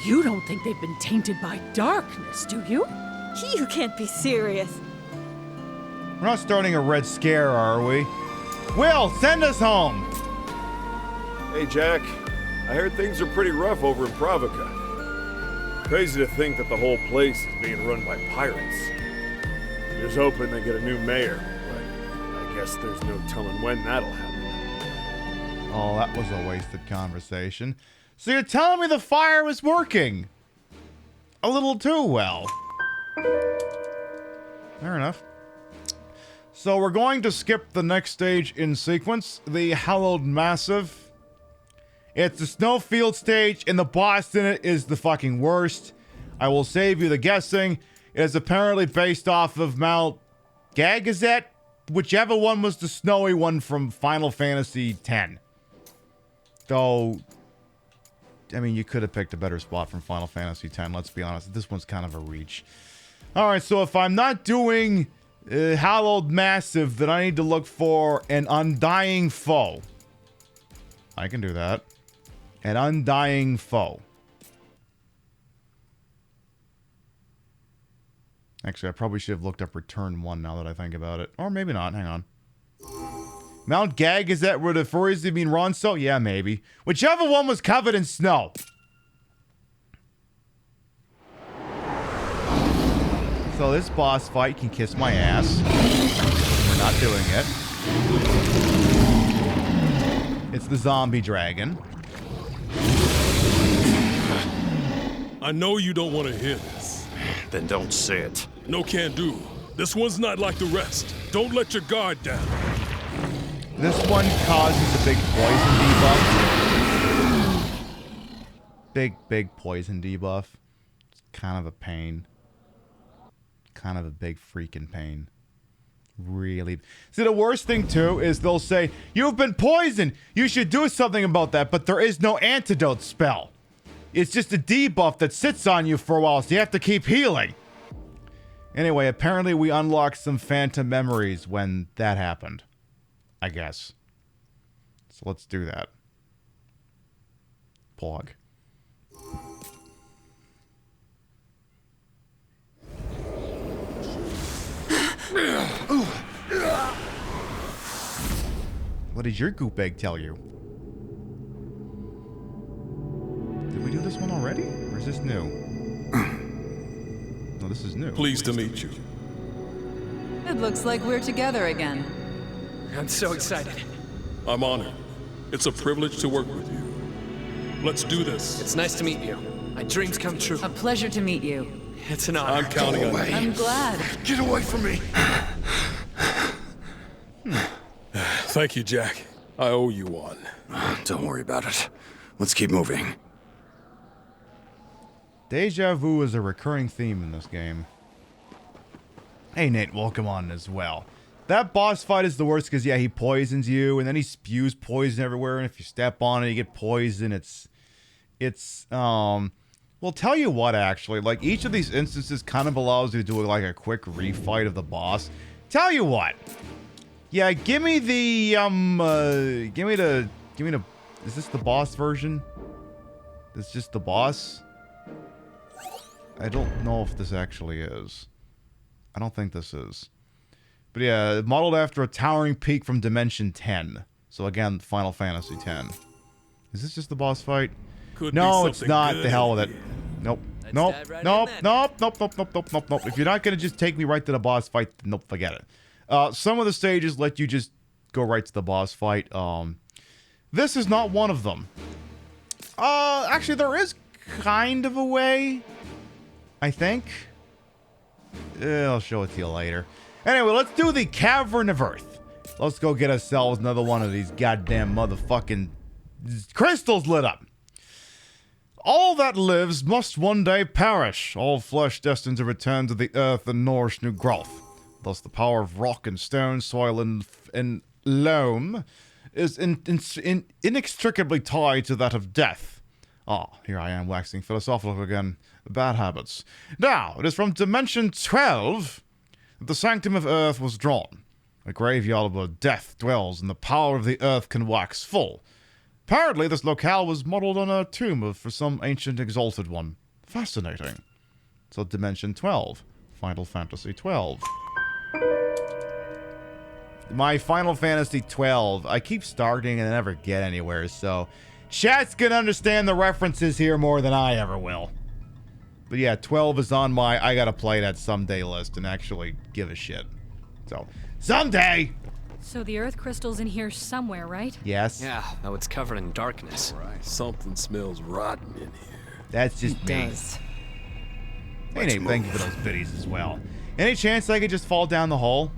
[SPEAKER 9] you don't think they've been tainted by darkness, do you?
[SPEAKER 13] You can't be serious.
[SPEAKER 1] We're not starting a red scare, are we? Will, send us home!
[SPEAKER 16] Hey, Jack. I heard things are pretty rough over in Pravica. Crazy to think that the whole place is being run by pirates. Just hoping they get a new mayor, but I guess there's no telling when that'll happen.
[SPEAKER 1] Oh, that was a wasted conversation. So you're telling me the fire was working? A little too well. Fair enough. So we're going to skip the next stage in sequence, the Hallowed Massive. It's the Snowfield stage, and the boss in it is the fucking worst. I will save you the guessing. It is apparently based off of Mount Gagazet, whichever one was the snowy one from Final Fantasy X. Though, I mean, you could have picked a better spot from Final Fantasy X, let's be honest. This one's kind of a reach. Alright, so if I'm not doing Hallowed Massive, then I need to look for an Undying Foe. I can do that. An Undying Foe. Actually, I probably should have looked up Return 1 now that I think about it. Or maybe not. Hang on. Mount Gag, is that where the furries have been Ronso? Yeah, maybe. Whichever one was covered in snow. So this boss fight can kiss my ass. We're not doing it. It's the zombie dragon.
[SPEAKER 5] I know you don't want to hear this.
[SPEAKER 6] Then don't say it.
[SPEAKER 5] No can do. This one's not like the rest. Don't let your guard down.
[SPEAKER 1] This one causes a big poison debuff. Big poison debuff. It's kind of a pain. Kind of a big freaking pain. Really. See, the worst thing, too, is they'll say, you've been poisoned. You should do something about that, but there is no antidote spell. It's just a debuff that sits on you for a while, so you have to keep healing. Anyway, apparently we unlocked some phantom memories when that happened. I guess. So let's do that. Pog. What did your goop egg tell you? Did we do this one already? Or is this new? No, this is new.
[SPEAKER 5] Pleased to meet you.
[SPEAKER 11] It looks like we're together again.
[SPEAKER 7] I'm so excited.
[SPEAKER 5] I'm honored. It's a privilege to work with you. Let's do this.
[SPEAKER 7] It's nice to meet you. My dreams come true.
[SPEAKER 11] A pleasure to meet you.
[SPEAKER 7] It's an honor.
[SPEAKER 5] I'm counting on you.
[SPEAKER 11] I'm glad.
[SPEAKER 3] Get away from me!
[SPEAKER 5] Thank you, Jack. I owe you one.
[SPEAKER 6] Don't worry about it. Let's keep moving.
[SPEAKER 1] Deja vu is a recurring theme in this game. Hey, Nate, welcome on as well. That boss fight is the worst because, yeah, he poisons you, and then he spews poison everywhere, and if you step on it, you get poison. Well, tell you what, actually, like, each of these instances kind of allows you to do, like, a quick refight of the boss. Tell you what. Yeah, give me the, is this the boss version? It's just the boss?
[SPEAKER 17] I don't know if this actually is. I don't think this is. But yeah, modeled after a towering peak from Dimension 10. So again, Final Fantasy 10. Is this just the boss fight? No, it's not. The hell with it. Nope. Nope. Nope. Nope. Nope. Nope. Nope. Nope. Nope. Nope. If you're not gonna just take me right to the boss fight, nope. Forget it. Some of the stages let you just go right to the boss fight. This is not one of them. Actually, there is kind of a way. I think. I'll show it to you later. Anyway, let's do the Cavern of Earth. Let's go get ourselves another one of these goddamn motherfucking crystals lit up. All that lives must one day perish. All flesh destined to return to the earth and nourish new growth. Thus, the power of rock and stone, soil and loam is inextricably tied to that of death. Here I am waxing philosophical again. Bad habits. Now, it is from Dimension 12 that the Sanctum of Earth was drawn. A graveyard where death dwells and the power of the earth can wax full. Apparently, this locale was modeled on a tomb for some ancient exalted one. Fascinating. So, Dimension 12. Final Fantasy 12. My Final Fantasy 12. I keep starting and I never get anywhere, so... Chat's gonna understand the references here more than I ever will. But yeah, 12 is on my I gotta play that someday list and actually give a shit. So, someday!
[SPEAKER 15] So the earth crystal's in here somewhere, right?
[SPEAKER 17] Yes.
[SPEAKER 7] Yeah, though it's covered in darkness.
[SPEAKER 5] Right. Something smells rotten in here.
[SPEAKER 17] That's just me. Hey, Nate, thank you for those biddies as well. Any chance I could just fall down the hole?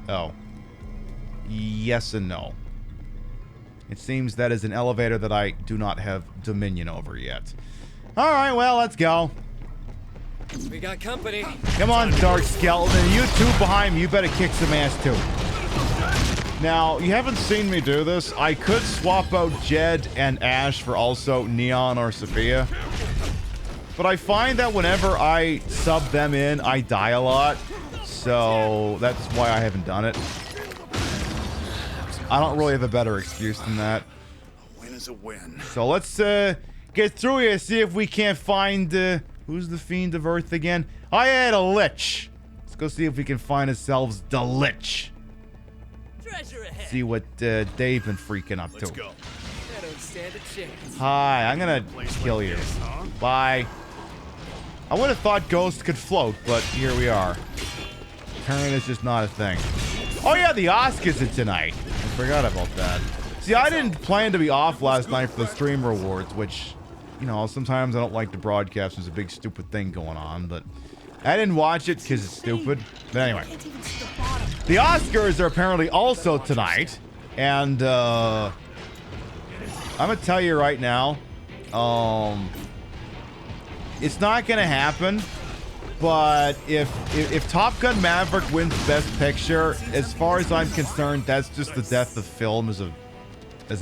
[SPEAKER 17] Oh. Yes and no. It seems that is an elevator that I do not have dominion over yet. Alright, well, let's go.
[SPEAKER 7] We got company.
[SPEAKER 17] Come on, Dark Skeleton. You two behind me, you better kick some ass too. Now, you haven't seen me do this. I could swap out Jed and Ash for also Neon or Sophia. But I find that whenever I sub them in, I die a lot. So, that's why I haven't done it. I don't really have a better excuse than that.
[SPEAKER 6] A win is a win.
[SPEAKER 17] So let's get through here, see if we can't find who's the Fiend of Earth again? I had a Lich. Let's go see if we can find ourselves the Lich. See what Dave been freaking up to.
[SPEAKER 7] Let's go. I don't stand a chance.
[SPEAKER 17] Hi, I'm gonna kill you. Bye. I would have thought ghosts could float, but here we are. Apparently it's just not a thing. Oh yeah, the Oscars are tonight. I forgot about that. See, I didn't plan to be off last night for the stream rewards, which, you know, sometimes I don't like to broadcast. There's a big stupid thing going on, but I didn't watch it because it's stupid. But anyway, the Oscars are apparently also tonight, and I'm gonna tell you right now, it's not gonna happen. But if Top Gun Maverick wins Best Picture, as far as I'm concerned, that's just the death of film as an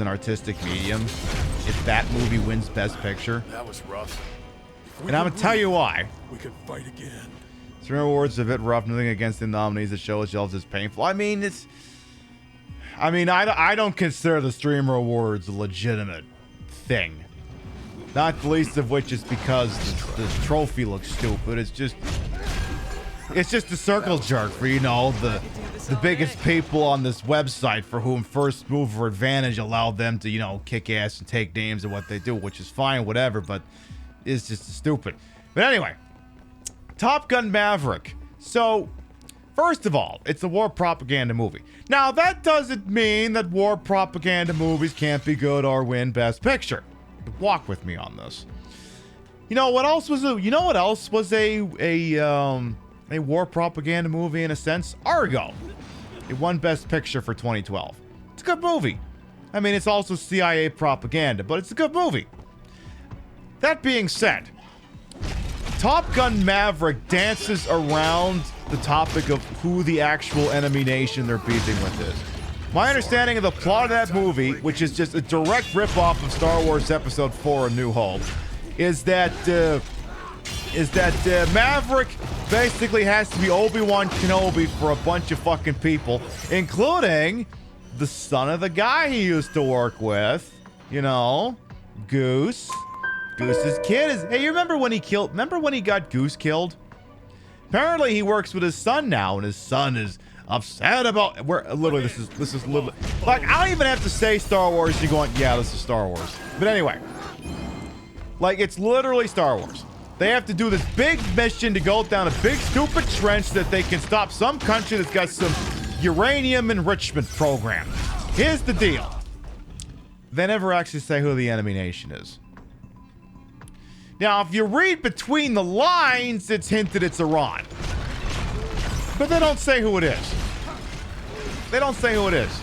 [SPEAKER 17] artistic medium. If that movie wins Best Picture,
[SPEAKER 5] That was rough.
[SPEAKER 17] and I'm gonna tell you why.
[SPEAKER 5] We could fight again.
[SPEAKER 17] Stream awards are a bit rough. Nothing against the nominees. The show itself is painful. I mean, I don't consider the Streamer Awards a legitimate thing. Not the least of which is because the trophy looks stupid. It's just a circle jerk for, you know, the biggest people on this website for whom first mover advantage allowed them to, you know, kick ass and take names of what they do, which is fine, whatever, but it's just stupid. But anyway, Top Gun Maverick. So, first of all, it's a war propaganda movie. Now, that doesn't mean that war propaganda movies can't be good or win Best Picture. Walk with me on this. You know what else was a war propaganda movie in a sense? Argo. It won Best Picture for 2012. It's a good movie. I mean, it's also CIA propaganda, but it's a good movie. That being said, Top Gun Maverick dances around the topic of who the actual enemy nation they're beefing with is. My understanding of the plot of that movie, which is just a direct ripoff of Star Wars Episode 4: A New Hope, is that Maverick basically has to be Obi-Wan Kenobi for a bunch of fucking people, including the son of the guy he used to work with, you know, Goose,
[SPEAKER 1] Goose's kid is. Hey, you remember when he killed? Remember when he got Goose killed? Apparently, he works with his son now, and his son is upset about. Where literally, this is literally like I don't even have to say Star Wars. You're going, yeah, this is Star Wars. But anyway, like it's literally Star Wars. They have to do this big mission to go down a big stupid trench so that they can stop some country that's got some uranium enrichment program. Here's the deal. They never actually say who the enemy nation is. Now, if you read between the lines, it's hinted it's Iran. But they don't say who it is. They don't say who it is.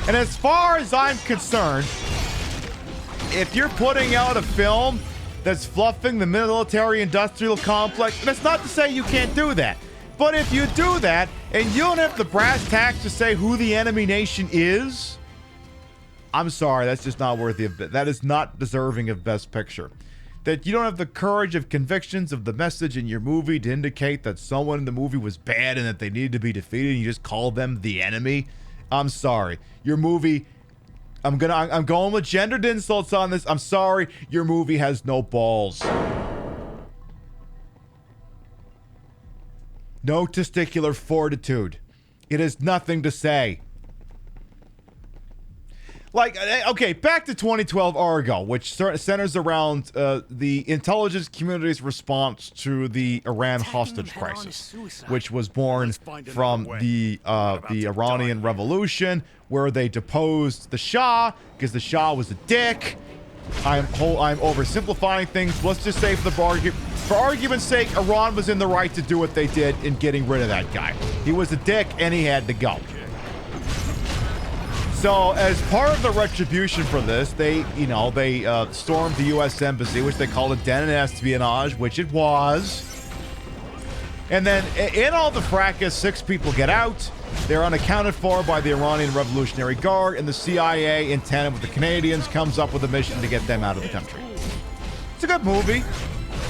[SPEAKER 1] And as far as I'm concerned, if you're putting out a film that's fluffing the military-industrial complex, that's not to say you can't do that. But if you do that, and you don't have the brass tacks to say who the enemy nation is, I'm sorry, that's just not worthy of it. That is not deserving of Best Picture. That you don't have the courage of convictions of the message in your movie to indicate that someone in the movie was bad and that they needed to be defeated, and you just call them the enemy. I'm sorry. Your movie, I'm going with gendered insults on this. I'm sorry. Your movie has no balls. No testicular fortitude. It has nothing to say. Like, okay, back to 2012 Argo, which centers around the intelligence community's response to the Iran hostage crisis, which was born from the Iranian Revolution, where they deposed the Shah because the Shah was a dick. I'm oversimplifying things. Let's just say for argument's sake, Iran was in the right to do what they did in getting rid of that guy. He was a dick and he had to go. So, as part of the retribution for this, they stormed the U.S. Embassy, which they called a den of espionage, which it was. And then, in all the fracas, 6 people get out. They're unaccounted for by the Iranian Revolutionary Guard, and the CIA, in tandem with the Canadians, comes up with a mission to get them out of the country. It's a good movie.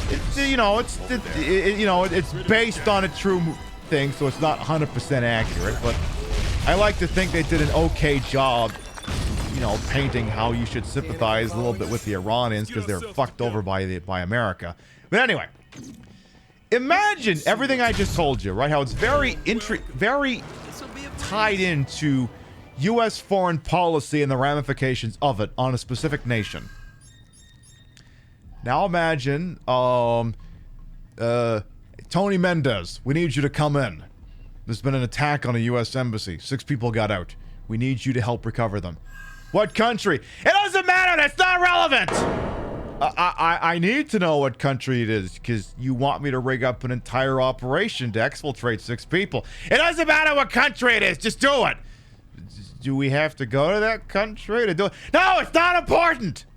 [SPEAKER 1] It's based on a true thing, so it's not 100% accurate, but I like to think they did an okay job, painting how you should sympathize a little bit with the Iranians because they're fucked over by America. But anyway, imagine everything I just told you, right? How it's very tied into U.S. foreign policy and the ramifications of it on a specific nation. Now imagine, Tony Mendez, we need you to come in. There's been an attack on a U.S. embassy. 6 people got out. We need you to help recover them. What country? It doesn't matter. That's not relevant. I need to know what country it is because you want me to rig up an entire operation to exfiltrate 6 people. It doesn't matter what country it is. Just do it. Do we have to go to that country to do it? No, it's not important.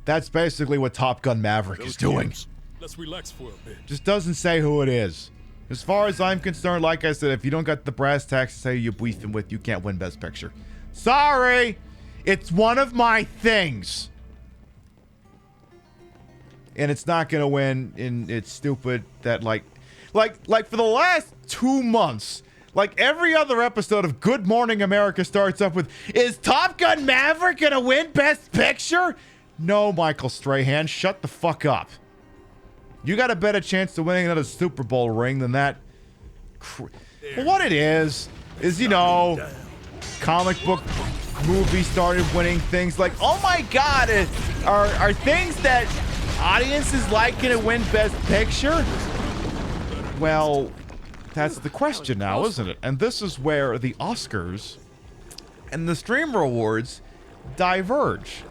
[SPEAKER 1] That's basically what Top Gun Maverick is doing.
[SPEAKER 5] Let's relax for a bit.
[SPEAKER 1] Just doesn't say who it is. As far as I'm concerned, like I said, if you don't got the brass tacks to say you're beefing with, you can't win Best Picture. Sorry! It's one of my things. And it's not gonna win, and it's stupid that like for the last 2 months, like every other episode of Good Morning America starts up with, is Top Gun Maverick gonna win Best Picture? No, Michael Strahan, shut the fuck up. You got a better chance of winning another Super Bowl ring than that. What it is, comic book movies started winning things like, oh my god, are things that audiences like gonna win Best Picture? Well, that's the question now, isn't it? And this is where the Oscars and the Streamer Awards diverge.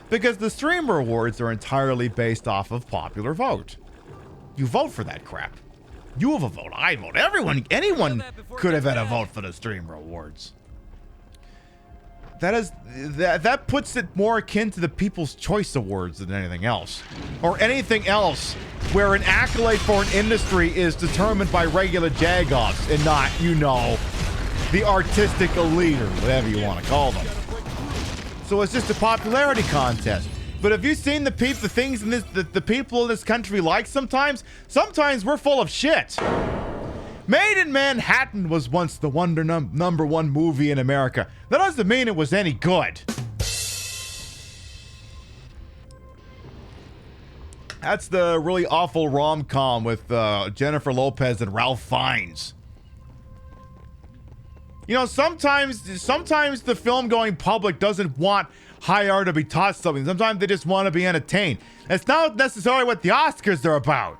[SPEAKER 1] Because the Streamer Awards are entirely based off of popular vote. You vote for that crap. You have a vote, I vote. Anyone could have had a vote for the Streamer Awards. That puts it more akin to the People's Choice Awards than anything else. Or anything else where an accolade for an industry is determined by regular jagoffs and not, the artistic elite or whatever you want to call them. So it's just a popularity contest. But have you seen the things in this the people in this country like sometimes? Sometimes we're full of shit. Made in Manhattan was once the number 1 movie in America. That doesn't mean it was any good.
[SPEAKER 17] That's the really awful rom-com with Jennifer Lopez and Ralph Fiennes. You know, sometimes the film going public doesn't want high art to be taught something. Sometimes they just want to be entertained. That's not necessarily what the Oscars are about.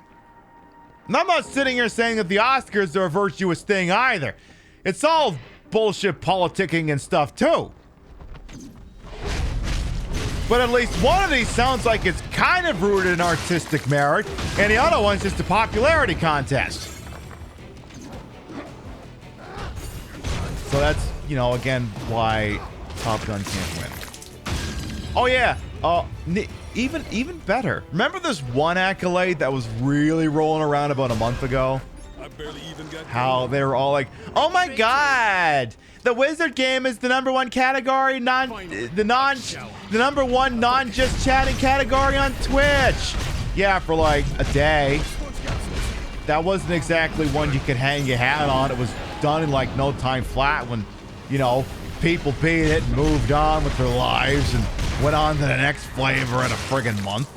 [SPEAKER 17] And I'm not sitting here saying that the Oscars are a virtuous thing either. It's all bullshit politicking and stuff too. But at least one of these sounds like it's kind of rooted in artistic merit, and the other one's just a popularity contest. So that's, you know, again, why Top Gun can't win. Oh yeah, even better. Remember this one accolade that was really rolling around about a month ago? How they were all like, "Oh my God, the Wizard game is the #1 category, the #1 non-just chatting category on Twitch." Yeah, for like a day. That wasn't exactly one you could hang your hat on. It was done in like no time flat when, you know, people beat it and moved on with their lives and went on to the next flavor in a friggin' month.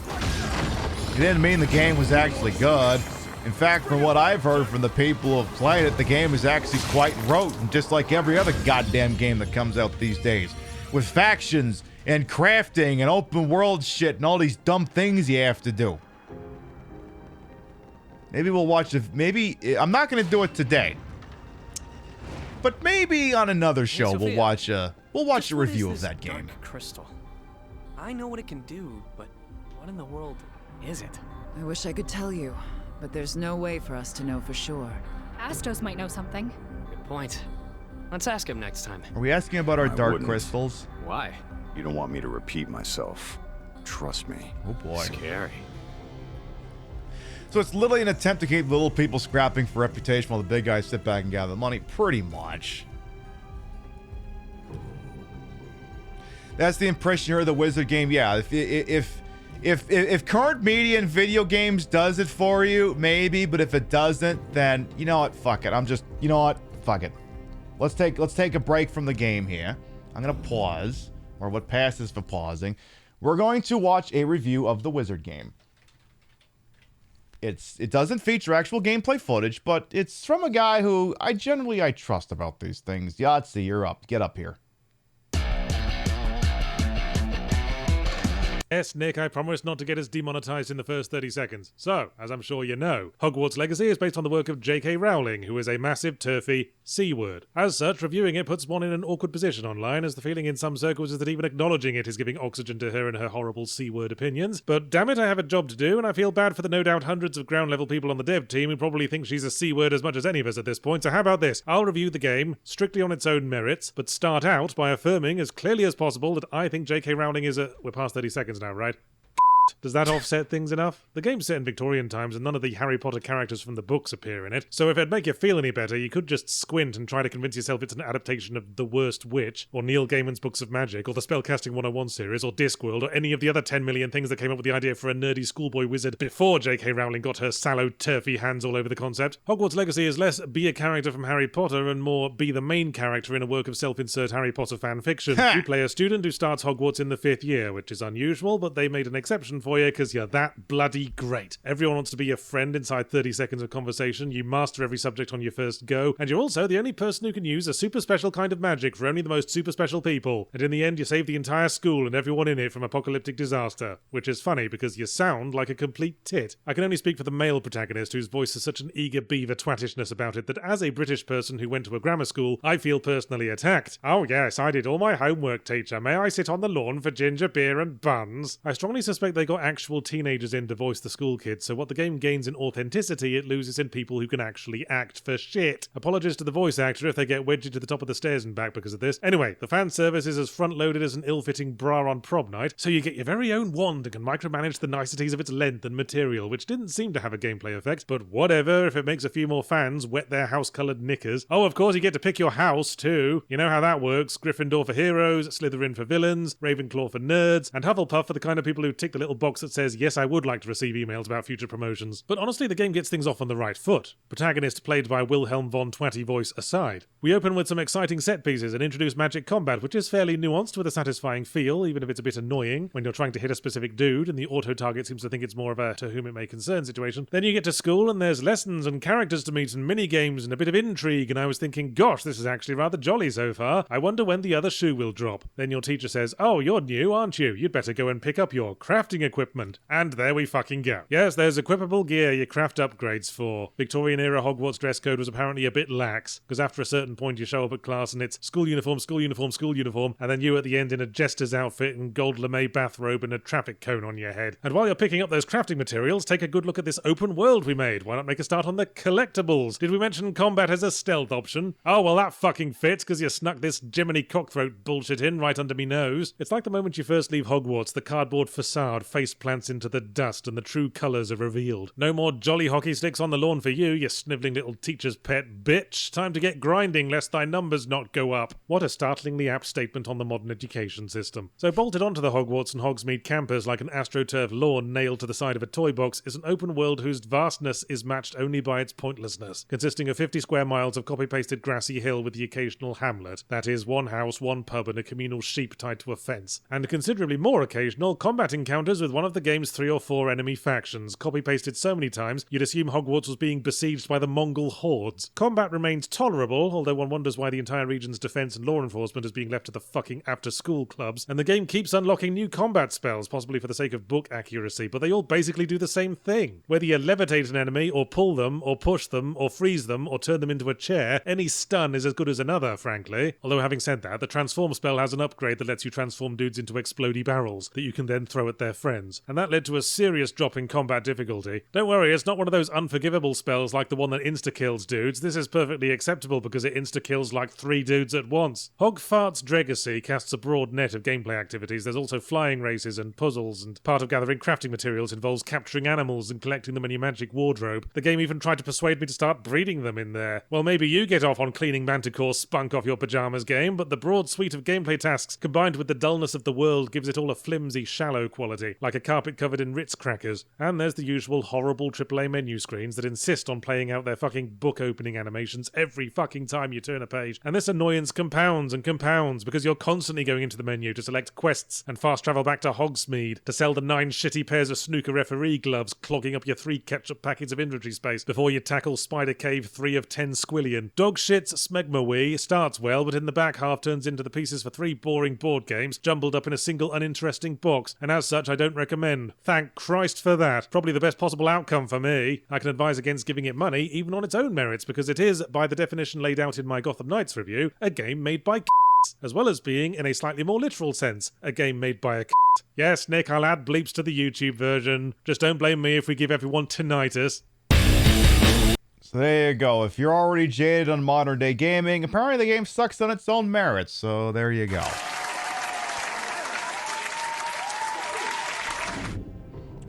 [SPEAKER 17] It didn't mean the game was actually good. In fact, from what I've heard from the people who have played it, the game is actually quite rote, and just like every other goddamn game that comes out these days, with factions and crafting and open world shit and all these dumb things you have to do. Maybe we'll watch the. Maybe I'm not going to do it today, but maybe on another show we'll watch a review of that game.
[SPEAKER 7] Crystal. I know what it can do, but what in the world is it?
[SPEAKER 11] I wish I could tell you, but there's no way for us to know for sure.
[SPEAKER 15] Astos might know something.
[SPEAKER 7] Good point. Let's ask him next time.
[SPEAKER 17] Are we asking about our dark
[SPEAKER 6] wouldn't.
[SPEAKER 17] crystals?
[SPEAKER 7] Why?
[SPEAKER 6] You don't want me to repeat myself. Trust me.
[SPEAKER 17] Oh boy.
[SPEAKER 7] Scary.
[SPEAKER 17] So it's literally an attempt to keep little people scrapping for reputation while the big guys sit back and gather the money, pretty much. That's the impression you heard of the Wizard game. Yeah, if current media and video games does it for you, maybe, but if it doesn't, then you know what? Fuck it. You know what? Fuck it. Let's take a break from the game here. I'm gonna pause, or what passes for pausing. We're going to watch a review of the Wizard game. It doesn't feature actual gameplay footage, but it's from a guy who I trust about these things. Yahtzee, you're up. Get up here.
[SPEAKER 20] Yes, Nick, I promised not to get us demonetized in the first 30 seconds. So, as I'm sure you know, Hogwarts Legacy is based on the work of J.K. Rowling, who is a massive, turfy C-word. As such, reviewing it puts one in an awkward position online, as the feeling in some circles is that even acknowledging it is giving oxygen to her and her horrible C-word opinions. But damn it, I have a job to do, and I feel bad for the no doubt hundreds of ground-level people on the dev team who probably think she's a C-word as much as any of us at this point. So how about this? I'll review the game, strictly on its own merits, but start out by affirming as clearly as possible that I think J.K. Rowling is a... We're past 30 seconds now, right? Does that offset things enough? The game's set in Victorian times and none of the Harry Potter characters from the books appear in it, so if it'd make you feel any better, you could just squint and try to convince yourself it's an adaptation of The Worst Witch, or Neil Gaiman's Books of Magic, or the Spellcasting 101 series, or Discworld, or any of the other 10 million things that came up with the idea for a nerdy schoolboy wizard before J.K. Rowling got her sallow, turfy hands all over the concept. Hogwarts Legacy is less be a character from Harry Potter and more be the main character in a work of self-insert Harry Potter fan fiction. You play a student who starts Hogwarts in the 5th year, which is unusual, but they made an exception for you because you're that bloody great. Everyone wants to be your friend inside 30 seconds of conversation, you master every subject on your first go, and you're also the only person who can use a super special kind of magic for only the most super special people. And in the end, you save the entire school and everyone in it from apocalyptic disaster. Which is funny, because you sound like a complete tit. I can only speak for the male protagonist, whose voice has such an eager beaver twattishness about it that as a British person who went to a grammar school, I feel personally attacked. Oh yes, I did all my homework, teacher. May I sit on the lawn for ginger beer and buns? I strongly suspect they got actual teenagers in to voice the school kids, so what the game gains in authenticity, it loses in people who can actually act for shit. Apologies to the voice actor if they get wedged to the top of the stairs and back because of this. Anyway, the fan service is as front-loaded as an ill-fitting bra on prom night, so you get your very own wand and can micromanage the niceties of its length and material, which didn't seem to have a gameplay effect, but whatever if it makes a few more fans wet their house-coloured knickers. Oh, of course you get to pick your house, too. You know how that works. Gryffindor for heroes, Slytherin for villains, Ravenclaw for nerds, and Hufflepuff for the kind of people who tick the little little box that says, yes, I would like to receive emails about future promotions. But honestly, the game gets things off on the right foot. Protagonist played by Wilhelm von Twatty voice aside. We open with some exciting set pieces and introduce magic combat, which is fairly nuanced with a satisfying feel, even if it's a bit annoying when you're trying to hit a specific dude and the auto-target seems to think it's more of a to whom it may concern situation. Then you get to school and there's lessons and characters to meet and mini-games and a bit of intrigue, and I was thinking, gosh, this is actually rather jolly so far. I wonder when the other shoe will drop. Then your teacher says, oh, you're new, aren't you? You'd better go and pick up your crafting equipment. And there we fucking go. Yes, there's equipable gear you craft upgrades for. Victorian-era Hogwarts dress code was apparently a bit lax, because after a certain point you show up at class and it's school uniform, school uniform, school uniform, and then you at the end in a jester's outfit and gold lame bathrobe and a traffic cone on your head. And while you're picking up those crafting materials, take a good look at this open world we made. Why not make a start on the collectibles? Did we mention combat as a stealth option? Oh, well that fucking fits, because you snuck this Jiminy Cockthroat bullshit in right under me nose. It's like the moment you first leave Hogwarts, the cardboard facade face plants into the dust and the true colours are revealed. No more jolly hockey sticks on the lawn for you snivelling little teacher's pet bitch. Time to get grinding lest thy numbers not go up. What a startlingly apt statement on the modern education system. So bolted onto the Hogwarts and Hogsmeade campus like an AstroTurf lawn nailed to the side of a toy box is an open world whose vastness is matched only by its pointlessness, consisting of 50 square miles of copy-pasted grassy hill with the occasional hamlet. That is, one house, one pub and a communal sheep tied to a fence. And considerably more occasional combat encounters with one of the game's 3 or 4 enemy factions, copy-pasted so many times you'd assume Hogwarts was being besieged by the Mongol hordes. Combat remains tolerable, although one wonders why the entire region's defense and law enforcement is being left to the fucking after-school clubs, and the game keeps unlocking new combat spells, possibly for the sake of book accuracy, but they all basically do the same thing. Whether you levitate an enemy, or pull them, or push them, or freeze them, or turn them into a chair, any stun is as good as another, frankly. Although having said that, the transform spell has an upgrade that lets you transform dudes into explodey barrels that you can then throw at their friends, and that led to a serious drop in combat difficulty. Don't worry, it's not one of those unforgivable spells like the one that insta-kills dudes. This is perfectly acceptable because it insta-kills like 3 dudes at once. Hogfart's Dregacy casts a broad net of gameplay activities. There's also flying races and puzzles, and part of gathering crafting materials involves capturing animals and collecting them in your magic wardrobe. The game even tried to persuade me to start breeding them in there. Well, maybe you get off on cleaning Manticore spunk off your pajamas game, but the broad suite of gameplay tasks combined with the dullness of the world gives it all a flimsy, shallow quality, like a carpet covered in Ritz crackers. And there's the usual horrible AAA menu screens that insist on playing out their fucking book opening animations every fucking time you turn a page. And this annoyance compounds and compounds because you're constantly going into the menu to select quests and fast travel back to Hogsmeade to sell the 9 shitty pairs of snooker referee gloves, clogging up your 3 ketchup packets of inventory space before you tackle Spider Cave 3 of 10 Squillion. Dogshit's Smegmawee starts well, but in the back half turns into the pieces for 3 boring board games jumbled up in a single uninteresting box, and as such I don't recommend. Thank Christ for that. Probably the best possible outcome for me. I can advise against giving it money, even on its own merits, because it is, by the definition laid out in my Gotham Knights review, a game made by as well as being, in a slightly more literal sense, a game made by a Yes, Nick, I'll add bleeps to the YouTube version. Just don't blame me if we give everyone tinnitus.
[SPEAKER 17] So there you go. If you're already jaded on modern day gaming, apparently the game sucks on its own merits, so there you go.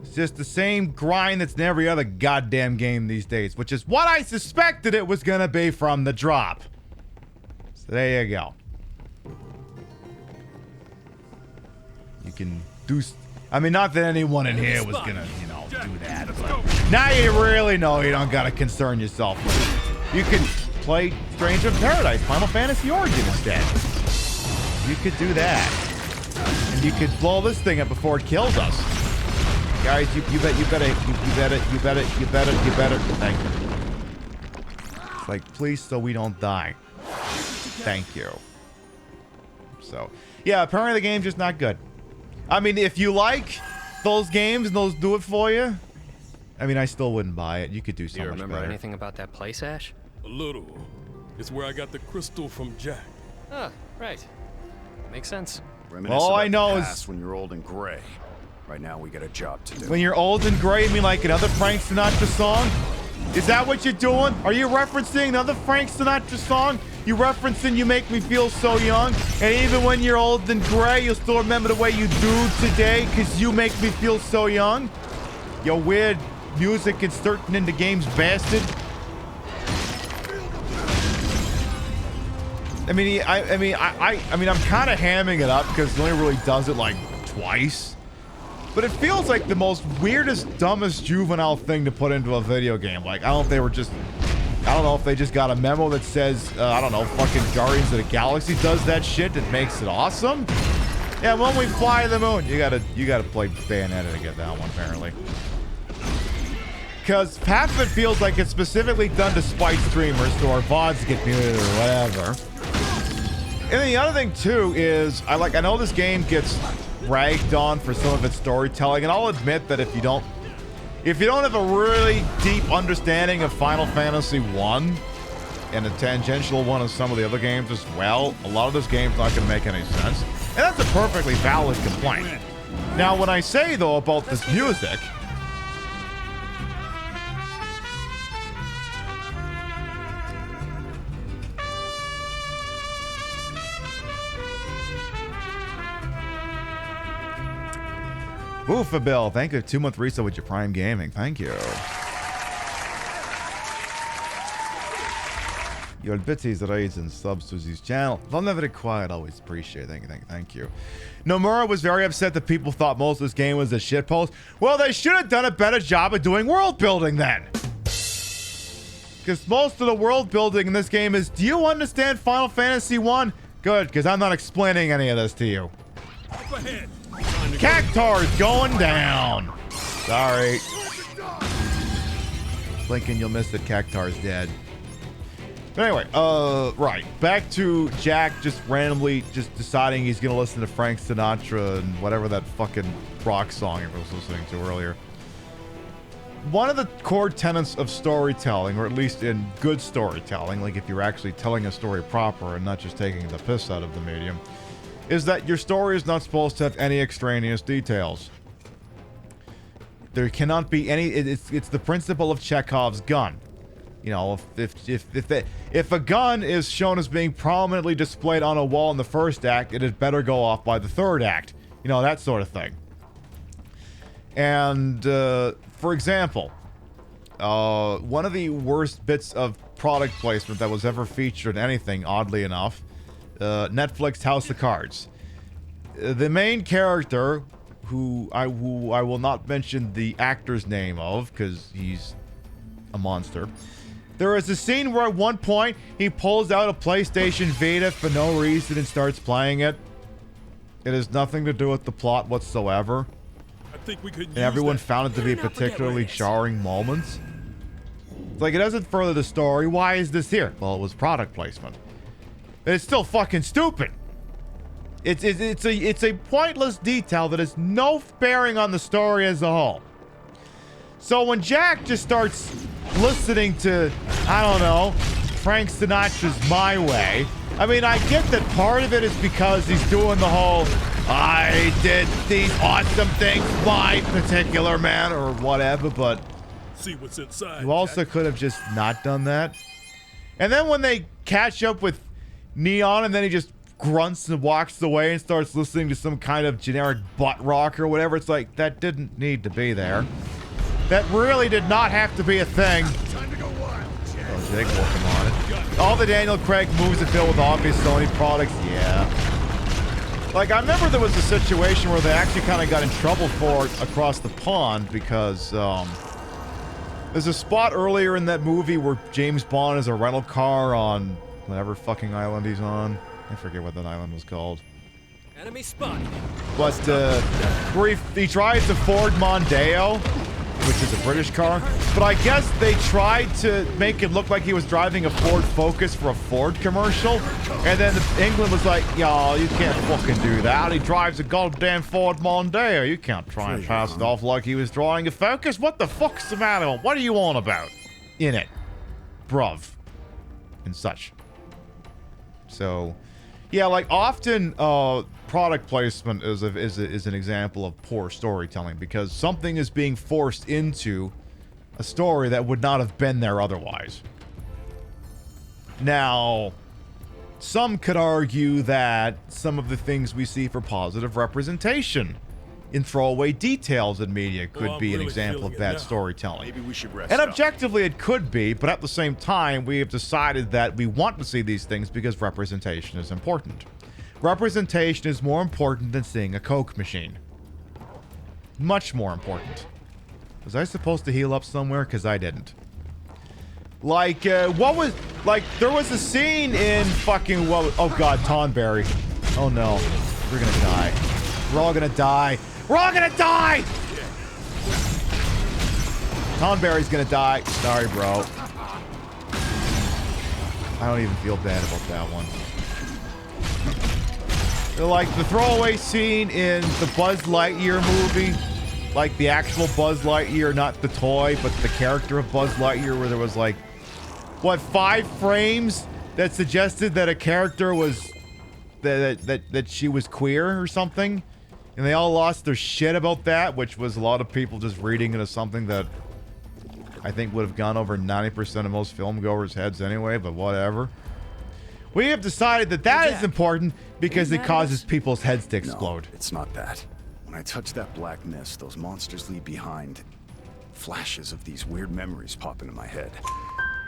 [SPEAKER 17] It's just the same grind that's in every other goddamn game these days, which is what I suspected it was gonna be from the drop. So there you go. You can do... I mean, not that anyone in here was gonna, you know, do that, but now you really know you don't gotta concern yourself with it. You could play Stranger in Paradise, Final Fantasy Origin instead. You could do that. And you could blow this thing up before it kills us. Guys, you better, thank you. It's like, please, so we don't die. Thank you. So, yeah, apparently the game's just not good. I mean, if you like those games and those do it for you, I mean, I still wouldn't buy it. You could do so much better.
[SPEAKER 7] Do you remember anything about that place, Ash?
[SPEAKER 5] A little. It's where I got the crystal from Jack.
[SPEAKER 7] Ah, right. Makes sense.
[SPEAKER 17] All I know is
[SPEAKER 6] when you're old and gray. Right now, we got a job to do.
[SPEAKER 17] When you're old and gray, you mean like another Frank Sinatra song? Is that what you're doing? Are you referencing another Frank Sinatra song? You referencing You Make Me Feel So Young? And even when you're old and gray, you'll still remember the way you do today because you make me feel so young? Your weird music inserting into games bastard. I mean, I'm kind of hamming it up because he only really does it like twice.
[SPEAKER 1] But it feels like the most weirdest, dumbest, juvenile thing to put into a video game. Like, I don't know if they just got a memo that says, I don't know, fucking Guardians of the Galaxy does that shit that makes it awesome. Yeah, when we fly to the moon, you gotta play Bayonetta to get that one, apparently. Because half of it feels like it's specifically done to spite streamers, so our VODs get muted or whatever. And then the other thing too is, I know this game gets ragged on for some of its storytelling, and I'll admit that if you don't have a really deep understanding of Final Fantasy 1 and a tangential one of some of the other games as well, a lot of this game's not going to make any sense. And that's a perfectly valid complaint. Now, when I say, though, about this music... Woofa Bill, thank you. 2-month reset with your Prime Gaming. Thank you. Your bitties, raids, and subs to his channel. They'll never required. Always appreciate it. Thank you. Nomura was very upset that people thought most of this game was a shitpost. Well, they should have done a better job of doing world building then. Because most of the world building in this game is, do you understand Final Fantasy 1? Good, because I'm not explaining any of this to you.
[SPEAKER 5] Up ahead.
[SPEAKER 1] Cactar's going down. Sorry. Lincoln, you'll miss that Cactar's dead. But anyway, right. Back to Jack just randomly just deciding he's going to listen to Frank Sinatra and whatever that fucking rock song I was listening to earlier. One of the core tenets of storytelling, or at least in good storytelling, like if you're actually telling a story proper and not just taking the piss out of the medium, is that your story is not supposed to have any extraneous details. There cannot be any... It's the principle of Chekhov's gun. You know, if a gun is shown as being prominently displayed on a wall in the first act, it had better go off by the third act. You know, that sort of thing. And, for example, one of the worst bits of product placement that was ever featured in anything, oddly enough, Netflix House of Cards. The main character, who I will not mention the actor's name of, because he's a monster. There is a scene where at one point he pulls out a PlayStation Vita for no reason and starts playing it. It has nothing to do with the plot whatsoever.
[SPEAKER 5] I think we could.
[SPEAKER 1] And everyone found it to be a particularly jarring moment. It's like, it doesn't further the story. Why is this here? Well, it was product placement. It's still fucking stupid. It's a pointless detail that has no bearing on the story as a whole. So when Jack just starts listening to, I don't know, Frank Sinatra's My Way, I mean, I get that part of it is because he's doing the whole, I did these awesome things my particular man, or whatever, but
[SPEAKER 5] see what's inside.
[SPEAKER 1] You also could have just not done that. And then when they catch up with Neon, and then he just grunts and walks away and starts listening to some kind of generic butt rock or whatever, it's like, that didn't need to be there. That really did not have to be a thing. Oh, Jake working on it. All the Daniel Craig movies that deal with obvious Sony products, yeah. Like, I remember there was a situation where they actually kind of got in trouble for it across the pond because, there's a spot earlier in that movie where James Bond is a rental car on whatever fucking island he's on. I forget what that island was called.
[SPEAKER 7] Enemy spotted.
[SPEAKER 1] But, where he drives a Ford Mondeo, which is a British car. But I guess they tried to make it look like he was driving a Ford Focus for a Ford commercial. And then England was like, y'all, you can't fucking do that. He drives a goddamn Ford Mondeo. You can't try and pass it off like he was driving a Focus. What the fuck's the matter? What are you on about? In it. Bruv. And such. So, yeah, like often, product placement is an example of poor storytelling because something is being forced into a story that would not have been there otherwise. Now, some could argue that some of the things we see for positive representation in throwaway details in media could be an example of bad storytelling.
[SPEAKER 6] Maybe we should rest
[SPEAKER 1] And
[SPEAKER 6] up.
[SPEAKER 1] objectively it could be, but at the same time, we have decided that we want to see these things because representation is important. Representation is more important than seeing a Coke machine. Much more important. Was I supposed to heal up somewhere? Because I didn't. Like, what was... Like, there was a scene in fucking... Oh, God, Tonberry. Oh, no. We're gonna die. We're all gonna die. We're all gonna die! Tonberry's gonna die. Sorry, bro. I don't even feel bad about that one. Like, the throwaway scene in the Buzz Lightyear movie. Like, the actual Buzz Lightyear, not the toy, but the character of Buzz Lightyear, where there was, like, what, 5 frames that suggested that a character was... that she was queer or something? And they all lost their shit about that, which was a lot of people just reading into something that I think would have gone over 90% of most filmgoers' heads anyway, but whatever. We have decided that that is important because it causes people's heads to explode.
[SPEAKER 6] No, it's not that. When I touch that black mist, those monsters leave behind flashes of these weird memories pop into my head.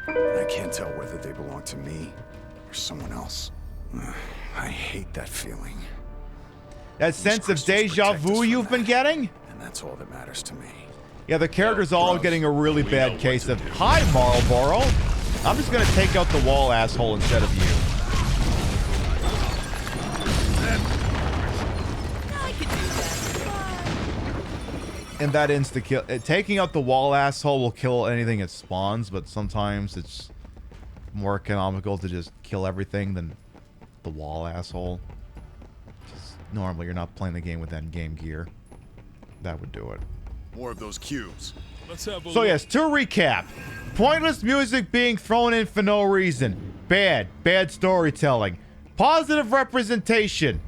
[SPEAKER 6] And I can't tell whether they belong to me or someone else. I hate that feeling.
[SPEAKER 1] That sense of deja vu you've been getting?
[SPEAKER 6] And that's all that matters to me.
[SPEAKER 1] Yeah, the character's all getting a really bad case of, hi, Marlboro. I'm just gonna take out the wall, asshole, instead of you. And that insta-kill. Taking out the wall, asshole, will kill anything it spawns, but sometimes it's more economical to just kill everything than the wall, asshole. Just, normally, you're not playing the game with that game gear. That would do it.
[SPEAKER 16] More of those cubes. Let's have a
[SPEAKER 1] So
[SPEAKER 16] look.
[SPEAKER 1] yes, to recap, pointless music being thrown in for no reason. Bad storytelling. Positive representation.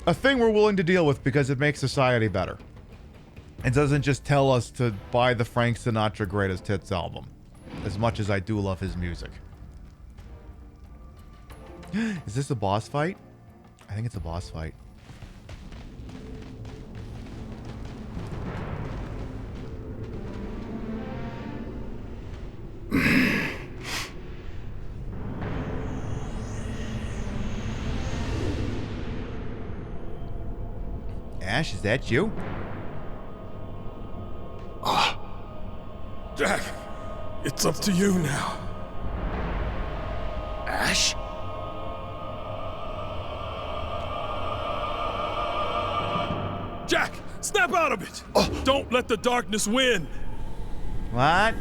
[SPEAKER 1] A thing we're willing to deal with because it makes society better. It doesn't just tell us to buy the Frank Sinatra Greatest Hits album. As much as I do love his music. Is this a boss fight? I think it's a boss fight. Ash, is that you?
[SPEAKER 5] Jack, it's up to you now.
[SPEAKER 6] Ash?
[SPEAKER 5] Jack, snap out of it! Don't let the darkness win!
[SPEAKER 1] What?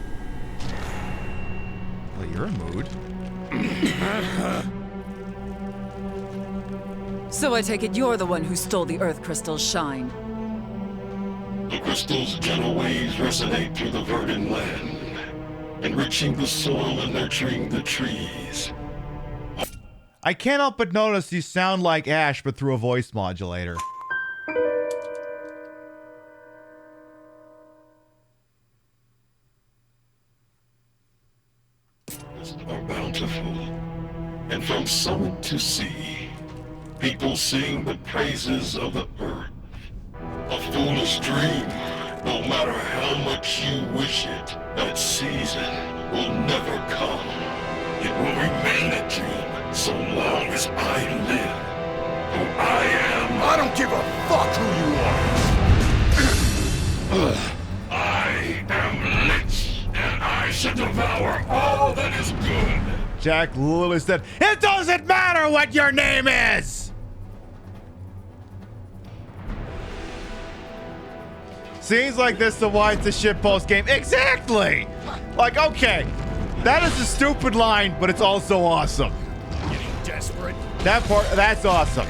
[SPEAKER 1] Well, you're in a mood.
[SPEAKER 11] So I take it you're the one who stole the Earth Crystal's shine.
[SPEAKER 3] The crystal's gentle waves resonate through the verdant land, enriching the soil and nurturing the trees.
[SPEAKER 1] I can't help but notice you sound like Ash, but through a voice modulator.
[SPEAKER 3] Are bountiful, and from summit to sea, people sing the praises of the earth. A foolish dream, no matter how much you wish it, that season will never come. It will remain a dream so long as I live. Who I am.
[SPEAKER 16] I don't give a fuck who you are!
[SPEAKER 3] I am Lich, and I shall devour all that is good.
[SPEAKER 1] Jack literally said, "It doesn't matter what your name is!" Seems like this is why it's a shitpost game. Exactly! Like, okay, that is a stupid line, but it's also awesome.
[SPEAKER 16] Getting desperate.
[SPEAKER 1] That part, that's awesome.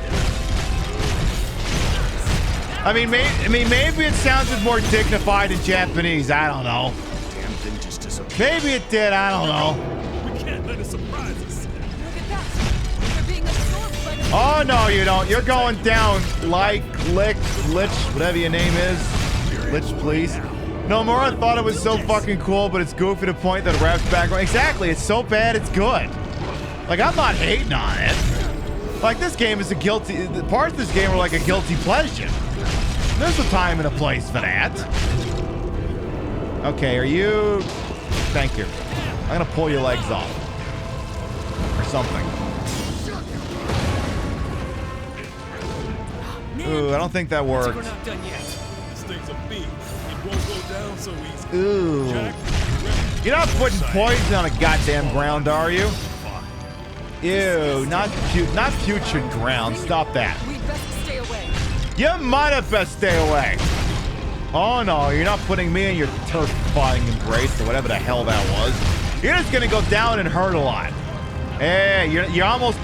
[SPEAKER 1] I mean, maybe it sounded more dignified in Japanese. I don't know.
[SPEAKER 6] Damn thing just disappeared.
[SPEAKER 1] Maybe it did. I don't know.
[SPEAKER 5] We can't let it surprise us.
[SPEAKER 1] Oh, no, you don't. You're going down like Lich, whatever your name is. Lich, please. No, Mora thought it was so fucking cool, but it's goofy to point that rap's background. Exactly, it's so bad, it's good. Like, I'm not hating on it. Like, this game is a guilty... Parts of this game are like a guilty pleasure. There's a time and a place for that. Okay, are you... Thank you. I'm gonna pull your legs off. Or something. Ooh, I don't think that worked.
[SPEAKER 7] We're not done yet.
[SPEAKER 5] thing's a fiend. It won't go down so easy.
[SPEAKER 1] Ooh.
[SPEAKER 5] Jack,
[SPEAKER 1] You're not putting poison on a goddamn ground, are you? Ew, not future ground. Stop that.
[SPEAKER 13] We'd best stay away.
[SPEAKER 1] You might have best stay away. Oh no, you're not putting me in your turf-defying embrace or whatever the hell that was. You're just gonna go down and hurt a lot. Hey, you're almost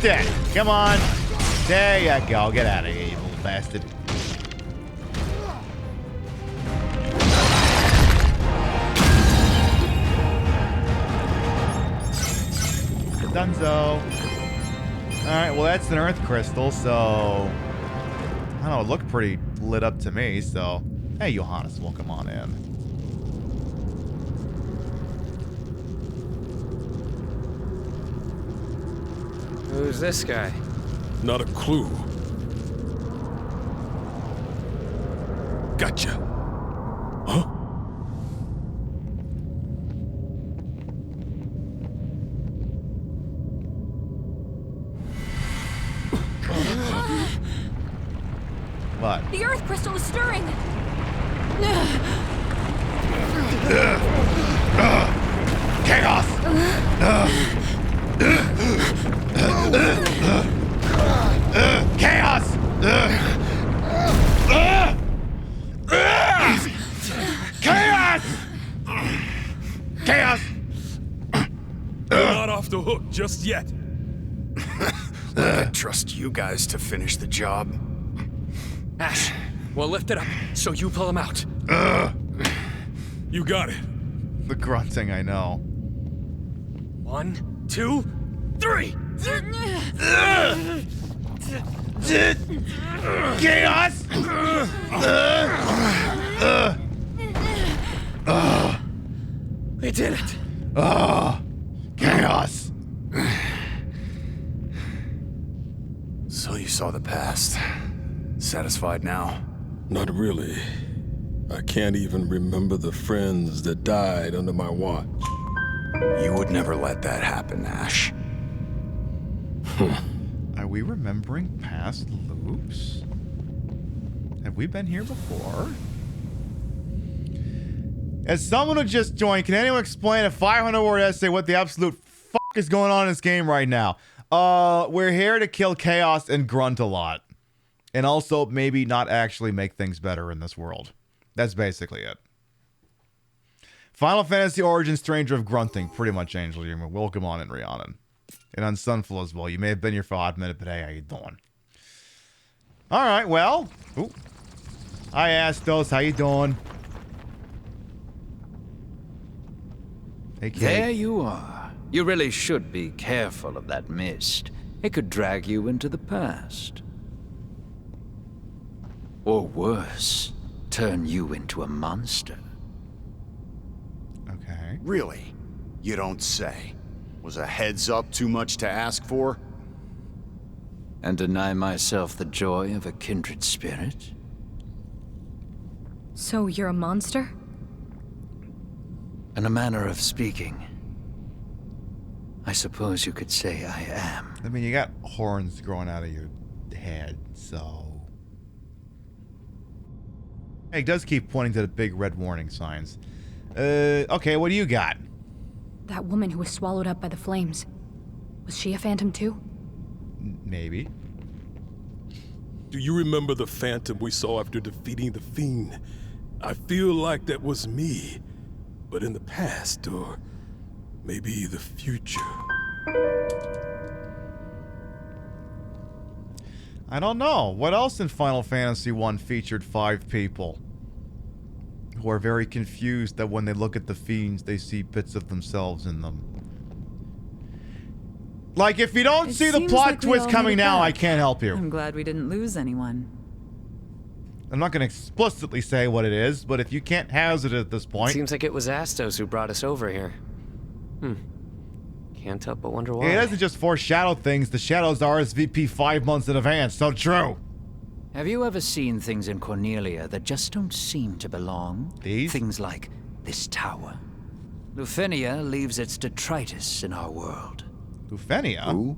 [SPEAKER 1] dead. Come on. There you go. Get out of here, you little bastard. Dunzo. Alright, well that's an earth crystal, so I don't know, it looked pretty lit up to me, so hey Johannes, welcome on in.
[SPEAKER 7] Who's this guy?
[SPEAKER 5] Not a clue. Gotcha. Huh?
[SPEAKER 1] What?
[SPEAKER 15] The Earth crystal is stirring.
[SPEAKER 1] Chaos! Chaos! Chaos! Chaos!
[SPEAKER 5] You're not off the hook just yet.
[SPEAKER 6] I trust you guys to finish the job.
[SPEAKER 7] Ash, we'll lift it up so you pull him out.
[SPEAKER 5] You got it.
[SPEAKER 1] The grunting, I know.
[SPEAKER 7] 1, 2, 3.
[SPEAKER 1] Chaos!
[SPEAKER 7] We did it.
[SPEAKER 1] Chaos!
[SPEAKER 6] So you saw the past. Satisfied now?
[SPEAKER 5] Not really. I can't even remember the friends that died under my watch.
[SPEAKER 6] You would never let that happen, Ash.
[SPEAKER 1] Are we remembering past loops? Have we been here before? As someone who just joined, can anyone explain a 500-word essay what the absolute fuck is going on in this game right now? We're here to kill chaos and grunt a lot. And also maybe not actually make things better in this world. That's basically it. Final Fantasy Origins Stranger of Grunting. Pretty much Angel. You're welcome on in, Rhiannon. And on Sunflow as well. You may have been here for a hot minute, but hey, how you doing? Alright, well. Ooh. Hi, Astos. How you doing? Hey, Kate.
[SPEAKER 4] There you are. You really should be careful of that mist. It could drag you into the past. Or worse, turn you into a monster.
[SPEAKER 1] Okay.
[SPEAKER 6] Really? You don't say. Was a heads up too much to ask for?
[SPEAKER 4] And deny myself the joy of a kindred spirit?
[SPEAKER 15] So you're a monster?
[SPEAKER 4] In a manner of speaking, I suppose you could say I am.
[SPEAKER 1] I mean, you got horns growing out of your head, so... It does keep pointing to the big red warning signs. Okay, what do you got?
[SPEAKER 15] That woman who was swallowed up by the flames. Was she a phantom too?
[SPEAKER 1] Maybe.
[SPEAKER 5] Do you remember the phantom we saw after defeating the fiend? I feel like that was me, but in the past, or maybe the future.
[SPEAKER 1] I don't know. What else in Final Fantasy 1 featured 5 people who are very confused that when they look at the fiends, they see bits of themselves in them? Like, if you don't see the plot twist coming now, I can't help you.
[SPEAKER 11] I'm glad we didn't lose anyone.
[SPEAKER 1] I'm not going to explicitly say what it is, but if you can't hazard it at this point...
[SPEAKER 7] Seems like it was Astos who brought us over here. Can't help but wonder why.
[SPEAKER 1] It doesn't just foreshadow things. The shadows RSVP 5 months in advance. So true.
[SPEAKER 4] Have you ever seen things in Cornelia that just don't seem to belong?
[SPEAKER 1] These?
[SPEAKER 4] Things like this tower. Lufenia leaves its detritus in our world.
[SPEAKER 1] Lufenia?
[SPEAKER 4] Who?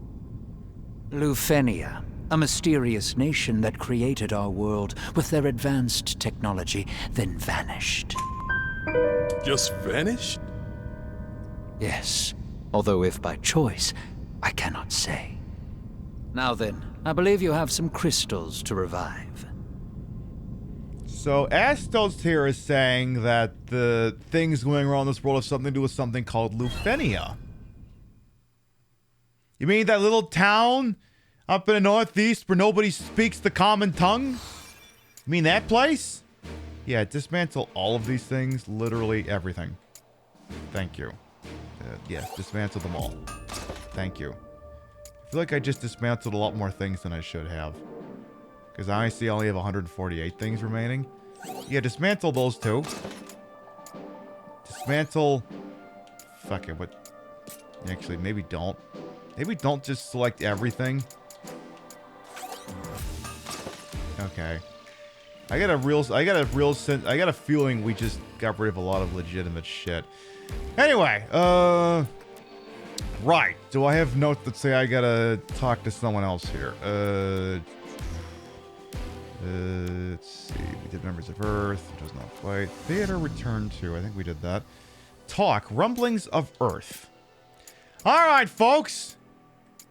[SPEAKER 4] Lufenia. A mysterious nation that created our world with their advanced technology, then vanished.
[SPEAKER 5] Just vanished?
[SPEAKER 4] Yes, although if by choice, I cannot say. Now then, I believe you have some crystals to revive.
[SPEAKER 1] So Astos here is saying that the things going wrong in this world have something to do with something called Lufenia. You mean that little town up in the northeast where nobody speaks the common tongue? You mean that place? Yeah, dismantle all of these things, literally everything. Thank you. Yes, dismantle them all. Thank you. I feel like I just dismantled a lot more things than I should have. Because I only have 148 things remaining. Yeah, dismantle those two. Dismantle... Fuck it, what... Actually, maybe don't. Maybe don't just select everything. Okay. I got a feeling we just got rid of a lot of legitimate shit. Anyway, right. Do I have notes that say I gotta talk to someone else here? Let's see. We did Members of Earth. Does not fight. Theater return to. I think we did that. Talk. Rumblings of Earth. Alright, folks.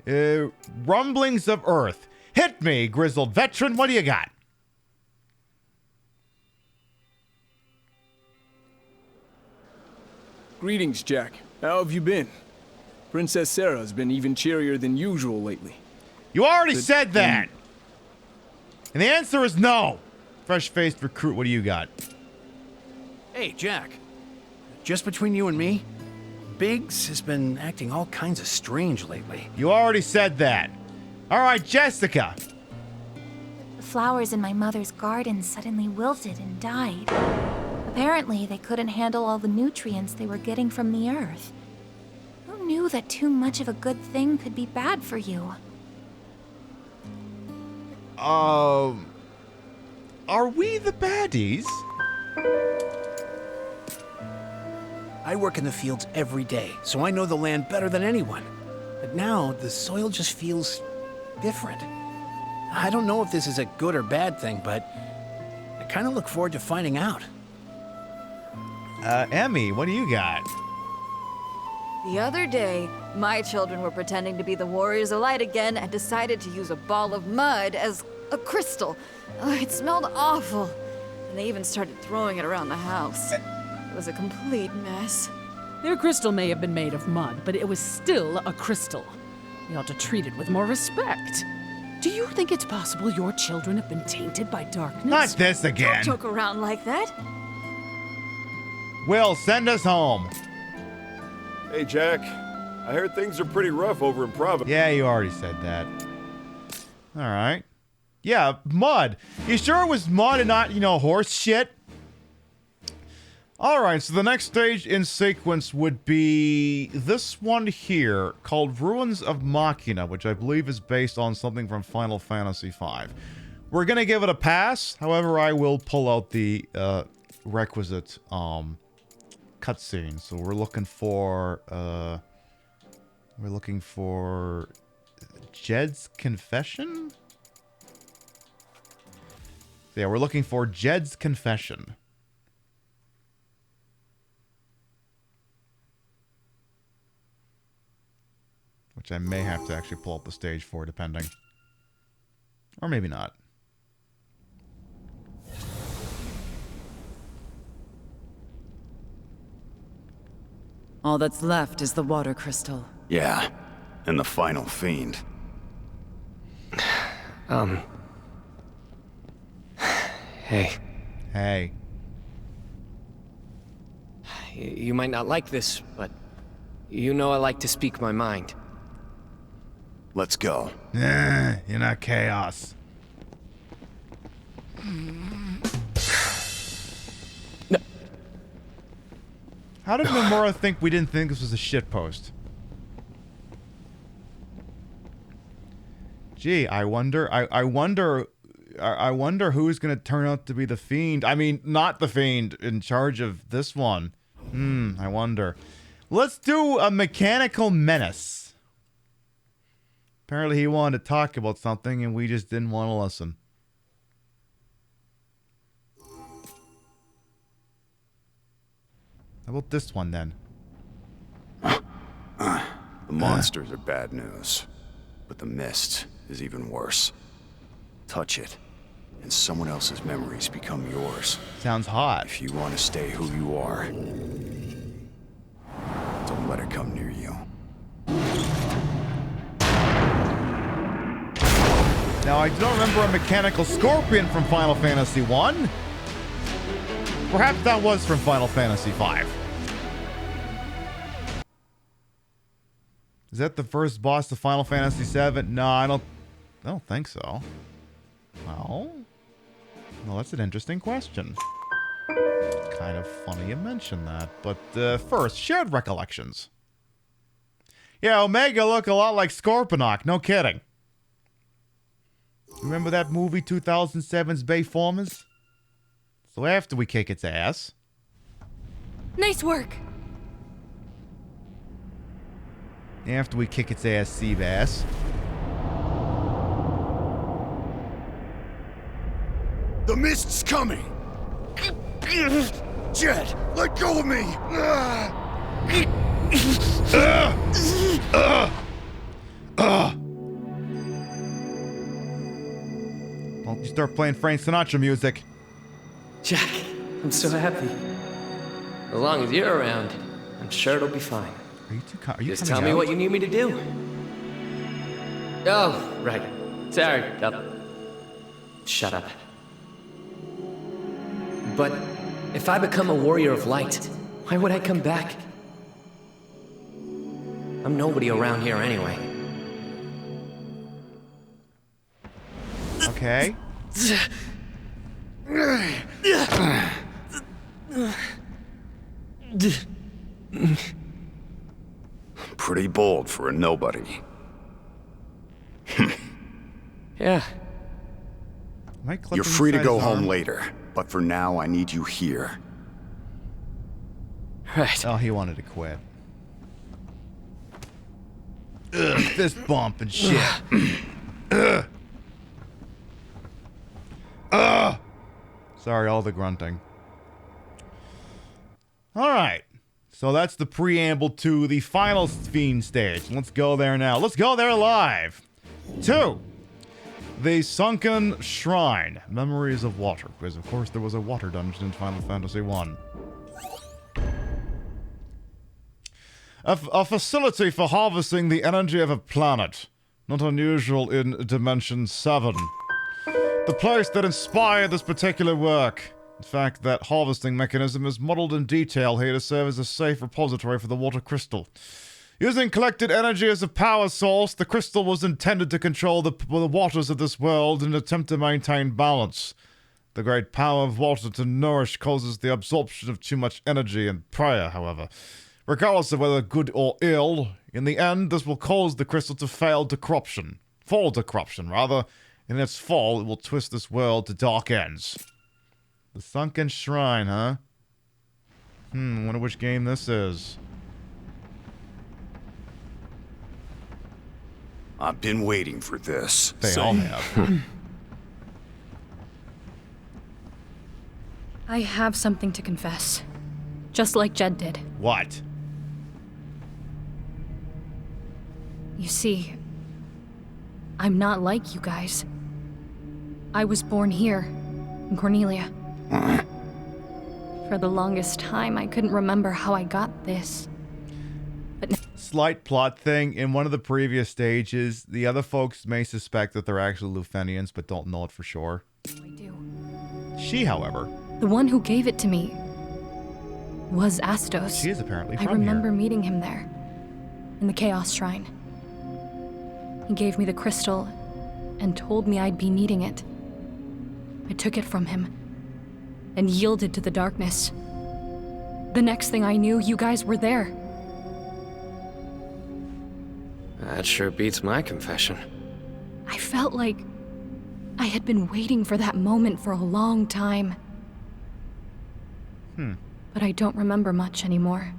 [SPEAKER 1] Rumblings of Earth. Hit me, grizzled veteran. What do you got?
[SPEAKER 12] Greetings, Jack. How have you been? Princess Sarah's been even cheerier than usual lately.
[SPEAKER 1] You already said that! And the answer is no! Fresh-faced recruit, what do you got?
[SPEAKER 21] Hey, Jack. Just between you and me, Biggs has been acting all kinds of strange lately.
[SPEAKER 1] You already said that. Alright, Jessica.
[SPEAKER 14] The flowers in my mother's garden suddenly wilted and died. Apparently, they couldn't handle all the nutrients they were getting from the earth. Who knew that too much of a good thing could be bad for you?
[SPEAKER 1] Are we the baddies?
[SPEAKER 21] I work in the fields every day, so I know the land better than anyone. But now, the soil just feels different. I don't know if this is a good or bad thing, but I kind of look forward to finding out.
[SPEAKER 1] Emmy, what do you got?
[SPEAKER 13] The other day, my children were pretending to be the Warriors of Light again and decided to use a ball of mud as a crystal. It smelled awful, and they even started throwing it around the house. It was a complete mess.
[SPEAKER 9] Their crystal may have been made of mud, but it was still a crystal. We ought to treat it with more respect. Do you think it's possible your children have been tainted by darkness?
[SPEAKER 1] Not this again.
[SPEAKER 13] Don't joke around like that.
[SPEAKER 1] Will, send us home.
[SPEAKER 16] Hey, Jack. I heard things are pretty rough over in Providence.
[SPEAKER 1] Yeah, you already said that. Alright. Yeah, mud. You sure it was mud and not, horse shit? Alright, so the next stage in sequence would be this one here, called Ruins of Machina, which I believe is based on something from Final Fantasy V. We're gonna give it a pass, however I will pull out the requisite cutscene. So we're looking for Jed's Confession? So yeah, we're looking for Jed's Confession. Which I may have to actually pull up the stage for, depending. Or maybe not.
[SPEAKER 11] All that's left is the water crystal.
[SPEAKER 6] Yeah, and the final fiend.
[SPEAKER 7] Hey.
[SPEAKER 1] Hey.
[SPEAKER 7] You might not like this, but you know I like to speak my mind.
[SPEAKER 6] Let's go.
[SPEAKER 1] You're not chaos.
[SPEAKER 7] No.
[SPEAKER 1] How did Nomura think we didn't think this was a shitpost? Gee, I wonder who's gonna turn out to be the fiend. I mean, not the fiend in charge of this one. I wonder. Let's do a mechanical menace. Apparently he wanted to talk about something and we just didn't want to listen. How about this one then?
[SPEAKER 6] The monsters are bad news, but the mist is even worse. Touch it, and someone else's memories become yours.
[SPEAKER 1] Sounds hot.
[SPEAKER 6] If you want to stay who you are, don't let it come near you.
[SPEAKER 1] Now, I don't remember a mechanical scorpion from Final Fantasy 1. Perhaps that was from Final Fantasy 5. Is that the first boss of Final Fantasy 7? No, I don't think so. Well, that's an interesting question. Kind of funny you mention that. But first, shared recollections. Yeah, Omega look a lot like Scorponok, no kidding. Remember that movie 2007's Bayformers? So after we kick its ass...
[SPEAKER 15] Nice work!
[SPEAKER 1] After we kick its ass, Seabass.
[SPEAKER 6] The mist's coming! Jet, let go of me!
[SPEAKER 1] Well, you start playing Frank Sinatra music.
[SPEAKER 7] Jack, I'm so happy. As long as you're around, I'm sure it'll be fine.
[SPEAKER 1] Are you
[SPEAKER 7] Just tell me what you need me to do. Oh, right. Sorry. Shut up. But if I become a warrior of light, why would I come back? I'm nobody around here anyway.
[SPEAKER 1] Okay.
[SPEAKER 6] Pretty bold for a nobody.
[SPEAKER 7] Yeah.
[SPEAKER 6] You're free to go home later, but for now I need you here.
[SPEAKER 7] Right.
[SPEAKER 1] Oh, he wanted to quit. Ugh, fist bump and shit. Ugh. Ugh. Sorry, all the grunting. Alright. So that's the preamble to the final Fiend stage. Let's go there now. Let's go there live. 2. The Sunken Shrine. Memories of Water. Because, of course, there was a water dungeon in Final Fantasy 1. A facility for harvesting the energy of a planet. Not unusual in Dimension 7. The place that inspired this particular work. In fact, that harvesting mechanism is modeled in detail here to serve as a safe repository for the water crystal. Using collected energy as a power source, the crystal was intended to control the waters of this world in an attempt to maintain balance. The great power of water to nourish causes the absorption of too much energy and prayer, however. Regardless of whether good or ill, in the end, this will cause the crystal to fall to corruption. In its fall, it will twist this world to dark ends. The Sunken Shrine, huh? Wonder which game this is.
[SPEAKER 6] I've been waiting for this.
[SPEAKER 1] They all have.
[SPEAKER 15] I have something to confess. Just like Jed did.
[SPEAKER 1] What?
[SPEAKER 15] You see, I'm not like you guys. I was born here, in Cornelia. For the longest time, I couldn't remember how I got this. But
[SPEAKER 1] Slight plot thing. In one of the previous stages, the other folks may suspect that they're actually Lufenians, but don't know it for sure.
[SPEAKER 15] I do.
[SPEAKER 1] She, however...
[SPEAKER 15] The one who gave it to me was Astos.
[SPEAKER 1] She is apparently from
[SPEAKER 15] I remember
[SPEAKER 1] here.
[SPEAKER 15] meeting him there, in the Chaos Shrine. He gave me the crystal and told me I'd be needing it. I took it from him and yielded to the darkness. The next thing I knew, you guys were there.
[SPEAKER 7] That sure beats my confession.
[SPEAKER 15] I felt like I had been waiting for that moment for a long time. But I don't remember much anymore.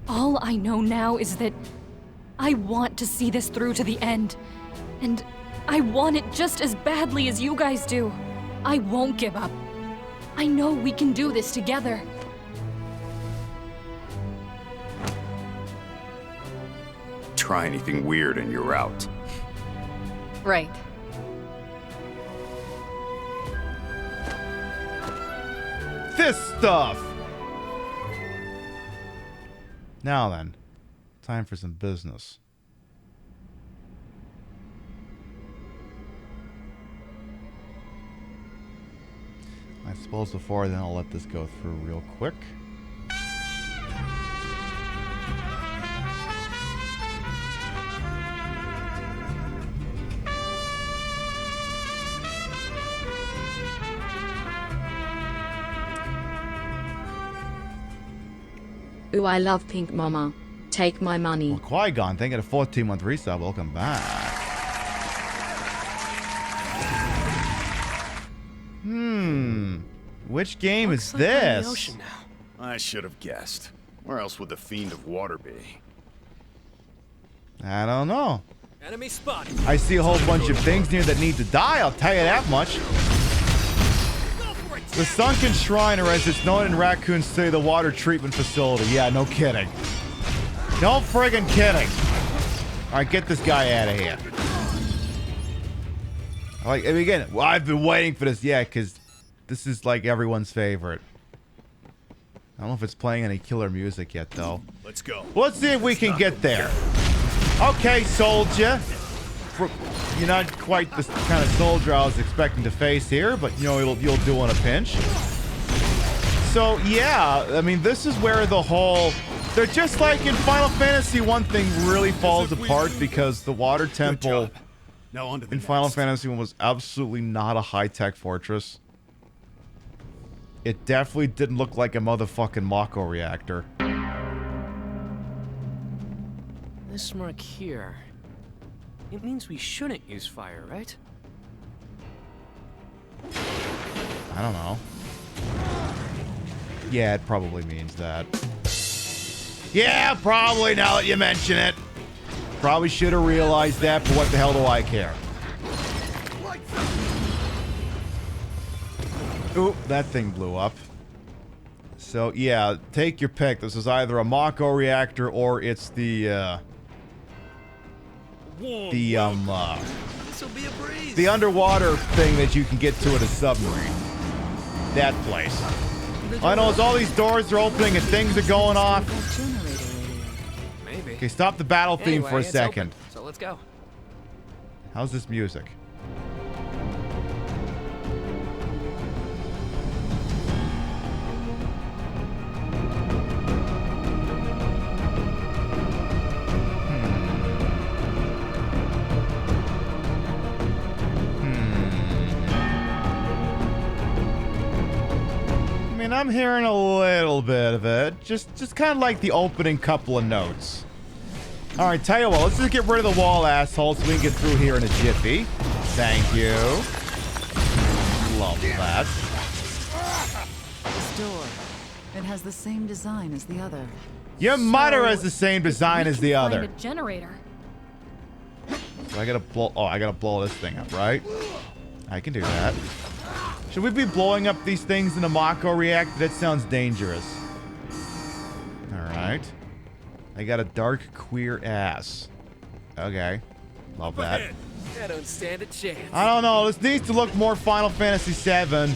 [SPEAKER 15] All I know now is that I want to see this through to the end. And I want it just as badly as you guys do. I won't give up. I know we can do this together.
[SPEAKER 6] Try anything weird and you're out.
[SPEAKER 15] Right.
[SPEAKER 1] This stuff! Now then, time for some business. I suppose before then I'll let this go through real quick.
[SPEAKER 19] Ooh, I love Pink Mama. Take my money.
[SPEAKER 1] Well, Qui-Gon, thank you a 14-month resub. Welcome back. Which game is this?
[SPEAKER 6] I should have guessed. Where else would the Fiend of Water be?
[SPEAKER 1] I don't know.
[SPEAKER 7] Enemy spotted.
[SPEAKER 1] I see a whole bunch of things near that need to die, I'll tell you that much. The Sunken Shrine, or as it's known in Raccoon City, the water treatment facility. Yeah, no kidding. No friggin' kidding. Alright, get this guy out of here. Like, and again, well, I've been waiting for this, yeah, because this is like everyone's favorite. I don't know if it's playing any killer music yet, though.
[SPEAKER 6] Let's go.
[SPEAKER 1] Let's see if we can get there. Okay, soldier. You're not quite the kind of soldier I was expecting to face here, but you know, you'll do on a pinch. So yeah, I mean, this is where the whole... They're just like in Final Fantasy, one thing really falls apart because the water temple in Final Fantasy 1 was absolutely not a high-tech fortress. It definitely didn't look like a motherfucking Mako reactor.
[SPEAKER 7] This mark here. It means we shouldn't use fire, right?
[SPEAKER 1] I don't know. Yeah, it probably means that. Yeah, probably, now that you mention it. Probably should have realized that, but what the hell do I care? Oop, that thing blew up. So, yeah, take your pick. This is either a Mako reactor or it's the underwater thing that you can get to at a submarine. That place. I know, as all these doors are opening and things are going off.
[SPEAKER 7] Maybe.
[SPEAKER 1] Okay, stop the battle theme for a
[SPEAKER 7] it's
[SPEAKER 1] second.
[SPEAKER 7] open, so let's go.
[SPEAKER 1] How's this music? I'm hearing a little bit of it. Just kind of like the opening couple of notes. Alright, tell you what, let's just get rid of the wall, asshole, so we can get through here in a jiffy. Thank you. Love that.
[SPEAKER 11] This door. It has the same design as the other.
[SPEAKER 1] Your mother has the same design as the other.
[SPEAKER 15] Find a generator.
[SPEAKER 1] So I gotta blow this thing up, right? I can do that. Should we be blowing up these things in a Mako reactor? That sounds dangerous. Alright. I got a dark queer ass. Okay. Love that.
[SPEAKER 7] I don't stand a chance.
[SPEAKER 1] I don't know. This needs to look more Final Fantasy VII.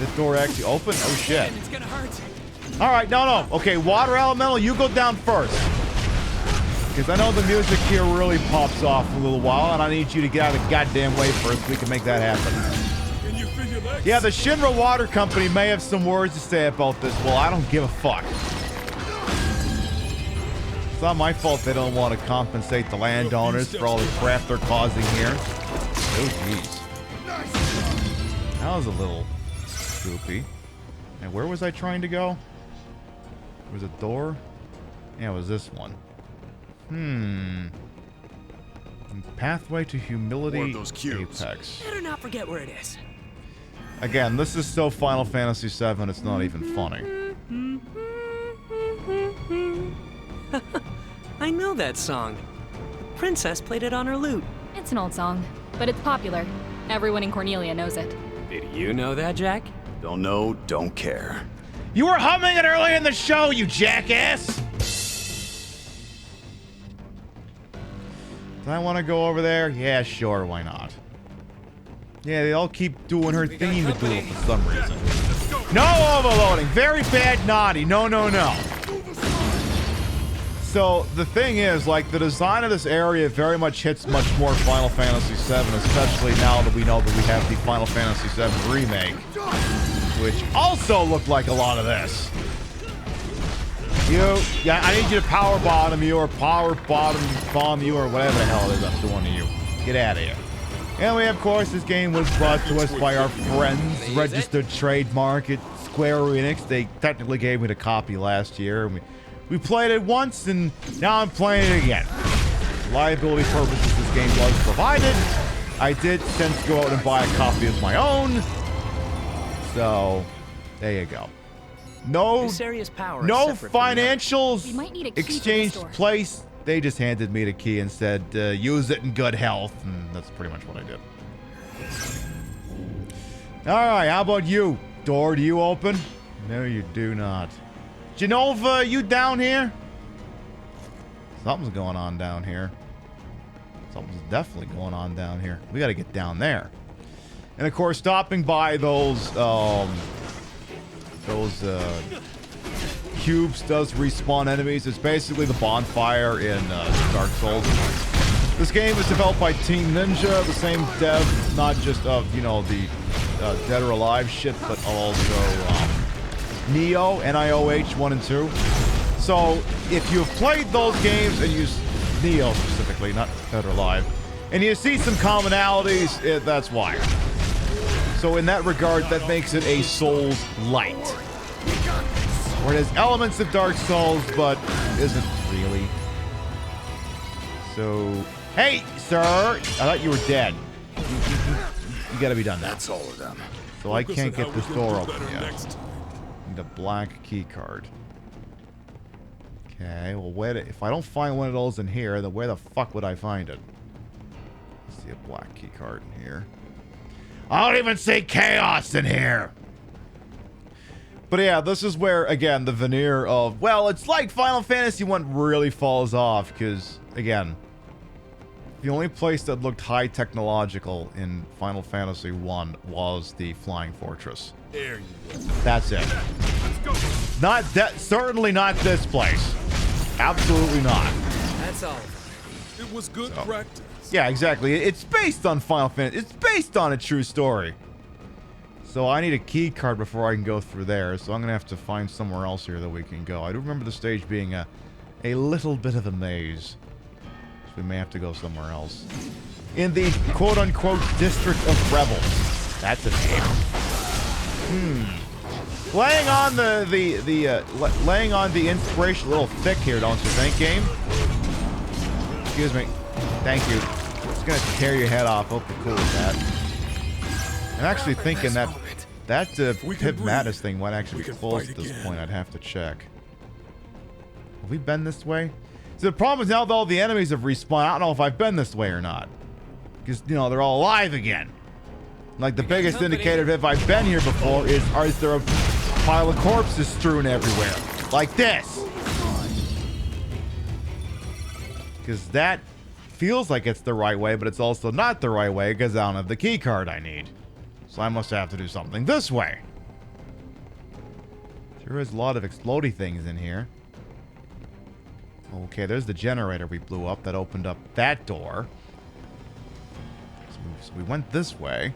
[SPEAKER 1] This door actually open? Oh shit.
[SPEAKER 7] It's gonna hurt.
[SPEAKER 1] Alright, no. Okay, Water Elemental, you go down first. Because I know the music here really pops off for a little while, and I need you to get out of the goddamn way first so we can make that happen.
[SPEAKER 5] Can you figure that?
[SPEAKER 1] Yeah, the Shinra Water Company may have some words to say about this. Well, I don't give a fuck. It's not my fault they don't want to compensate the landowners for all the crap they're causing here. Oh, jeez. That was a little spoopy. And where was I trying to go? There was a door? Yeah, it was this one. Pathway to Humility Apex.
[SPEAKER 7] Better not forget where it is.
[SPEAKER 1] Again, this is so Final Fantasy VII, it's not even funny.
[SPEAKER 7] I know that song. The princess played it on her lute.
[SPEAKER 15] It's an old song, but it's popular. Everyone in Cornelia knows it.
[SPEAKER 7] Did you know that, Jack?
[SPEAKER 6] Don't know, don't care.
[SPEAKER 17] You were humming it early in the show, you jackass! Do I want to go over there? Yeah, sure, why not? Yeah, they all keep doing her theme to do it for some reason. No overloading! Very bad, naughty. No, no, no. So, the thing is, like, the design of this area very much hits much more Final Fantasy VII, especially now that we know that we have the Final Fantasy VII Remake, which also looked like a lot of this. Yeah, I need you to power bottom you, or power bottom bomb you, or whatever the hell it is I'm doing to you. Get out of here. And we, of course, this game was brought to us by our friends, registered trademark at Square-Enix. They technically gave me the copy last year, and we played it once, and now I'm playing it again. For liability purposes, this game was provided. I did since go out and buy a copy of my own. So, there you go. No financials exchanged place. They just handed me the key and said, use it in good health, and that's pretty much what I did. Alright, how about you? Door, do you open? No, you do not. Genova, you down here? Something's going on down here. Something's definitely going on down here. We gotta get down there. And of course, stopping by those cubes does respawn enemies. It's basically the bonfire in Dark Souls. This game is developed by Team Ninja, the same dev, not just of, you know, the Dead or Alive shit, but also Neo, Nioh 1 and 2. So, if you've played those games, and use Neo specifically, not Dead or Alive, and you see some commonalities, that's why. So in that regard, that makes it a Souls-light. Where it has elements of Dark Souls, but isn't really. So, hey, sir! I thought you were dead. You gotta be done now.
[SPEAKER 6] That's all of them.
[SPEAKER 17] So I can't get this door open yet. Need a black key card. Okay, well, if I don't find one of those in here, then where the fuck would I find it? Let's see a black key card in here. I don't even see chaos in here! But yeah, this is where, again, the veneer of, well, it's like Final Fantasy 1 really falls off, because, again, the only place that looked high technological in Final Fantasy 1 was the Flying Fortress.
[SPEAKER 5] There you go.
[SPEAKER 17] That's it. Not that, certainly not this place. Absolutely not.
[SPEAKER 7] That's all.
[SPEAKER 5] It was good practice.
[SPEAKER 17] Yeah, exactly. It's based on Final Fantasy. It's based on a true story. So I need a key card before I can go through there. So I'm going to have to find somewhere else here that we can go. I do remember the stage being a little bit of a maze. So we may have to go somewhere else. In the quote-unquote District of Rebels. That's a name. Laying on laying on the inspiration a little thick here, don't you think, game? Excuse me. Thank you. It's gonna tear your head off. Hope you're cool with that. I'm actually thinking that Pip Mattis thing might actually be closed at this point. I'd have to check. Have we been this way? So the problem is now that all the enemies have respawned, I don't know if I've been this way or not. Because, you know, they're all alive again. Like, the biggest indicator of if I've been here before is there a pile of corpses strewn everywhere? Like this. Because that feels like it's the right way, but it's also not the right way because I don't have the key card I need. So I must have to do something this way. There is a lot of explodey things in here. Okay, there's the generator we blew up that opened up that door. So we went this way.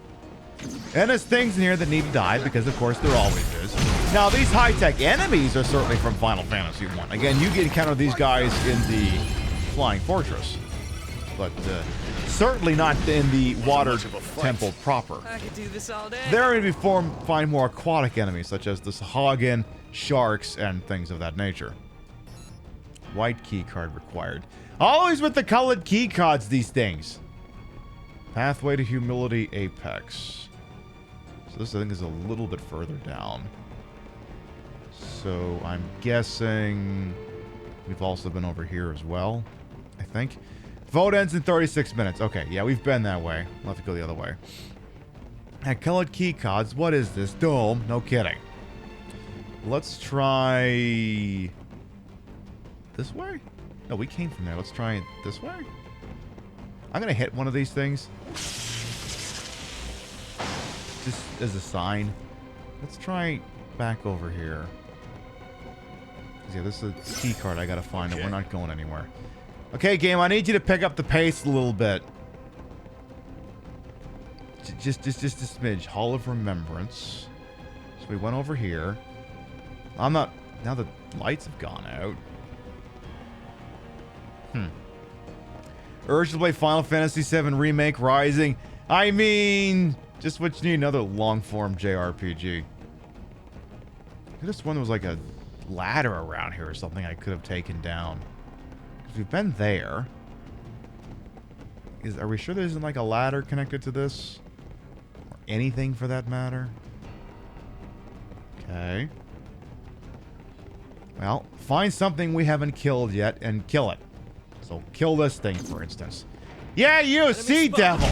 [SPEAKER 17] And there's things in here that need to die, because of course there always is. Now, these high-tech enemies are certainly from Final Fantasy 1. Again, you can encounter these guys in the Flying Fortress. But certainly not in the water temple proper.
[SPEAKER 7] I could do this all day.
[SPEAKER 17] There are going to find more aquatic enemies, such as the Sahagin, sharks, and things of that nature. White key card required. Always with the colored key cards, these things. Pathway to Humility Apex. So this, I think, is a little bit further down. So I'm guessing
[SPEAKER 1] We've also been over here as well, I think. Vote ends in 36 minutes. Okay, yeah, we've been that way. We'll have to go the other way. Colored key cards. What is this? Dome? No kidding. Let's try... this way? No, we came from there. Let's try it this way. I'm going to hit one of these things. Just as a sign. Let's try back over here. Yeah, this is a key card I got to find, and we're not going anywhere. Okay, game, I need you to pick up the pace a little bit. Just a smidge. Hall of Remembrance. So we went over here. I'm not... now the lights have gone out. Urge to play Final Fantasy VII Remake Rising. I mean... just what you need, another long-form JRPG. I could have sworn there was like a ladder around here or something I could have taken down. Because we've been there. Are we sure there isn't like a ladder connected to this? Or anything for that matter? Okay. Well, find something we haven't killed yet and kill it. So kill this thing, for instance. Yeah, you, Sea Devil!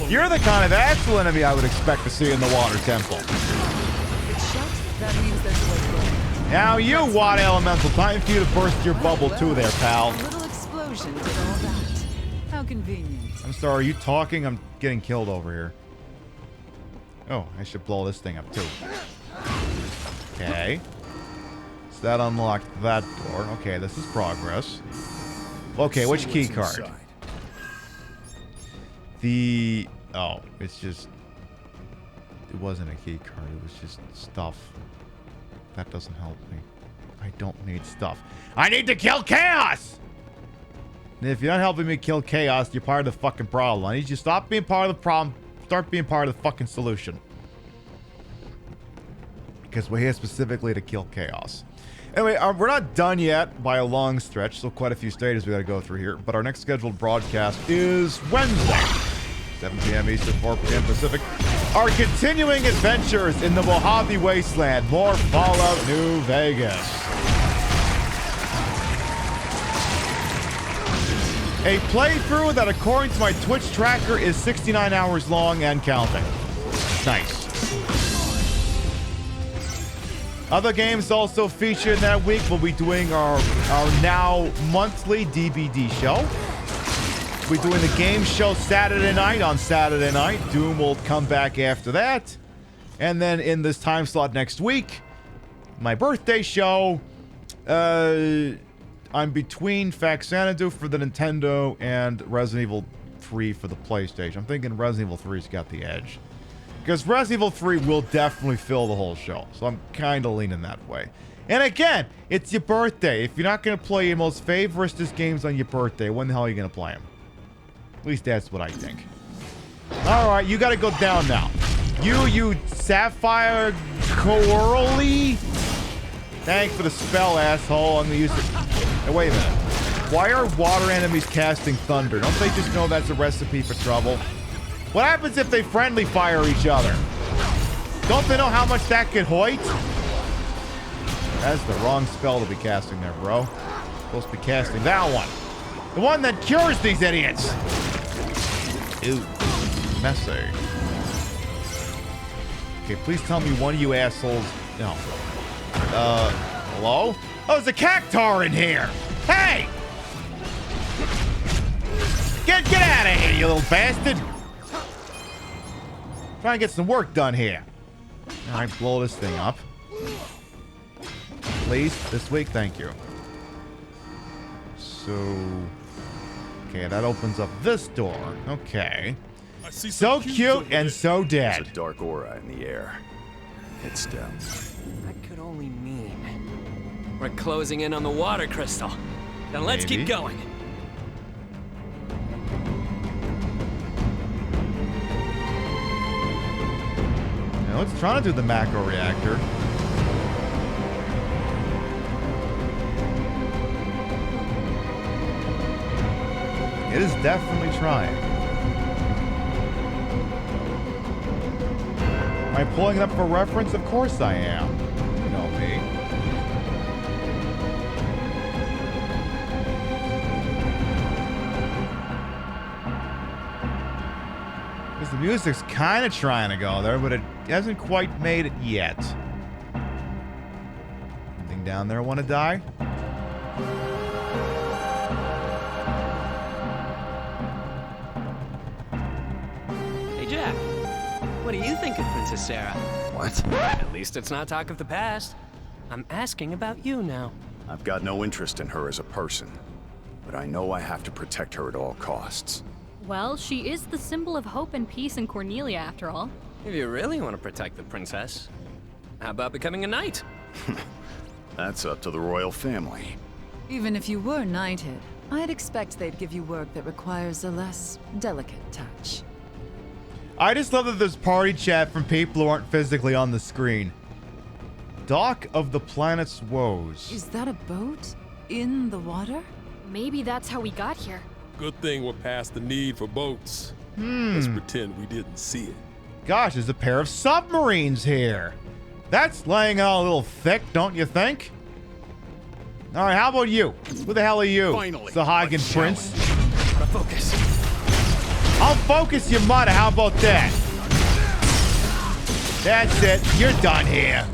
[SPEAKER 1] You're the kind of actual enemy I would expect to see in the Water Temple.
[SPEAKER 11] That means there's a way forward.
[SPEAKER 1] Now you, Water Elemental, time for you to burst your bubble too there, pal.
[SPEAKER 11] A little explosion did all that. How convenient.
[SPEAKER 1] I'm sorry, are you talking? I'm getting killed over here. Oh, I should blow this thing up too. Okay. So that unlocked that door. Okay, this is progress. Okay, which key card? The... oh, it's just... it wasn't a key card, it was just stuff. That doesn't help me. I don't need stuff. I need to kill Chaos! And if you're not helping me kill Chaos, you're part of the fucking problem. I need you to stop being part of the problem, start being part of the fucking solution. Because we're here specifically to kill Chaos. Anyway, we're not done yet by a long stretch, so quite a few stages we gotta go through here. But our next scheduled broadcast is Wednesday, 7 p.m. Eastern, 4 p.m. Pacific. Our continuing adventures in the Mojave Wasteland. More Fallout New Vegas. A playthrough that, according to my Twitch tracker, is 69 hours long and counting. Nice. Other games also featured that week. We'll be doing our now monthly DVD show. We're doing the game show Saturday night on Saturday night. Doom will come back after that. And then in this time slot next week, my birthday show. I'm between Faxanadu for the Nintendo and Resident Evil 3 for the PlayStation. I'm thinking Resident Evil 3's got the edge. Because Resident Evil 3 will definitely fill the whole show. So I'm kind of leaning that way. And again, it's your birthday. If you're not going to play your most favoriteest games on your birthday, when the hell are you going to play them? At least that's what I think. Alright, you got to go down now. You Sapphire Coralie? Thanks for the spell, asshole. I'm going to use it. Hey, wait a minute. Why are water enemies casting thunder? Don't they just know that's a recipe for trouble? What happens if they friendly fire each other? Don't they know how much that could hoit? That's the wrong spell to be casting there, bro. Supposed to be casting that one. The one that cures these idiots. Ew. Messy. Okay, please tell me one of you assholes... no. Hello? Oh, there's a cactar in here! Hey! Get out of here, you little bastard! Trying to get some work done here. Alright, blow this thing up. Please, this week, thank you. So... okay, that opens up this door. Okay. So cute and so dead.
[SPEAKER 6] There's a dark aura in the air. It's down.
[SPEAKER 7] That could only mean we're closing in on the water crystal. Now let's keep going.
[SPEAKER 1] Now let's try to do the macro reactor. It is definitely trying. Am I pulling it up for reference? Of course I am. You know me. music's kind of trying to go there, but it hasn't quite made it yet. Anything down there want to die?
[SPEAKER 7] Hey, Jack. What do you think of Princess Sarah?
[SPEAKER 6] What?
[SPEAKER 7] At least it's not talk of the past. I'm asking about you now.
[SPEAKER 6] I've got no interest in her as a person, but I know I have to protect her at all costs.
[SPEAKER 15] Well, she is the symbol of hope and peace in Cornelia, after all.
[SPEAKER 7] If you really want to protect the princess, how about becoming a knight?
[SPEAKER 6] That's up to the royal family.
[SPEAKER 11] Even if you were knighted, I'd expect they'd give you work that requires a less delicate touch.
[SPEAKER 1] I just love that there's party chat from people who aren't physically on the screen. Dock of the Planet's Woes.
[SPEAKER 11] Is that a boat? In the water?
[SPEAKER 15] Maybe that's how we got here.
[SPEAKER 5] Good thing we're past the need for boats. Let's pretend we didn't see it.
[SPEAKER 1] Gosh, there's a pair of submarines here. That's laying out a little thick, don't you think? All right, how about you? Who the hell are you?
[SPEAKER 6] Finally,
[SPEAKER 1] the Hagen Prince.
[SPEAKER 7] Gotta focus.
[SPEAKER 1] I'll focus your mother. How about that? That's it. You're done here.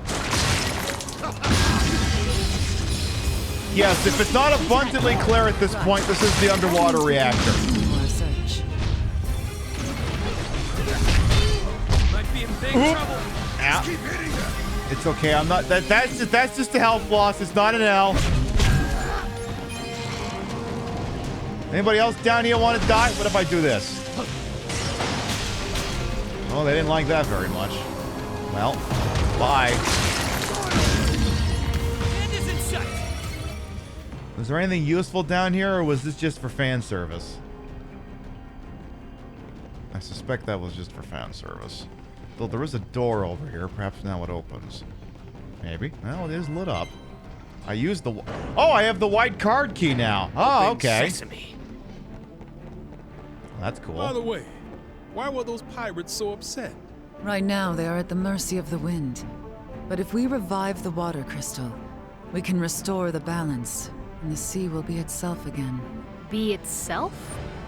[SPEAKER 1] Yes, if it's not abundantly clear at this point, this is the underwater reactor.
[SPEAKER 7] Might be in big trouble.
[SPEAKER 1] Ow. It's okay. I'm not. That's just a health loss. It's not an L. Anybody else down here want to die? What if I do this? Oh, they didn't like that very much. Well, bye.
[SPEAKER 7] End is in sight.
[SPEAKER 1] Was there anything useful down here, or was this just for fan service? I suspect that was just for fan service. Though there is a door over here, perhaps now it opens. Maybe. Well, it is lit up. I used the... Oh, I have the white card key now. Oh, okay.
[SPEAKER 7] Sesame.
[SPEAKER 1] That's cool.
[SPEAKER 5] By the way, why were those pirates so upset?
[SPEAKER 11] Right now, they are at the mercy of the wind. But if we revive the water crystal, we can restore the balance, and the sea will be itself again.
[SPEAKER 15] Be itself?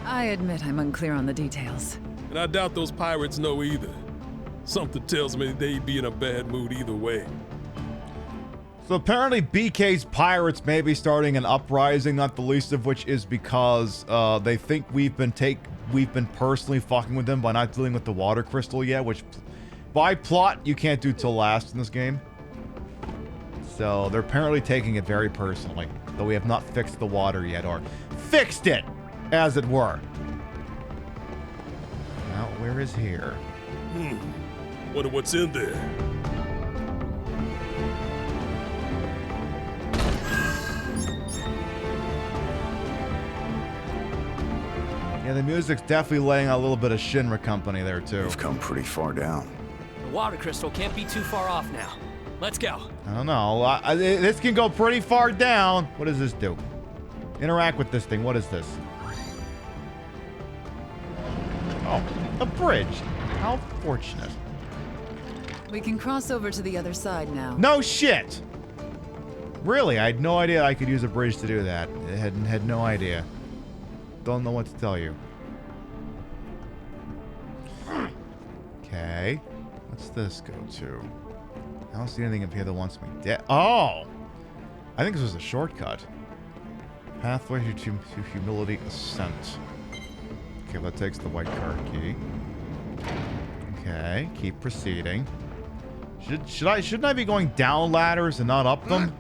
[SPEAKER 11] I admit I'm unclear on the details.
[SPEAKER 5] And I doubt those pirates know either. Something tells me they'd be in a bad mood either way.
[SPEAKER 1] So apparently BK's pirates may be starting an uprising, not the least of which is because they think we've been personally fucking with them by not dealing with the water crystal yet, which by plot you can't do till last in this game. So they're apparently taking it very personally, though we have not fixed the water yet, or fixed it, as it were. Now, where is here?
[SPEAKER 5] Wonder what's in there.
[SPEAKER 1] Yeah, the music's definitely laying out a little bit of Shinra company there, too.
[SPEAKER 6] We've come pretty far down.
[SPEAKER 7] The water crystal can't be too far off now. Let's go.
[SPEAKER 1] I don't know. This can go pretty far down. What does this do? Interact with this thing. What is this? Oh, Abridged. How fortunate.
[SPEAKER 11] We can cross over to the other side now.
[SPEAKER 1] No shit! Really, I had no idea I could use a bridge to do that. I had no idea. Don't know what to tell you. Okay. What's this go to? I don't see anything up here that wants me dead. Oh! I think this was a shortcut. Pathway to humility ascent. Okay, that takes the white card key. Okay, keep proceeding. Shouldn't I be going down ladders and not up them?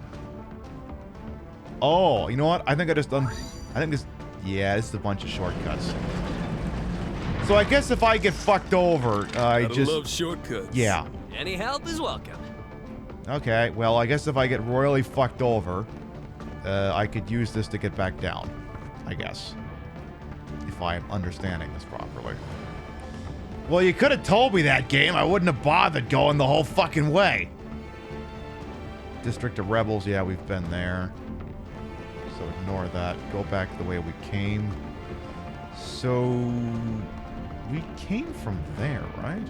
[SPEAKER 1] Oh, you know what? I think this... Yeah, this is a bunch of shortcuts. So I guess if I get fucked over, I just...
[SPEAKER 5] love shortcuts.
[SPEAKER 1] Yeah.
[SPEAKER 7] Any help is welcome.
[SPEAKER 1] Okay, well, I guess if I get royally fucked over, I could use this to get back down. I guess. If I'm understanding this properly. Well, you could have told me that, game. I wouldn't have bothered going the whole fucking way. District of Rebels, yeah, we've been there. So ignore that. Go back the way we came. So... we came from there, right?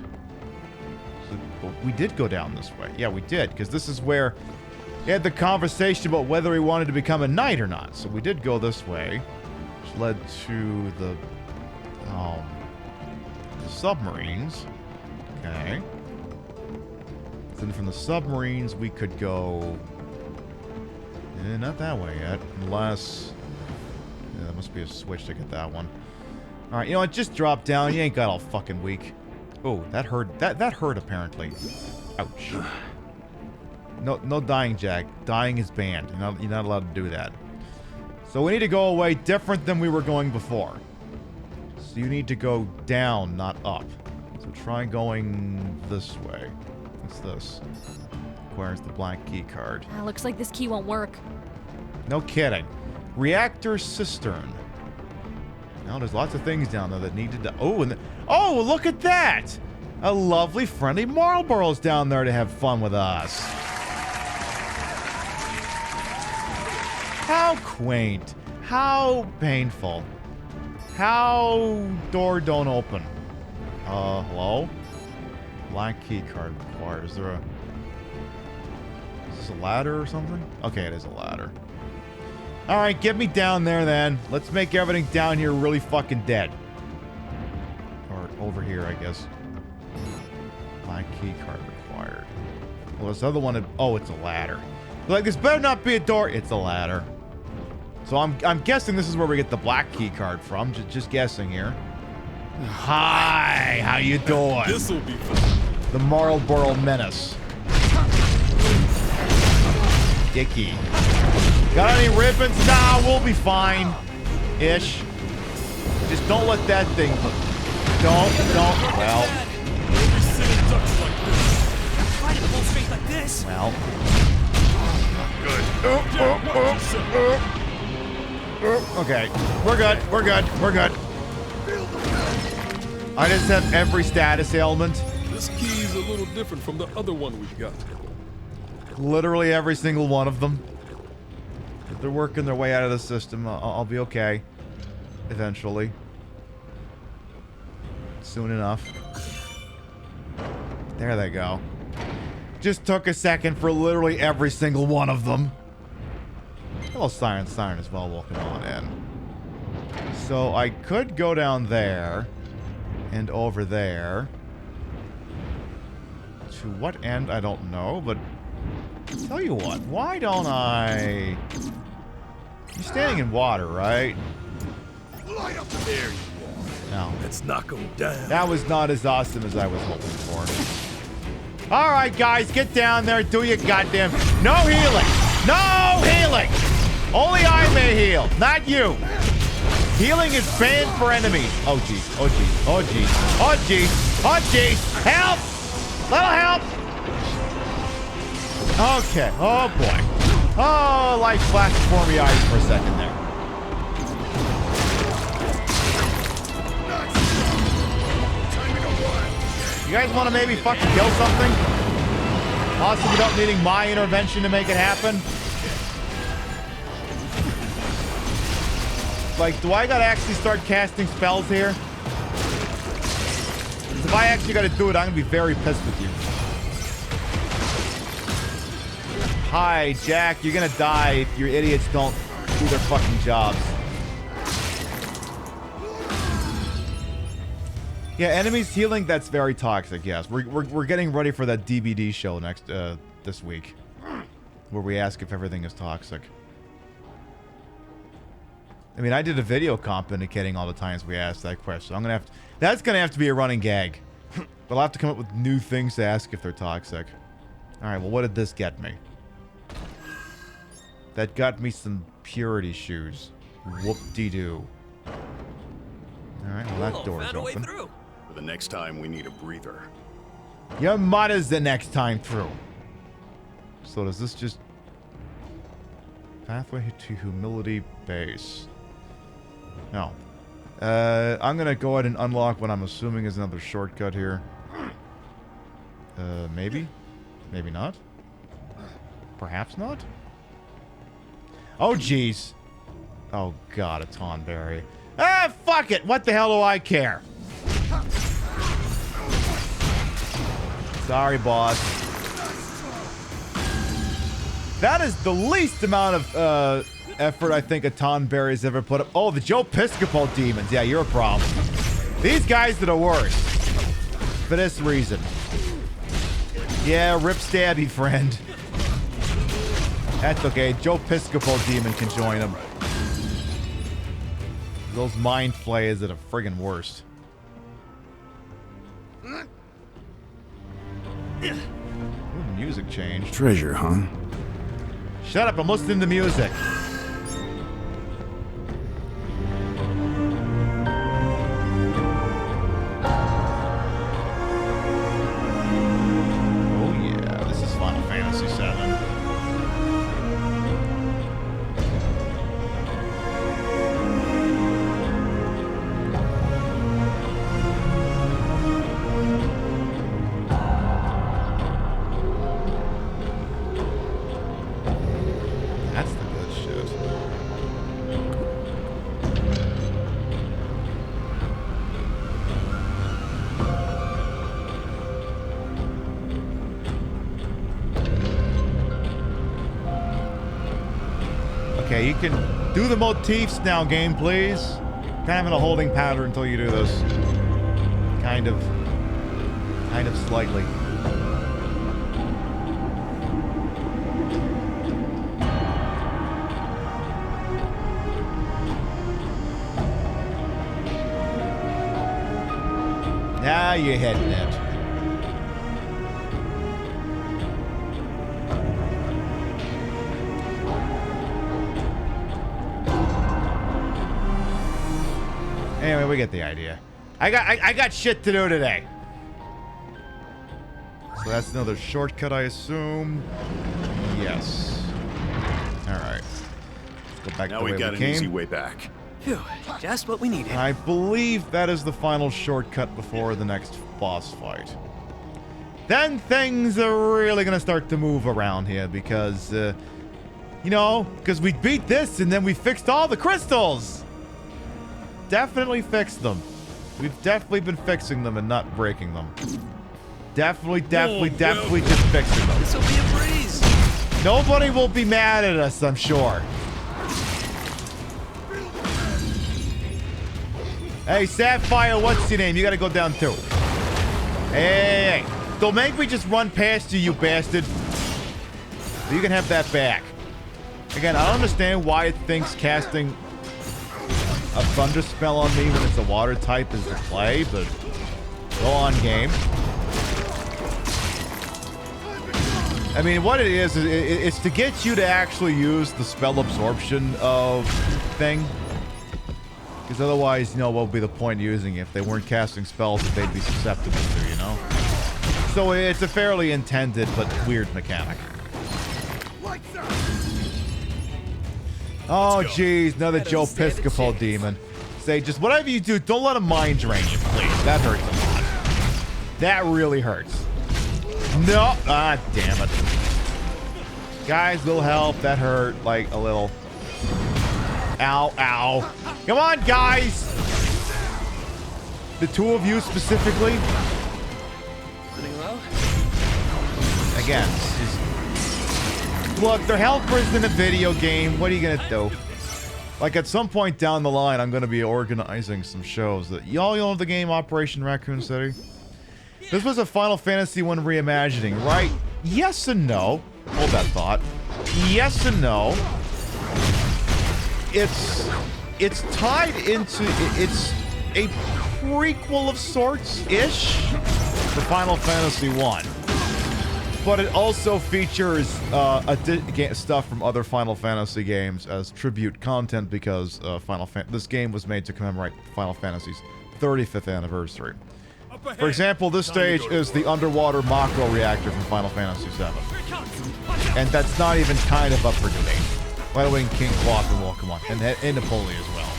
[SPEAKER 1] So, but we did go down this way. Yeah, we did, because this is where we had the conversation about whether we wanted to become a knight or not. So we did go this way, which led to the
[SPEAKER 17] submarines. Okay. Then from the submarines, we could go... not that way yet, unless... Yeah, there must be a switch to get that one. Alright, you know what? Just drop down. You ain't got all fucking weak. Oh, that hurt. That hurt, apparently. Ouch. No dying, Jack. Dying is banned. You're not allowed to do that. So we need to go away different than we were going before. So you need to go down, not up. So try going this way. What's this? Requires the black key card.
[SPEAKER 15] Looks like this key won't work.
[SPEAKER 17] No kidding. Reactor cistern. Now there's lots of things down there that needed to... Oh, and oh, look at that! A lovely, friendly Marlboro's down there to have fun with us. How quaint. How painful. How door don't open. Hello? Black key card required. Is there a... Is this a ladder or something? Okay, it is a ladder. Alright, get me down there then. Let's make everything down here really fucking dead. Or over here, I guess. Black key card required. Well, this other one... Oh, it's a ladder. Like, this better not be a door. It's a ladder. So I'm guessing this is where we get the black key card from. Just guessing here. Hi, how you doing?
[SPEAKER 5] This'll be fun.
[SPEAKER 17] The Marlboro Menace. Dicky. Got any ribbons? Nah, we'll be fine. Ish. Just don't let that thing... Don't. Well. Well. Good. Okay. We're good. I just have every status ailment.
[SPEAKER 5] This key's a little different from the other one we got.
[SPEAKER 17] Literally every single one of them. If they're working their way out of the system, I'll be okay. Eventually. Soon enough. There they go. Just took a second for literally every single one of them. Hello, Siren as well. Welcome on in. So I could go down there. And over there. To what end, I don't know, but... Tell you what, why don't I... You're standing in water, right?
[SPEAKER 5] Light up there, you
[SPEAKER 17] No.
[SPEAKER 5] Let's knock him down.
[SPEAKER 17] That was not as awesome as I was hoping for. Alright, guys, get down there, do your goddamn... No healing! No healing! Only I may heal, not you! Healing is banned for enemies. Oh, jeez. Oh, jeez. Oh, jeez. Oh, jeez. Oh, jeez. Help! Little help! Okay. Oh, boy. Oh, light flashed before my eyes for a second there. You guys want to maybe fucking kill something? Possibly without needing my intervention to make it happen? Like, do I gotta actually start casting spells here? Because if I actually gotta do it, I'm gonna be very pissed with you. Hi, Jack, you're gonna die if your idiots don't do their fucking jobs. Yeah, enemies healing, that's very toxic, yes. We're getting ready for that DVD show next, this week. Where we ask if everything is toxic. I mean, I did a video comp indicating all the times we asked that question. I'm gonna have to... That's gonna have to be a running gag. But I'll have to come up with new things to ask if they're toxic. Alright, well, what did this get me? That got me some purity shoes. Whoop-de-doo. Alright, well, that door's open.
[SPEAKER 6] For the next time, we need a breather.
[SPEAKER 17] Your mother's the next time through. So does this just... Pathway to Humility Base. No. I'm gonna go ahead and unlock what I'm assuming is another shortcut here. Maybe? Maybe not? Perhaps not? Oh, jeez. Oh, God, a Tonberry. Ah, fuck it! What the hell do I care? Sorry, boss. That is the least amount of, effort I think a Tonberry's ever put up. Oh, the Joe Piscopo demons. Yeah, you're a problem. These guys are the worst.
[SPEAKER 1] for this reason. Yeah, rip Stabby, friend. That's okay. Joe Piscopo Demon can join him. Those mind flayers are the friggin' worst. Ooh, the music changed.
[SPEAKER 6] Treasure, huh?
[SPEAKER 1] Shut up, I'm listening to music. Oh yeah, this is Final Fantasy VII. That's the good shit. Okay, you can do the motifs now, game, please. Kind of in a holding pattern until you do this. Kind of slightly. Now you're hitting it. Anyway, we get the idea. I got shit to do today. So that's another shortcut, I assume. Yes. All right. Let's go back
[SPEAKER 6] Now
[SPEAKER 1] the way
[SPEAKER 6] we got
[SPEAKER 1] we
[SPEAKER 6] an
[SPEAKER 1] came.
[SPEAKER 6] easy way back.
[SPEAKER 7] Phew, just what we needed.
[SPEAKER 1] I believe that is the final shortcut before the next boss fight. Then things are really gonna start to move around here because, you know, because we beat this and then we fixed all the crystals. Definitely fixed them. We've definitely been fixing them and not breaking them. Definitely just fixing them.
[SPEAKER 7] This'll be a breeze.
[SPEAKER 1] Nobody will be mad at us, I'm sure. Hey, Sapphire, what's your name? You gotta go down too. Hey. Don't make me just run past you, you bastard. You can have that back. Again, I don't understand why it thinks casting a thunder spell on me when it's a water type is the play, but go on, game. I mean, what it is it's to get you to actually use the spell absorption of thing. Because otherwise, you know, what would be the point of using it if they weren't casting spells that they'd be susceptible to, you know? So it's a fairly intended but weird mechanic. Oh, jeez, another Joe Piscopo demon. Say, just whatever you do, don't let him mind drain you, please. That hurts a lot. That really hurts. No. Ah, damn it. Guys, will help. That hurt, like, a little. Ow, ow. Come on, guys! The two of you specifically. Again, look, they're helpers in a video game. What are you gonna do? Like, at some point down the line, I'm gonna be organizing some shows that y'all know the game Operation Raccoon City. This was a Final Fantasy 1 reimagining, right? Yes and no. Hold that thought. Yes and no. It's tied into, it's a prequel of sorts-ish for Final Fantasy 1. But it also features stuff from other Final Fantasy games as tribute content because this game was made to commemorate Final Fantasy's 35th anniversary. For example, this stage is the underwater Mako reactor from Final Fantasy VII. And that's not even kind of up for debate. By the way, King Cloth will come on, and Napoleon as well.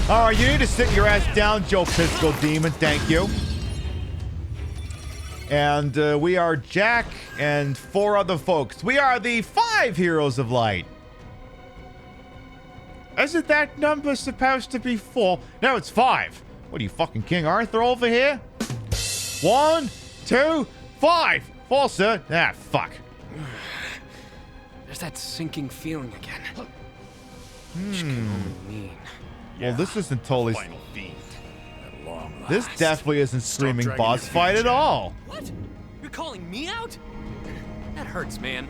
[SPEAKER 1] Alright, you need to sit your ass down, Joe Pisco Demon, thank you. And we are Jack and 4 other folks. We are the 5 Heroes of Light. Isn't that number supposed to be 4? No, it's 5. What are you, fucking King Arthur over here? 1, 2, 5. 4, sir. Ah, fuck.
[SPEAKER 7] There's that sinking feeling again. Which can only mean.
[SPEAKER 1] Well, this isn't totally... This definitely isn't screaming
[SPEAKER 7] dragging
[SPEAKER 1] boss
[SPEAKER 7] your
[SPEAKER 1] fight
[SPEAKER 7] feet,
[SPEAKER 1] at
[SPEAKER 7] Jack.
[SPEAKER 1] all.
[SPEAKER 7] What? You're calling me out? That hurts, man.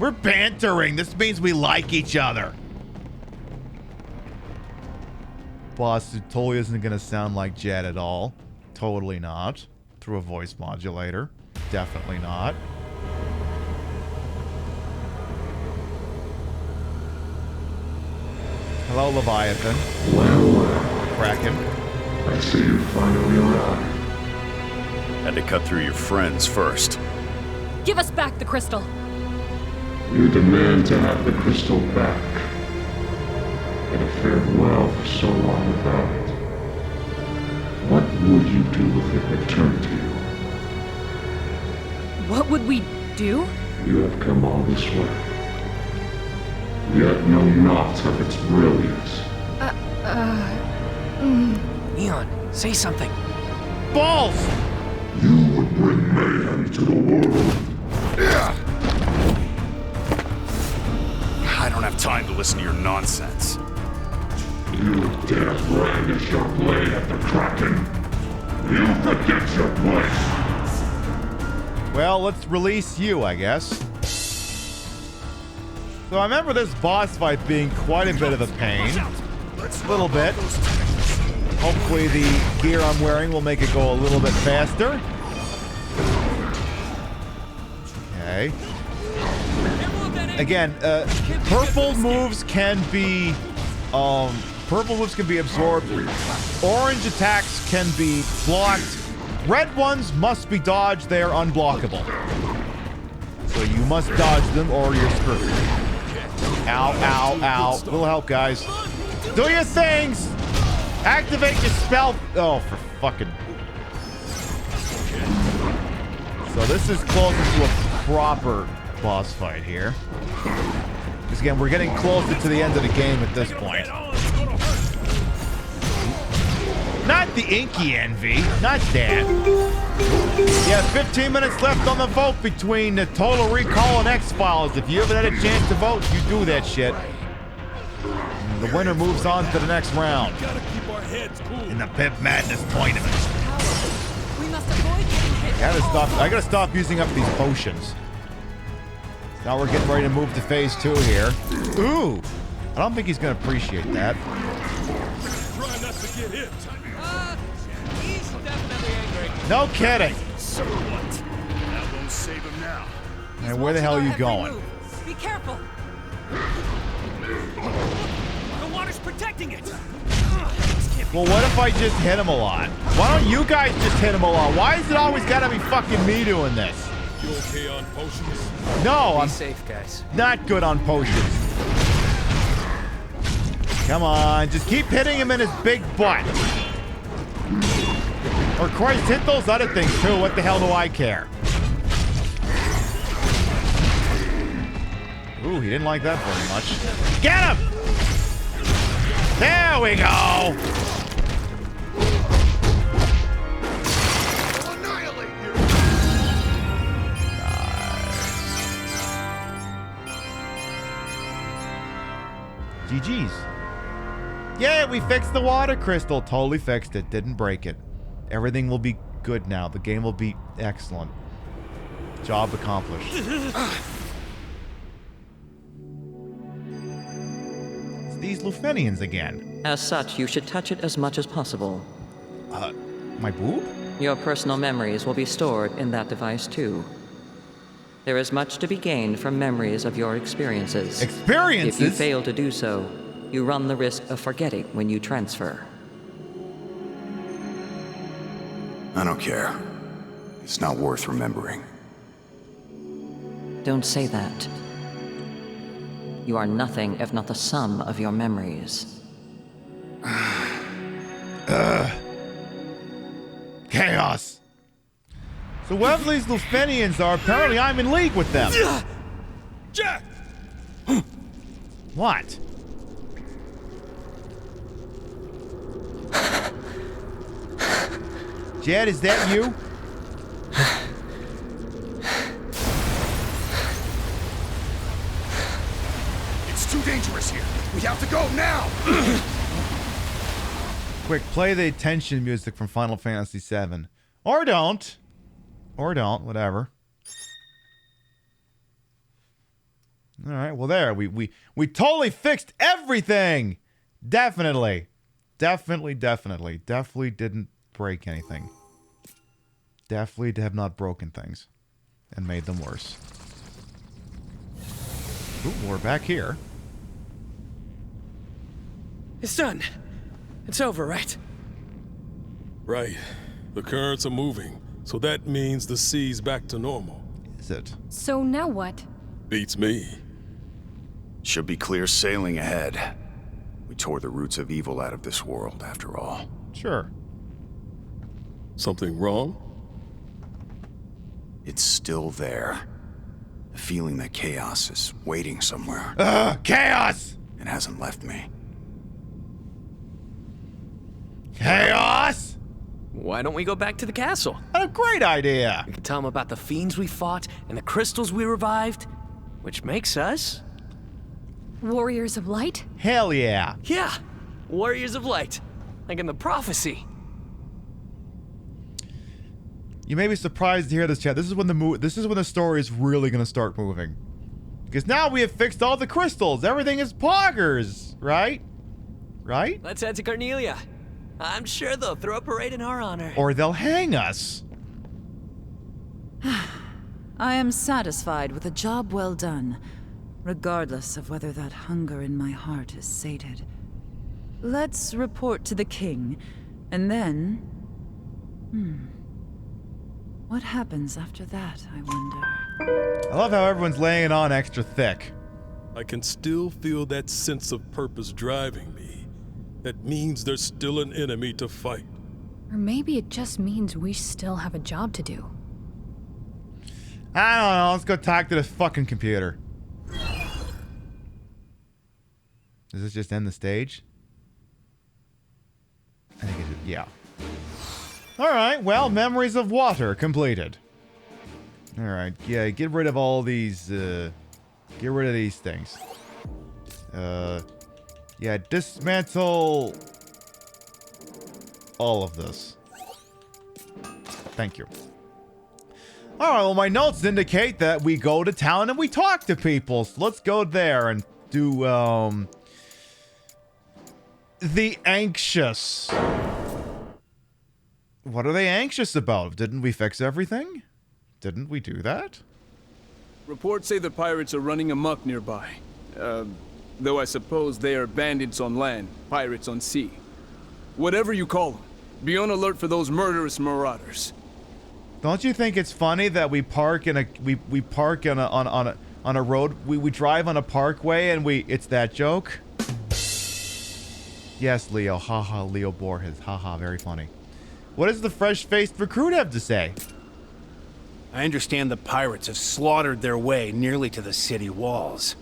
[SPEAKER 1] We're bantering. This means we like each other. Boss totally isn't gonna sound like Jet at all. Totally not. Through a voice modulator. Definitely not. Hello, Leviathan. Kraken.
[SPEAKER 3] I see you finally arrived.
[SPEAKER 6] Had to cut through your friends first.
[SPEAKER 15] Give us back the crystal.
[SPEAKER 3] You demand to have the crystal back. And a farewell for so long without it. What would you do if it returned to you?
[SPEAKER 15] What would we do?
[SPEAKER 3] You have come all this way. Yet know not of its brilliance.
[SPEAKER 7] Neon, say something.
[SPEAKER 1] Balls!
[SPEAKER 3] You would bring mayhem to the world.
[SPEAKER 6] I don't have time to listen to your nonsense.
[SPEAKER 3] You dare brandish your blade at the Kraken. You forget your place.
[SPEAKER 1] Well, let's release you, I guess. So I remember this boss fight being quite a bit of a pain. A little bit. Hopefully the gear I'm wearing will make it go a little bit faster. Okay. Again, purple moves can be absorbed. Orange attacks can be blocked. Red ones must be dodged. They are unblockable. So you must dodge them or you're screwed. Ow, ow, ow. Little help, guys. Do your things! Activate your spell. Oh, for fucking. So this is closer to a proper boss fight here. Because again, we're getting closer to the end of the game at this point. Not the Inky Envy. Not that. Yeah, 15 minutes left on the vote between the Total Recall and X-Files. If you haven't had a chance to vote, you do that shit. And the winner moves on to the next round. In the Pip Madness tournament.
[SPEAKER 7] We must avoid getting hit.
[SPEAKER 1] I gotta stop using up these potions. Now we're getting ready to move to phase 2 here. Ooh! I don't think he's gonna appreciate that.
[SPEAKER 5] Try not to get hit.
[SPEAKER 7] He's definitely angry.
[SPEAKER 1] No kidding.
[SPEAKER 6] So what? That won't save him now.
[SPEAKER 1] And where the hell are you going?
[SPEAKER 7] Be careful. The water's protecting it.
[SPEAKER 1] Well, what if I just hit him a lot? Why don't you guys just hit him a lot? Why is it always gotta be fucking me doing this?
[SPEAKER 5] You okay on potions?
[SPEAKER 1] No, I'm
[SPEAKER 7] safe, guys.
[SPEAKER 1] Not good on potions. Come on, just keep hitting him in his big butt. Or Christ, hit those other things too. What the hell do I care? Ooh, he didn't like that very much. Get him! There we go! GG's. Yeah, we fixed the water crystal. Totally fixed it. Didn't break it. Everything will be good now. The game will be excellent. Job accomplished. It's these Lufenians again.
[SPEAKER 18] As such, you should touch it as much as possible.
[SPEAKER 1] My boob?
[SPEAKER 18] Your personal memories will be stored in that device too. There is much to be gained from memories of your experiences.
[SPEAKER 1] Experiences?
[SPEAKER 18] If you fail to do so, you run the risk of forgetting when you transfer.
[SPEAKER 6] I don't care. It's not worth remembering.
[SPEAKER 18] Don't say that. You are nothing if not the sum of your memories.
[SPEAKER 1] Chaos. So whoever these Lufenians are, apparently I'm in league with them.
[SPEAKER 5] Jack!
[SPEAKER 1] What? Jed, is that you?
[SPEAKER 6] It's too dangerous here. We have to go now.
[SPEAKER 1] Quick, play the tension music from Final Fantasy VII. Or don't. Or don't, whatever. Alright, well there, we totally fixed everything! Definitely. Definitely didn't break anything. Definitely have not broken things. And made them worse. Ooh, we're back here.
[SPEAKER 7] It's done. It's over, right?
[SPEAKER 5] Right. The currents are moving, so that means the sea's back to normal.
[SPEAKER 1] Is it?
[SPEAKER 15] So now what?
[SPEAKER 5] Beats me.
[SPEAKER 6] Should be clear sailing ahead. We tore the roots of evil out of this world, after all.
[SPEAKER 1] Sure.
[SPEAKER 5] Something wrong?
[SPEAKER 6] It's still there. The feeling that chaos is waiting somewhere.
[SPEAKER 1] Chaos!
[SPEAKER 6] It hasn't left me.
[SPEAKER 1] Chaos!
[SPEAKER 7] Why don't we go back to the castle?
[SPEAKER 1] A great idea!
[SPEAKER 7] We can tell them about the fiends we fought and the crystals we revived, which makes us...
[SPEAKER 15] Warriors of Light?
[SPEAKER 1] Hell yeah!
[SPEAKER 7] Yeah! Warriors of Light. Like in the prophecy.
[SPEAKER 1] You may be surprised to hear this, chat. This is when the story is really gonna start moving. Because now we have fixed all the crystals. Everything is poggers, right? Right?
[SPEAKER 7] Let's head to Cornelia. I'm sure they'll throw a parade in our honor.
[SPEAKER 1] Or they'll hang us.
[SPEAKER 11] I am satisfied with a job well done, regardless of whether that hunger in my heart is sated. Let's report to the king, and then... What happens after that, I wonder?
[SPEAKER 1] I love how everyone's laying it on extra thick.
[SPEAKER 5] I can still feel that sense of purpose driving me. That means there's still an enemy to fight.
[SPEAKER 15] Or maybe it just means we still have a job to do.
[SPEAKER 1] I don't know, let's go talk to the fucking computer. Does this just end the stage? I think it should, yeah. Alright, well, Memories of Water completed. Alright, yeah, get rid of all these, get rid of these things. Yeah, dismantle all of this. Thank you. Alright, well, my notes indicate that we go to town and we talk to people. So let's go there and do, the anxious. What are they anxious about? Didn't we fix everything? Didn't we do that?
[SPEAKER 12] Reports say the pirates are running amok nearby. Though I suppose they are bandits on land, pirates on sea. Whatever you call them, be on alert for those murderous marauders.
[SPEAKER 1] Don't you think it's funny that we park in a we park on a road, we drive on a parkway and it's that joke? Yes, Leo. Haha, Leo Borges. Haha, very funny. What does the fresh-faced recruit have to say?
[SPEAKER 21] I understand the pirates have slaughtered their way nearly to the city walls.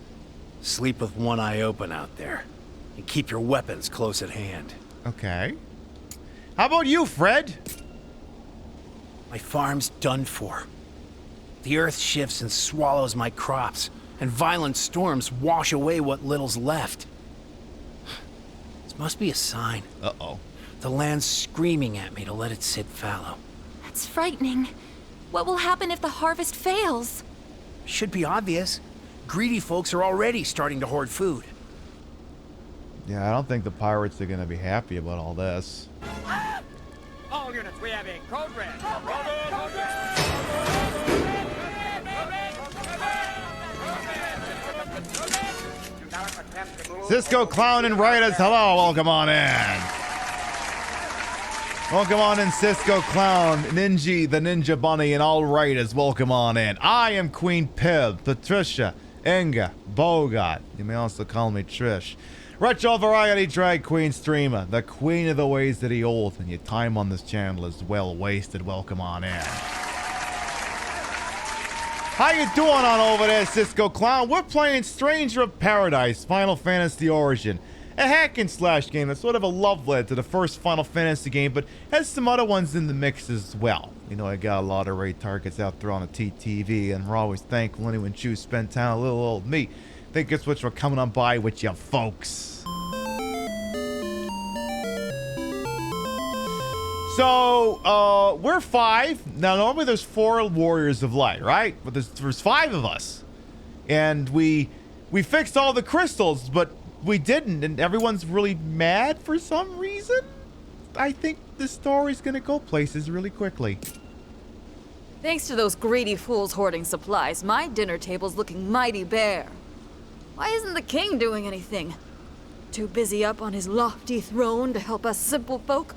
[SPEAKER 21] Sleep with one eye open out there. And keep your weapons close at hand.
[SPEAKER 1] Okay. How about you, Fred?
[SPEAKER 21] My farm's done for. The earth shifts and swallows my crops, and violent storms wash away what little's left. This must be a sign.
[SPEAKER 1] Uh-oh.
[SPEAKER 21] The land's screaming at me to let it sit fallow.
[SPEAKER 14] That's frightening. What will happen if the harvest fails?
[SPEAKER 21] Should be obvious. Greedy folks are already starting to hoard food.
[SPEAKER 1] Yeah, I don't think the pirates are gonna be happy about all this.
[SPEAKER 10] All units, we have a code red.
[SPEAKER 1] Cisco Clown and Riotous, hello, welcome on in. Welcome on in, Cisco Clown, Ninja, the Ninja Bunny, and all Riotous, welcome on in. I am Queen Pib, Patricia, Inga, Bogart. You may also call me Trish. Retro Variety Drag Queen Streamer, the queen of the ways that he old, and your time on this channel is well wasted. Welcome on in. How you doing on over there, Cisco Clown? We're playing Stranger of Paradise, Final Fantasy Origin. A hack and slash game that's sort of a love letter to the first Final Fantasy game, but has some other ones in the mix as well. You know, I got a lot of raid targets out there on the TTV, and we're always thankful anyone choose spend time with little old me. Think it's what we're coming on by with you folks.
[SPEAKER 17] So, we're 5. Now, normally there's 4 Warriors of Light, right? But there's 5 of us. And we fixed all the crystals, but we didn't, and everyone's really mad for some reason. I think the story's gonna go places really quickly.
[SPEAKER 13] Thanks to those greedy fools hoarding supplies, my dinner table's looking mighty bare. Why isn't the king doing anything? Too busy up on his lofty throne to help us simple folk?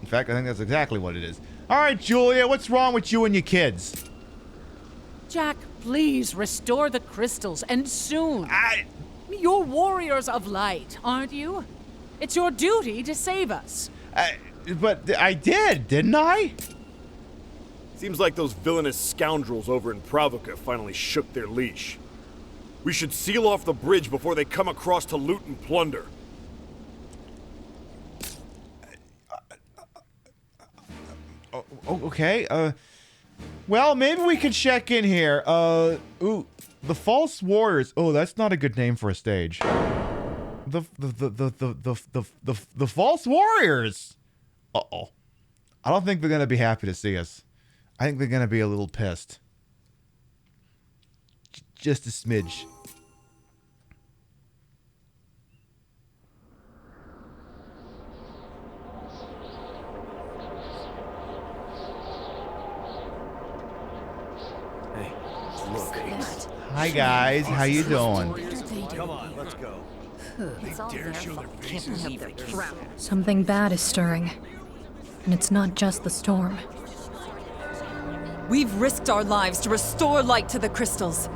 [SPEAKER 17] In fact, I think that's exactly what it is. All right, Julia, what's wrong with you and your kids?
[SPEAKER 9] Jack, please restore the crystals, and soon. You're warriors of light, aren't you? It's your duty to save us.
[SPEAKER 17] But I did, didn't I?
[SPEAKER 16] Seems like those villainous scoundrels over in Pravica finally shook their leash. We should seal off the bridge before they come across to loot and plunder.
[SPEAKER 17] Okay, well, maybe we could check in here. Ooh, the False Warriors. Oh, that's not a good name for a stage. The False Warriors. Uh-oh. I don't think they're gonna be happy to see us. I think they're gonna be a little pissed. Just a smidge. Hi guys, how you doing?
[SPEAKER 10] Come on, let's go. They dare show their faces.
[SPEAKER 15] Something bad is stirring. And it's not just the storm.
[SPEAKER 13] We've risked our lives to restore light to the crystals.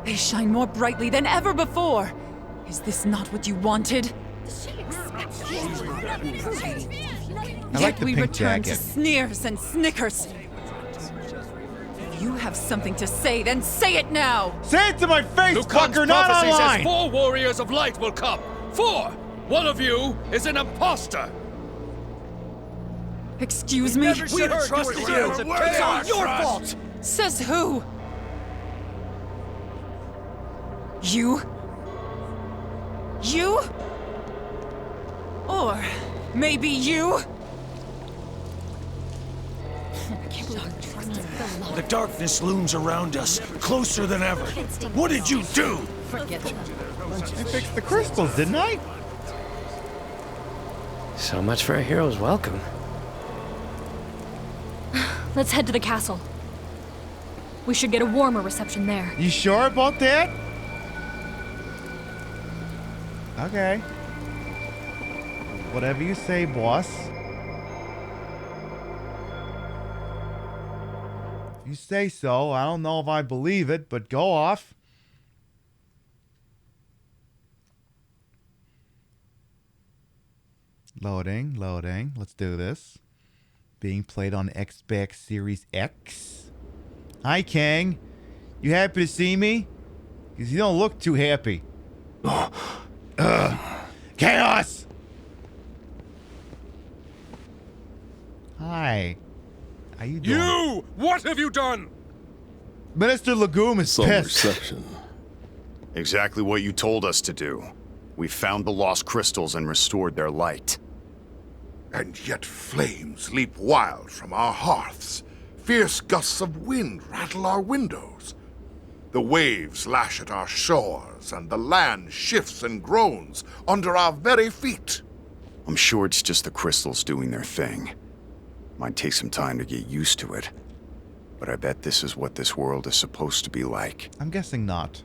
[SPEAKER 13] They shine more brightly than ever before. Is this not what you wanted?
[SPEAKER 17] I like the
[SPEAKER 13] we
[SPEAKER 17] pink
[SPEAKER 13] return to
[SPEAKER 17] jacket.
[SPEAKER 13] sneers and snickers. If you have something to say, then say it now!
[SPEAKER 17] Say it to my face,
[SPEAKER 8] Lucan's
[SPEAKER 17] fucker, not
[SPEAKER 8] prophecy
[SPEAKER 17] online!
[SPEAKER 8] says 4 warriors of light will come. 4! One of you is an imposter.
[SPEAKER 13] Excuse me?
[SPEAKER 8] We heard trusted you.
[SPEAKER 13] It's all your fault! Says who? You? You? Or maybe you?
[SPEAKER 8] The darkness looms around us, closer than ever. What did you do?
[SPEAKER 9] Forget it.
[SPEAKER 17] I fixed the crystals, didn't I?
[SPEAKER 7] So much for a hero's welcome.
[SPEAKER 15] Let's head to the castle. We should get a warmer reception there.
[SPEAKER 17] You sure about that? Okay. Whatever you say, boss. If you say so, I don't know if I believe it, but go off. Loading, loading. Let's do this. Being played on Xbox Series X. Hi, Kang. You happy to see me? Because you don't look too happy. Chaos! Hi. How you doing?
[SPEAKER 8] You! What have you done?
[SPEAKER 17] Minister Legume is pissed.
[SPEAKER 6] Reception. Exactly what you told us to do. We found the lost crystals and restored their light.
[SPEAKER 3] And yet flames leap wild from our hearths. Fierce gusts of wind rattle our windows. The waves lash at our shores, and the land shifts and groans under our very feet.
[SPEAKER 6] I'm sure it's just the crystals doing their thing. Might take some time to get used to it. But I bet this is what this world is supposed to be like.
[SPEAKER 17] I'm guessing not.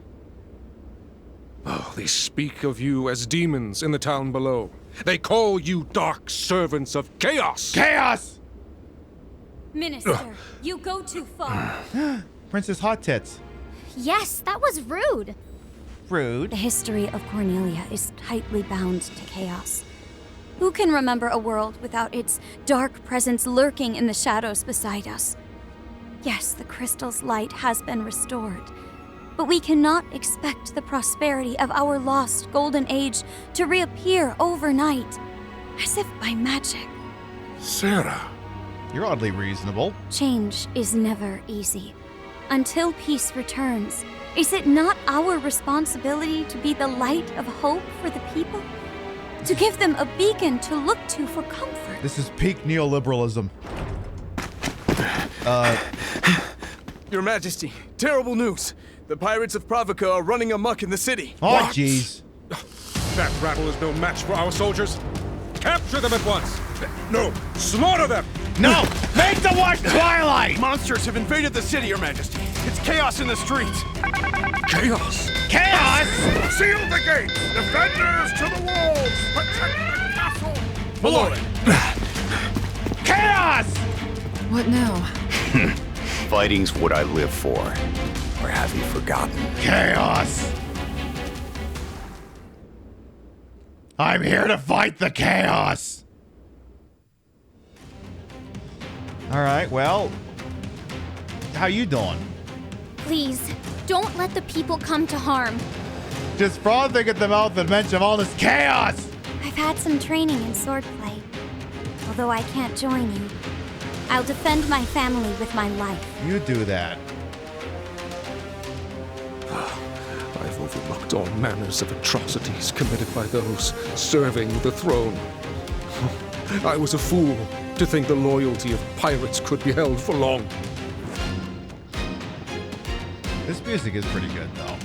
[SPEAKER 8] Oh, they speak of you as demons in the town below. They call you dark servants of chaos.
[SPEAKER 17] Chaos!
[SPEAKER 22] Minister, you go too far.
[SPEAKER 17] Princess Hot Tits.
[SPEAKER 22] Yes, that was rude.
[SPEAKER 17] Rude?
[SPEAKER 22] The history of Cornelia is tightly bound to chaos. Who can remember a world without its dark presence lurking in the shadows beside us? Yes, the crystal's light has been restored, but we cannot expect the prosperity of our lost golden age to reappear overnight, as if by magic.
[SPEAKER 3] Sarah.
[SPEAKER 17] You're oddly reasonable.
[SPEAKER 22] Change is never easy. Until peace returns, is it not our responsibility to be the light of hope for the people? to give them a beacon to look to for comfort.
[SPEAKER 17] This is peak neoliberalism.
[SPEAKER 12] Your Majesty, terrible news. The pirates of Pravica are running amok in the city.
[SPEAKER 17] Oh, jeez.
[SPEAKER 8] That rabble is no match for our soldiers. Capture them at once. No, slaughter them.
[SPEAKER 17] No, make the watch twilight.
[SPEAKER 6] Monsters have invaded the city, Your Majesty. It's chaos in the streets.
[SPEAKER 8] Chaos?
[SPEAKER 17] Chaos?
[SPEAKER 3] Seal the gates! Defenders to the walls! Protect the castle!
[SPEAKER 12] Malloy!
[SPEAKER 17] Chaos!
[SPEAKER 11] What now?
[SPEAKER 6] Fighting's what I live for. Or have you forgotten?
[SPEAKER 17] Chaos! I'm here to fight the chaos! Alright, well... How you doing?
[SPEAKER 22] Please, don't let the people come to harm.
[SPEAKER 17] Just frothing at the mouth and mention of all this chaos!
[SPEAKER 22] I've had some training in swordplay. Although I can't join you, I'll defend my family with my life.
[SPEAKER 17] You do that.
[SPEAKER 8] I've overlooked all manners of atrocities committed by those serving the throne. I was a fool to think the loyalty of pirates could be held for long.
[SPEAKER 17] This music is pretty good, though.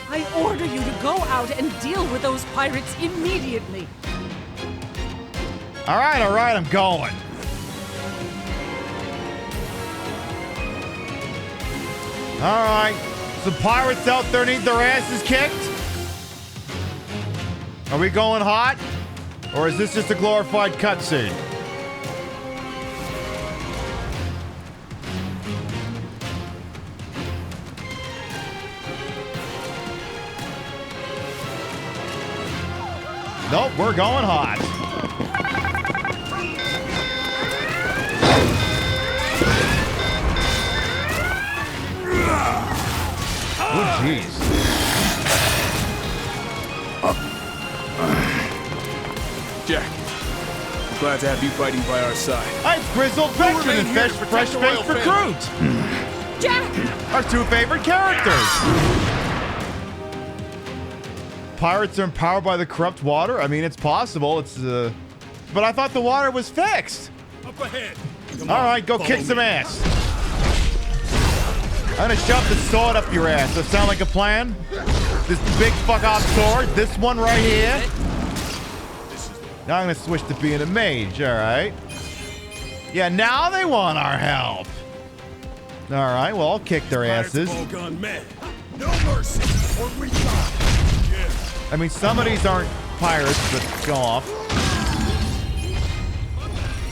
[SPEAKER 9] I order you to go out and deal with those pirates immediately.
[SPEAKER 17] All right, I'm going. All right, some pirates out there need their asses kicked. Are we going hot? Or is this just a glorified cutscene? Nope, we're going hot. Oh, jeez.
[SPEAKER 12] Jack, I'm glad to have you fighting by our side.
[SPEAKER 17] I'm Grizzled Veteran and Fresh-Faced Recruit.
[SPEAKER 9] Jack!
[SPEAKER 17] Our two favorite characters. Pirates are empowered by the corrupt water? I mean, it's possible. It's, but I thought the water was fixed.
[SPEAKER 5] Up ahead.
[SPEAKER 17] All right, go kick some ass. I'm gonna shove the sword up your ass. Does that sound like a plan? This big fuck-off sword. This one right here. Now I'm gonna switch to being a mage, all right? Yeah, now they want our help. All right, well, I'll kick their asses.
[SPEAKER 5] All gone mad. No mercy, or we die.
[SPEAKER 17] I mean, some of these aren't pirates, but go off.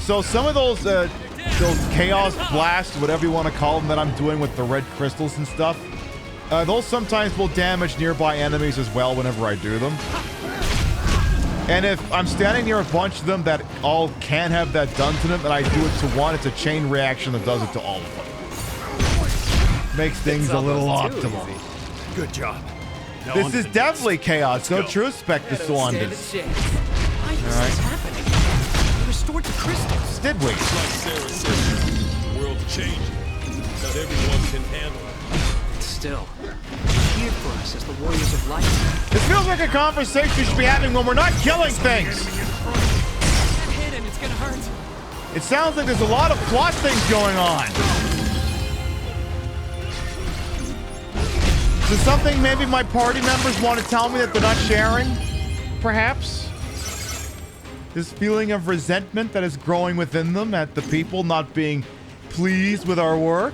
[SPEAKER 17] So some of those chaos blasts, whatever you want to call them, that I'm doing with the red crystals and stuff, those sometimes will damage nearby enemies as well whenever I do them. And if I'm standing near a bunch of them that all can have that done to them, and I do it to one, it's a chain reaction that does it to all of them. Makes things a little optimal.
[SPEAKER 6] Good job. Now
[SPEAKER 17] This is definitely chaos. No true respect to Saunders.
[SPEAKER 7] Why is this happening? We restored the crystals.
[SPEAKER 17] Did we?
[SPEAKER 5] Like Sarah said, the world's changing. Not everyone can handle it.
[SPEAKER 7] Still, here for us as the warriors of light.
[SPEAKER 17] This feels like a conversation we should be having when we're not killing things.
[SPEAKER 7] That hit him, it's gonna hurt.
[SPEAKER 17] It sounds like there's a lot of plot things going on. Is there something maybe my party members want to tell me that they're not sharing? Perhaps? This feeling of resentment that is growing within them at the people not being pleased with our work?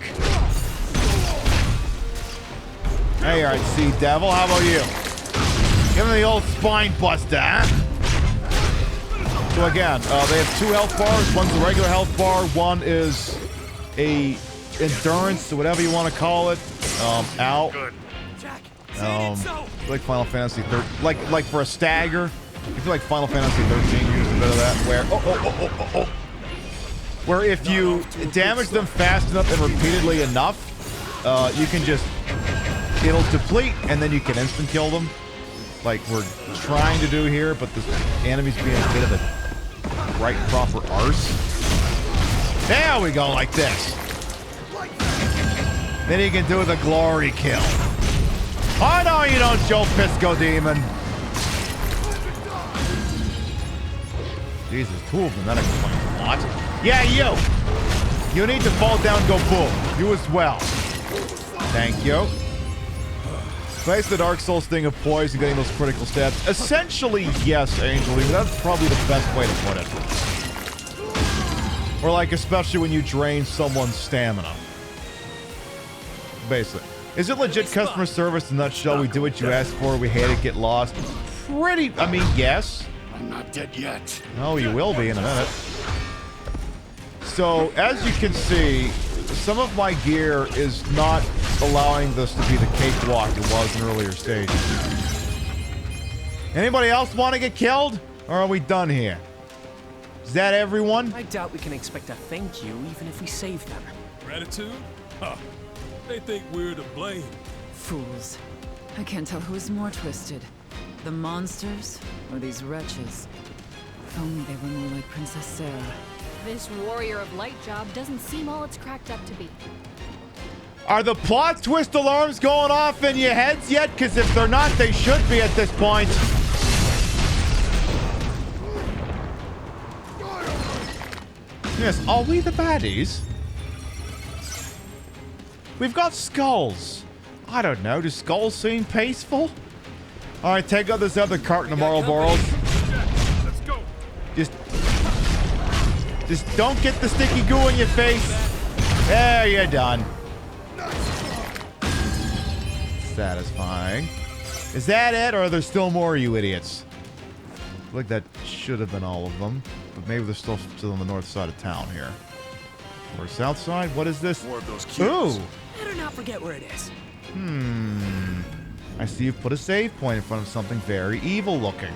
[SPEAKER 17] Hey, alright, Sea Devil, how about you? Give me the old spine buster, huh? So again, they have 2 health bars. One's a regular health bar. One is a endurance, or whatever you want to call it. Out. Like Final Fantasy 13. Like for a stagger. I feel like Final Fantasy 13 used a bit of that. Where where if you damage them fast enough and repeatedly enough, you can just it'll deplete and then you can instant kill them. Like we're trying to do here, but this enemy's being a bit of a right proper arse. There we go, like this. Then you can do the glory kill. Oh no, you don't, Joe Pisco Demon.
[SPEAKER 1] Jesus, 2 of them, that explains a lot. Yeah, you! You need to fall down, go boom. You as well. Thank you. Nice the Dark Souls thing of poise and getting those critical stats. Essentially, yes, Angeline. That's probably the best way to put it. Or like, especially when you drain someone's stamina. Basically. Is it legit customer service in a nutshell? We do what you ask for, we hate it, get lost. Pretty, I mean, yes.
[SPEAKER 6] I'm not dead yet.
[SPEAKER 1] No, you will be in a minute. So, as you can see, some of my gear is not allowing this to be the cakewalk it was in earlier stages. Anybody else want to get killed? Or are we done here? Is that everyone?
[SPEAKER 7] I doubt we can expect a thank you even if we save them.
[SPEAKER 5] Gratitude? Huh. They think we're to blame.
[SPEAKER 11] Fools. I can't tell who's more twisted. The monsters or these wretches. If only they were more like Princess Sarah.
[SPEAKER 15] This warrior of light job doesn't seem all it's cracked up to be.
[SPEAKER 1] Are the plot twist alarms going off in your heads yet? Because if they're not, they should be at this point. Yes, are we the baddies? We've got skulls. I don't know, do skulls seem peaceful? Alright, take out this other carton of Marlboros.
[SPEAKER 5] Let's go.
[SPEAKER 1] Just don't get the sticky goo in your face. There, you're done. Satisfying. Is that it, or are there still more, you idiots? I feel like that should have been all of them, but maybe they're still on the north side of town here. Or south side? What is this?
[SPEAKER 21] More of those cubes.
[SPEAKER 1] Ooh!
[SPEAKER 7] Better not forget where it is.
[SPEAKER 1] I see you've put a save point in front of something very evil looking.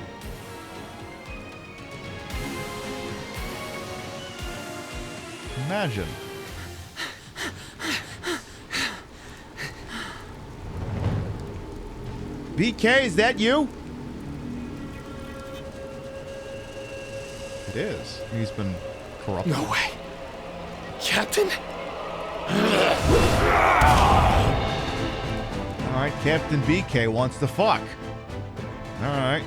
[SPEAKER 1] Imagine. BK, is that you? It is. He's been corrupted.
[SPEAKER 21] No way. Captain?
[SPEAKER 1] Alright, Captain BK wants to fuck. Alright.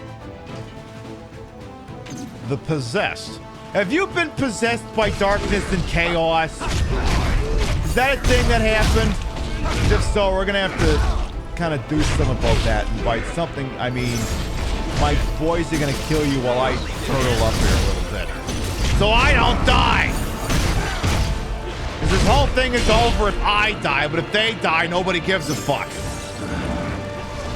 [SPEAKER 1] The Possessed. Have you been possessed by darkness and chaos? Is that a thing that happened? If so, we're gonna have to kind of do something about that. And by something, I mean, my boys are gonna kill you while I turtle up here a little bit. So I don't die! Because this whole thing is over if I die, but if they die, nobody gives a fuck.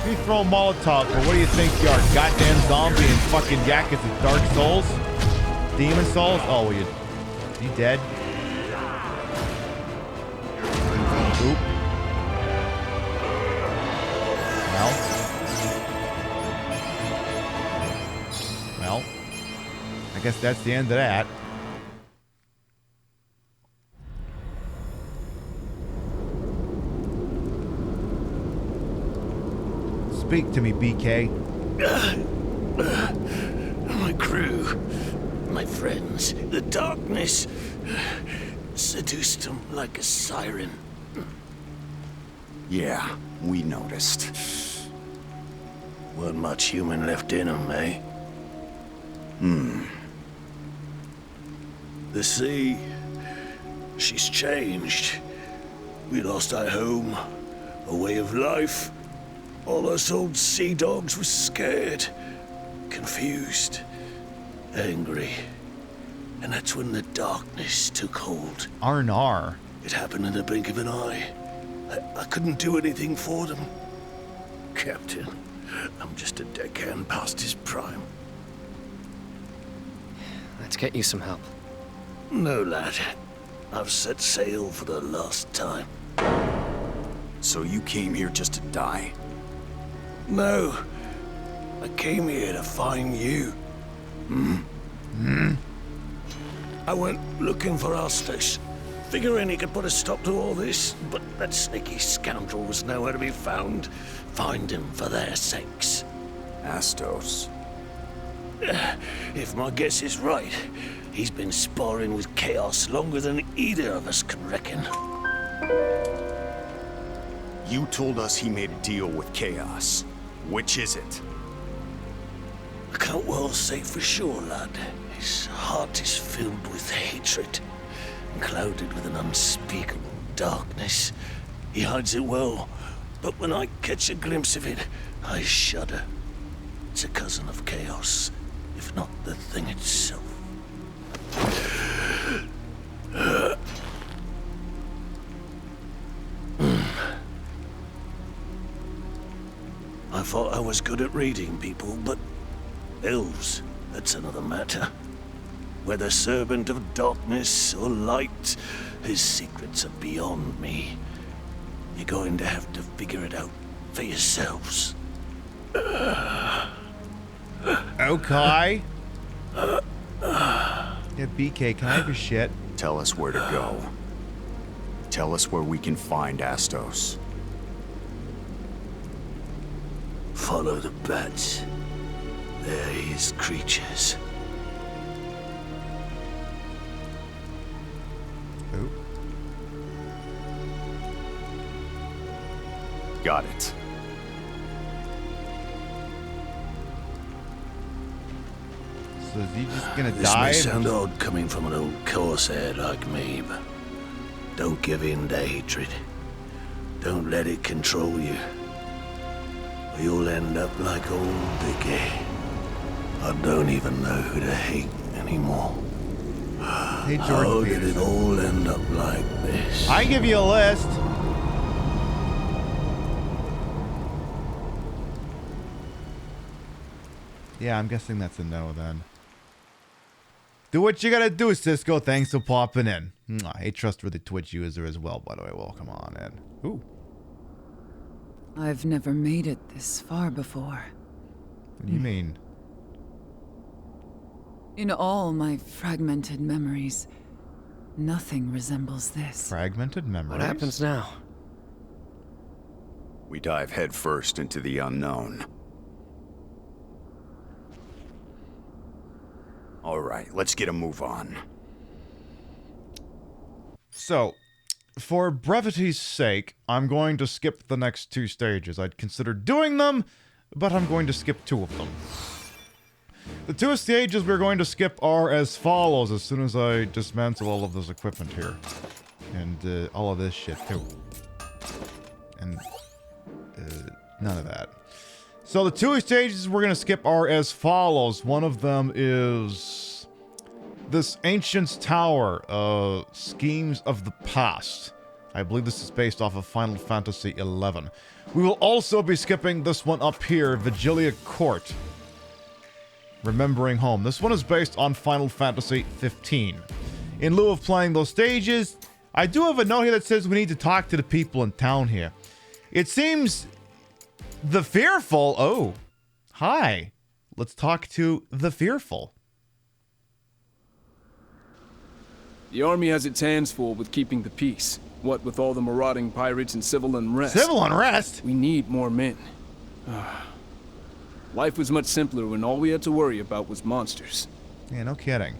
[SPEAKER 1] You throw Molotov, but what do you think you are? Goddamn zombie and fucking Yakuza of Dark Souls? Demon Souls? Oh, well, you dead? Oop. Well, I guess that's the end of that. Speak to me, BK.
[SPEAKER 2] My crew, my friends, the darkness seduced them like a siren.
[SPEAKER 6] Yeah, we noticed.
[SPEAKER 2] Weren't much human left in them, eh? The sea, she's changed. We lost our home, a way of life. All us old sea dogs were scared, confused, angry. And that's when the darkness took hold.
[SPEAKER 1] Arnar.
[SPEAKER 2] It happened in the blink of an eye. I couldn't do anything for them. Captain, I'm just a deckhand past his prime.
[SPEAKER 7] Let's get you some help.
[SPEAKER 2] No, lad. I've set sail for the last time.
[SPEAKER 6] So you came here just to die?
[SPEAKER 2] No. I came here to find you. I went looking for Astos, figuring he could put a stop to all this, but that sneaky scoundrel was nowhere to be found. Find him for their sakes.
[SPEAKER 6] Astos.
[SPEAKER 2] If my guess is right, he's been sparring with Chaos longer than either of us can reckon.
[SPEAKER 6] You told us he made a deal with Chaos. Which is it?
[SPEAKER 2] I can't well say for sure, lad. His heart is filled with hatred, clouded with an unspeakable darkness. He hides it well, but when I catch a glimpse of it, I shudder. It's a cousin of chaos, if not the thing itself. I thought I was good at reading people, but elves, that's another matter. Whether servant of darkness or light, his secrets are beyond me. You're going to have to figure it out for yourselves.
[SPEAKER 17] Okay. Yeah, BK, can I have your shit?
[SPEAKER 6] Tell us where to go. Tell us where we can find Astos.
[SPEAKER 2] Follow the bats. They're his creatures.
[SPEAKER 17] Ooh.
[SPEAKER 6] Got it.
[SPEAKER 17] So is he just gonna
[SPEAKER 2] This
[SPEAKER 17] die?
[SPEAKER 2] may sound odd coming from an old corsair like me, but don't give in to hatred. Don't let it control you. Or you'll end up like old Dickie. I don't even know who to hate anymore.
[SPEAKER 17] Hey, Jordan
[SPEAKER 2] How did
[SPEAKER 17] Peterson.
[SPEAKER 2] it all end up like this?
[SPEAKER 17] I give you a list. Yeah, I'm guessing that's a no then. Do what you gotta do, Cisco. Thanks for popping in. A trustworthy Twitch user as well, by the way. Welcome on in. Ooh.
[SPEAKER 11] I've never made it this far before.
[SPEAKER 17] What do you mean?
[SPEAKER 11] In all my fragmented memories, nothing resembles this.
[SPEAKER 17] Fragmented memories?
[SPEAKER 7] What happens now?
[SPEAKER 6] We dive headfirst into the unknown. All right, let's get a move on.
[SPEAKER 17] So, for brevity's sake, I'm going to skip the next two stages. I'd consider doing them, but I'm going to skip two of them. The two stages we're going to skip are as follows as soon as I dismantle all of this equipment here. And all of this shit too. And none of that. So the two stages we're going to skip are as follows. One of them is this Ancient's Tower, Schemes of the Past. I believe this is based off of Final Fantasy XI. We will also be skipping this one up here, Vigilia Court. Remembering Home. This one is based on Final Fantasy 15. In lieu of playing those stages, I do have a note here that says we need to talk to the people in town here. It seems the Fearful... Oh, hi. Let's talk to the Fearful.
[SPEAKER 12] The army has its hands full with keeping the peace. What with all the marauding pirates and civil unrest.
[SPEAKER 17] Civil unrest?
[SPEAKER 12] We need more men. Life was much simpler when all we had to worry about was monsters.
[SPEAKER 17] Yeah, no kidding.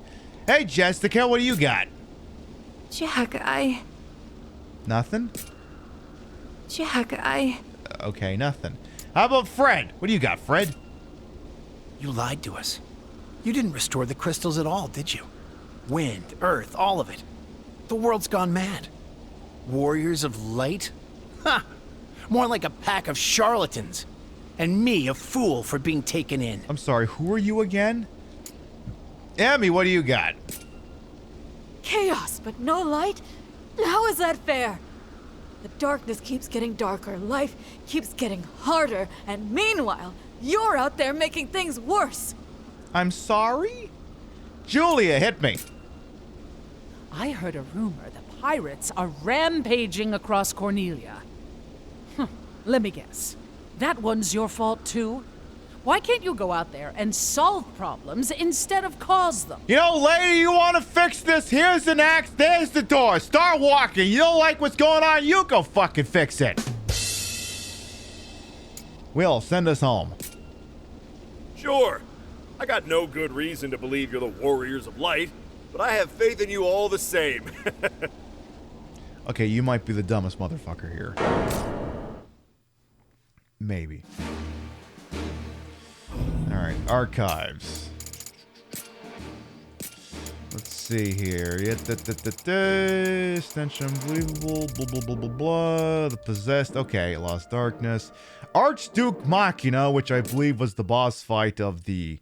[SPEAKER 17] Hey, Jessica, what do you got?
[SPEAKER 4] Jack,
[SPEAKER 17] Nothing?
[SPEAKER 4] Jack,
[SPEAKER 17] Okay, nothing. How about Fred? What do you got, Fred?
[SPEAKER 21] You lied to us. You didn't restore the crystals at all, did you? Wind, earth, all of it. The world's gone mad. Warriors of light? Ha! More like a pack of charlatans. And me, a fool for being taken in.
[SPEAKER 17] I'm sorry, who are you again? Emmy, what do you got?
[SPEAKER 13] Chaos, but no light? How is that fair? The darkness keeps getting darker, life keeps getting harder, and meanwhile, you're out there making things worse.
[SPEAKER 17] I'm sorry? Julia, hit me.
[SPEAKER 9] I heard a rumor the pirates are rampaging across Cornelia. Let me guess. That one's your fault too? Why can't you go out there and solve problems instead of cause them?
[SPEAKER 17] You know, lady, you want to fix this? Here's an axe, there's the door. Start walking. You don't like what's going on? You go fucking fix it. Will, send us home.
[SPEAKER 16] Sure. I got no good reason to believe you're the Warriors of Light, but I have faith in you all the same.
[SPEAKER 17] Okay, you might be the dumbest motherfucker here. Maybe.
[SPEAKER 1] Alright, archives. Let's see here. Extension unbelievable. Blah, blah, blah, blah, blah. The Possessed. Okay, Lost Darkness. Archduke Machina, which I believe was the boss fight of the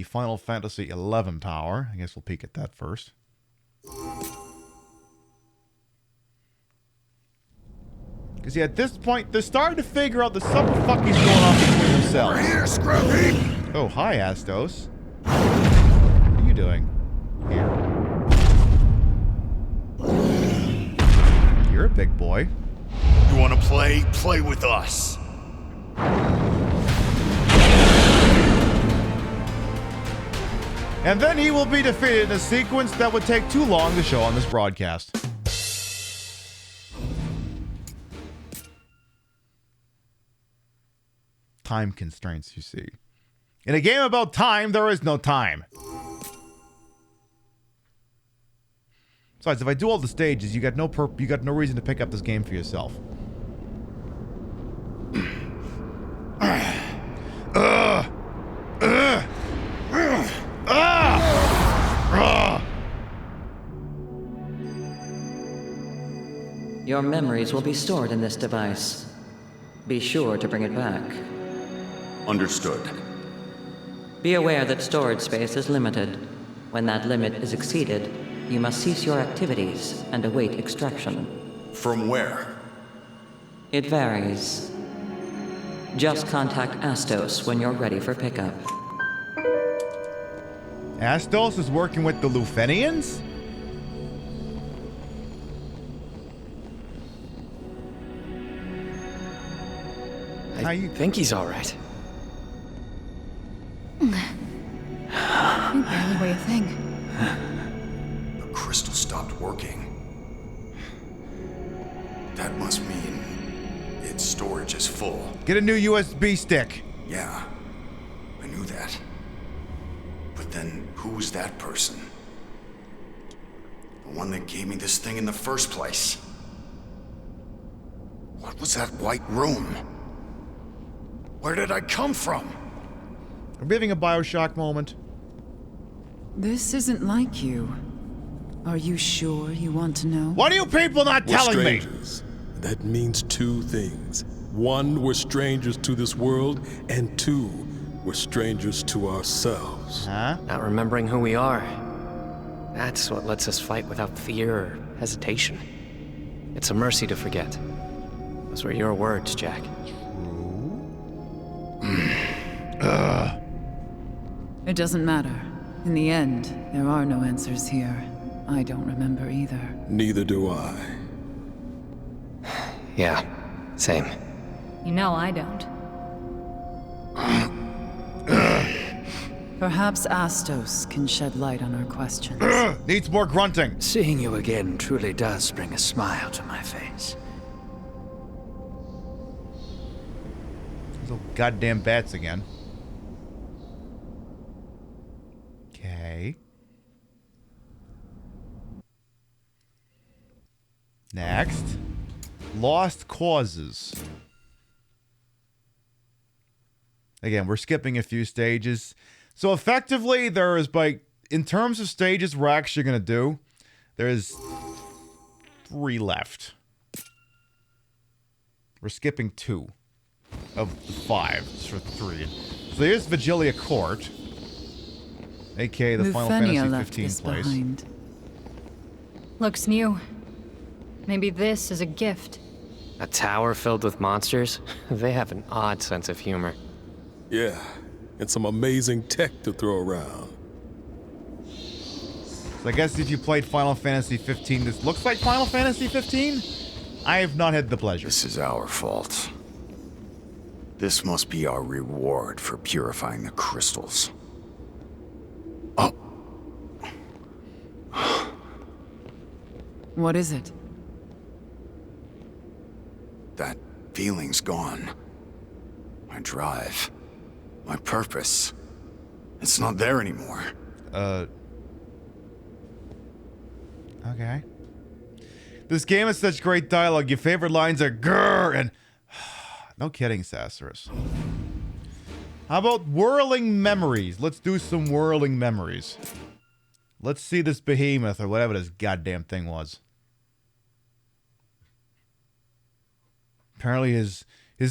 [SPEAKER 1] Final Fantasy XI tower. I guess we'll peek at that first. Because yeah, at this point, they're starting to figure out that something fucking's going on between themselves.
[SPEAKER 3] We're here, Scruffy!
[SPEAKER 1] Oh, hi, Astos. What are you doing here? You're a big boy.
[SPEAKER 2] You wanna play? Play with us.
[SPEAKER 1] And then he will be defeated in a sequence that would take too long to show on this broadcast. Time constraints, you see. In a game about time, there is no time. Besides, if I do all the stages, you got no reason to pick up this game for yourself.
[SPEAKER 18] Your memories will be stored in this device. Be sure to bring it back.
[SPEAKER 6] Understood.
[SPEAKER 18] Be aware that storage space is limited. When that limit is exceeded, you must cease your activities and await extraction.
[SPEAKER 6] From where?
[SPEAKER 18] It varies. Just contact Astos when you're ready for pickup.
[SPEAKER 1] Astos is working with the Lufenians?
[SPEAKER 7] I think he's all right.
[SPEAKER 22] You barely weigh a thing.
[SPEAKER 6] The crystal stopped working. That must mean its storage is full.
[SPEAKER 1] Get a new USB stick.
[SPEAKER 6] Yeah, I knew that. But then, who's that person? The one that gave me this thing in the first place? What was that white room? Where did I come from?
[SPEAKER 1] I'm having a Bioshock moment.
[SPEAKER 11] This isn't like you. Are you sure you want to know?
[SPEAKER 1] What are you people not
[SPEAKER 5] We're
[SPEAKER 1] telling me?
[SPEAKER 5] strangers. That means two things. One, we're strangers to this world, and two, we're strangers to ourselves.
[SPEAKER 1] Huh?
[SPEAKER 7] Not remembering who we are. That's what lets us fight without fear or hesitation. It's a mercy to forget. Those were your words, Jack.
[SPEAKER 11] It doesn't matter. In the end, there are no answers here. I don't remember either.
[SPEAKER 5] Neither do I.
[SPEAKER 7] Yeah, same.
[SPEAKER 15] You know I don't.
[SPEAKER 11] Perhaps Astos can shed light on our questions.
[SPEAKER 1] Needs more grunting.
[SPEAKER 10] Seeing you again truly does bring a smile to my face.
[SPEAKER 1] Those goddamn bats again. Okay. Next. Lost Causes. Again, we're skipping a few stages. So effectively, there is, like, in terms of stages we're actually going to do, there's 3 left. We're skipping 2 of the 5 for 3. So there's Vigilia Court, aka the Final
[SPEAKER 11] Lufenia
[SPEAKER 1] Fantasy
[SPEAKER 11] left
[SPEAKER 1] 15
[SPEAKER 11] this
[SPEAKER 1] place.
[SPEAKER 11] behind.
[SPEAKER 15] Looks new. Maybe this is a gift.
[SPEAKER 7] A tower filled with monsters? They have an odd sense of humor.
[SPEAKER 5] Yeah, and some amazing tech to throw around.
[SPEAKER 1] So I guess if you played Final Fantasy 15, this looks like Final Fantasy 15? I have not had the pleasure.
[SPEAKER 6] This is our fault. This must be our reward for purifying the crystals. Oh.
[SPEAKER 11] What is it?
[SPEAKER 6] That feeling's gone. My drive. My purpose. It's not there anymore.
[SPEAKER 1] Okay. This game has such great dialogue. Your favorite lines are grrr and... No kidding, Sassurus. How about whirling memories? Let's do some whirling memories. Let's see this behemoth or whatever this goddamn thing was. Apparently his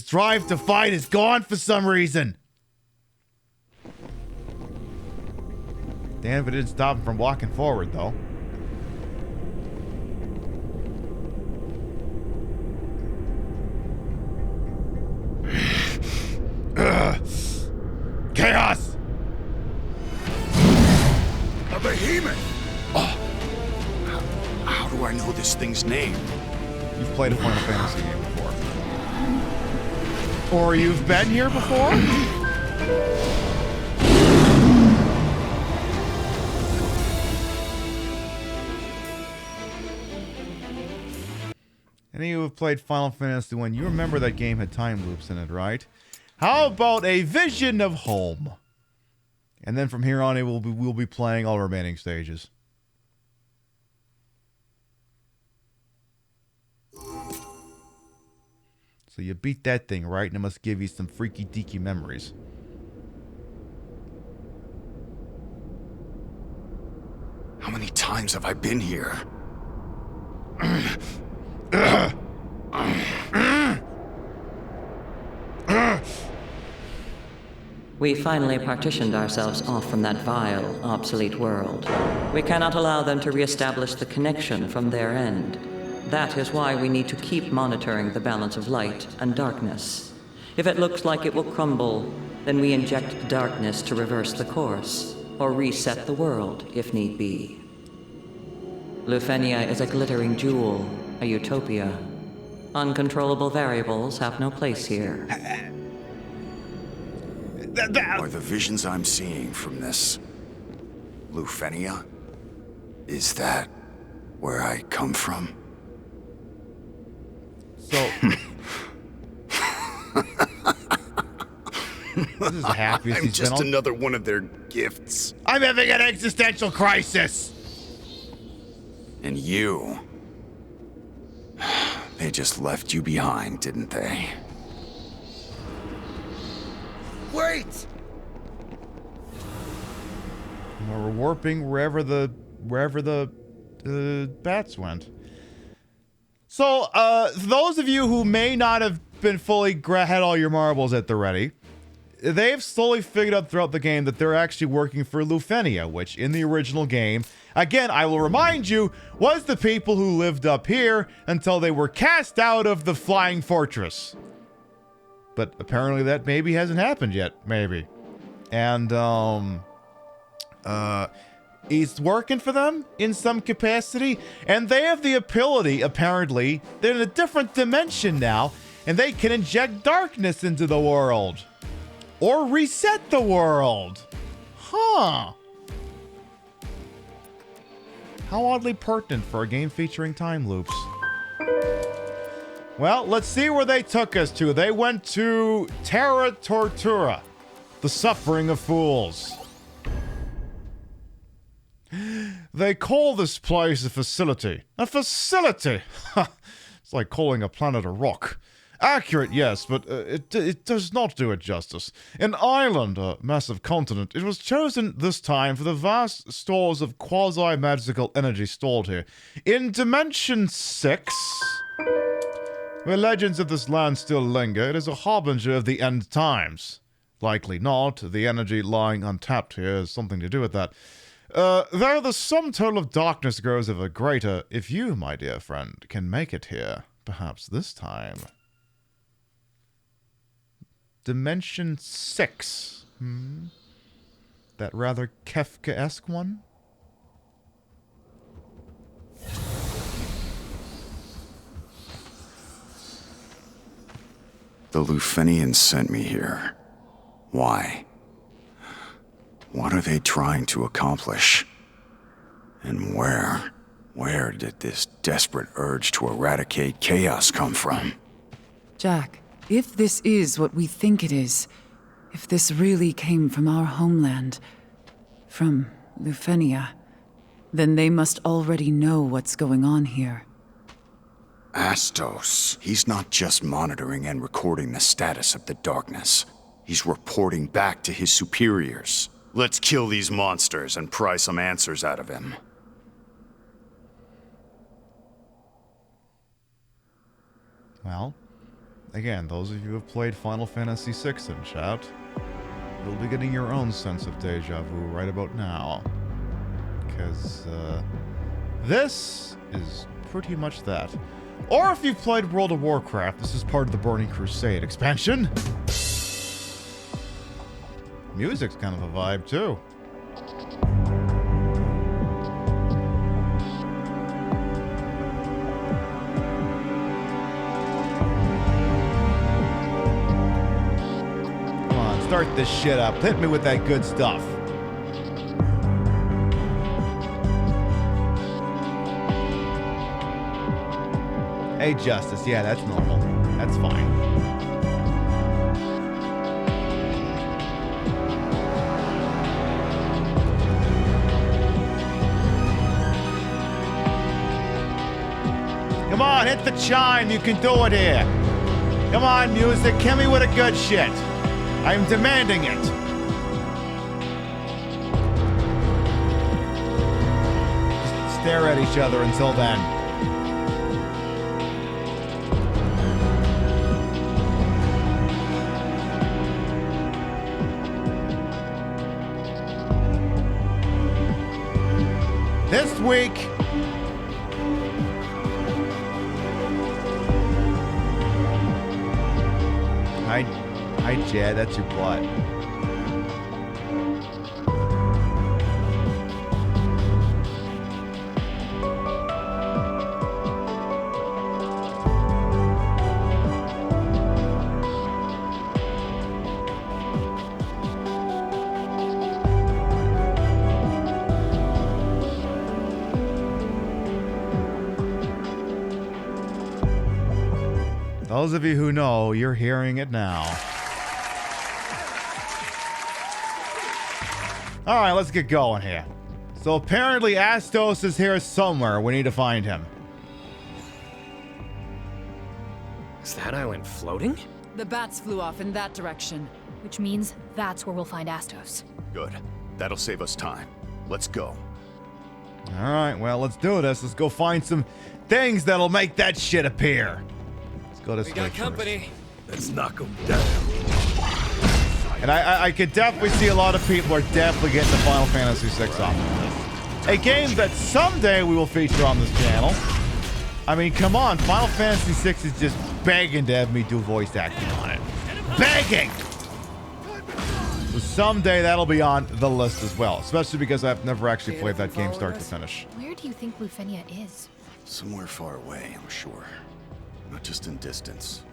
[SPEAKER 1] drive to fight is gone for some reason. Damn if it didn't stop him from walking forward, though. Chaos!
[SPEAKER 6] A behemoth! Oh. How do I know this thing's name?
[SPEAKER 1] You've played a Final Fantasy game before. Or you've been here before? Any of you who have played Final Fantasy 1, you remember that game had time loops in it, right? How about a vision of home? And then from here on, we'll be playing all remaining stages. So you beat that thing, right? And it must give you some freaky deaky memories.
[SPEAKER 6] How many times have I been here?
[SPEAKER 18] We finally partitioned ourselves off from that vile, obsolete world. We cannot allow them to reestablish the connection from their end. That is why we need to keep monitoring the balance of light and darkness. If it looks like it will crumble, then we inject darkness to reverse the course, or reset the world if need be. Lufenia is a glittering jewel, a utopia. Uncontrollable variables have no place here.
[SPEAKER 6] Are the visions I'm seeing from this Lufenia? Is that where I come from?
[SPEAKER 1] So... This is the happiest
[SPEAKER 6] I'm
[SPEAKER 1] he's
[SPEAKER 6] just
[SPEAKER 1] been
[SPEAKER 6] another one of their gifts.
[SPEAKER 1] I'm having an existential crisis!
[SPEAKER 6] And you... They just left you behind, didn't they?
[SPEAKER 1] Wait! We're warping wherever the bats went. So, those of you who may not have been fully had all your marbles at the ready, they've slowly figured out throughout the game that they're actually working for Lufenia, which in the original game, again, I will remind you, was the people who lived up here until they were cast out of the Flying Fortress. But apparently that maybe hasn't happened yet, maybe. And, he's working for them in some capacity, and they have the ability, apparently, they're in a different dimension now, and they can inject darkness into the world. Or reset the world. Huh. How oddly pertinent for a game featuring time loops. Well, let's see where they took us to. They went to Terra Tortura, the suffering of fools. They call this place a facility. A facility? It's like calling a planet a rock. Accurate, yes, but it does not do it justice. An island, a massive continent, it was chosen this time for the vast stores of quasi-magical energy stored here. In Dimension 6, where legends of this land still linger, it is a harbinger of the end times. Likely not, the energy lying untapped here has something to do with that. Though the sum total of darkness grows ever greater, if you, my dear friend, can make it here, perhaps this time. Dimension 6. That rather Kefka-esque one?
[SPEAKER 6] The Lufenians sent me here. Why? What are they trying to accomplish? And where did this desperate urge to eradicate chaos come from?
[SPEAKER 11] Jack, if this is what we think it is, if this really came from our homeland, from Lufenia, then they must already know what's going on here.
[SPEAKER 6] Astos. He's not just monitoring and recording the status of the darkness. He's reporting back to his superiors. Let's kill these monsters and pry some answers out of him.
[SPEAKER 1] Well, again, those of you who have played Final Fantasy VI in chat, you'll be getting your own sense of deja vu right about now. Because, this is pretty much that. Or if you've played World of Warcraft, this is part of the Burning Crusade expansion. Music's kind of a vibe, too. Come on, start this shit up. Hit me with that good stuff. Hey, Justice. Yeah, that's normal. That's fine. Come on, hit the chime. You can do it here. Come on, music. Hit me with a good shit. I'm demanding it. Just stare at each other until then. This week, Hi, Jed, that's your butt. Those of you who know, you're hearing it now. Alright, let's get going here. So apparently Astos is here somewhere. We need to find him.
[SPEAKER 7] Is that island floating?
[SPEAKER 11] The bats flew off in that direction.
[SPEAKER 15] Which means that's where we'll find Astos.
[SPEAKER 6] Good. That'll save us time. Let's go.
[SPEAKER 1] Alright, well, let's do this. Let's go find some things that'll make that shit appear. Let's go this way first.
[SPEAKER 7] Company.
[SPEAKER 2] Let's knock them down.
[SPEAKER 1] And I could definitely see a lot of people are definitely getting the Final Fantasy VI off of this. A game that someday we will feature on this channel. I mean, come on, Final Fantasy VI is just begging to have me do voice acting on it. Begging! So someday that'll be on the list as well, especially because I've never actually played that game start to finish.
[SPEAKER 15] Where do you think Lufenia is?
[SPEAKER 6] Somewhere far away, I'm sure. Not just in distance,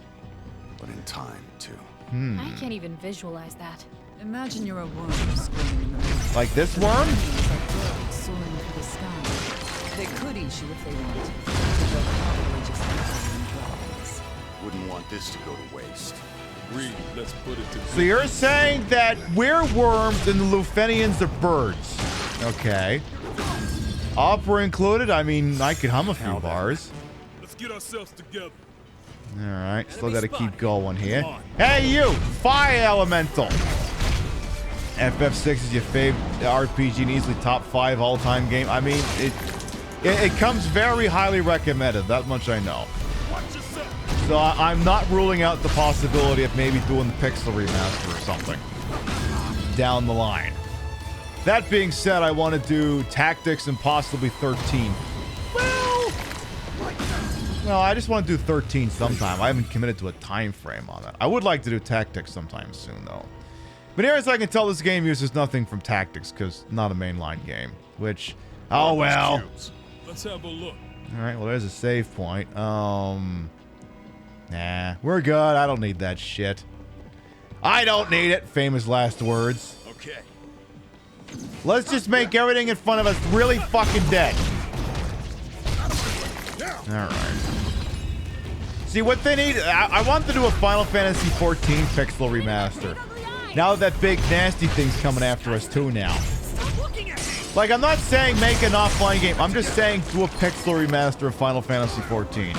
[SPEAKER 6] but in time, too.
[SPEAKER 15] I can't even visualize that.
[SPEAKER 11] Imagine you're a worm swimming in the moon.
[SPEAKER 1] Like this worm?
[SPEAKER 11] Like birds soaring through the sky. They could eat you if they want. But they'll probably just eat you in drops.
[SPEAKER 6] Wouldn't want this to go to waste.
[SPEAKER 5] Reed, let's put it to
[SPEAKER 1] So you're saying that we're worms and the Lufenians are birds. Okay. Opera included? I mean, I could hum a few bars.
[SPEAKER 5] Let's get ourselves together.
[SPEAKER 1] Alright, still gotta keep going here. Hey you! Fire Elemental! FF6 is your favorite RPG and easily top 5 all-time game. I mean, it comes very highly recommended, that much I know. So I'm not ruling out the possibility of maybe doing the Pixel remaster or something down the line. That being said, I want to do Tactics and possibly 13. Well, I just want to do 13 sometime. I haven't committed to a time frame on that. I would like to do Tactics sometime soon, though. But here, as I can tell, this game uses nothing from Tactics, because not a mainline game. Which, oh well.
[SPEAKER 5] Let's have a look.
[SPEAKER 1] Alright, well, there's a save point. Nah, we're good. I don't need that shit. I don't need it. Famous last words.
[SPEAKER 2] Okay.
[SPEAKER 1] Let's just make everything in front of us really fucking dead. Alright. See, what they need... I want to do a Final Fantasy 14 pixel remaster. Now that big nasty thing's coming after us too now. Like, I'm not saying make an offline game. I'm just saying do a pixel remaster of Final Fantasy 14.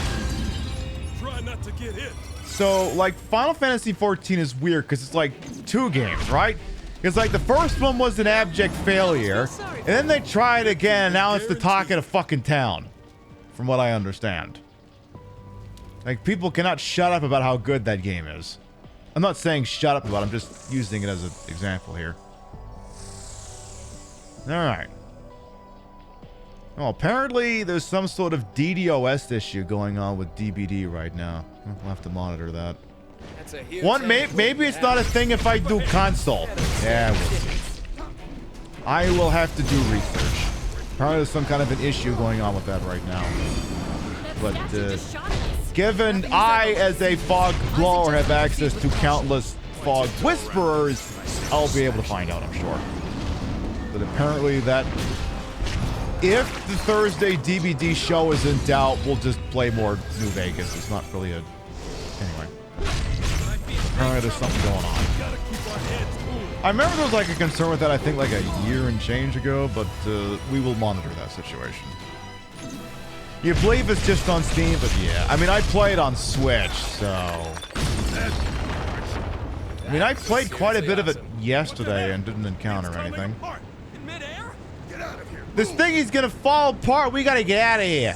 [SPEAKER 5] Try not to get hit.
[SPEAKER 1] so like Final Fantasy 14 is weird because it's like 2 games, right? It's like the first one was an abject failure, and then they tried again, and now it's the talk of the fucking town, from what I understand. Like, people cannot shut up about how good that game is. I'm not saying shut up about it, I'm just using it as an example here. Alright. Well, apparently there's some sort of DDoS issue going on with DBD right now. We'll have to monitor that. Maybe it's not a thing if I do console. Yeah, we'll see. I will have to do research. Apparently there's some kind of an issue going on with that right now. But, given I, as a fog blower, have access to countless fog whisperers, I'll be able to find out, I'm sure. But apparently that... If the Thursday DBD show is in doubt, we'll just play more New Vegas. It's not really a... Anyway. Apparently there's something going on. I remember there was like a concern with that, I think like a year and change ago, but we will monitor that situation. You believe it's just on Steam, but yeah. I mean, I played on Switch, so... I mean, I played quite a bit of it yesterday and didn't encounter anything. This thing is gonna fall apart. We gotta get out of here.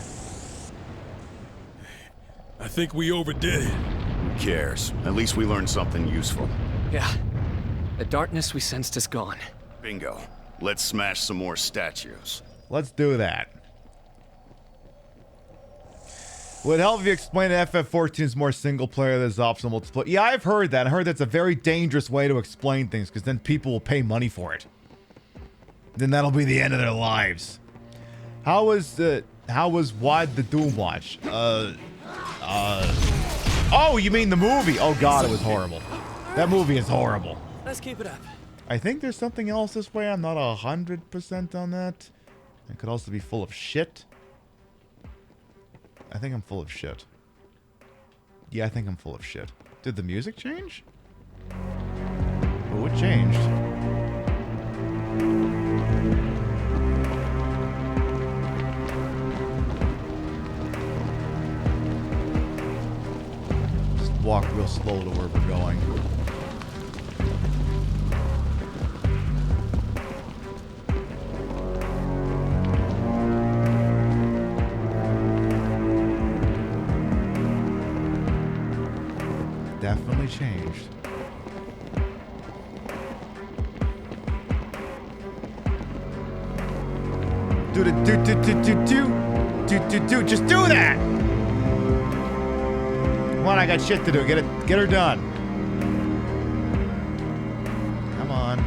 [SPEAKER 5] I think we overdid it.
[SPEAKER 6] Who cares? At least we learned something useful.
[SPEAKER 7] Yeah. The darkness we sensed is gone.
[SPEAKER 6] Bingo. Let's smash some more statues.
[SPEAKER 1] Let's do that. Would it help if you explain that FF14 is more single player than is optional multiplayer? Yeah, I've heard that. I heard that's a very dangerous way to explain things because then people will pay money for it. Then that'll be the end of their lives. How was Wad the Doom Watch? Oh, you mean the movie? Oh god, it was horrible. That movie is horrible.
[SPEAKER 7] Let's keep it up.
[SPEAKER 1] I think there's something else this way. I'm not 100% on that. It could also be full of shit. I think I'm full of shit. Yeah, I think I'm full of shit. Did the music change? Oh, it changed. Just walk real slow to where we're going. Definitely changed. Do. Just do that! Come on, I got shit to do. Get her done. Come on.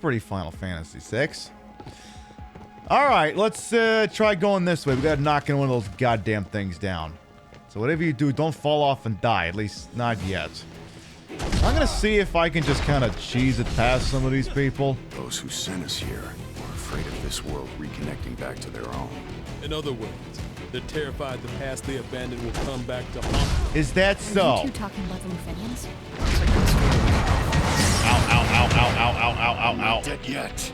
[SPEAKER 1] Pretty Final Fantasy VI. Alright, let's try going this way. We gotta knock in one of those goddamn things down. So whatever you do, don't fall off and die. At least, not yet. I'm gonna see if I can just kind of cheese it past some of these people.
[SPEAKER 6] Those who sent us here are afraid of this world reconnecting back to their own.
[SPEAKER 5] In other words, they're terrified the past they abandoned will come back to haunt.
[SPEAKER 1] Is that so?
[SPEAKER 22] Are you two talking about the Luthanians?
[SPEAKER 1] Ow.
[SPEAKER 6] Dead yet.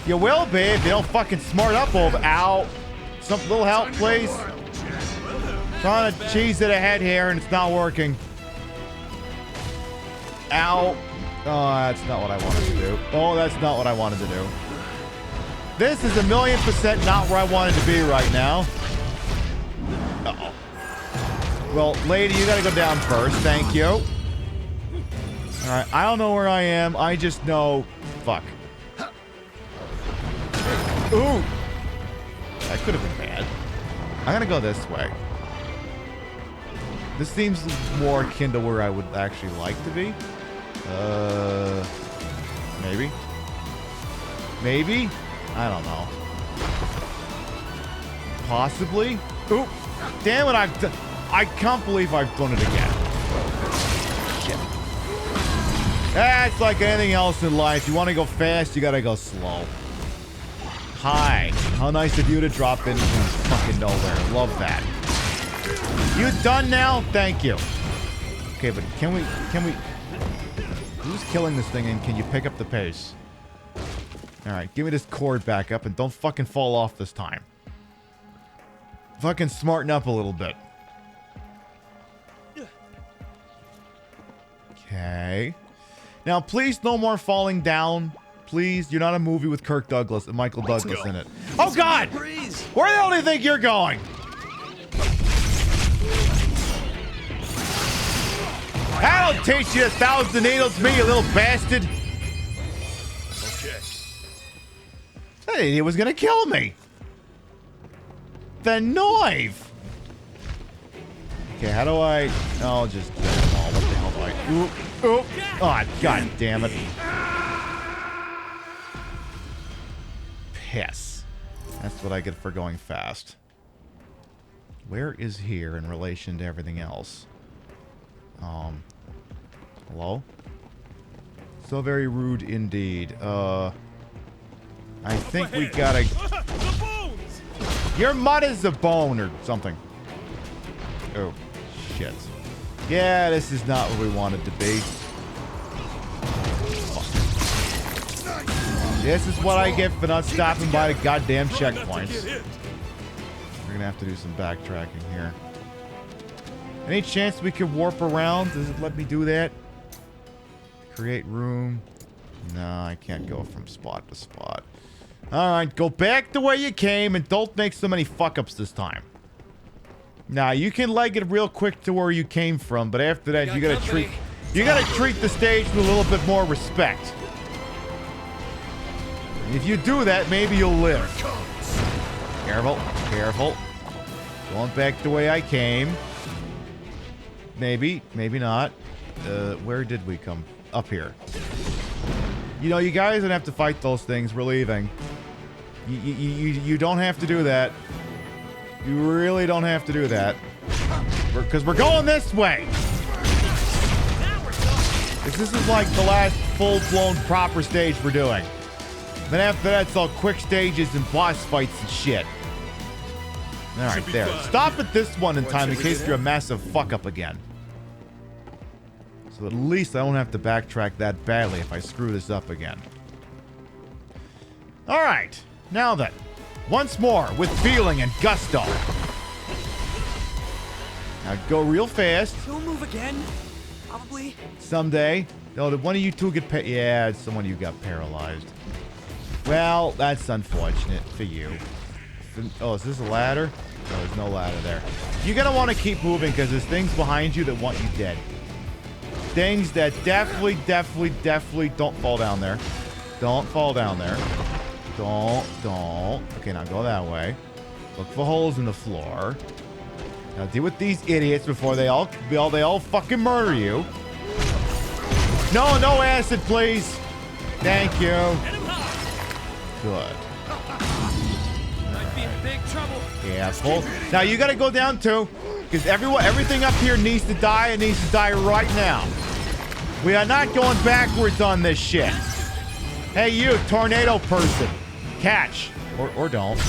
[SPEAKER 1] You will be if you don't fucking smart up over. Ow. Some little help, please. Trying to cheese it ahead here and it's not working. Ow. Oh, that's not what I wanted to do. Oh, that's not what I wanted to do. This is 1,000,000% not where I wanted to be right now. Uh-oh. Well, lady, you gotta go down first. Thank you. Alright, I don't know where I am. I just know... Fuck. Ooh! That could have been bad. I'm gonna go this way. This seems more akin to where I would actually like to be. Maybe? Maybe? I don't know. Possibly. Oop. Damn it, I can't believe I've done it again. Shit. That's like anything else in life. You want to go fast, you gotta go slow. Hi. How nice of you to drop in from fucking nowhere. Love that. You done now? Thank you. Okay, but can we... Who's killing this thing, and can you pick up the pace? Alright, give me this cord back up, and don't fucking fall off this time. Fucking smarten up a little bit. Okay. Now, please, no more falling down. Please, you're not a movie with Kirk Douglas and Michael Douglas in it. Oh, God! Where the hell do you think you're going? That'll teach you 1,000 needles, me, you little bastard.
[SPEAKER 2] Okay.
[SPEAKER 1] That idiot was gonna kill me. The knife. Okay, how do I... I'll just kill them all. What the hell do I... Oop, oop. Oh, God damn it. Piss. That's what I get for going fast. Where is here in relation to everything else? Hello? So very rude indeed. I think we gotta... Your mud is a bone or something. Oh, shit. Yeah, this is not what we wanted to be. This is what I get for not stopping by the goddamn checkpoints. We're gonna have to do some backtracking here. Any chance we could warp around? Does it let me do that? Create room. No, I can't go from spot to spot. Alright, go back the way you came and don't make so many fuck-ups this time. Now, you can leg it real quick to where you came from, but after that, you gotta treat the stage with a little bit more respect. If you do that, maybe you'll live. Careful, careful. Going back the way I came. Maybe, maybe not. Where did we come? Up here. You know, you guys don't have to fight those things. We're leaving. You don't have to do that. You really don't have to do that. Because we're going this way. This is like the last full-blown proper stage we're doing. Then after that, it's all quick stages and boss fights and shit. Alright, there. Stop at this one in time in case you're a massive fuck-up again. So at least I don't have to backtrack that badly if I screw this up again. Alright, now then. Once more, with feeling and gusto. Now go real fast.
[SPEAKER 21] He'll move again. Probably.
[SPEAKER 1] Someday. Oh, did one of you two get yeah, it's someone you got paralyzed. Well, that's unfortunate for you. Oh, is this a ladder? No, there's no ladder there. You're gonna want to keep moving because there's things behind you that want you dead. Things that definitely don't fall down there. Don't fall down there. Don't. Okay, now go that way. Look for holes in the floor. Now deal with these idiots before they all fucking murder you. No acid, please. Thank you. Good.
[SPEAKER 21] Might be in big trouble.
[SPEAKER 1] Careful. Now you gotta go down too, because everything up here needs to die and needs to die right now. We are not going backwards on this shit. Hey, you tornado person, catch or don't.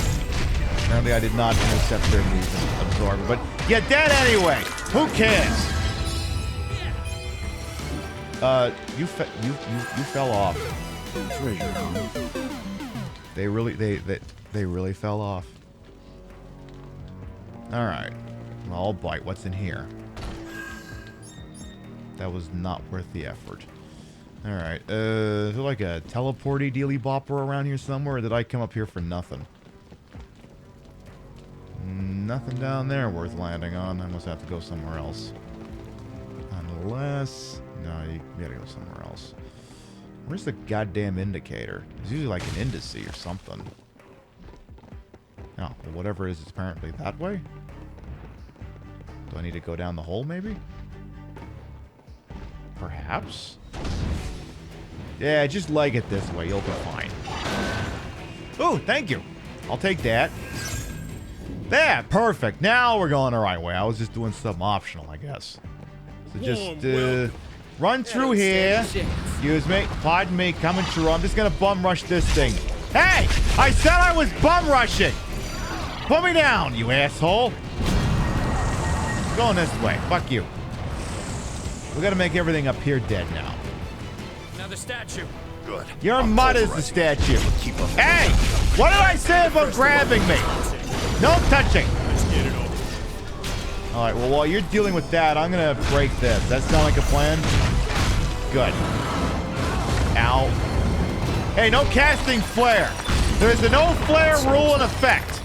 [SPEAKER 1] Apparently, I did not intercept their move and absorb it, but you're dead anyway. Who cares? You fell off.
[SPEAKER 6] Treasure hunt.
[SPEAKER 1] They really fell off. All right. Well, I'll bite. What's in here? That was not worth the effort. All right. Is there like a teleporty dealy bopper around here somewhere, or did I come up here for nothing? Nothing down there worth landing on. I must have to go somewhere else. Unless... No, you gotta go somewhere else. Where's the goddamn indicator? It's usually like an indice or something. Oh, well, whatever it is, it's apparently that way? Do I need to go down the hole, maybe? Perhaps? Yeah, just leg it this way. You'll be fine. Oh, thank you. I'll take that. There, perfect. Now we're going the right way. I was just doing something optional, I guess. So just run through here. Excuse me. Pardon me. Coming through. I'm just going to bum rush this thing. Hey! I said I was bum rushing! Put me down, you asshole. Going this way. Fuck you. We got to make everything up here dead now.
[SPEAKER 10] Another statue. Good.
[SPEAKER 1] Your mud is the statue. Hey! What did I say about grabbing me? No touching.
[SPEAKER 10] Let's get it over.
[SPEAKER 1] Alright, well, while you're dealing with that, I'm gonna break this. That sound like a plan? Good. Ow. Hey, no casting flare. There's a no flare rule in effect.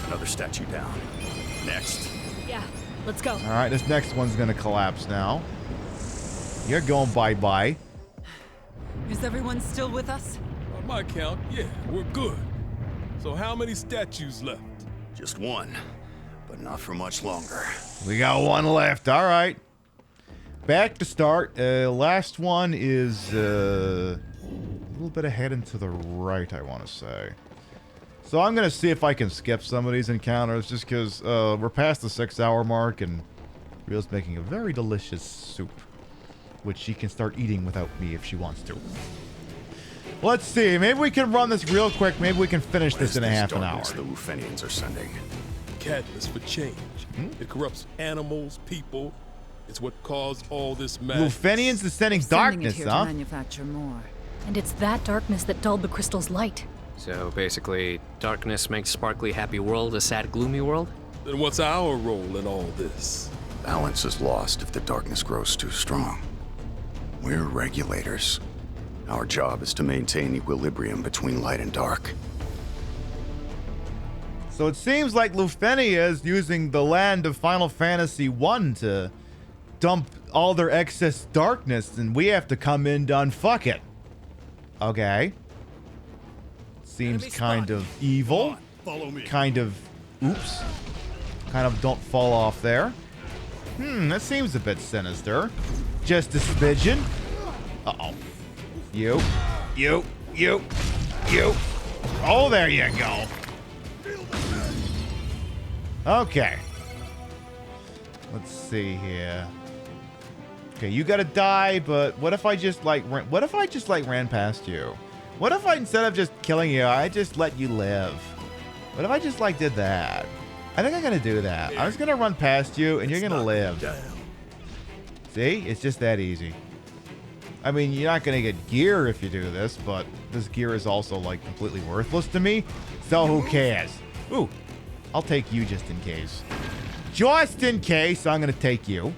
[SPEAKER 6] Another statue down. Next.
[SPEAKER 15] Yeah, let's go.
[SPEAKER 1] Alright, this next one's gonna collapse now. You're going bye-bye.
[SPEAKER 11] Is everyone still with us?
[SPEAKER 5] On my count, yeah, we're good. So how many statues left?
[SPEAKER 6] Just one, but not for much longer.
[SPEAKER 1] We got one left. All right. Back to start. Last one is a little bit ahead and to the right, I want to say. So I'm going to see if I can skip some of these encounters just because we're past the 6-hour mark and Rio's making a very delicious soup, which she can start eating without me if she wants to. Let's see. Maybe we can run this real quick. Maybe we can finish this in a half an hour.
[SPEAKER 6] The Lufenians are sending.
[SPEAKER 5] Catalyst for change. It corrupts animals, people. It's what caused all this madness.
[SPEAKER 1] Lufenians is sending darkness,
[SPEAKER 11] here
[SPEAKER 1] huh?
[SPEAKER 11] to manufacture more.
[SPEAKER 15] And it's that darkness that dulled the crystal's light.
[SPEAKER 7] So basically, darkness makes sparkly happy world a sad gloomy world?
[SPEAKER 5] Then what's our role in all this?
[SPEAKER 6] Balance is lost if the darkness grows too strong. We're regulators. Our job is to maintain equilibrium between light and dark.
[SPEAKER 1] So it seems like Lufenia is using the land of Final Fantasy 1 to dump all their excess darkness, and we have to come in to unfuck it. Okay. Seems kind of evil.
[SPEAKER 2] Follow me.
[SPEAKER 1] Kind of... Oops. Kind of don't fall off there. That seems a bit sinister. Just a smidgen. Uh-oh. You. Oh, there you go. Okay. Let's see here. Okay, you gotta die, but what if I just ran past you? What if I, instead of just killing you, I just let you live? What if I just did that? I think I'm gonna do that. I'm just gonna run past you and you're gonna live. See? It's just that easy. I mean, you're not gonna get gear if you do this, but this gear is also completely worthless to me. So who cares? Ooh, I'll take you just in case. Just in case, I'm gonna take you.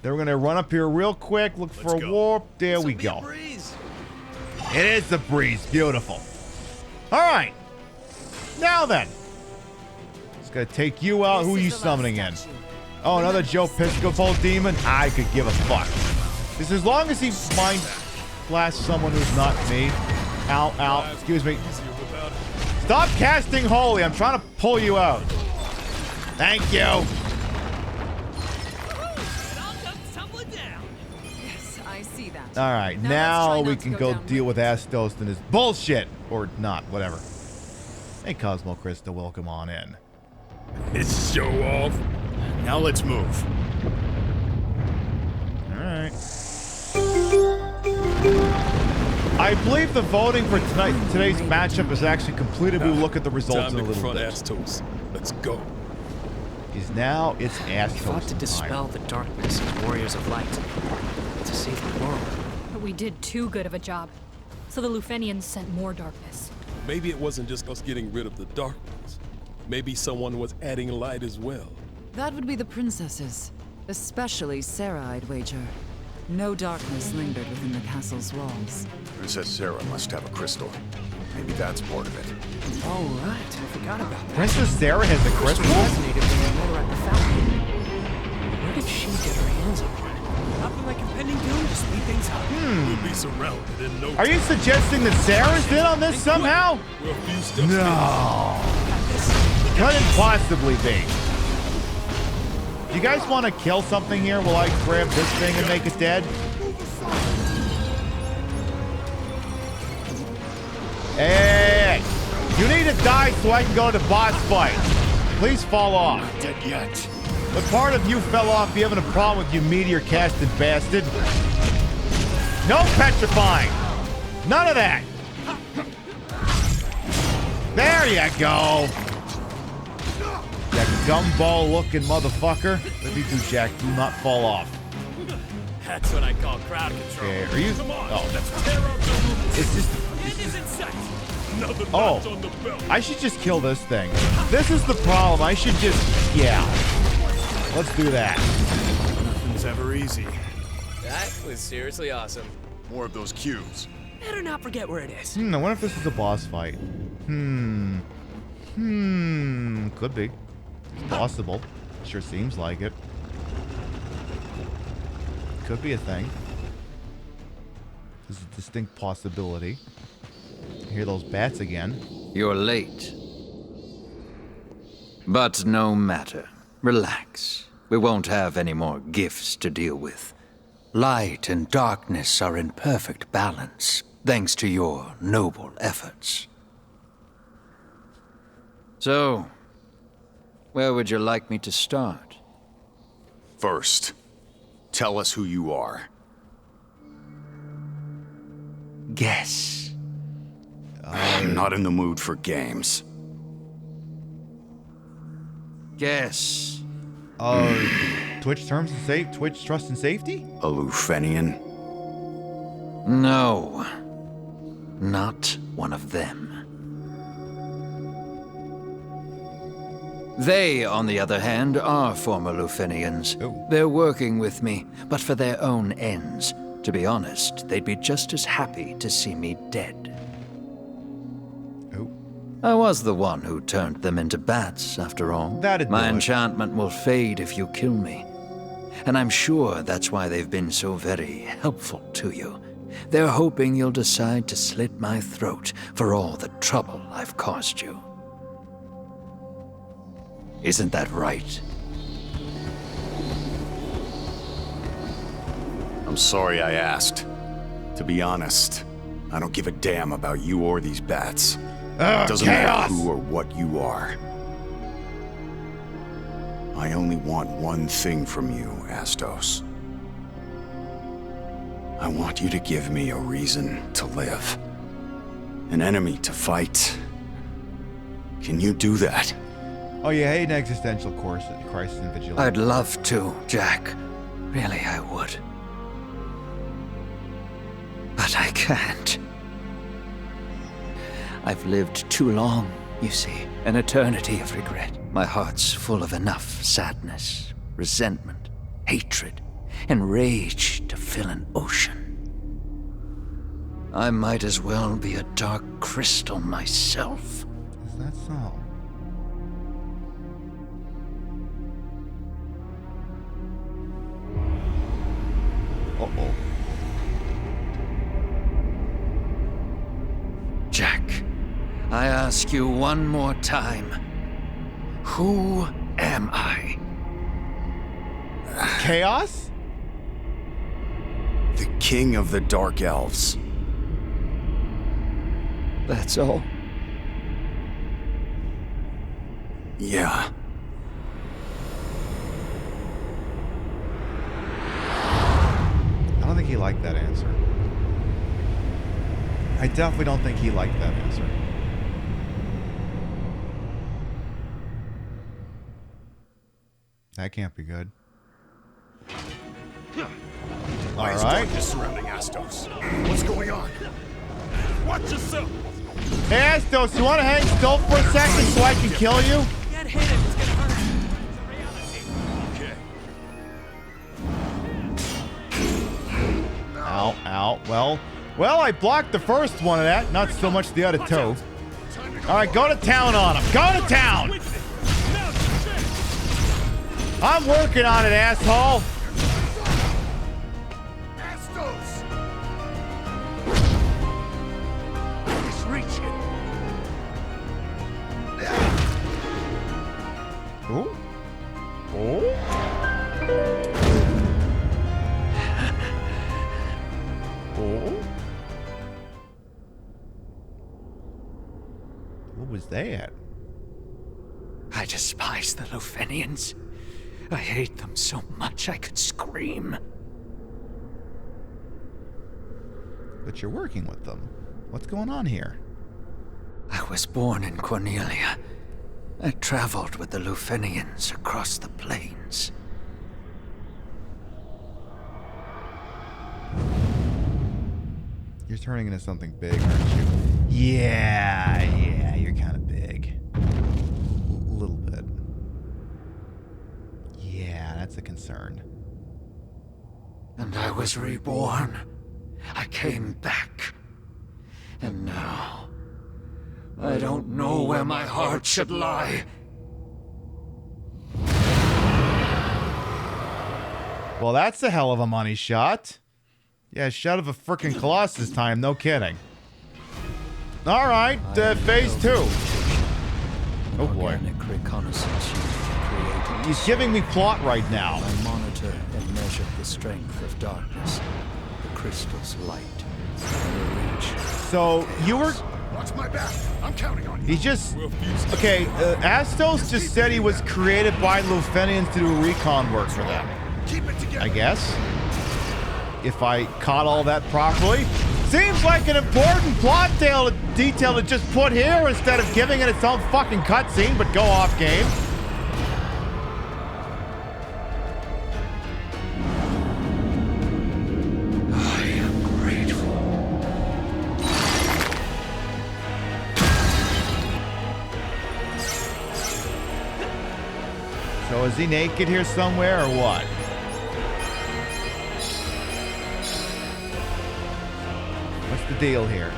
[SPEAKER 1] Then we're gonna run up here real quick, look for a warp. There we go. It is the breeze. Beautiful. All right. Now then. Just gonna take you out. Who are you summoning in? Oh, another Joe Piscopo demon? I could give a fuck. Just as long as he mind blasts someone who's not me. Ow, ow. Excuse me. Stop casting holy. I'm trying to pull you out. Thank you.
[SPEAKER 11] Yes, I see that.
[SPEAKER 1] All right, now we can go deal with Astos and his bullshit. Or not, whatever. Hey, Cosmo Krista, welcome on in.
[SPEAKER 16] It's show off.
[SPEAKER 2] Now let's move.
[SPEAKER 1] All right. I believe the voting for today's matchup is actually completed. We'll look at the results in a little bit.
[SPEAKER 5] Astos. Let's go.
[SPEAKER 1] Is now it's Astos.
[SPEAKER 7] We fought to dispel the darkness as warriors of light. To save the world.
[SPEAKER 15] But we did too good of a job. So the Lufenians sent more darkness.
[SPEAKER 5] Maybe it wasn't just us getting rid of the darkness. Maybe someone was adding light as well.
[SPEAKER 11] That would be the princesses. Especially Sarah, I'd wager. No darkness lingered within the castle's walls.
[SPEAKER 6] Princess Sarah must have a crystal. Maybe that's part of it.
[SPEAKER 7] Oh, right. I forgot about that.
[SPEAKER 1] Princess Sarah has a crystal?
[SPEAKER 7] Fascinated when I met her at the fountain. Where did she get her hands on one?
[SPEAKER 10] Nothing like impending doom to speed things up.
[SPEAKER 16] We'll be surrounded in no time.
[SPEAKER 1] Are you suggesting that Sarah's in on this somehow?
[SPEAKER 16] We're a few steps
[SPEAKER 1] No. Couldn't possibly be. Do you guys want to kill something here while I grab this thing and make it dead? Hey, you need to die so I can go to boss fight. Please fall off.
[SPEAKER 6] Not dead yet.
[SPEAKER 1] What part of you fell off? You having a problem with you meteor-casted bastard? No petrifying. None of that. There you go. That gumball-looking motherfucker. Let me do, Jack. Do not fall off.
[SPEAKER 19] That's what I call crowd control.
[SPEAKER 1] Okay, are you?
[SPEAKER 19] Come on,
[SPEAKER 1] Oh.
[SPEAKER 19] let's tear up the roof.
[SPEAKER 1] It's just.
[SPEAKER 19] It is in sight. Another
[SPEAKER 1] Oh,
[SPEAKER 19] notch on the belt.
[SPEAKER 1] I should just kill this thing. This is the problem. I should just. Yeah. Let's do that.
[SPEAKER 6] Nothing's ever easy.
[SPEAKER 19] That was seriously awesome.
[SPEAKER 6] More of those cubes.
[SPEAKER 19] Better not forget where it is.
[SPEAKER 1] I wonder if this is a boss fight. Could be. It's possible. Sure seems like it. Could be a thing. There's a distinct possibility. I hear those bats again.
[SPEAKER 20] You're late. But no matter. Relax. We won't have any more gifts to deal with. Light and darkness are in perfect balance, thanks to your noble efforts. So, where would you like me to start?
[SPEAKER 6] First, tell us who you are.
[SPEAKER 20] Guess.
[SPEAKER 6] I'm not in the mood for games.
[SPEAKER 20] Guess.
[SPEAKER 1] Twitch terms and safe. Twitch trust and safety.
[SPEAKER 6] A Lufenian?
[SPEAKER 20] No. Not one of them. They, on the other hand, are former Lufenians. They're working with me, but for their own ends. To be honest, they'd be just as happy to see me dead. I was the one who turned them into bats, after all. My enchantment will fade if you kill me. And I'm sure that's why they've been so very helpful to you. They're hoping you'll decide to slit my throat for all the trouble I've caused you. Isn't that right?
[SPEAKER 6] I'm sorry I asked. To be honest, I don't give a damn about you or these bats. It doesn't matter who or what you are. I only want one thing from you, Astos. I want you to give me a reason to live. An enemy to fight. Can you do that?
[SPEAKER 1] Oh, you hate an existential crisis in vigilance.
[SPEAKER 20] I'd love to, Jack. Really, I would. But I can't. I've lived too long, you see. An eternity of regret. My heart's full of enough sadness, resentment, hatred, and rage to fill an ocean. I might as well be a dark crystal myself.
[SPEAKER 1] Is that so? Uh-oh.
[SPEAKER 20] Jack, I ask you one more time. Who am I?
[SPEAKER 1] Chaos?
[SPEAKER 6] The king of the Dark Elves.
[SPEAKER 20] That's all?
[SPEAKER 6] Yeah.
[SPEAKER 1] I don't think he liked that answer. I definitely don't think he liked that answer. That can't be good.
[SPEAKER 6] Why is darkness surrounding Astos? What's going on?
[SPEAKER 19] Watch yourself.
[SPEAKER 1] Hey, Astos, you want to hang still for a second so I can kill you?
[SPEAKER 19] Get hit him. It's gonna hurt.
[SPEAKER 6] Okay.
[SPEAKER 1] Ow, ow. Well, I blocked the first one of that, not so much the other two. All right, go to town on him. Go to town. I'm working on it, asshole.
[SPEAKER 2] Astos! He's reaching.
[SPEAKER 1] Ooh. Oh. Oh. What was that?
[SPEAKER 20] I I despise the Lufenians. I hate them so much I could scream.
[SPEAKER 1] But you're working with them. What's going on here?
[SPEAKER 20] I was born in Cornelia. I traveled with the Lufenians across the plains.
[SPEAKER 1] You're turning into something big, aren't you? Yeah, you're kind of big. A little bit. Yeah, that's a concern.
[SPEAKER 20] And I was reborn. I came back. And now, I don't know where my heart should lie.
[SPEAKER 1] Well, that's a hell of a money shot. Yeah, shot of a frickin' Colossus time, no kidding. Alright, phase 2. Oh boy. He's giving me plot right now.
[SPEAKER 20] I monitor and measure the strength of darkness, the crystal's light, and reach.
[SPEAKER 1] So, you were...
[SPEAKER 6] Watch my back. I'm counting on you.
[SPEAKER 1] He's just... Okay, Astos just said he was created by Lufenians to do recon work for them.
[SPEAKER 6] Keep it together.
[SPEAKER 1] I guess. If I caught all that properly. Seems like an important plot detail to just put here instead of giving it its own fucking cutscene, but go off game.
[SPEAKER 20] I am grateful.
[SPEAKER 1] So is he naked here somewhere or what? What's the deal here?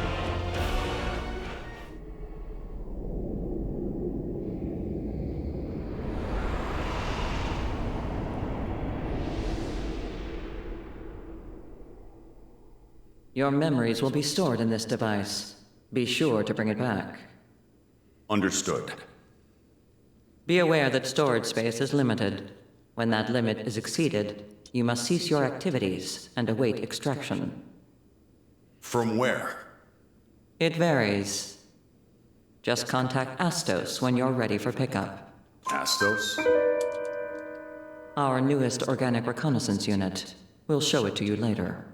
[SPEAKER 18] Your memories will be stored in this device. Be sure to bring it back.
[SPEAKER 6] Understood.
[SPEAKER 18] Be aware that storage space is limited. When that limit is exceeded, you must cease your activities and await extraction.
[SPEAKER 6] From where?
[SPEAKER 18] It varies. Just contact Astos when you're ready for pickup.
[SPEAKER 6] Astos?
[SPEAKER 18] Our newest organic reconnaissance unit. We'll show it to you later.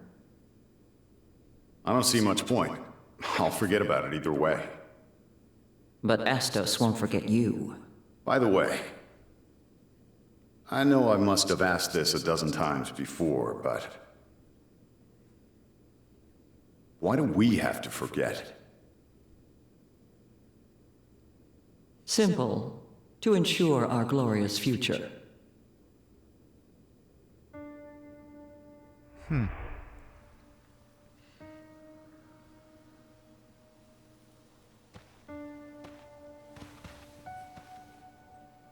[SPEAKER 6] I don't see much point. I'll forget about it either way.
[SPEAKER 18] But Astos won't forget you.
[SPEAKER 6] By the way, I know I must have asked this a dozen times before, but why do we have to forget?
[SPEAKER 18] Simple. To ensure our glorious future.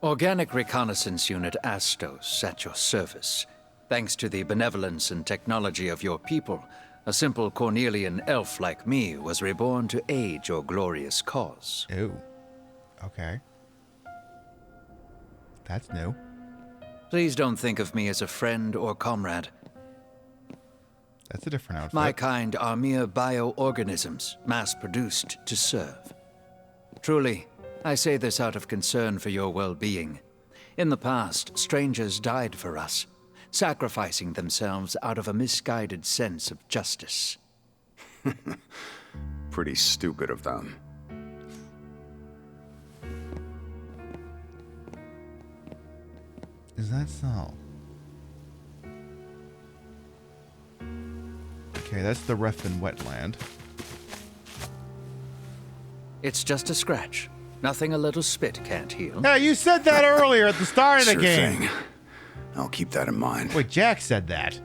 [SPEAKER 20] Organic Reconnaissance Unit Astos at your service. Thanks to the benevolence and technology of your people, a simple Cornelian elf like me was reborn to aid your glorious cause.
[SPEAKER 1] Ooh. Okay. That's new.
[SPEAKER 20] Please don't think of me as a friend or comrade.
[SPEAKER 1] That's a different outfit.
[SPEAKER 20] My kind are mere bioorganisms, mass-produced to serve. Truly, I say this out of concern for your well-being. In the past, strangers died for us, sacrificing themselves out of a misguided sense of justice.
[SPEAKER 6] Pretty stupid of them.
[SPEAKER 1] Is that so? Okay, that's the Refin wetland.
[SPEAKER 20] It's just a scratch. Nothing a little spit can't heal.
[SPEAKER 1] Yeah, you said that earlier at the start of the game.
[SPEAKER 6] Thing. I'll keep that in mind.
[SPEAKER 1] Wait, Jack said that.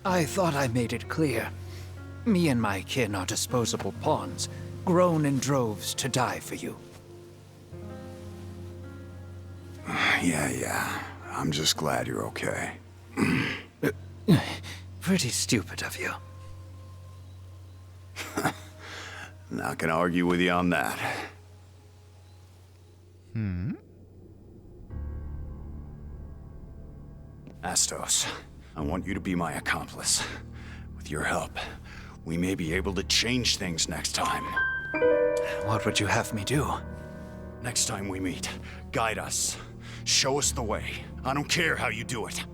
[SPEAKER 20] I thought I made it clear. Me and my kin are disposable pawns, grown in droves to die for you.
[SPEAKER 6] Yeah. I'm just glad you're okay.
[SPEAKER 20] Pretty stupid of you.
[SPEAKER 6] Not gonna argue with you on that. Astos, I want you to be my accomplice. With your help, we may be able to change things next time.
[SPEAKER 20] What would you have me do?
[SPEAKER 6] Next time we meet, guide us. Show us the way. I don't care how you do it.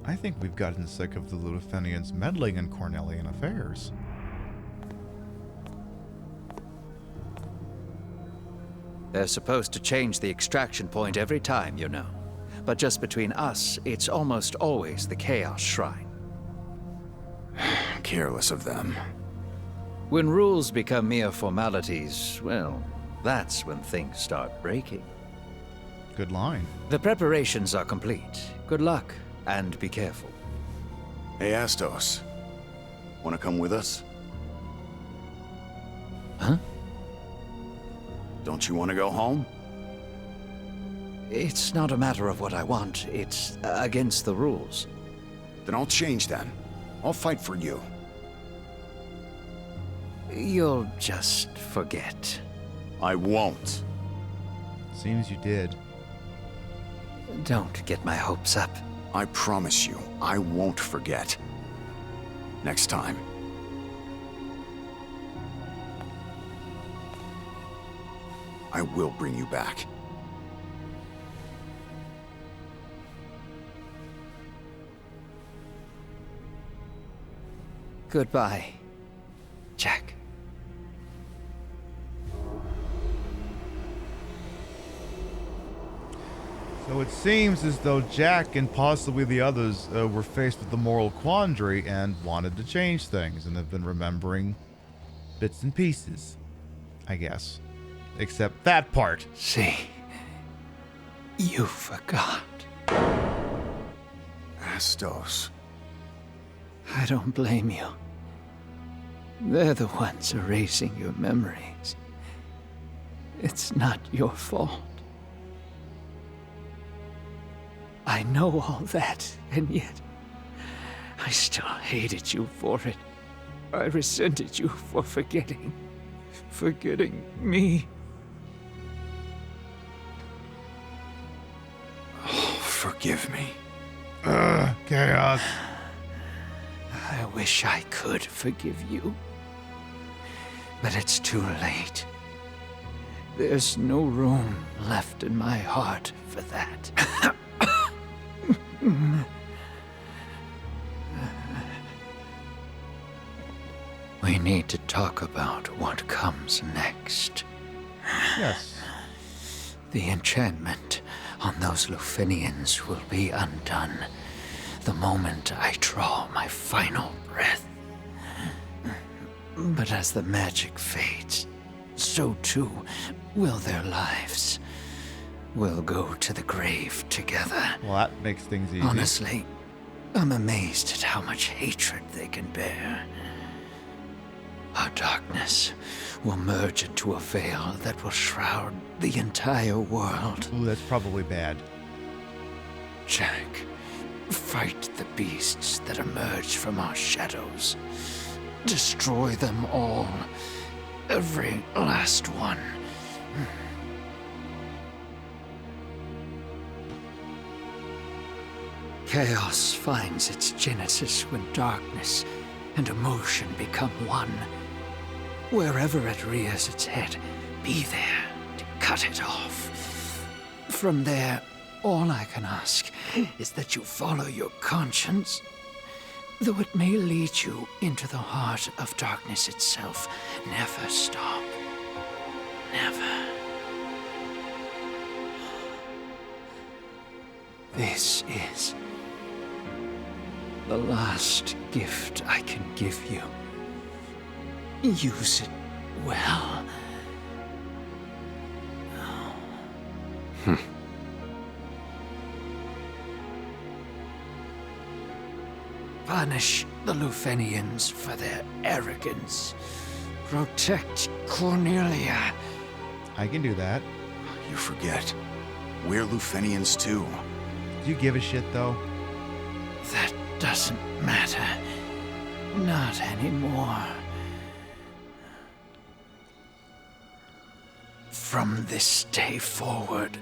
[SPEAKER 17] I think we've gotten sick of the Lufenians meddling in Cornelian affairs.
[SPEAKER 20] They're supposed to change the extraction point every time, you know. But just between us, it's almost always the Chaos Shrine.
[SPEAKER 6] Careless of them.
[SPEAKER 20] When rules become mere formalities, well, that's when things start breaking.
[SPEAKER 17] Good line.
[SPEAKER 20] The preparations are complete. Good luck, and be careful.
[SPEAKER 6] Hey, Astos. Wanna come with us?
[SPEAKER 20] Huh?
[SPEAKER 6] Don't you want to go home?
[SPEAKER 20] It's not a matter of what I want. It's against the rules.
[SPEAKER 6] Then I'll change them. I'll fight for you.
[SPEAKER 20] You'll just forget.
[SPEAKER 6] I won't.
[SPEAKER 17] Seems you did.
[SPEAKER 20] Don't get my hopes up.
[SPEAKER 6] I promise you, I won't forget. Next time. I will bring you back.
[SPEAKER 20] Goodbye, Jack.
[SPEAKER 17] So it seems as though Jack and possibly the others were faced with the moral quandary and wanted to change things and have been remembering bits and pieces, I guess. Except that part.
[SPEAKER 20] See, you forgot.
[SPEAKER 6] Astos.
[SPEAKER 20] I don't blame you. They're the ones erasing your memories. It's not your fault. I know all that, and yet I still hated you for it. I resented you for forgetting me.
[SPEAKER 6] Oh, forgive me.
[SPEAKER 17] Chaos.
[SPEAKER 20] I wish I could forgive you. But it's too late. There's no room left in my heart for that. We need to talk about what comes next.
[SPEAKER 17] Yes.
[SPEAKER 20] The enchantment on those Lufenians will be undone the moment I draw my final breath. But as the magic fades, so too will their lives. We'll go to the grave together.
[SPEAKER 17] Well, that makes things easy.
[SPEAKER 20] Honestly, I'm amazed at how much hatred they can bear. Our darkness will merge into a veil that will shroud the entire world.
[SPEAKER 17] Ooh, that's probably bad.
[SPEAKER 20] Jack, fight the beasts that emerge from our shadows. Destroy them all. Every last one. Chaos finds its genesis when darkness and emotion become one. Wherever it rears its head, be there to cut it off. From there, all I can ask is that you follow your conscience. Though it may lead you into the heart of darkness itself, never stop. Never. This is the last gift I can give you. Use it well. Punish the Lufenians for their arrogance. Protect Cornelia.
[SPEAKER 17] I can do that.
[SPEAKER 6] You forget. We're Lufenians too.
[SPEAKER 17] Do you give a shit, though?
[SPEAKER 20] That doesn't matter. Not anymore. From this day forward,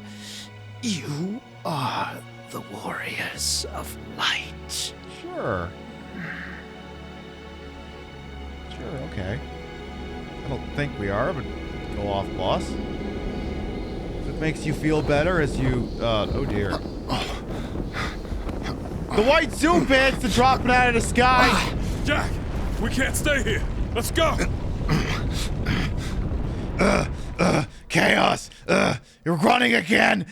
[SPEAKER 20] you are the warriors of light.
[SPEAKER 17] Sure.
[SPEAKER 1] Okay. I don't think we are, but go off, boss. If it makes you feel better as you, oh dear. The white zoom pants are dropping out of the sky!
[SPEAKER 5] Jack, we can't stay here. Let's go!
[SPEAKER 1] Chaos! You're running again!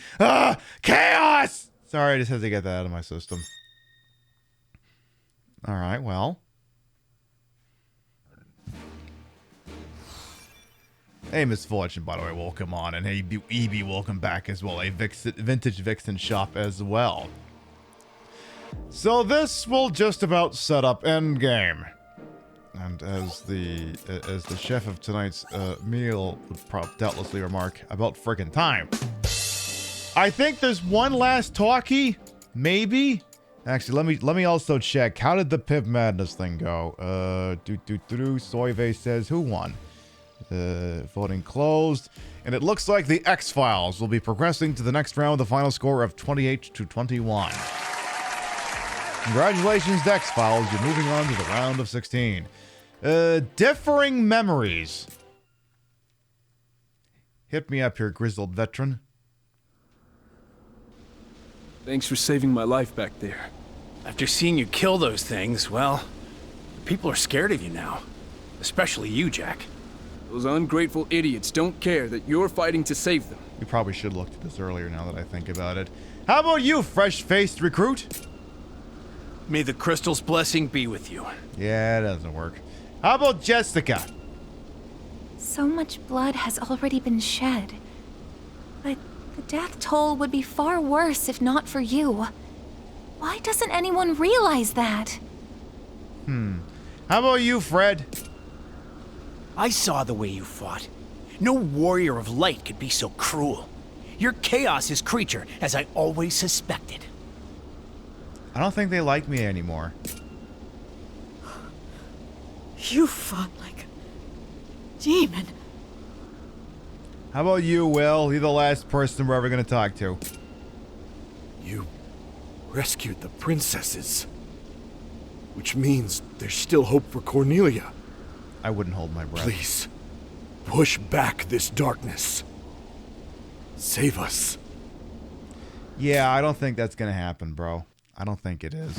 [SPEAKER 1] Chaos! Sorry, I just had to get that out of my system. Alright, well. Hey, Miss Fortune, by the way, welcome on. And hey, EB, welcome back as well. A vintage Vixen shop as well. So this will just about set up endgame. And as the chef of tonight's meal would doubtlessly remark, about friggin' time. I think there's one last talkie, maybe. Actually, let me also check. How did the Pip Madness thing go? Soyve says who won? Voting closed, and it looks like the X-Files will be progressing to the next round with a final score of 28-21. Congratulations, X-Files. You're moving on to the round of 16. Differing memories. Hit me up here, grizzled veteran.
[SPEAKER 12] Thanks for saving my life back there.
[SPEAKER 21] After seeing you kill those things, well, people are scared of you now. Especially you, Jack.
[SPEAKER 12] Those ungrateful idiots don't care that you're fighting to save them.
[SPEAKER 1] You probably should have looked at this earlier now that I think about it. How about you, fresh-faced recruit?
[SPEAKER 21] May the crystal's blessing be with you.
[SPEAKER 1] Yeah, it doesn't work. How about Jessica?
[SPEAKER 4] So much blood has already been shed. But the death toll would be far worse if not for you. Why doesn't anyone realize that?
[SPEAKER 1] How about you, Fred?
[SPEAKER 21] I saw the way you fought. No warrior of light could be so cruel. You're Chaos's creature, as I always suspected.
[SPEAKER 1] I don't think they like me anymore.
[SPEAKER 9] You fought like a demon.
[SPEAKER 1] How about you, Will? You're the last person we're ever going to talk to.
[SPEAKER 2] You rescued the princesses. Which means there's still hope for Cornelia.
[SPEAKER 1] I wouldn't hold my breath.
[SPEAKER 2] Please, push back this darkness. Save us.
[SPEAKER 1] Yeah, I don't think that's going to happen, bro. I don't think it is.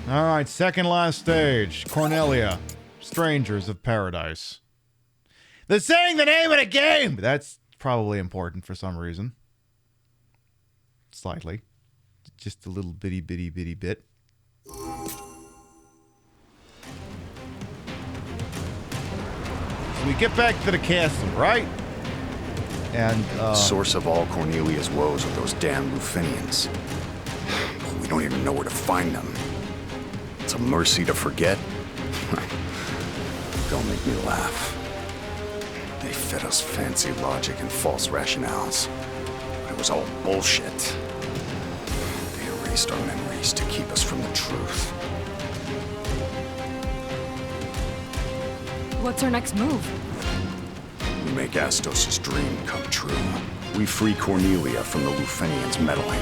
[SPEAKER 1] Alright, second last stage. Cornelia. Strangers of Paradise. They're saying the name of the game! That's probably important for some reason. Slightly. Just a little bitty bit. So we get back to the castle, right? And,
[SPEAKER 6] Source of all Cornelia's woes are those damn Lufenians. But we don't even know where to find them. It's a mercy to forget. Don't make me laugh. They fed us fancy logic and false rationales. But it was all bullshit. They erased our memories to keep us from the truth.
[SPEAKER 15] What's our next move?
[SPEAKER 6] We make Astos' dream come true. We free Cornelia from the Lufenians' meddling.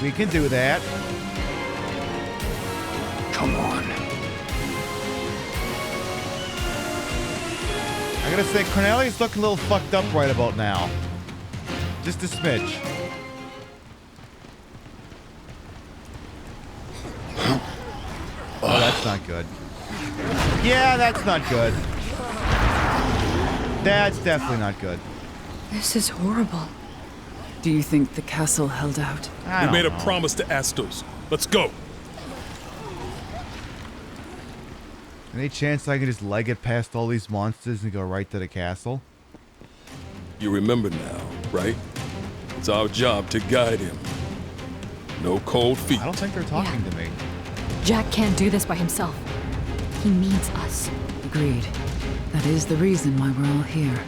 [SPEAKER 1] we can do that.
[SPEAKER 6] Come on.
[SPEAKER 1] I gotta say, Cornelia's looking a little fucked up right about now. Just a smidge. Oh, that's not good. Yeah, that's not good. That's definitely not good.
[SPEAKER 15] This is horrible.
[SPEAKER 11] Do you think the castle held out?
[SPEAKER 5] We made a promise to Astos. Let's go.
[SPEAKER 1] Any chance I can just leg it past all these monsters and go right to the castle?
[SPEAKER 5] You remember now, right? It's our job to guide him. No cold feet.
[SPEAKER 1] I don't think they're talking to me.
[SPEAKER 15] Jack can't do this by himself. He needs us.
[SPEAKER 11] Agreed. That is the reason why we're all here.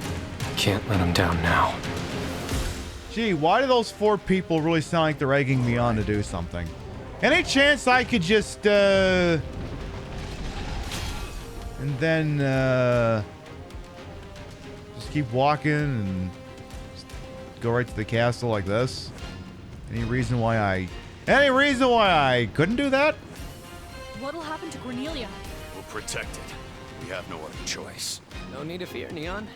[SPEAKER 7] Can't let him down now.
[SPEAKER 1] Gee, why do those 4 people really sound like they're egging me on to do something? Any chance I could just, and then, just keep walking and just go right to the castle like this? Any reason why I
[SPEAKER 17] Any reason why I couldn't do that?
[SPEAKER 15] What'll happen to Cornelia?
[SPEAKER 6] We'll protect it. We have no other choice.
[SPEAKER 7] No need to fear, Neon.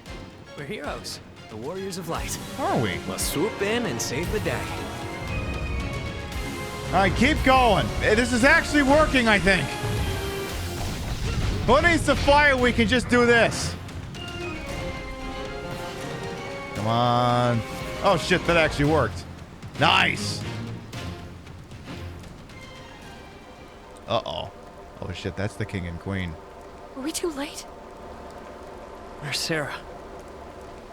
[SPEAKER 7] We're heroes. The Warriors of Light.
[SPEAKER 17] Are we?
[SPEAKER 7] Must swoop in and save the day.
[SPEAKER 17] Alright, keep going. This is actually working, I think. Who needs to fire? We can just do this. Come on. Oh shit, that actually worked. Nice. Uh-oh. Oh shit, that's the king and queen.
[SPEAKER 15] Are we too late?
[SPEAKER 7] Where's Sarah?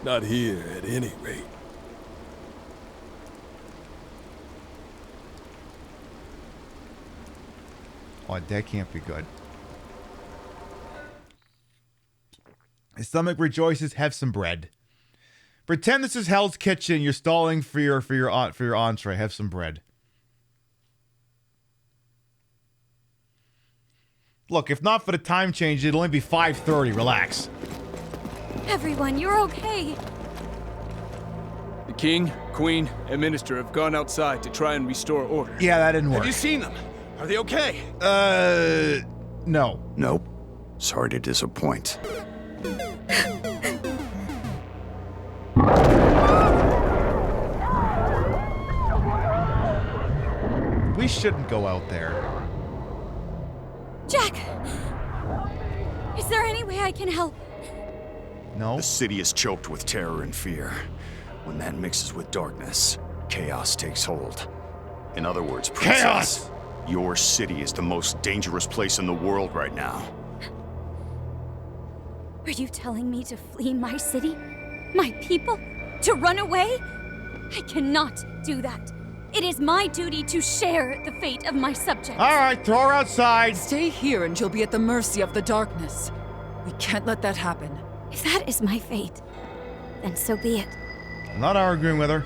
[SPEAKER 5] Not here, at any rate.
[SPEAKER 17] Oh, that can't be good. His stomach rejoices. Have some bread. Pretend this is Hell's Kitchen. You're stalling for your entree. Have some bread. Look, if not for the time change, it'll only be 5:30. Relax.
[SPEAKER 22] Everyone, you're okay.
[SPEAKER 12] The king, queen, and minister have gone outside to try and restore order.
[SPEAKER 17] Yeah, that didn't work.
[SPEAKER 21] Have you seen them? Are they okay?
[SPEAKER 17] No.
[SPEAKER 6] Nope. Sorry to disappoint.
[SPEAKER 17] We shouldn't go out there.
[SPEAKER 22] Jack! Is there any way I can help?
[SPEAKER 17] No.
[SPEAKER 6] The city is choked with terror and fear. When that mixes with darkness, chaos takes hold. In other words, Princess, your city is the most dangerous place in the world right now.
[SPEAKER 22] Are you telling me to flee my city? My people? To run away? I cannot do that. It is my duty to share the fate of my subjects.
[SPEAKER 17] All right, throw her outside.
[SPEAKER 11] Stay here and you'll be at the mercy of the darkness. We can't let that happen.
[SPEAKER 22] If that is my fate, then so be it.
[SPEAKER 17] I'm not arguing with her.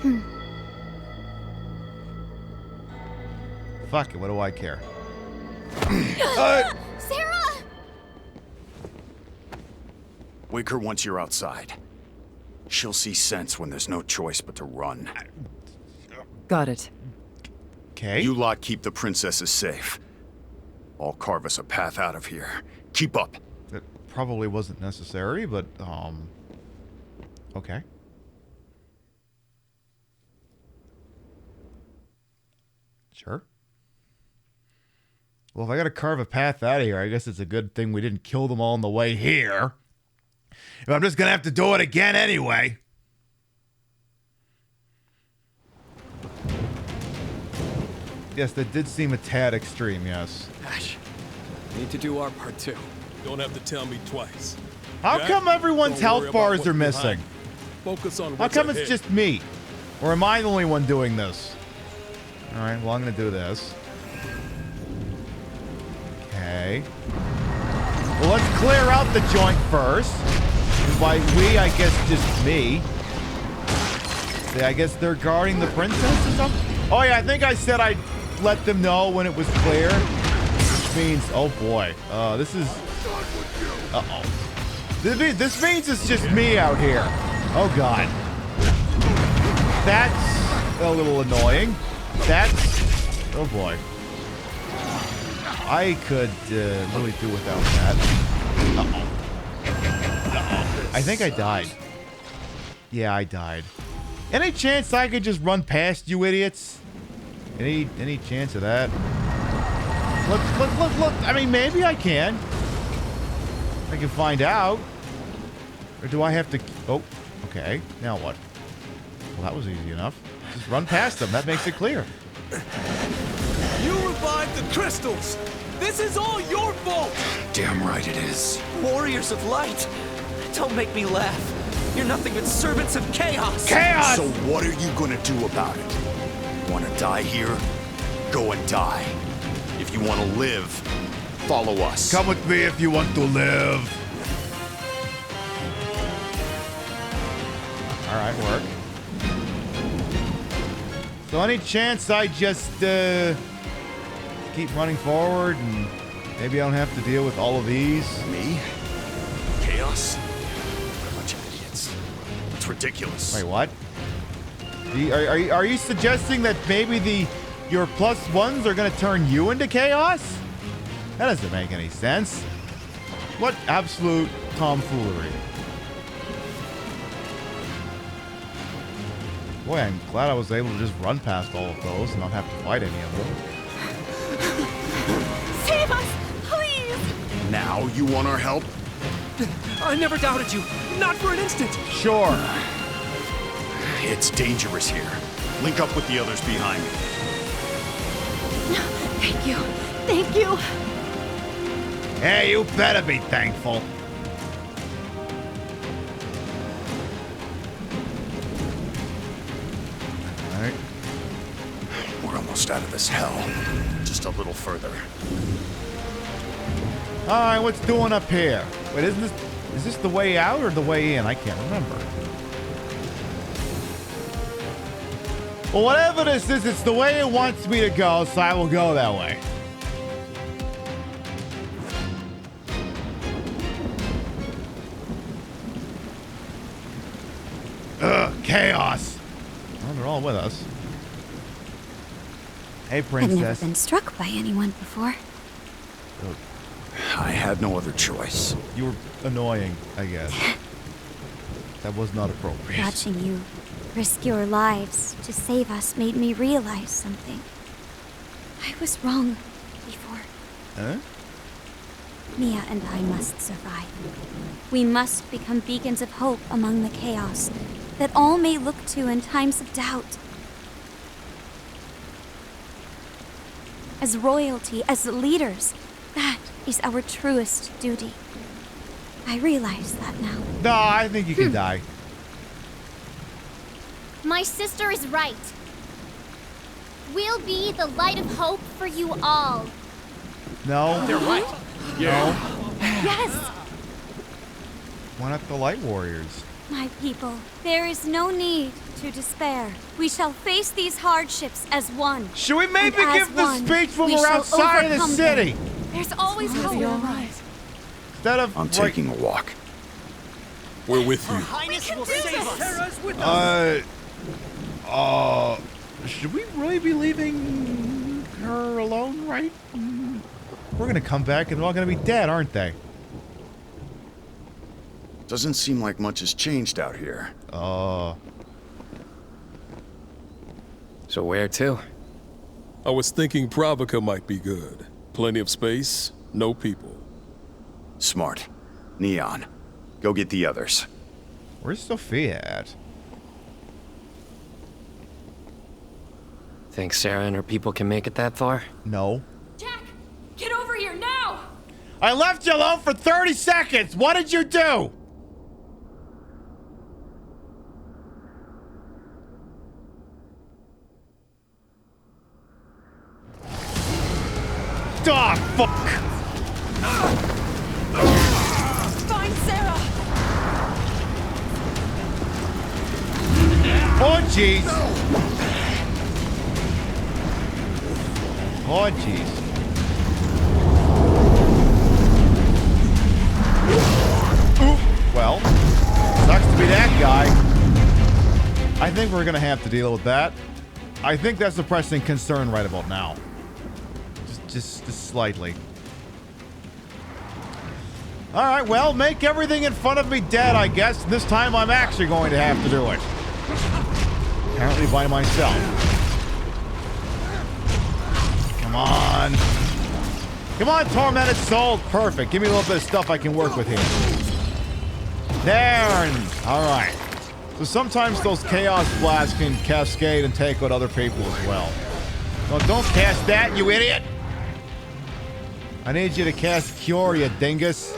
[SPEAKER 17] Fuck it, what do I care?
[SPEAKER 22] Sarah!
[SPEAKER 6] Wake her once you're outside. She'll see sense when there's no choice but to run.
[SPEAKER 11] Got it.
[SPEAKER 17] Okay.
[SPEAKER 6] You lot keep the princesses safe. I'll carve us a path out of here. Keep up.
[SPEAKER 17] It probably wasn't necessary, but, okay. Sure. Well, if I gotta carve a path out of here, I guess it's a good thing we didn't kill them all on the way here. If I'm just gonna have to do it again anyway. Yes, that did seem a tad extreme, yes.
[SPEAKER 7] Ash, we need to do our part too.
[SPEAKER 5] Don't have to tell me twice.
[SPEAKER 17] How
[SPEAKER 5] Jack,
[SPEAKER 17] come everyone's
[SPEAKER 5] don't
[SPEAKER 17] health
[SPEAKER 5] worry
[SPEAKER 17] bars
[SPEAKER 5] about
[SPEAKER 17] are
[SPEAKER 5] what's
[SPEAKER 17] missing?
[SPEAKER 5] behind. Focus on
[SPEAKER 17] How
[SPEAKER 5] what's
[SPEAKER 17] come
[SPEAKER 5] ahead.
[SPEAKER 17] it's just me? Or am I the only one doing this? Alright, well, I'm gonna do this. Okay. Well, let's clear out the joint first. And by we, I guess just me. See, I guess they're guarding the princess or something? Oh yeah, I think I said I'd let them know when it was clear. Which means, oh boy. This is... Uh-oh. This means it's just me out here. Oh god. That's a little annoying. That's... Oh boy. I could really do without that. Uh-oh. Uh-oh. I think I died. Yeah, I died. Any chance I could just run past you idiots? Any chance of that? Look. I mean, maybe I can. I can find out. Or do I have to... Oh, okay. Now what? Well, that was easy enough. Just run past them. That makes it clear.
[SPEAKER 19] You revived the crystals! This is all your fault!
[SPEAKER 6] Damn right it is.
[SPEAKER 19] Warriors of Light! Don't make me laugh. You're nothing but servants of chaos!
[SPEAKER 17] Chaos!
[SPEAKER 6] So what are you gonna do about it? Want to die here? Go and die. If you want to live, follow us.
[SPEAKER 17] Come with me if you want to live. Alright, work. So any chance I just keep running forward and maybe I don't have to deal with all of these?
[SPEAKER 6] Me? Chaos? What a bunch of idiots. It's ridiculous.
[SPEAKER 17] Wait, what? Are you suggesting that maybe the your +1s are gonna turn you into chaos? That doesn't make any sense. What absolute tomfoolery. Boy, I'm glad I was able to just run past all of those and not have to fight any of them.
[SPEAKER 8] Save us, please!
[SPEAKER 6] Now you want our help?
[SPEAKER 19] I never doubted you. Not for an instant.
[SPEAKER 17] Sure.
[SPEAKER 6] It's dangerous here. Link up with the others behind me.
[SPEAKER 8] Thank you. Thank you.
[SPEAKER 17] Hey, you better be thankful. All right.
[SPEAKER 6] We're almost out of this hell. Just a little further.
[SPEAKER 17] All right, what's doing up here? Wait, is this the way out or the way in? I can't remember. Well, whatever this is, it's the way it wants me to go, so I will go that way. Ugh, chaos. Well, they're all with us. Hey,
[SPEAKER 22] I've never
[SPEAKER 17] princess.
[SPEAKER 22] been struck by anyone before.
[SPEAKER 6] I had no other choice.
[SPEAKER 17] You were annoying, I guess. That was not appropriate.
[SPEAKER 22] Watching you risk your lives to save us made me realize something. I was wrong before.
[SPEAKER 17] Huh?
[SPEAKER 22] Mia and I must survive. We must become beacons of hope among the chaos that all may look to in times of doubt. As royalty, as leaders, that is our truest duty. I realize that now.
[SPEAKER 17] No, I think you can die.
[SPEAKER 14] My sister is right. We'll be the light of hope for you all.
[SPEAKER 17] No.
[SPEAKER 19] They're right.
[SPEAKER 17] No.
[SPEAKER 22] Yes!
[SPEAKER 17] Why not the Light Warriors?
[SPEAKER 22] My people, there is no need to despair. We shall face these hardships as one.
[SPEAKER 17] Should we maybe
[SPEAKER 22] And as
[SPEAKER 17] give the
[SPEAKER 22] one,
[SPEAKER 17] speech when
[SPEAKER 22] we
[SPEAKER 17] we're
[SPEAKER 22] shall
[SPEAKER 17] outside of the
[SPEAKER 22] overcome
[SPEAKER 17] city?
[SPEAKER 22] them. There's always hope.
[SPEAKER 17] Instead of
[SPEAKER 6] I'm taking a walk.
[SPEAKER 5] We're with you.
[SPEAKER 8] Highness will save us.
[SPEAKER 19] Sarah's with
[SPEAKER 17] should we really be leaving her alone, right? We're gonna come back and they're all gonna be dead, aren't they?
[SPEAKER 6] Doesn't seem like much has changed out here.
[SPEAKER 7] So where to?
[SPEAKER 5] I was thinking Pravica might be good. Plenty of space, no people.
[SPEAKER 6] Smart. Neon, go get the others.
[SPEAKER 17] Where's Sophia at?
[SPEAKER 7] Think Sarah and her people can make it that far?
[SPEAKER 17] No.
[SPEAKER 8] Jack, get over here now!
[SPEAKER 17] I left you alone for 30 seconds! What did you do? Ah, fuck!
[SPEAKER 8] Find Sarah!
[SPEAKER 17] Oh, jeez! Oh, jeez. Well, sucks to be that guy. I think we're gonna have to deal with that. I think that's the pressing concern right about now. Just slightly. Alright, well, make everything in front of me dead, I guess. This time I'm actually going to have to do it. Apparently by myself. Come on. Come on, tormented soul. Perfect. Give me a little bit of stuff I can work with here. There. Alright. So sometimes those chaos blasts can cascade and take out other people as well. No, don't cast that, you idiot. I need you to cast Cure, you dingus.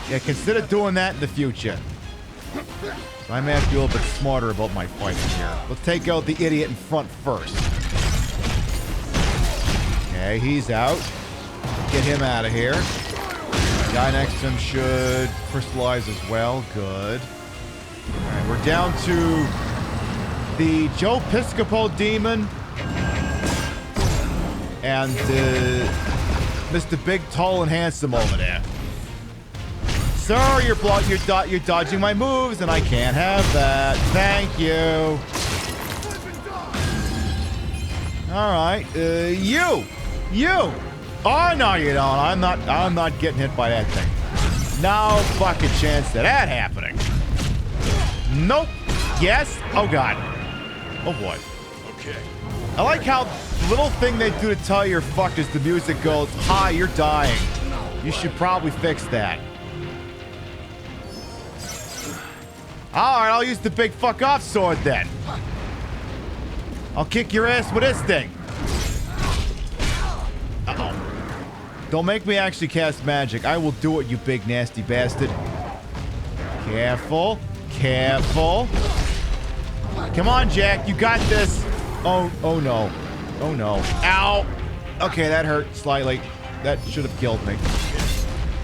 [SPEAKER 17] Yeah, consider doing that in the future. So I may have to be a little bit smarter about my fighting here. Let's take out the idiot in front first. Okay, he's out. Get him out of here. The guy next to him should crystallize as well. Good. Alright, we're down to the Joe Piscopo demon. And Mr. Big, Tall, and Handsome over there. Sir, you're dodging my moves, and I can't have that. Thank you. right. You. Oh, no, you don't. I'm not getting hit by that thing. No fucking chance of that happening. Nope. Yes. Oh, God. Oh, boy.
[SPEAKER 2] Okay.
[SPEAKER 17] I like how the little thing they do to tell you you're fucked is the music goes, hi, you're dying. You should probably fix that. Alright, I'll use the big fuck off sword then. I'll kick your ass with this thing. Uh-oh. Don't make me actually cast magic. I will do it, you big nasty bastard. Careful. Careful. Come on, Jack. You got this. Oh no. Oh no. Ow. Okay, that hurt slightly. That should have killed me.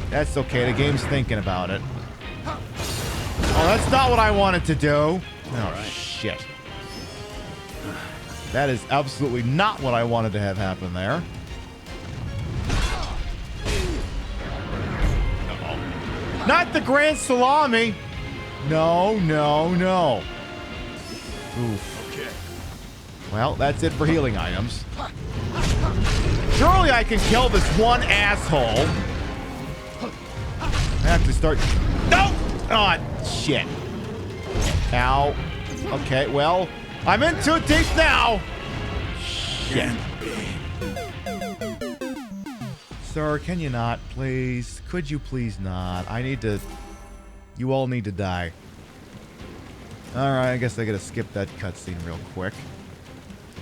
[SPEAKER 17] That's okay. The game's thinking about it. Oh, that's not what I wanted to do. Oh, shit. That is absolutely not what I wanted to have happen there. Uh-oh. Not the Grand Salami. No. Oof.
[SPEAKER 2] Okay.
[SPEAKER 17] Well, that's it for healing items. Surely I can kill this one asshole. I have to start... No! Oh, shit. Ow. Okay, well, I'm in too deep now. Shit. Sir, can you not, please? Could you please not? I need to... You all need to die. Alright, I guess I gotta skip that cutscene real quick.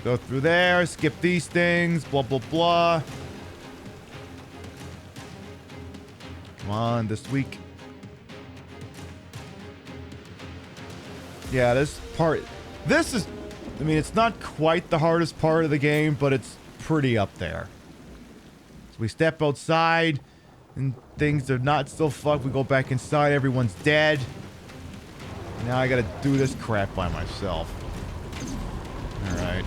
[SPEAKER 17] Go through there, skip these things, blah, blah, blah. Come on, this week. Yeah, this is, I mean, it's not quite the hardest part of the game, but it's pretty up there. So we step outside, and things are not still fucked. We go back inside, everyone's dead. Now I gotta do this crap by myself. Alright.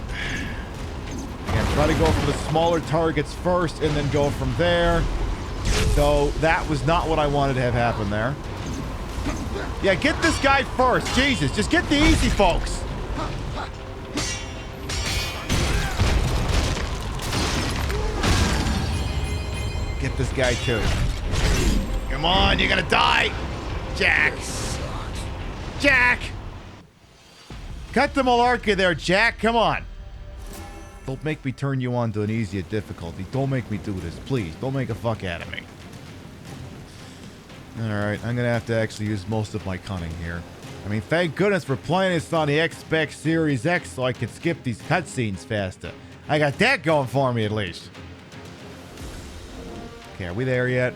[SPEAKER 17] Yeah, try to go for the smaller targets first, and then go from there. So, that was not what I wanted to have happen there. Yeah, get this guy first. Jesus, just get the easy folks. Get this guy too. Come on, you're gonna die. Jack. Jack. Cut the malarkey there, Jack. Come on. Don't make me turn you on to an easier difficulty. Don't make me do this, please. Don't make a fuck out of me. Alright, I'm gonna have to actually use most of my cunning here. I mean, thank goodness for playing this on the Xbox Series X so I can skip these cutscenes faster. I got that going for me at least. Okay, are we there yet?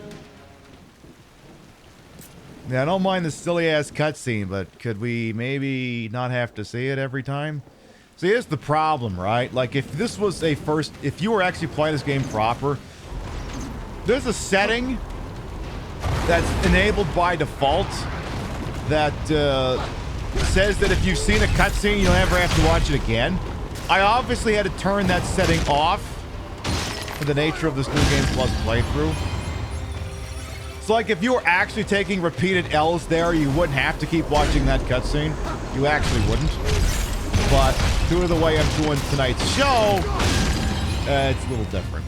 [SPEAKER 17] Yeah, I don't mind the silly-ass cutscene, but could we maybe not have to see it every time? See, here's the problem, right? Like, if this was if you were actually playing this game proper, there's a setting that's enabled by default that says that if you've seen a cutscene, you'll never have to watch it again. I obviously had to turn that setting off for the nature of this New Game Plus playthrough. So, like, if you were actually taking repeated L's there, you wouldn't have to keep watching that cutscene. You actually wouldn't. But due to the way I'm doing tonight's show, it's a little different.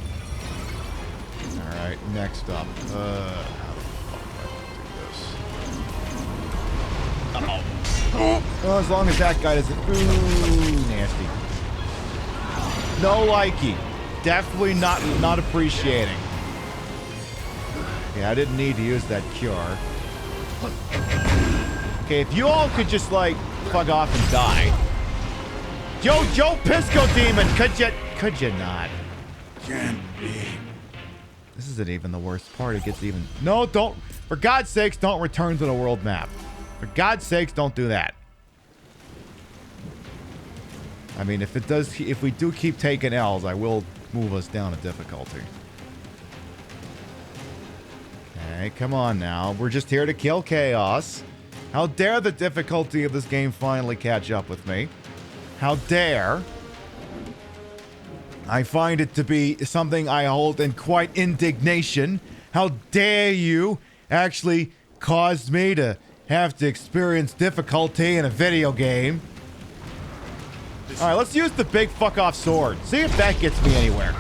[SPEAKER 17] Alright, next up. How the fuck do I do this? Uh-oh. Well, as long as that guy doesn't... Ooh, nasty. No likey. Definitely not appreciating. Yeah, I didn't need to use that cure. Okay, if you all could just, like, fuck off and die. Joe Pisco Demon, could you not?
[SPEAKER 2] Can't be.
[SPEAKER 17] This isn't even the worst part. It gets even... No, don't... For God's sakes, don't return to the world map. For God's sakes, don't do that. I mean, if we do keep taking L's, I will move us down a difficulty. Okay, come on now. We're just here to kill chaos. How dare the difficulty of this game finally catch up with me? How dare I find it to be something I hold in quite indignation. How dare you actually cause me to have to experience difficulty in a video game?
[SPEAKER 1] All right, let's use the big fuck off sword. See if that gets me anywhere.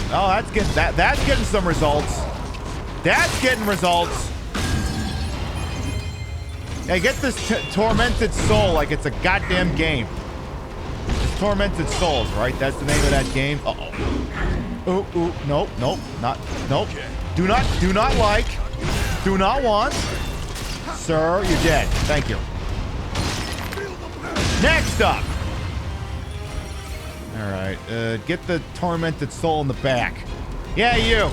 [SPEAKER 1] Oh, that's getting some results. That's getting results. Hey, get this tormented soul like it's a goddamn game. It's Tormented Souls, right? That's the name of that game. Uh-oh. Ooh, nope, not, nope. Do not like, do not want. Sir, you're dead. Thank you. Next up. All right, get the Tormented Soul in the back. Yeah, you.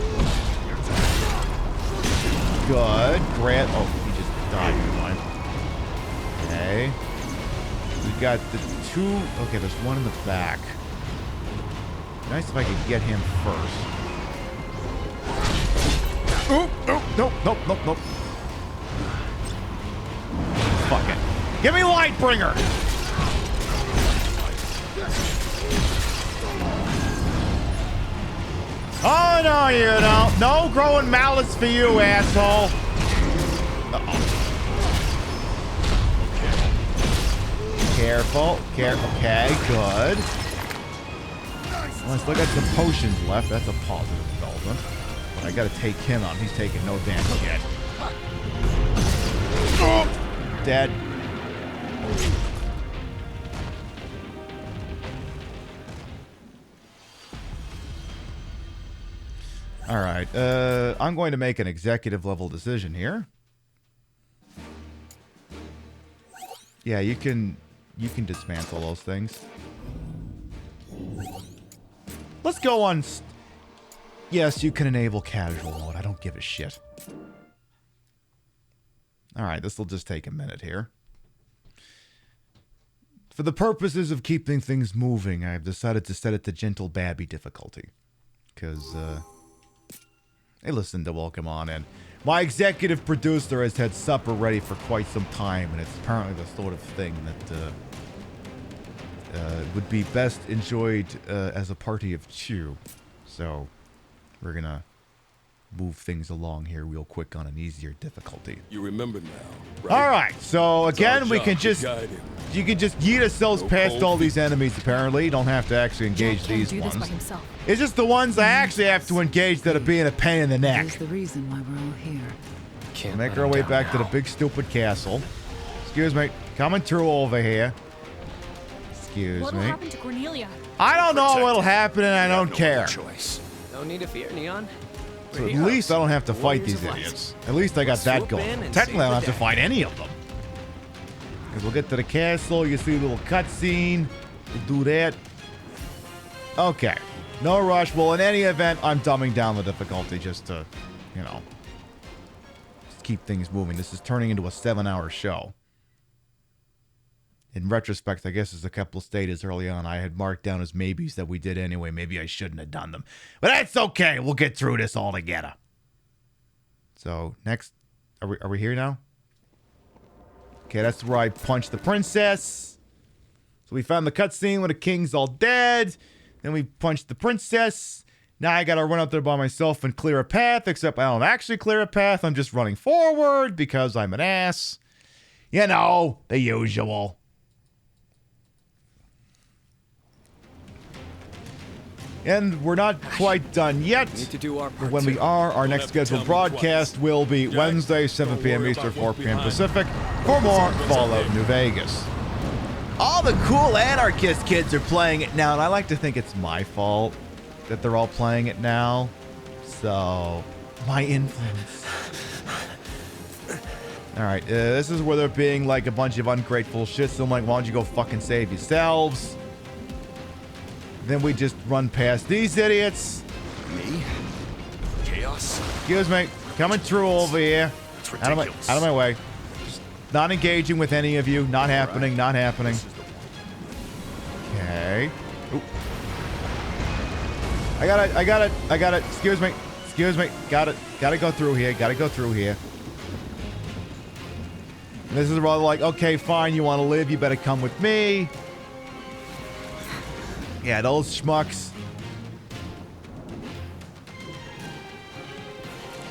[SPEAKER 1] Good. Grant. Oh, he just died. Never mind. Okay. We got the two. Okay, there's one in the back. Nice if I could get him first. Oh, nope. Fuck it. Give me Lightbringer. Oh, no, you don't. No growing malice for you, asshole. Uh-oh. Careful. Okay, good. Well, I still got some potions left. That's a positive development. But I gotta take him out. He's taking no damage yet. Oh, dead. All right, I'm going to make an executive level decision here. Yeah, you can dismantle those things. Let's go on. Yes, you can enable casual mode. I don't give a shit. All right, this will just take a minute here. For the purposes of keeping things moving, I've decided to set it to gentle babby difficulty. Because, hey, listen, to welcome on in. My executive producer has had supper ready for quite some time, and it's apparently the sort of thing that would be best enjoyed as a party of two. So, we're gonna move things along here real quick on an easier difficulty.
[SPEAKER 5] You remember now, right?
[SPEAKER 1] All right, so again, we can just... You can just yeet ourselves past all these enemies, apparently. You don't have to actually engage these ones. It's just the ones I actually have to engage that are being a pain in the neck.
[SPEAKER 11] That's the reason why we're all here.
[SPEAKER 1] We'll make our way back to the big stupid castle. Excuse me. Coming through over here. Excuse me.
[SPEAKER 8] What'll happen to Cornelia?
[SPEAKER 1] I don't know what'll happen and I don't care.
[SPEAKER 7] No need to fear, Neon.
[SPEAKER 1] So at least I don't have to fight these idiots. At least I got that going. Technically, I don't have to fight any of them. Because we'll get to the castle, you see a little cutscene. We'll do that. Okay. No rush. Well, in any event, I'm dumbing down the difficulty just to, you know, just keep things moving. This is turning into a 7-hour show. In retrospect, I guess there's a couple of stages early on I had marked down as maybes that we did anyway. Maybe I shouldn't have done them. But that's okay. We'll get through this all together. So, next. Are we here now? Okay, that's where I punched the princess. So we found the cutscene when the king's all dead. Then we punched the princess. Now I gotta run out there by myself and clear a path, except I don't actually clear a path. I'm just running forward because I'm an ass. You know, the usual. And we're not quite done yet. But when we are, our next scheduled broadcast will be Wednesday, 7 p.m. Eastern, 4 p.m. Pacific, for more Fallout New Vegas. All the cool anarchist kids are playing it now, and I like to think it's my fault that they're all playing it now. So, my influence. All right, this is where they're being like a bunch of ungrateful shits. So I'm like, why don't you go fucking save yourselves? Then we just run past these idiots.
[SPEAKER 2] Me? Chaos?
[SPEAKER 1] Excuse me. Coming through over here. Out of my way. Just not engaging with any of you. Not happening. Not happening. Okay. Ooh. I got it. Excuse me. Gotta go through here. And this is rather like, okay, fine. You want to live? You better come with me. Yeah, those schmucks.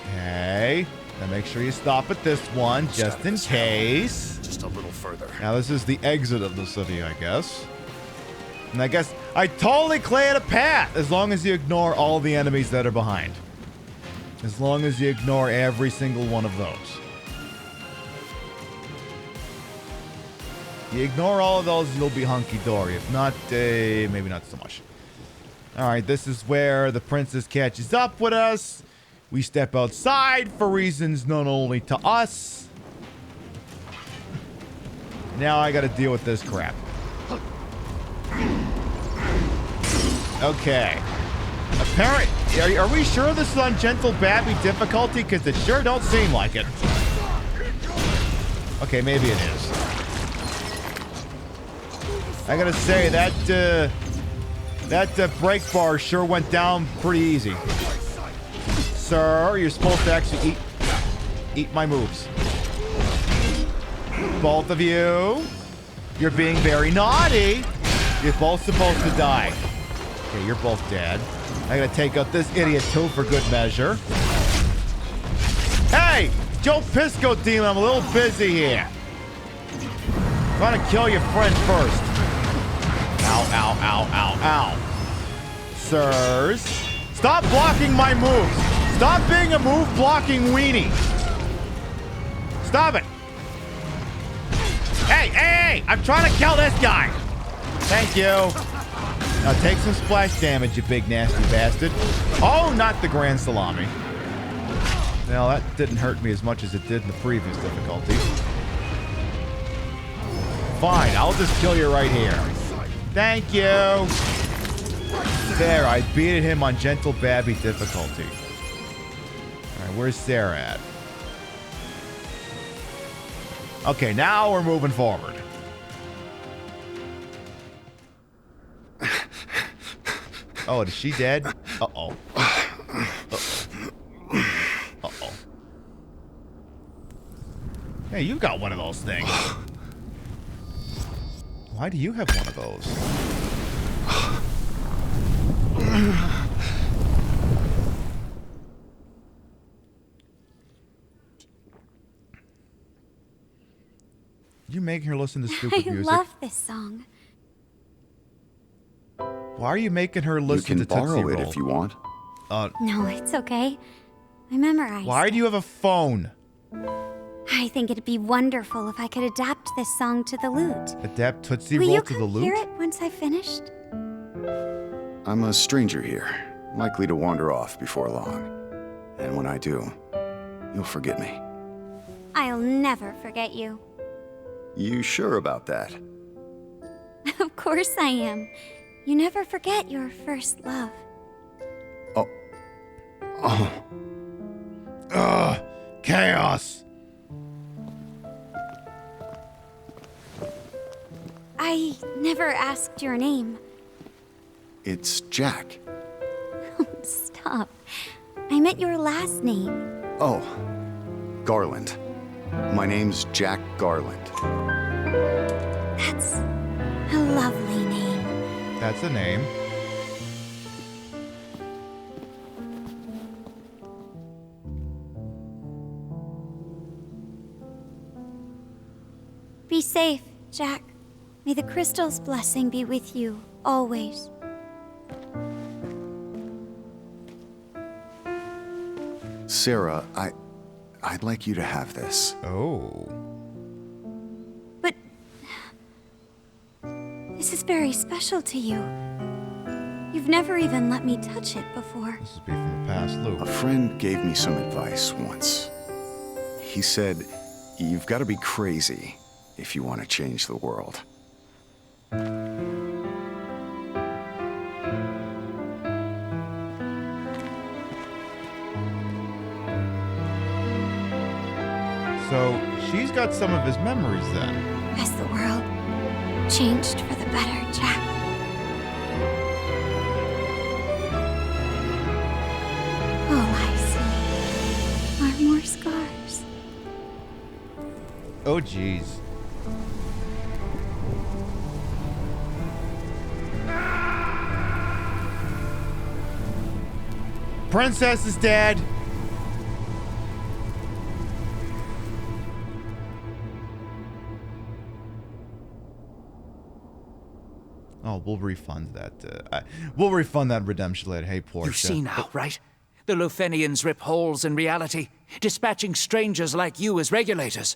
[SPEAKER 1] Okay. Then make sure you stop at this one, just in case.
[SPEAKER 6] Just a little further.
[SPEAKER 1] Now, this is the exit of the city, I guess. And I guess I totally cleared a path, as long as you ignore all the enemies that are behind. As long as you ignore every single one of those. You ignore all of those, you'll be hunky-dory. If not, maybe not so much. Alright, this is where the princess catches up with us. We step outside for reasons known only to us. Now I gotta deal with this crap. Okay. Apparently, are we sure this is on Gentle Babby difficulty? Because it sure don't seem like it. Okay, maybe it is. I gotta say, that brake bar sure went down pretty easy. Sir, you're supposed to actually eat my moves. Both of you. You're being very naughty. You're both supposed to die. Okay, you're both dead. I gotta take out this idiot too for good measure. Hey! Joe Pisco Demon, I'm a little busy here. Trying to kill your friend first. Ow, ow, ow, ow, ow. Sirs, stop blocking my moves. Stop being a move-blocking weenie. Stop it. Hey, hey, hey! I'm trying to kill this guy. Thank you. Now take some splash damage, you big nasty bastard. Oh, not the Grand Salami. Well, that didn't hurt me as much as it did in the previous difficulty. Fine, I'll just kill you right here. Thank you. There, I beat him on Gentle Babby difficulty. Alright, where's Sarah at? Okay, now we're moving forward. Oh, is she dead? Uh-oh. Uh-oh. Hey, you got one of those things. Why do you have one of those? You making her listen to stupid music?
[SPEAKER 22] I love this song.
[SPEAKER 1] Why are you making her listen to Tootsie Roll?
[SPEAKER 6] You can borrow it if you want.
[SPEAKER 22] No, it's okay. I memorized.
[SPEAKER 1] Why do you have a phone?
[SPEAKER 22] I think it'd be wonderful if I could adapt this song to the lute.
[SPEAKER 1] Adapt Tootsie Roll to the lute?
[SPEAKER 22] Will you hear it once I've finished?
[SPEAKER 6] I'm a stranger here, likely to wander off before long. And when I do, you'll forget me.
[SPEAKER 22] I'll never forget you.
[SPEAKER 6] You sure about that?
[SPEAKER 22] Of course I am. You never forget your first love.
[SPEAKER 6] Oh. Oh.
[SPEAKER 1] Ugh. Chaos.
[SPEAKER 22] I never asked your name.
[SPEAKER 6] It's Jack.
[SPEAKER 22] Stop. I meant your last name.
[SPEAKER 6] Oh, Garland. My name's Jack Garland.
[SPEAKER 22] That's a lovely name.
[SPEAKER 1] That's a name.
[SPEAKER 22] Be safe, Jack. May the crystal's blessing be with you, always.
[SPEAKER 6] Sarah, I'd like you to have this.
[SPEAKER 1] Oh.
[SPEAKER 22] But this is very special to you. You've never even let me touch it before.
[SPEAKER 1] This would be from a past loop.
[SPEAKER 6] A friend gave me some advice once. He said, you've got to be crazy if you want to change the world.
[SPEAKER 1] So, she's got some of his memories then.
[SPEAKER 22] Has the world changed for the better, Jack? All I see are more scars.
[SPEAKER 1] Oh, jeez. Princess is dead. Oh, we'll refund that. We'll refund that redemption later. Hey, Portia.
[SPEAKER 3] You see now, right? The Luthenians rip holes in reality, dispatching strangers like you as regulators.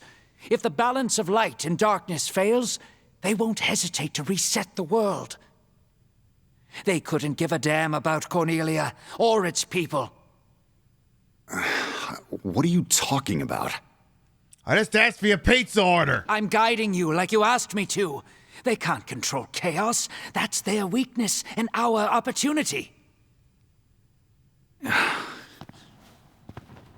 [SPEAKER 3] If the balance of light and darkness fails, they won't hesitate to reset the world. They couldn't give a damn about Cornelia or its people.
[SPEAKER 6] What are you talking about?
[SPEAKER 1] I just asked for your pizza order.
[SPEAKER 3] I'm guiding you like you asked me to. They can't control chaos. That's their weakness and our opportunity.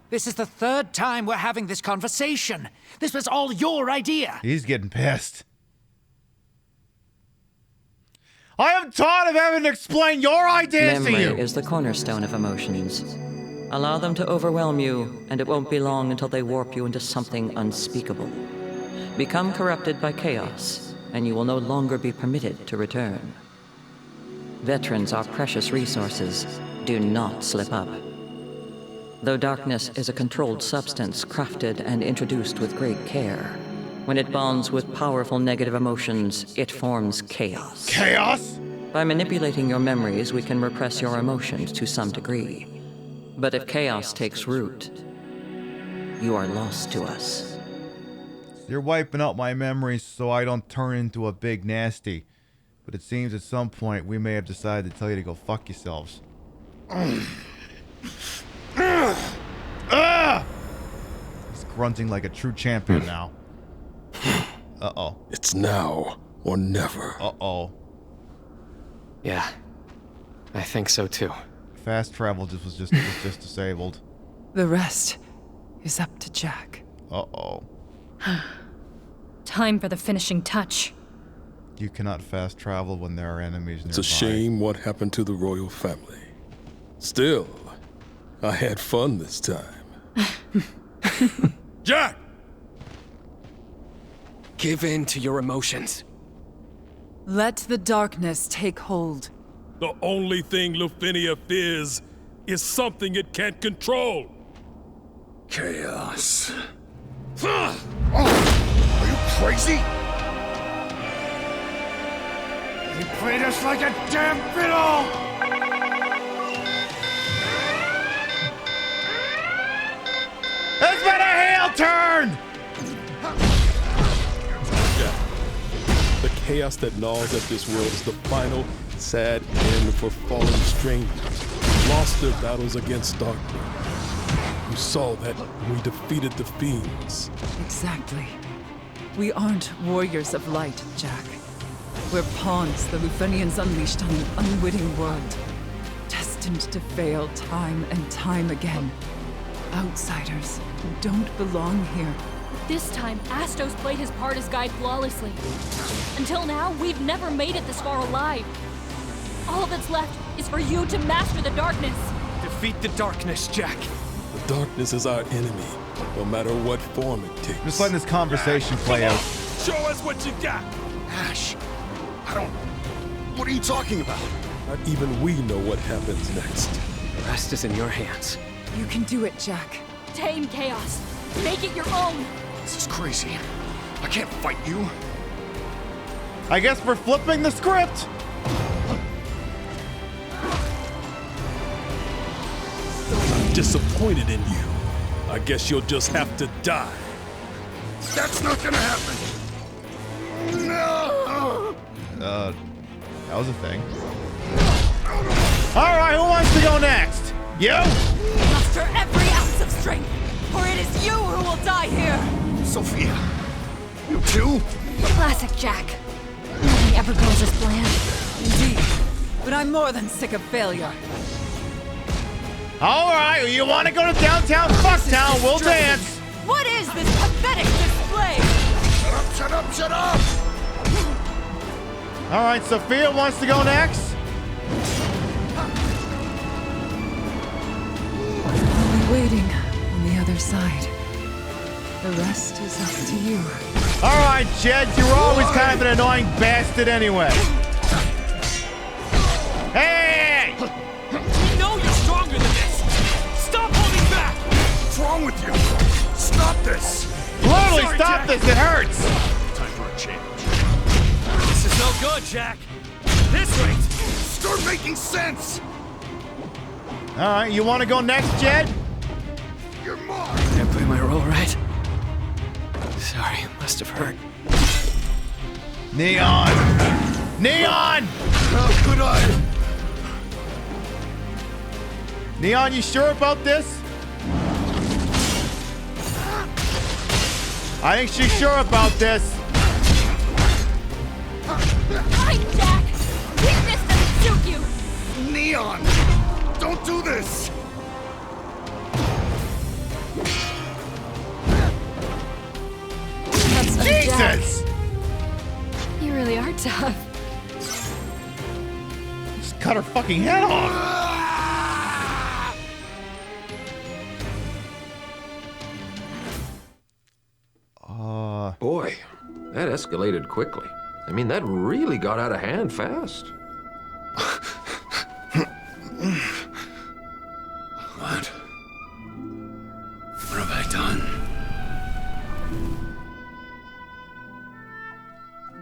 [SPEAKER 3] This is the third time we're having this conversation. This was all your idea.
[SPEAKER 1] He's getting pissed. I am tired of having to explain your ideas to you.
[SPEAKER 18] Memory is the cornerstone of emotions. Allow them to overwhelm you, and it won't be long until they warp you into something unspeakable. Become corrupted by chaos, and you will no longer be permitted to return. Veterans are precious resources. Do not slip up. Though darkness is a controlled substance crafted and introduced with great care, when it bonds with powerful negative emotions, it forms chaos.
[SPEAKER 1] Chaos?
[SPEAKER 18] By manipulating your memories, we can repress your emotions to some degree. But if chaos takes root, you are lost to us.
[SPEAKER 1] You're wiping out my memories so I don't turn into a big nasty. But it seems at some point we may have decided to tell you to go fuck yourselves. He's grunting like a true champion now. Uh-oh.
[SPEAKER 5] It's now or never.
[SPEAKER 1] Uh-oh.
[SPEAKER 7] Yeah, I think so too.
[SPEAKER 1] Fast travel was just disabled.
[SPEAKER 11] The rest is up to Jack.
[SPEAKER 1] Uh-oh.
[SPEAKER 15] Time for the finishing touch.
[SPEAKER 1] You cannot fast travel when there are enemies nearby.
[SPEAKER 5] It's a shame what happened to the royal family. Still, I had fun this time.
[SPEAKER 7] Jack! Give in to your emotions.
[SPEAKER 11] Let the darkness take hold.
[SPEAKER 5] The only thing Luthenia fears is something it can't control.
[SPEAKER 2] Chaos. Are you crazy? You played us like a damn fiddle!
[SPEAKER 1] It's been a heel turn!
[SPEAKER 5] Yeah. The chaos that gnaws at this world is the final, sad end for fallen strangers who lost their battles against darkness. You saw that when we defeated the fiends.
[SPEAKER 11] Exactly. We aren't warriors of light, Jack. We're pawns the Luthenians unleashed on an unwitting world, destined to fail time and time again. Outsiders who don't belong here.
[SPEAKER 15] This time, Astos played his part as guide flawlessly. Until now, we've never made it this far alive. All that's left is for you to master the darkness.
[SPEAKER 7] Defeat the darkness, Jack.
[SPEAKER 5] The darkness is our enemy, no matter what form it takes.
[SPEAKER 1] Just letting this conversation play out.
[SPEAKER 5] Show us what you got!
[SPEAKER 6] Ash, I don't... What are you talking about?
[SPEAKER 5] Not even we know what happens next.
[SPEAKER 7] The rest is in your hands.
[SPEAKER 11] You can do it, Jack.
[SPEAKER 15] Tame chaos. Make it your own.
[SPEAKER 6] This is crazy. I can't fight you.
[SPEAKER 1] I guess we're flipping the script.
[SPEAKER 5] I'm disappointed in you. I guess you'll just have to die.
[SPEAKER 2] That's not gonna happen. No.
[SPEAKER 1] That was a thing. All right, who wants to go next? You?
[SPEAKER 8] Muster every ounce of strength, for it is you who will die here.
[SPEAKER 6] Sophia, you too?
[SPEAKER 22] Classic Jack. Nothing ever goes as planned.
[SPEAKER 11] Indeed. But I'm more than sick of failure.
[SPEAKER 1] All right, you want to go to downtown Fucktown? We'll dance.
[SPEAKER 8] What is this pathetic display?
[SPEAKER 2] Shut up, shut up, shut up!
[SPEAKER 1] All right, Sophia wants to go next.
[SPEAKER 11] I'll be waiting on the other side. The rest is up to you.
[SPEAKER 1] All right, Jed, you're always kind of an annoying bastard anyway. Hey!
[SPEAKER 19] We know you're stronger than this. Stop holding back.
[SPEAKER 2] What's wrong with you? Stop this!
[SPEAKER 1] Literally,
[SPEAKER 19] Sorry,
[SPEAKER 1] stop
[SPEAKER 19] Jack.
[SPEAKER 1] this. It hurts.
[SPEAKER 2] Time for a change.
[SPEAKER 19] This is no good, Jack.
[SPEAKER 2] this rate, start making sense!
[SPEAKER 17] Alright, you want to go next, Jed?
[SPEAKER 2] You're mine!
[SPEAKER 7] Did I play my role right? Sorry, it must have hurt.
[SPEAKER 17] Neon! Neon!
[SPEAKER 2] How could I?
[SPEAKER 17] Neon, you sure about this? I think she's sure about this.
[SPEAKER 8] Fine, Jack! Weakness doesn't suit you!
[SPEAKER 2] Neon! Don't do this!
[SPEAKER 15] That's
[SPEAKER 17] Jesus!
[SPEAKER 15] Jack. You really are tough.
[SPEAKER 17] Just cut her fucking head off.
[SPEAKER 10] Boy, that escalated quickly. I mean, that really got out of hand fast.
[SPEAKER 6] What? What have I done?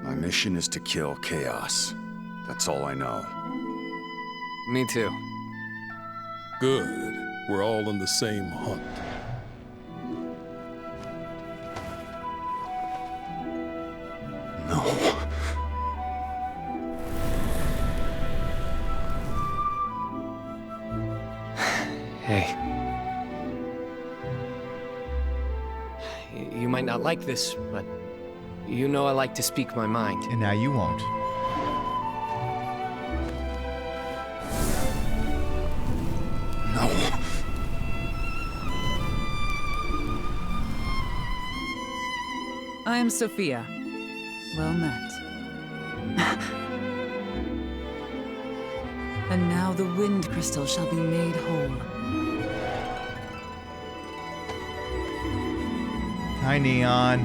[SPEAKER 6] My mission is to kill Chaos. That's all I know.
[SPEAKER 7] Me too.
[SPEAKER 5] Good. We're all on the same hunt.
[SPEAKER 6] No.
[SPEAKER 7] Hey. You might not like this, but you know I like to speak my mind.
[SPEAKER 17] And now you won't.
[SPEAKER 6] No.
[SPEAKER 11] I am Sophia. Well met. And now the wind crystal shall be made whole.
[SPEAKER 17] Hi, Neon.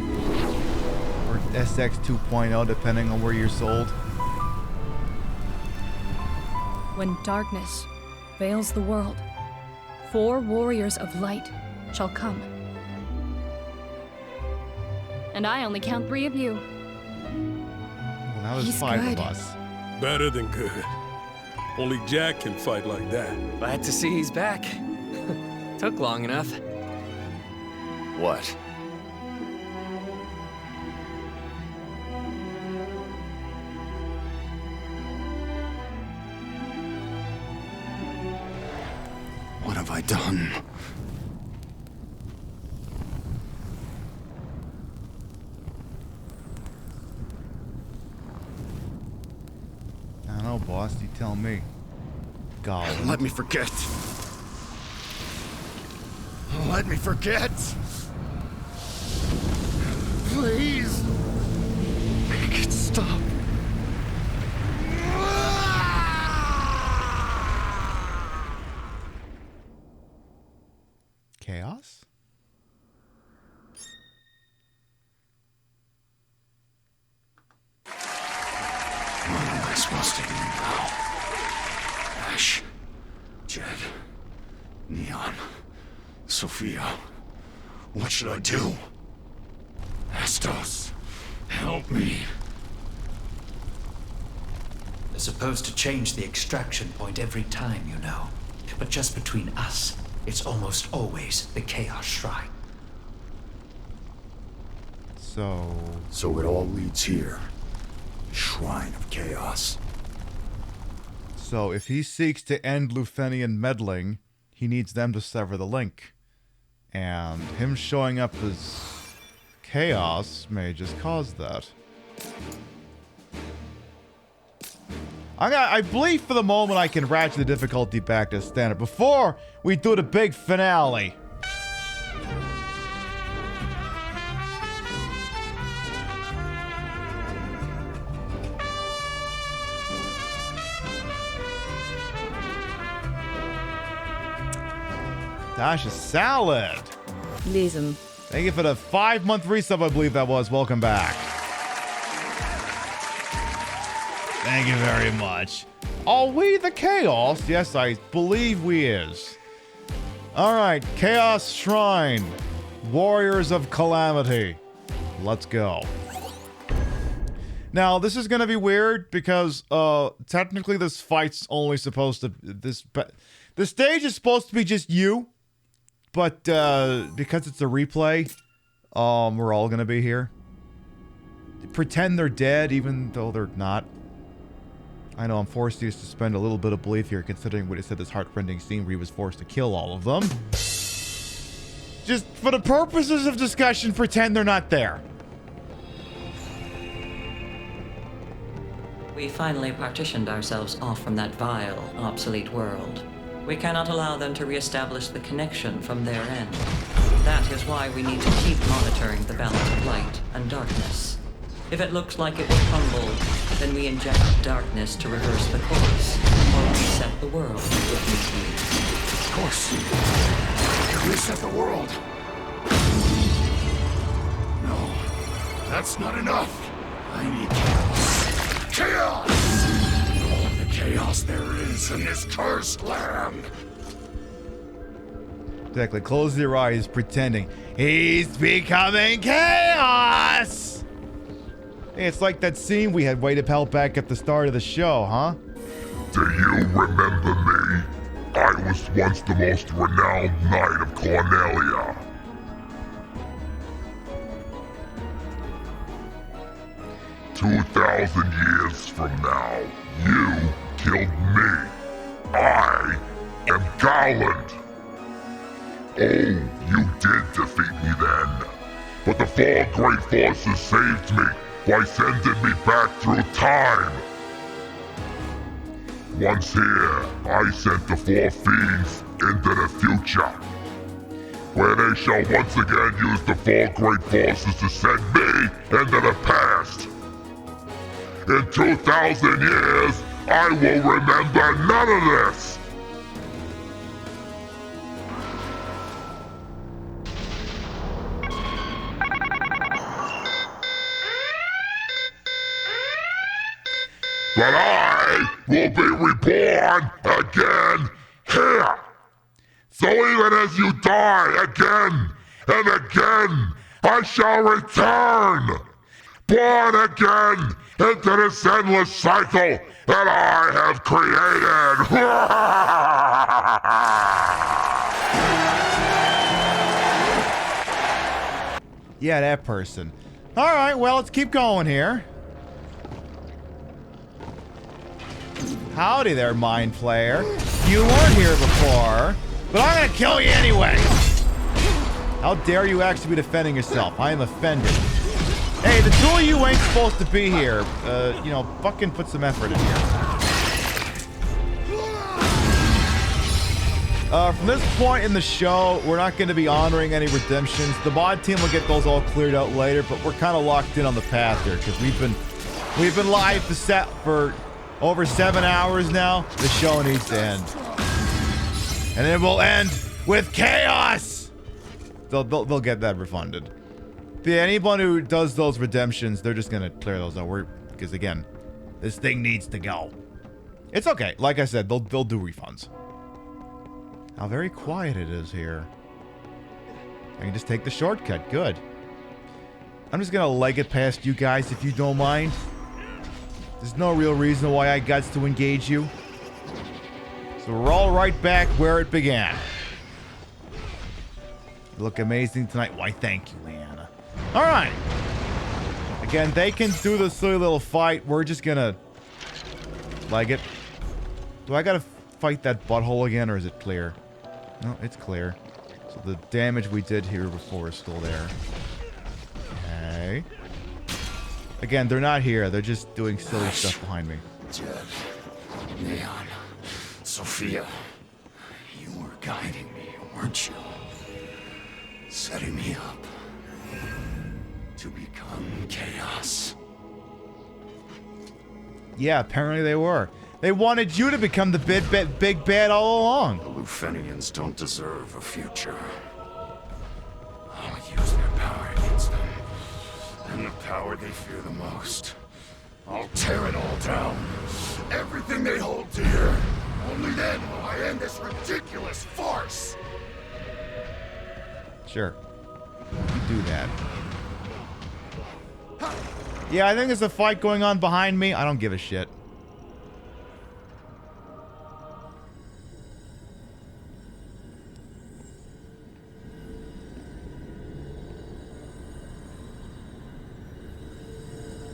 [SPEAKER 17] Or SX 2.0, depending on where you're sold.
[SPEAKER 15] When darkness veils the world, 4 warriors of light shall come. And I only count 3 of you.
[SPEAKER 17] Well, now there's
[SPEAKER 15] He's
[SPEAKER 17] 5
[SPEAKER 15] good.
[SPEAKER 17] of us.
[SPEAKER 5] Better than good. Only Jack can fight like that.
[SPEAKER 7] Glad to see he's back. Took long enough.
[SPEAKER 6] What? What have I done?
[SPEAKER 17] I don't know, boss. You tell me. God.
[SPEAKER 6] Let me forget. Let me forget. Please. Make it stop.
[SPEAKER 17] Chaos?
[SPEAKER 6] What am I supposed to do now? Ash, Jed, Neon, Sophia. What should I do? Estos, help me.
[SPEAKER 3] They're supposed to change the extraction point every time, you know. But just between us, it's almost always the Chaos Shrine.
[SPEAKER 6] So it all leads here. The Shrine of Chaos.
[SPEAKER 17] So if he seeks to end Lufenian meddling, he needs them to sever the link. And him showing up as Chaos may just cause that. I believe for the moment I can ratchet the difficulty back to standard before we do the big finale. Tasha's salad.
[SPEAKER 11] Listen.
[SPEAKER 17] Thank you for the 5-month resub, I believe that was. Welcome back. Thank you very much. Are we the Chaos? Yes, I believe we is. Alright, Chaos Shrine. Warriors of Calamity. Let's go.
[SPEAKER 1] Now, this is gonna be weird because technically this fight's only supposed to the stage is supposed to be just you, but because it's a replay, we're all gonna be here. Pretend they're dead even though they're not. I know I'm forced to suspend a little bit of belief here considering what it said this heartrending scene where he was forced to kill all of them. Just for the purposes of discussion, pretend they're not there.
[SPEAKER 18] We finally partitioned ourselves off from that vile, obsolete world. We cannot allow them to reestablish the connection from their end. That is why we need to keep monitoring the balance of light and darkness. If it looks like it will crumble, then we inject darkness to reverse the course, or reset the world if need be.
[SPEAKER 6] Of course. Reset the world. No, that's not enough. I need chaos. Chaos! All the chaos there is in this cursed land.
[SPEAKER 1] Exactly. Close your eyes, pretending he's becoming chaos. Hey, it's like that scene we had way to pelt back at the start of the show, huh?
[SPEAKER 13] Do you remember me? I was once the most renowned knight of Cornelia. 2,000 years from now, you killed me. I am Garland. Oh, you did defeat me then. But the four great forces saved me by sending me back through time. Once here, I sent the four fiends into the future, where they shall once again use the four great forces to send me into the past. In 2,000 years, I will remember none of this. But I will be reborn again here. So even as you die again and again, I shall return, born again into this endless cycle that I have created.
[SPEAKER 1] Yeah, that person. All right, well, let's keep going here. Howdy there, Mind Flayer. You weren't here before, but I'm gonna kill you anyway. How dare you actually be defending yourself? I am offended. Hey, the two of you ain't supposed to be here. You know, fucking put some effort in here. From this point in the show, we're not going to be honoring any redemptions. The mod team will get those all cleared out later, but we're kind of locked in on the path here because we've been live to set for over 7 hours now. The show needs to end, and it will end with chaos. They'll get that refunded. Yeah, anyone who does those redemptions, they're just gonna clear those out. Because again, this thing needs to go. It's okay. Like I said, they'll do refunds. How very quiet it is here. I can just take the shortcut. Good. I'm just gonna leg it past you guys if you don't mind. There's no real reason why I got to engage you. So we're all right back where it began. You look amazing tonight. Why, thank you, Leanna. All right. Again, they can do the silly little fight. We're just gonna leg it. Do I gotta fight that butthole again, or is it clear? No, it's clear. So the damage we did here before is still there. Okay. Again, they're not here. They're just doing silly stuff behind me.
[SPEAKER 6] Jed, Neon, Sophia, you were guiding me, weren't you? Setting me up to become chaos.
[SPEAKER 1] Yeah, apparently they were. They wanted you to become the big bad all along.
[SPEAKER 6] The Lufenians don't deserve a future. I'll use their power against them. And the power they fear the most. I'll tear it all down. Everything they hold dear. Only then will I end this ridiculous farce.
[SPEAKER 1] Sure. You do that. Yeah, I think there's a fight going on behind me. I don't give a shit.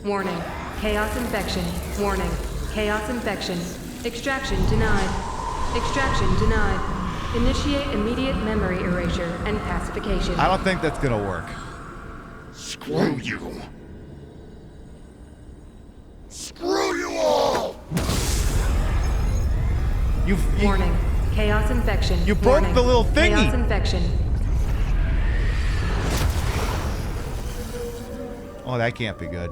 [SPEAKER 16] Warning. Chaos infection. Warning. Chaos infection. Extraction denied. Extraction denied. Initiate immediate memory erasure and pacification.
[SPEAKER 1] I don't think that's gonna work.
[SPEAKER 13] Screw you. Screw you all!
[SPEAKER 16] Warning. Chaos infection.
[SPEAKER 1] You broke
[SPEAKER 16] Warning.
[SPEAKER 1] the little thingy.
[SPEAKER 16] Chaos infection.
[SPEAKER 1] Oh, that can't be good.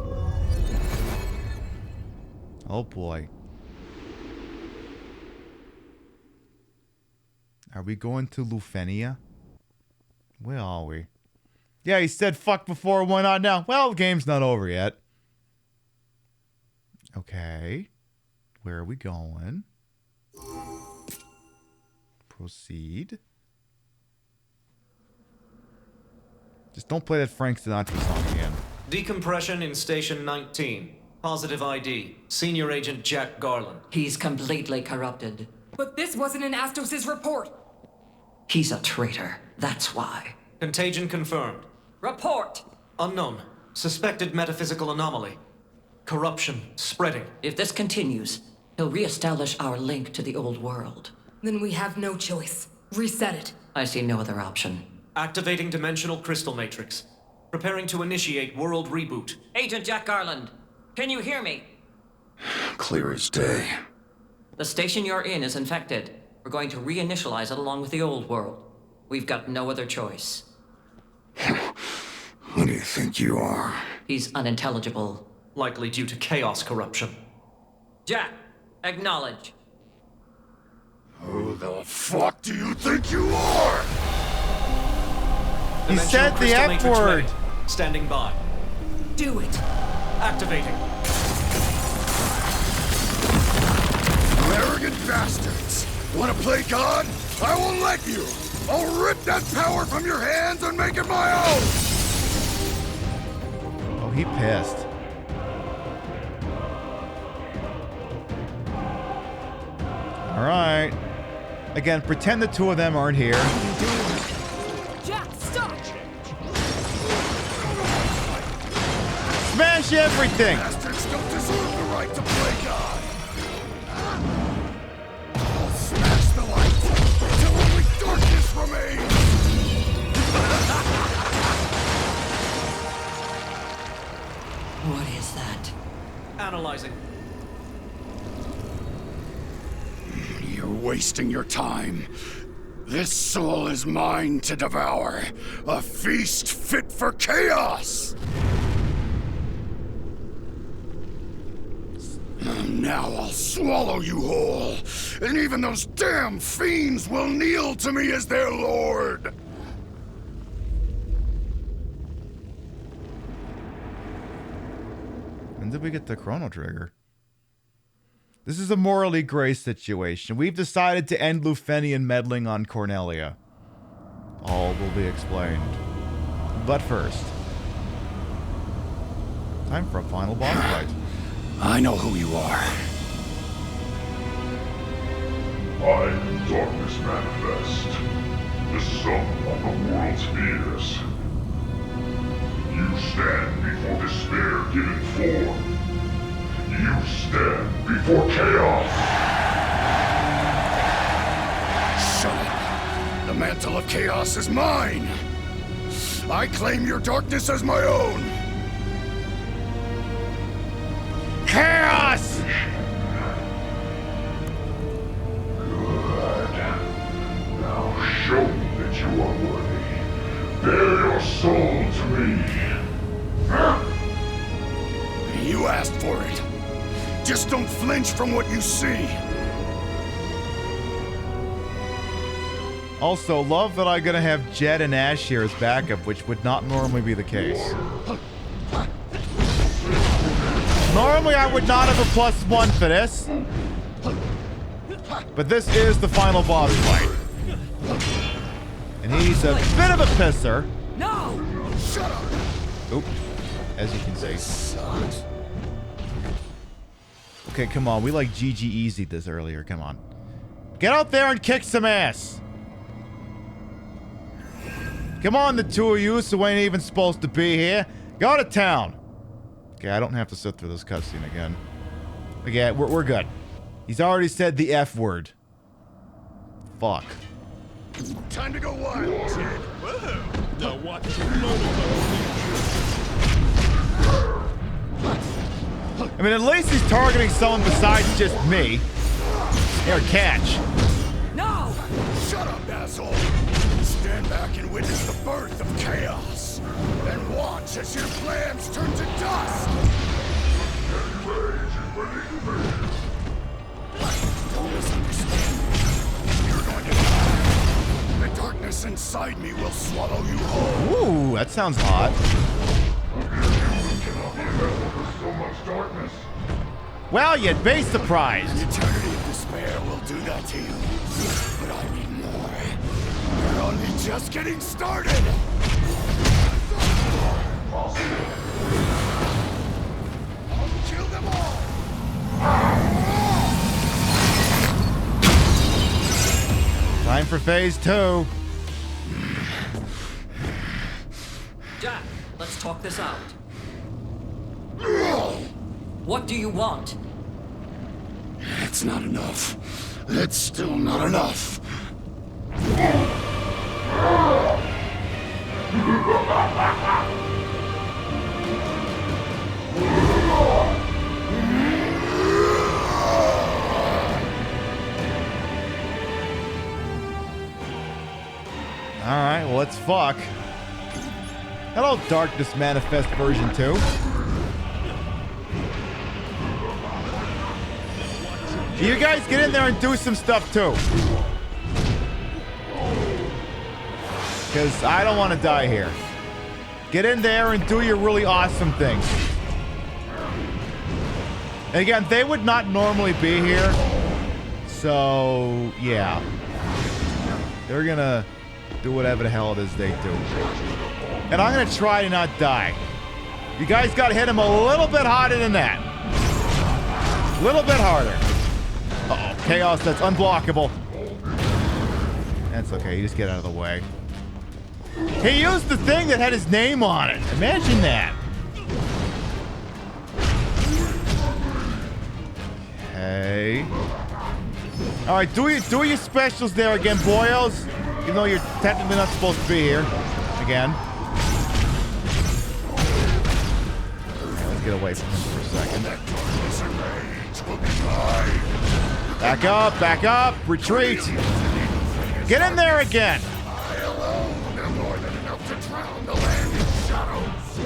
[SPEAKER 1] Oh boy. Are we going to Lufenia? Where are we? Yeah, he said fuck before, why not now? Well, the game's not over yet. Okay. Where are we going? Proceed. Just don't play that Frank Sinatra song again.
[SPEAKER 20] Decompression in Station 19. Positive ID. Senior Agent Jack Garland.
[SPEAKER 18] He's completely corrupted.
[SPEAKER 8] But this wasn't in Astos' report.
[SPEAKER 18] He's a traitor. That's why.
[SPEAKER 20] Contagion confirmed.
[SPEAKER 8] Report.
[SPEAKER 20] Unknown. Suspected metaphysical anomaly. Corruption spreading.
[SPEAKER 18] If this continues, he'll reestablish our link to the old world.
[SPEAKER 8] Then we have no choice. Reset it.
[SPEAKER 18] I see no other option.
[SPEAKER 20] Activating dimensional crystal matrix. Preparing to initiate world reboot.
[SPEAKER 18] Agent Jack Garland, can you hear me?
[SPEAKER 6] Clear as day.
[SPEAKER 18] The station you're in is infected. We're going to reinitialize it along with the old world. We've got no other choice.
[SPEAKER 6] Who do you think you are?
[SPEAKER 18] He's unintelligible.
[SPEAKER 20] Likely due to chaos corruption.
[SPEAKER 18] Jack, acknowledge.
[SPEAKER 13] Who the fuck do you think you are?
[SPEAKER 1] He said the F word.
[SPEAKER 20] Standing by.
[SPEAKER 8] Do it.
[SPEAKER 20] Activating.
[SPEAKER 13] You arrogant bastards! Want to play God? I won't let you! I'll rip that power from your hands and make it my own!
[SPEAKER 1] Oh, he pissed. Alright. Again, pretend the two of them aren't here.
[SPEAKER 8] Jack, stop!
[SPEAKER 1] Smash everything!
[SPEAKER 13] Bastards don't deserve the right to play God! I'll smash the light until only darkness remains!
[SPEAKER 18] What is that?
[SPEAKER 20] Analyzing.
[SPEAKER 13] You're wasting your time. This soul is mine to devour. A feast fit for chaos! Now I'll swallow you whole, and even those damn fiends will kneel to me as their lord!
[SPEAKER 1] When did we get the Chrono Trigger? This is a morally gray situation. We've decided to end Lufenian meddling on Cornelia. All will be explained. But first, time for a final boss fight.
[SPEAKER 13] I know who you are. I'm Darkness Manifest, the sum of the world's fears. You stand before despair given form. You stand before chaos! Shut up! The mantle of chaos is mine! I claim your darkness as my own!
[SPEAKER 1] Chaos!
[SPEAKER 13] Good. Now show me that you are worthy. Bear your soul to me. You asked for it. Just don't flinch from what you see.
[SPEAKER 1] Also, love that I'm gonna have Jet and Ash here as backup, which would not normally be the case. Normally, I would not have a +1 for this. But this is the final boss fight. And he's a bit of a pisser.
[SPEAKER 8] No!
[SPEAKER 13] Shut up!
[SPEAKER 1] Oop. as you can see.
[SPEAKER 2] This sucks.
[SPEAKER 1] Okay, come on. We like GG easy this earlier. Come on. Get out there and kick some ass. Come on, the two of you, so ain't even supposed to be here. Go to town. Okay, I don't have to sit through this cutscene again. Okay, we're good. He's already said the F word. Fuck.
[SPEAKER 2] Time to go wild, kid.
[SPEAKER 5] Whoa. Now watch you learn
[SPEAKER 1] I mean, at least he's targeting someone besides just me. Here, catch.
[SPEAKER 2] No! Shut up, asshole! Stand back and witness the birth of chaos. Then watch as your plans turn to dust! Don't misunderstand me. You're going to die. The darkness inside me will swallow you whole.
[SPEAKER 1] Ooh, that sounds hot.
[SPEAKER 13] So much darkness.
[SPEAKER 1] Well, you'd be surprised.
[SPEAKER 2] An eternity of despair will do that to you. But I need more. You're only just getting started! I'll kill them all!
[SPEAKER 1] Time for phase 2.
[SPEAKER 18] Jack, let's talk this out. What do you want?
[SPEAKER 2] It's not enough. It's still not enough.
[SPEAKER 1] Alright, well, let's fuck. Hello, Darkness Manifest version 2. You guys get in there and do some stuff too. Because I don't want to die here. Get in there and do your really awesome things. And again, they would not normally be here. So, yeah. They're gonna do whatever the hell it is they do. And I'm gonna try to not die. You guys gotta hit him a little bit harder than that. A little bit harder. Uh-oh, chaos that's unblockable. That's okay, you just get out of the way. He used the thing that had his name on it. Imagine that. Okay. Alright, do your specials there again, boyos. Even though you're technically not supposed to be here. Again. Okay, let's get away from him for a second. Back up, retreat. Get in there again.
[SPEAKER 2] I alone am more than enough to drown the land in shadows.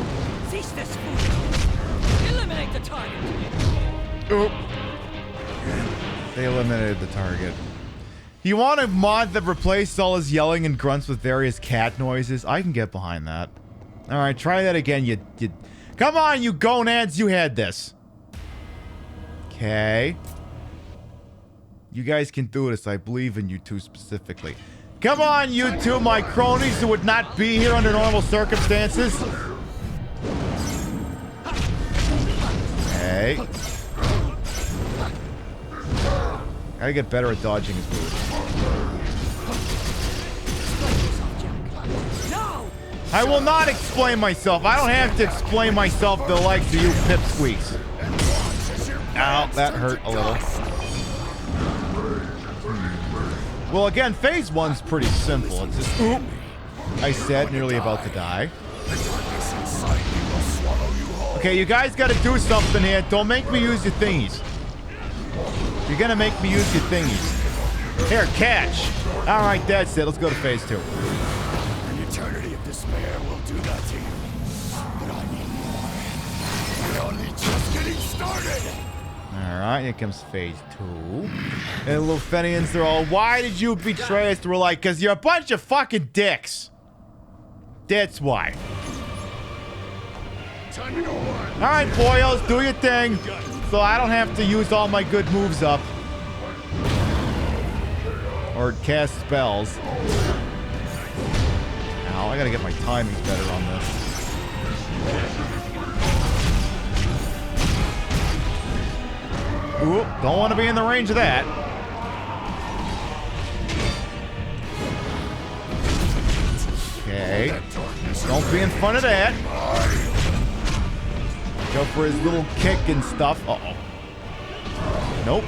[SPEAKER 8] Cease this foolishness. Eliminate the target.
[SPEAKER 1] Oop. They eliminated the target. You want a mod that replaced all his yelling and grunts with various cat noises? I can get behind that. Alright, try that again, you... Come on, you gonads, you had this. Okay. You guys can do this. I believe in you two specifically. Come on, you two, my cronies who would not be here under normal circumstances. Okay. Gotta get better at dodging his moves. I will not explain myself. I don't have to explain myself to the likes of you pipsqueaks. Ow, that hurt a little. Well, again, phase 1's pretty simple. It's just, oop, I said, nearly about to die. Okay, you guys gotta do something here. Don't make me use your thingies. You're gonna make me use your thingies. Here, catch. All right, that's it. Let's go to phase 2.
[SPEAKER 2] An eternity of despair will do that to you. But I need more. We're only just getting started.
[SPEAKER 1] Alright, here comes phase 2. And the Lufenians, they're all, why did you betray us? We're like, because you're a bunch of fucking dicks. That's why.
[SPEAKER 2] Time to go on.
[SPEAKER 1] Alright, boyos, do your thing. So I don't have to use all my good moves up. Or cast spells. Ow, I gotta get my timing better on this. Ooh, don't want to be in the range of that. Okay. Don't be in front of that. Go for his little kick and stuff. Uh-oh. Nope.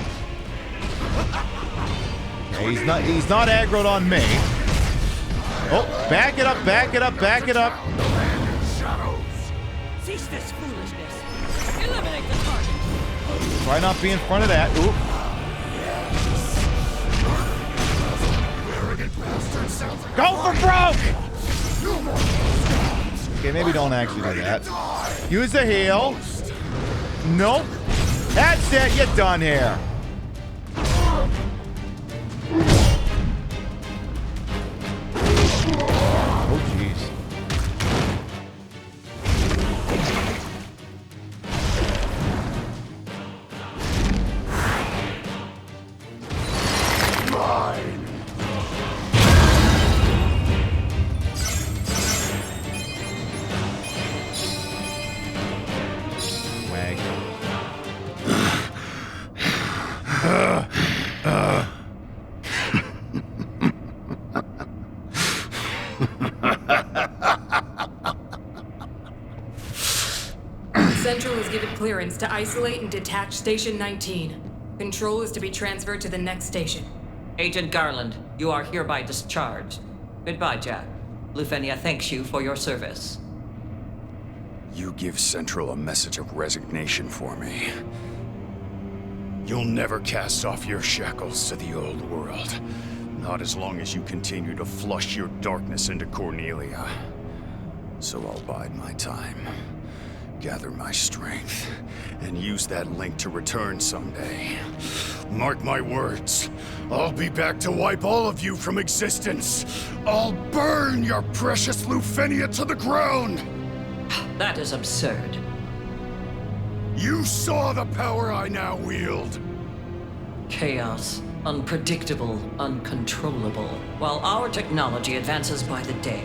[SPEAKER 1] Okay, he's not aggroed on me. Oh, back it up, back it up, back it up.
[SPEAKER 8] Cease this foolishness. Eliminate the target.
[SPEAKER 1] Try not be in front of that. Oop. Go for broke! Okay, maybe don't actually do that. Use the heal. Nope. That's it. You're done here. Oh, jeez.
[SPEAKER 16] Central has given clearance to isolate and detach Station 19. Control is to be transferred to the next station.
[SPEAKER 18] Agent Garland, you are hereby discharged. Goodbye, Jack. Lufenia thanks you for your service.
[SPEAKER 6] You give Central a message of resignation for me. You'll never cast off your shackles to the old world. Not as long as you continue to flush your darkness into Cornelia. So I'll bide my time, gather my strength, and use that link to return someday. Mark my words, I'll be back to wipe all of you from existence. I'll burn your precious Lufenia to the ground!
[SPEAKER 18] That is absurd.
[SPEAKER 6] You saw the power I now wield!
[SPEAKER 18] Chaos, unpredictable, uncontrollable, while our technology advances by the day.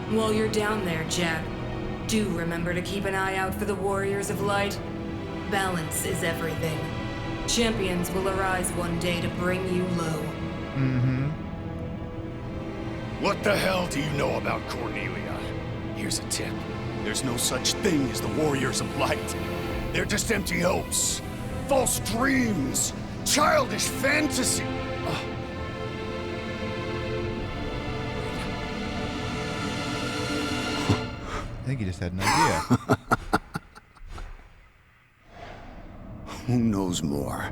[SPEAKER 16] While you're down there, Jack, do remember to keep an eye out for the Warriors of Light. Balance is everything. Champions will arise one day to bring you low.
[SPEAKER 6] Mm-hmm. What the hell do you know about Cornelia? Here's a tip. There's no such thing as the Warriors of Light. They're just empty hopes, false dreams, childish fantasy.
[SPEAKER 1] I think he just had an idea.
[SPEAKER 6] Who knows more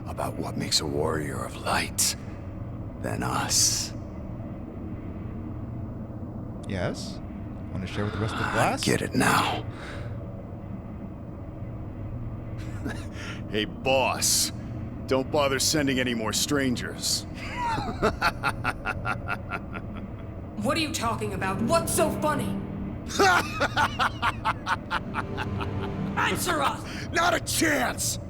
[SPEAKER 6] about what makes a warrior of light than us?
[SPEAKER 1] Yes? Want to share with the rest of the class?
[SPEAKER 6] I get it now. Hey, boss. Don't bother sending any more strangers.
[SPEAKER 16] What are you talking about? What's so funny?
[SPEAKER 8] Answer us!
[SPEAKER 6] Not a chance!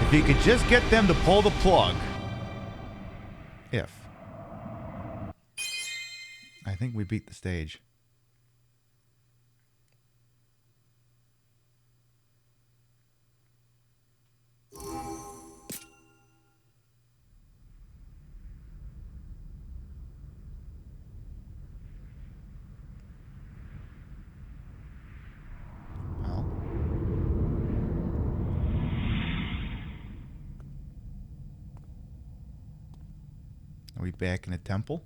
[SPEAKER 1] If he could just get them to pull the plug. If. I think we beat the stage. Are we back in a temple?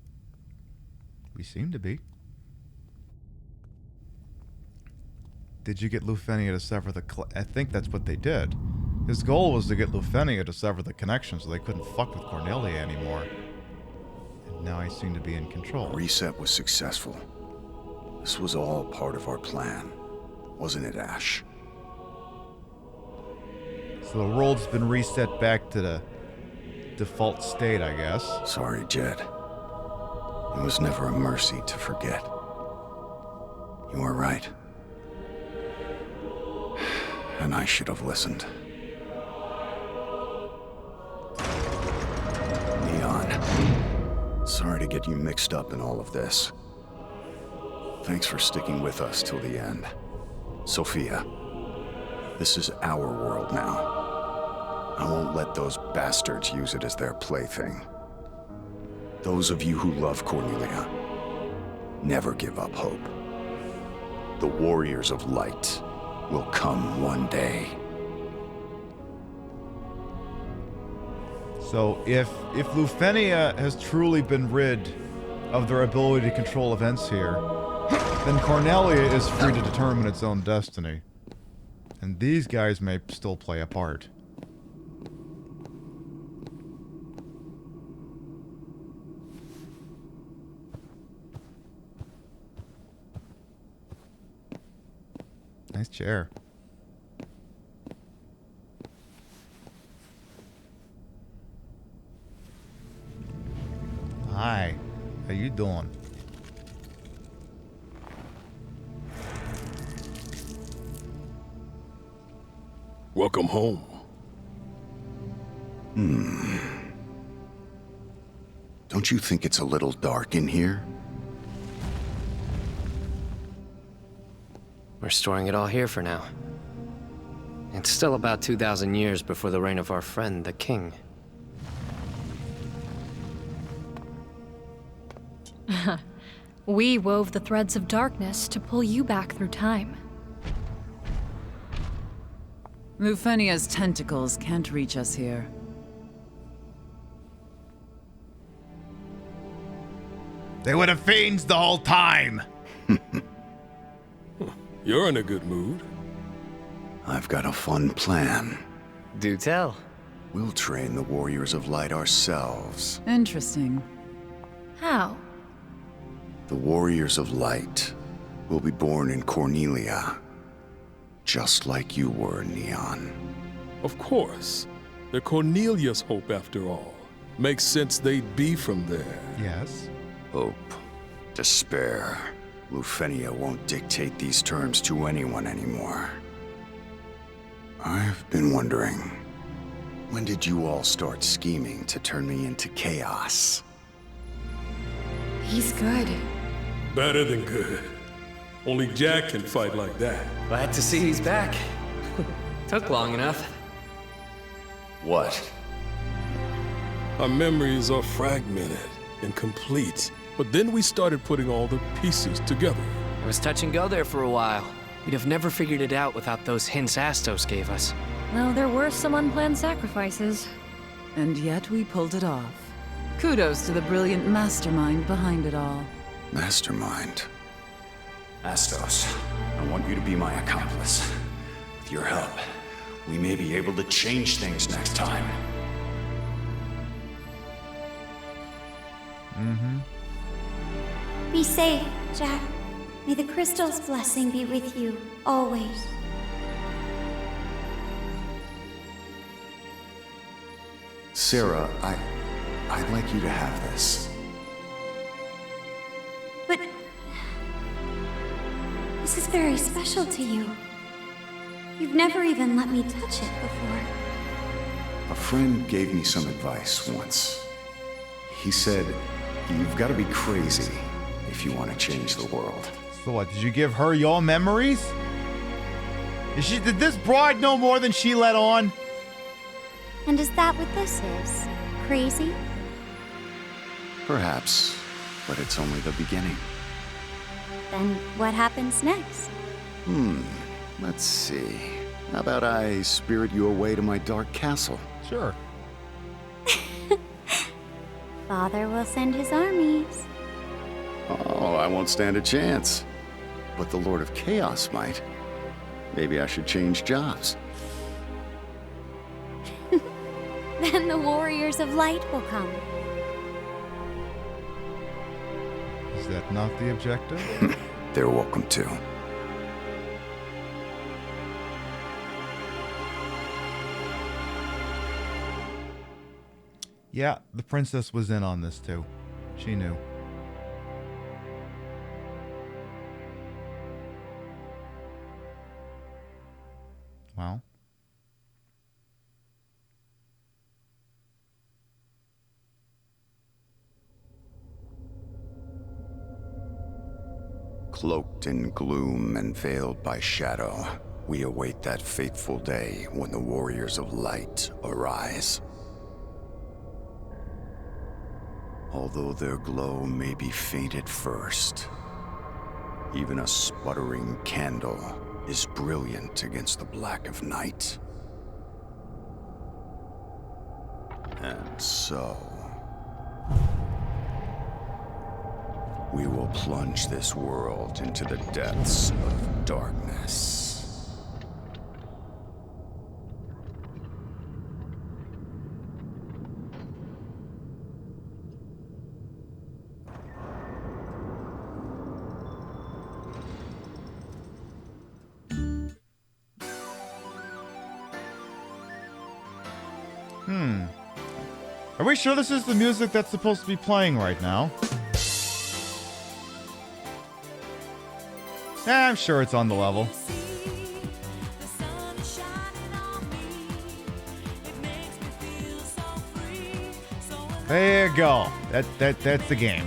[SPEAKER 1] We seem to be. Did you get Lufenia to sever the... I think that's what they did. His goal was to get Lufenia to sever the connection so they couldn't fuck with Cornelia anymore. And now I seem to be in control.
[SPEAKER 6] Reset was successful. This was all part of our plan, wasn't it, Ash?
[SPEAKER 1] So the world's been reset back to the default state, I guess.
[SPEAKER 6] Sorry, Jed. It was never a mercy to forget. You were right. And I should have listened. Leon, sorry to get you mixed up in all of this. Thanks for sticking with us till the end. Sophia, this is our world now. I won't let those bastards use it as their plaything. Those of you who love Cornelia, never give up hope. The Warriors of Light will come one day.
[SPEAKER 17] So if Lufenia has truly been rid of their ability to control events here, then Cornelia is free to determine its own destiny. And these guys may still play a part. Nice chair. Hi. How you doing?
[SPEAKER 5] Welcome home.
[SPEAKER 6] Don't you think it's a little dark in here?
[SPEAKER 7] We're storing it all here for now. It's still about 2,000 years before the reign of our friend, the king.
[SPEAKER 15] We wove the threads of darkness to pull you back through time.
[SPEAKER 11] Lufenia's tentacles can't reach us here.
[SPEAKER 17] They would have fiends the whole time!
[SPEAKER 5] You're in a good mood.
[SPEAKER 6] I've got a fun plan.
[SPEAKER 7] Do tell.
[SPEAKER 6] We'll train the Warriors of Light ourselves.
[SPEAKER 11] Interesting.
[SPEAKER 15] How?
[SPEAKER 6] The Warriors of Light will be born in Cornelia, just like you were, Neon.
[SPEAKER 5] Of course. They're Cornelia's hope after all. Makes sense they'd be from there.
[SPEAKER 17] Yes.
[SPEAKER 6] Hope. Despair. Lufenia won't dictate these terms to anyone anymore. I've been wondering, when did you all start scheming to turn me into chaos?
[SPEAKER 15] He's good.
[SPEAKER 5] Better than good. Only Jack can fight like that.
[SPEAKER 7] Glad to see he's back. Took long enough.
[SPEAKER 6] What?
[SPEAKER 5] Our memories are fragmented, incomplete. But then we started putting all the pieces together.
[SPEAKER 7] It was touch and go there for a while. We'd have never figured it out without those hints Astos gave us.
[SPEAKER 15] No, there were some unplanned sacrifices.
[SPEAKER 11] And yet we pulled it off. Kudos to the brilliant mastermind behind it all.
[SPEAKER 6] Mastermind. Astos, I want you to be my accomplice. With your help, we may be able to change things next time.
[SPEAKER 14] Be safe, Jack. May the crystal's blessing be with you, always.
[SPEAKER 6] Sarah, I'd like you to have this.
[SPEAKER 14] But... this is very special to you. You've never even let me touch it before.
[SPEAKER 6] A friend gave me some advice once. He said, you've got to be crazy if you want to change the world.
[SPEAKER 17] So what, did you give her your memories? Did this broad know more than she let on?
[SPEAKER 14] And is that what this is? Crazy?
[SPEAKER 6] Perhaps, but it's only the beginning.
[SPEAKER 14] Then what happens next?
[SPEAKER 6] Let's see. How about I spirit you away to my dark castle?
[SPEAKER 17] Sure.
[SPEAKER 14] Father will send his armies.
[SPEAKER 6] Oh, I won't stand a chance. But the Lord of Chaos might. Maybe I should change jobs.
[SPEAKER 14] Then the Warriors of Light will come.
[SPEAKER 17] Is that not the objective?
[SPEAKER 6] They're welcome to.
[SPEAKER 17] Yeah, the princess was in on this too. She knew. Well.
[SPEAKER 6] cloaked in gloom and veiled by shadow, we await that fateful day when the warriors of light arise. Although their glow may be faint at first, even a sputtering candle is brilliant against the black of night. And so, we will plunge this world into the depths of darkness.
[SPEAKER 17] Are we sure this is the music that's supposed to be playing right now? Yeah, I'm sure it's on the level. There you go. That's the game.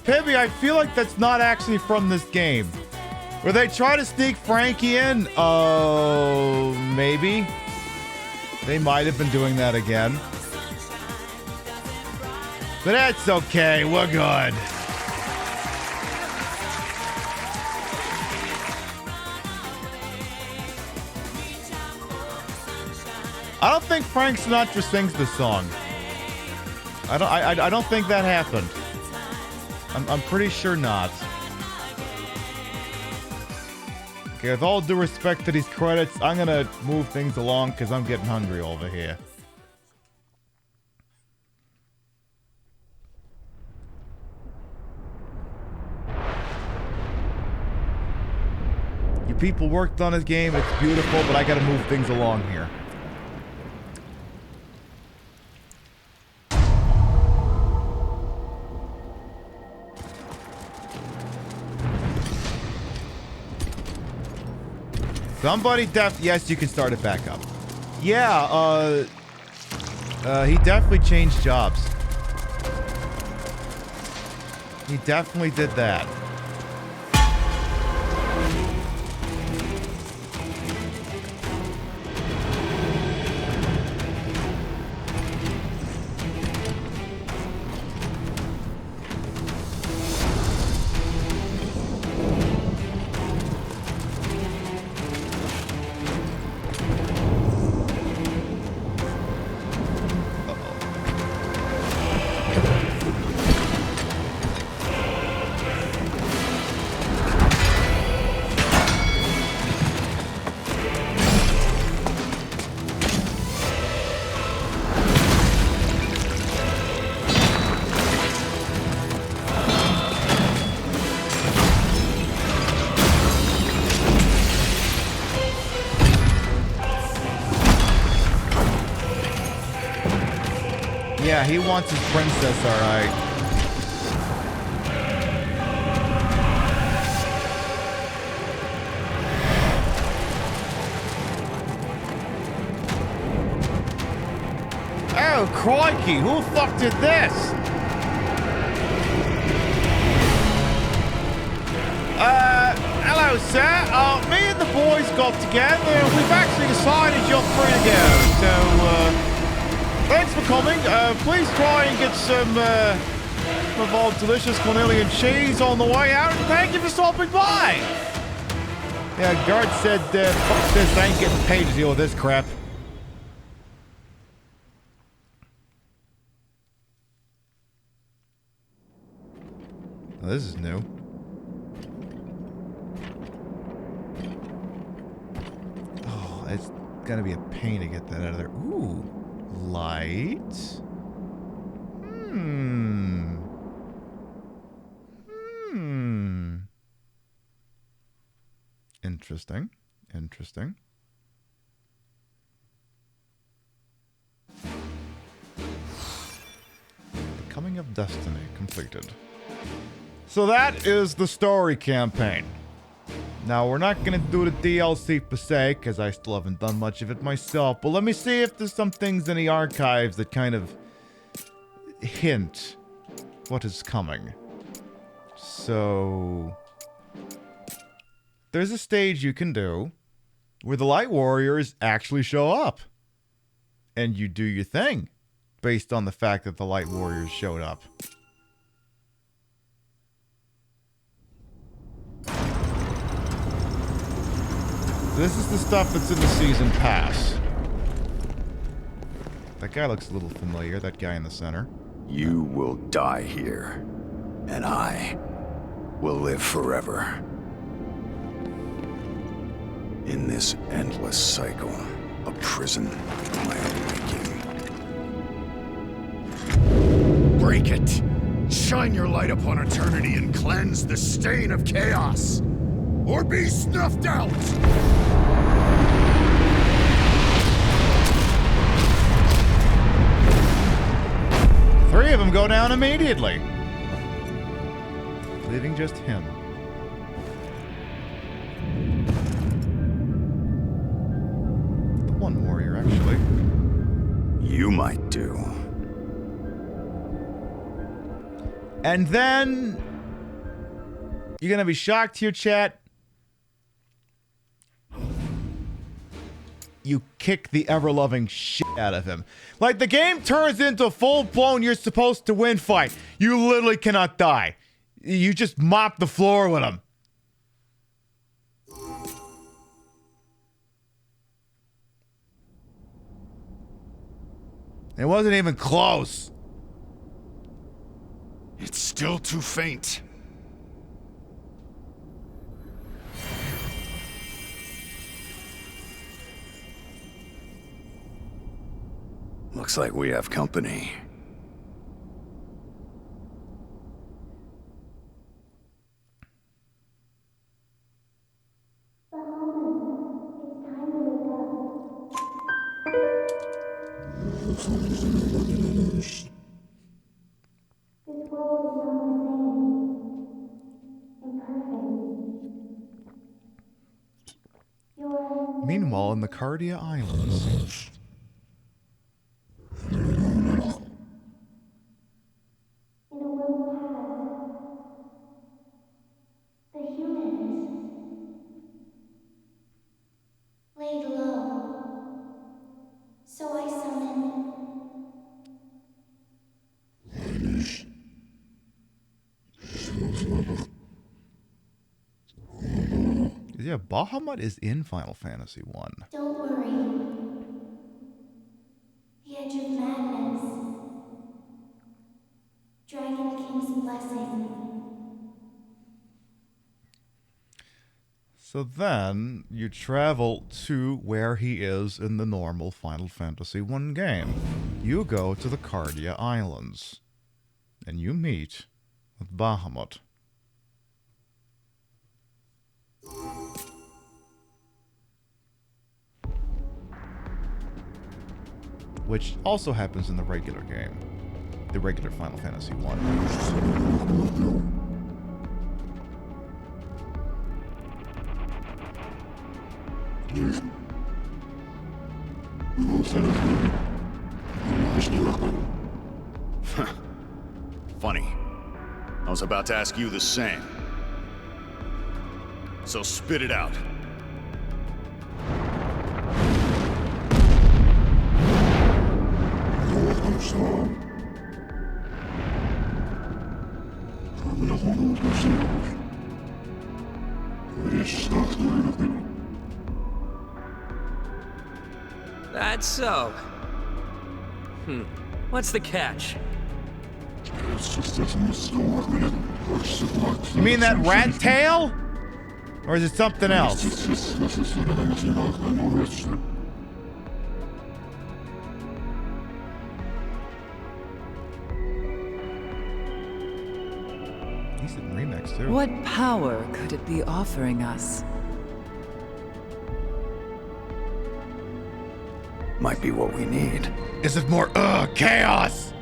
[SPEAKER 17] Pibby, I feel like that's not actually from this game. Where they try to sneak Frankie in? Oh, maybe. They might have been doing that again. But that's okay, we're good. I don't think Frank Sinatra sings this song. I don't think that happened. I'm pretty sure not. Okay, with all due respect to these credits, I'm gonna move things along because I'm getting hungry over here. You people worked on this game, it's beautiful, but I gotta move things along here. Somebody yes, you can start it back up. Yeah, he definitely changed jobs. He definitely did that. Yeah, he wants his princess, alright. Oh, crikey, who the fuck did this? Hello, sir. Me and the boys got together and we've actually decided you're free to go. So, thanks for coming. Please try and get some of our delicious Cornelian cheese on the way out. And thank you for stopping by. Yeah, guard said, fuck this, I ain't getting paid to deal with this crap. Oh, this is new. Oh, it's gonna be a pain to get that out of there. Ooh. Light. Interesting. Interesting. The Coming of Destiny completed. So that is the story campaign. Now, we're not going to do the DLC per se, because I still haven't done much of it myself, but let me see if there's some things in the archives that kind of
[SPEAKER 1] hint what is coming. So there's a stage you can do where the Light Warriors actually show up. And you do your thing based on the fact that the Light Warriors showed up. This is the stuff that's in the season pass. That guy looks a little familiar, that guy in the center.
[SPEAKER 6] You will die here, and I will live forever. In this endless cycle, a prison of my own making. Break it! Shine your light upon eternity and cleanse the stain of chaos! Or be snuffed out!
[SPEAKER 1] Three of them go down immediately, leaving just him. The one warrior, actually.
[SPEAKER 6] You might do.
[SPEAKER 1] And then you're gonna be shocked here, chat. You kick the ever-loving shit out of him. Like, the game turns into a full-blown you're supposed to win fight. You literally cannot die. You just mop the floor with him. It wasn't even close.
[SPEAKER 6] It's still too faint. Looks like we have company.
[SPEAKER 1] Meanwhile, in the Cardia Islands.
[SPEAKER 14] Laid low. So I summoned.
[SPEAKER 1] Yeah, Bahamut is in Final Fantasy 1.
[SPEAKER 14] Don't worry. The edge of madness. Dragon King's blessing.
[SPEAKER 1] So then, you travel to where he is in the normal Final Fantasy 1 game. You go to the Cardia Islands. And you meet with Bahamut. Which also happens in the regular game. The regular Final Fantasy 1.
[SPEAKER 6] Funny. I was about to ask you the same. So spit it out.
[SPEAKER 7] That's so. What's the catch?
[SPEAKER 1] You mean that rat tail? Or is it something else? He's in Remix too.
[SPEAKER 11] What power could it be offering us?
[SPEAKER 6] Might be what we need.
[SPEAKER 1] Is it more chaos?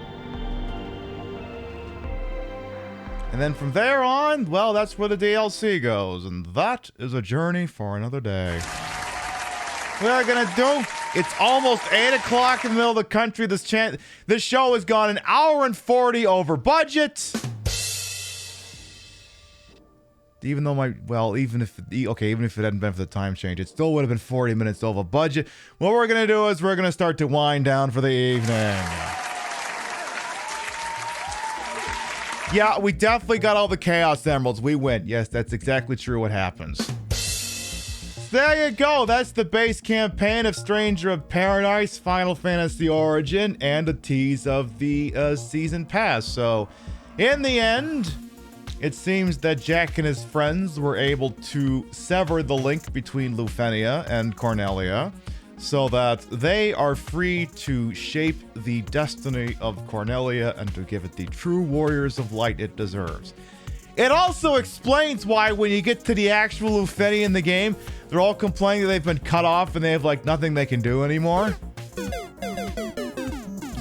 [SPEAKER 1] And then from there on, well, that's where the DLC goes. And that is a journey for another day. We are gonna do It's almost 8 o'clock in the middle of the country. This show has gone an hour and 40 over budget. Even though even if it hadn't been for the time change, it still would have been 40 minutes over budget. What we're going to do is we're going to start to wind down for the evening. Yeah, we definitely got all the Chaos Emeralds. We win. Yes, that's exactly true what happens. There you go. That's the base campaign of Stranger of Paradise, Final Fantasy Origin, and a tease of the season pass. So, in the end, it seems that Jack and his friends were able to sever the link between Lufenia and Cornelia so that they are free to shape the destiny of Cornelia and to give it the true Warriors of Light it deserves. It also explains why when you get to the actual Lufenia in the game, they're all complaining that they've been cut off and they have like nothing they can do anymore.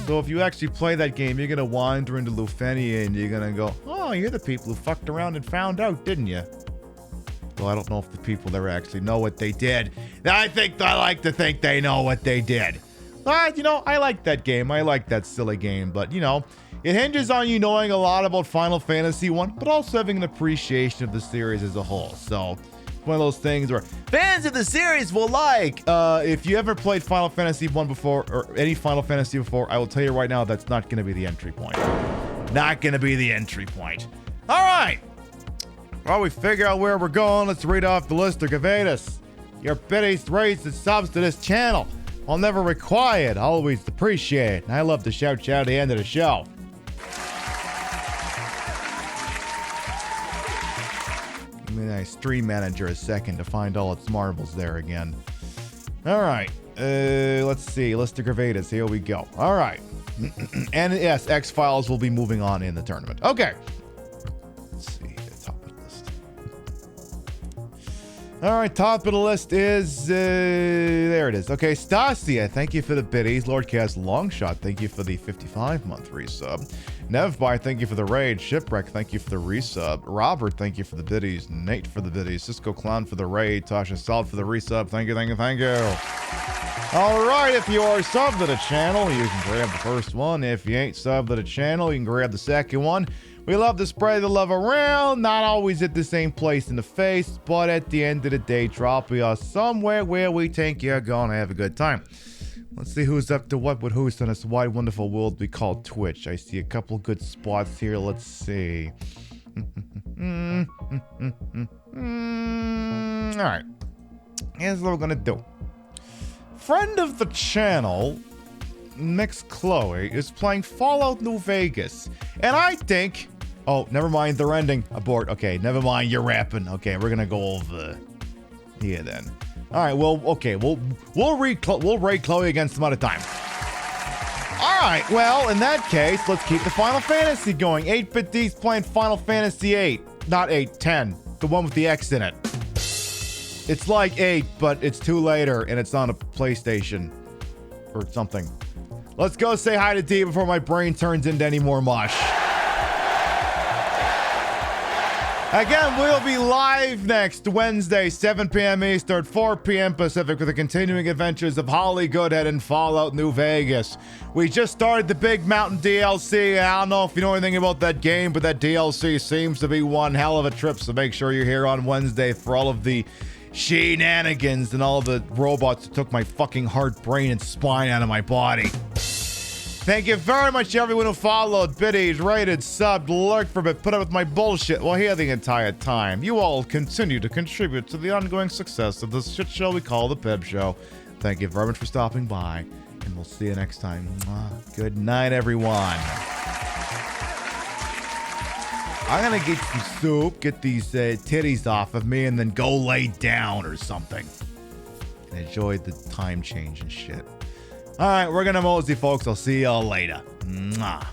[SPEAKER 1] So if you actually play that game, you're going to wander into Lufenia and you're going to go, oh, you're the people who fucked around and found out, didn't you? Well, I don't know if the people there actually know what they did. I like to think they know what they did. But, I like that game. I like that silly game. But, it hinges on you knowing a lot about Final Fantasy 1, but also having an appreciation of the series as a whole. So, one of those things where fans of the series will like. If you ever played Final Fantasy 1 before, or any Final Fantasy before, I will tell you right now, that's not going to be the entry point. Not going to be the entry point. All right. While we figure out where we're going, let's read off the list of Gavadas. Your biddies, rates, and subs to this channel. I'll never require it, always appreciate it. And I love to shout at the end of the show. Give me a stream manager a second to find all its marbles there again. All right. Let's see. List of Gravadas. Here we go. All right. And yes, X-Files will be moving on in the tournament. Okay. Let's see. The top of the list. All right. Top of the list is... there it is. Okay. Stasia, thank you for the biddies. Lordcast Longshot, thank you for the 55-month resub. Nevby, thank you for the raid. Shipwreck, thank you for the resub. Robert, thank you for the biddies. Nate for the biddies. Cisco Clown for the raid. Tasha Salt for the resub. Thank you, thank you, thank you. All right, if you are subbed to the channel, you can grab the first one. If you ain't subbed to the channel, you can grab the second one. We love to spread the love around, not always at the same place in the face, but at the end of the day, drop us somewhere where we think you're gonna have a good time. Let's see who's up to what with who's on this wide, wonderful world we call Twitch. I see a couple good spots here. Let's see. All right. Here's what we're going to do. Friend of the channel, Mix Chloe, is playing Fallout New Vegas. And I think... Oh, never mind. They're ending. Abort. Okay, never mind. You're rapping. Okay, we're going to go over here then. All right, well, okay, we'll raid Chloe again some other time. All right, well, in that case, let's keep the Final Fantasy going. 8-Bit D's playing Final Fantasy 8. Not 8, 10. The one with the X in it. It's like 8, but it's 2 later, and it's on a PlayStation. Or something. Let's go say hi to D before my brain turns into any more mush. Again, we'll be live next Wednesday, 7 p.m. Eastern, 4 p.m. Pacific, with the continuing adventures of Holly Goodhead and Fallout New Vegas. We just started the Big Mountain DLC. I don't know if you know anything about that game, but that DLC seems to be one hell of a trip, so make sure you're here on Wednesday for all of the shenanigans and all the robots that took my fucking heart, brain, and spine out of my body. Thank you very much to everyone who followed, biddies, rated, subbed, lurked for a bit, put up with my bullshit while here the entire time. You all continue to contribute to the ongoing success of this shit show we call the Pib Show. Thank you very much for stopping by, and we'll see you next time. Good night, everyone. I'm gonna get some soup, get these titties off of me, and then go lay down or something. And enjoy the time change and shit. All right, we're gonna mosey, folks. I'll see y'all later. Mwah.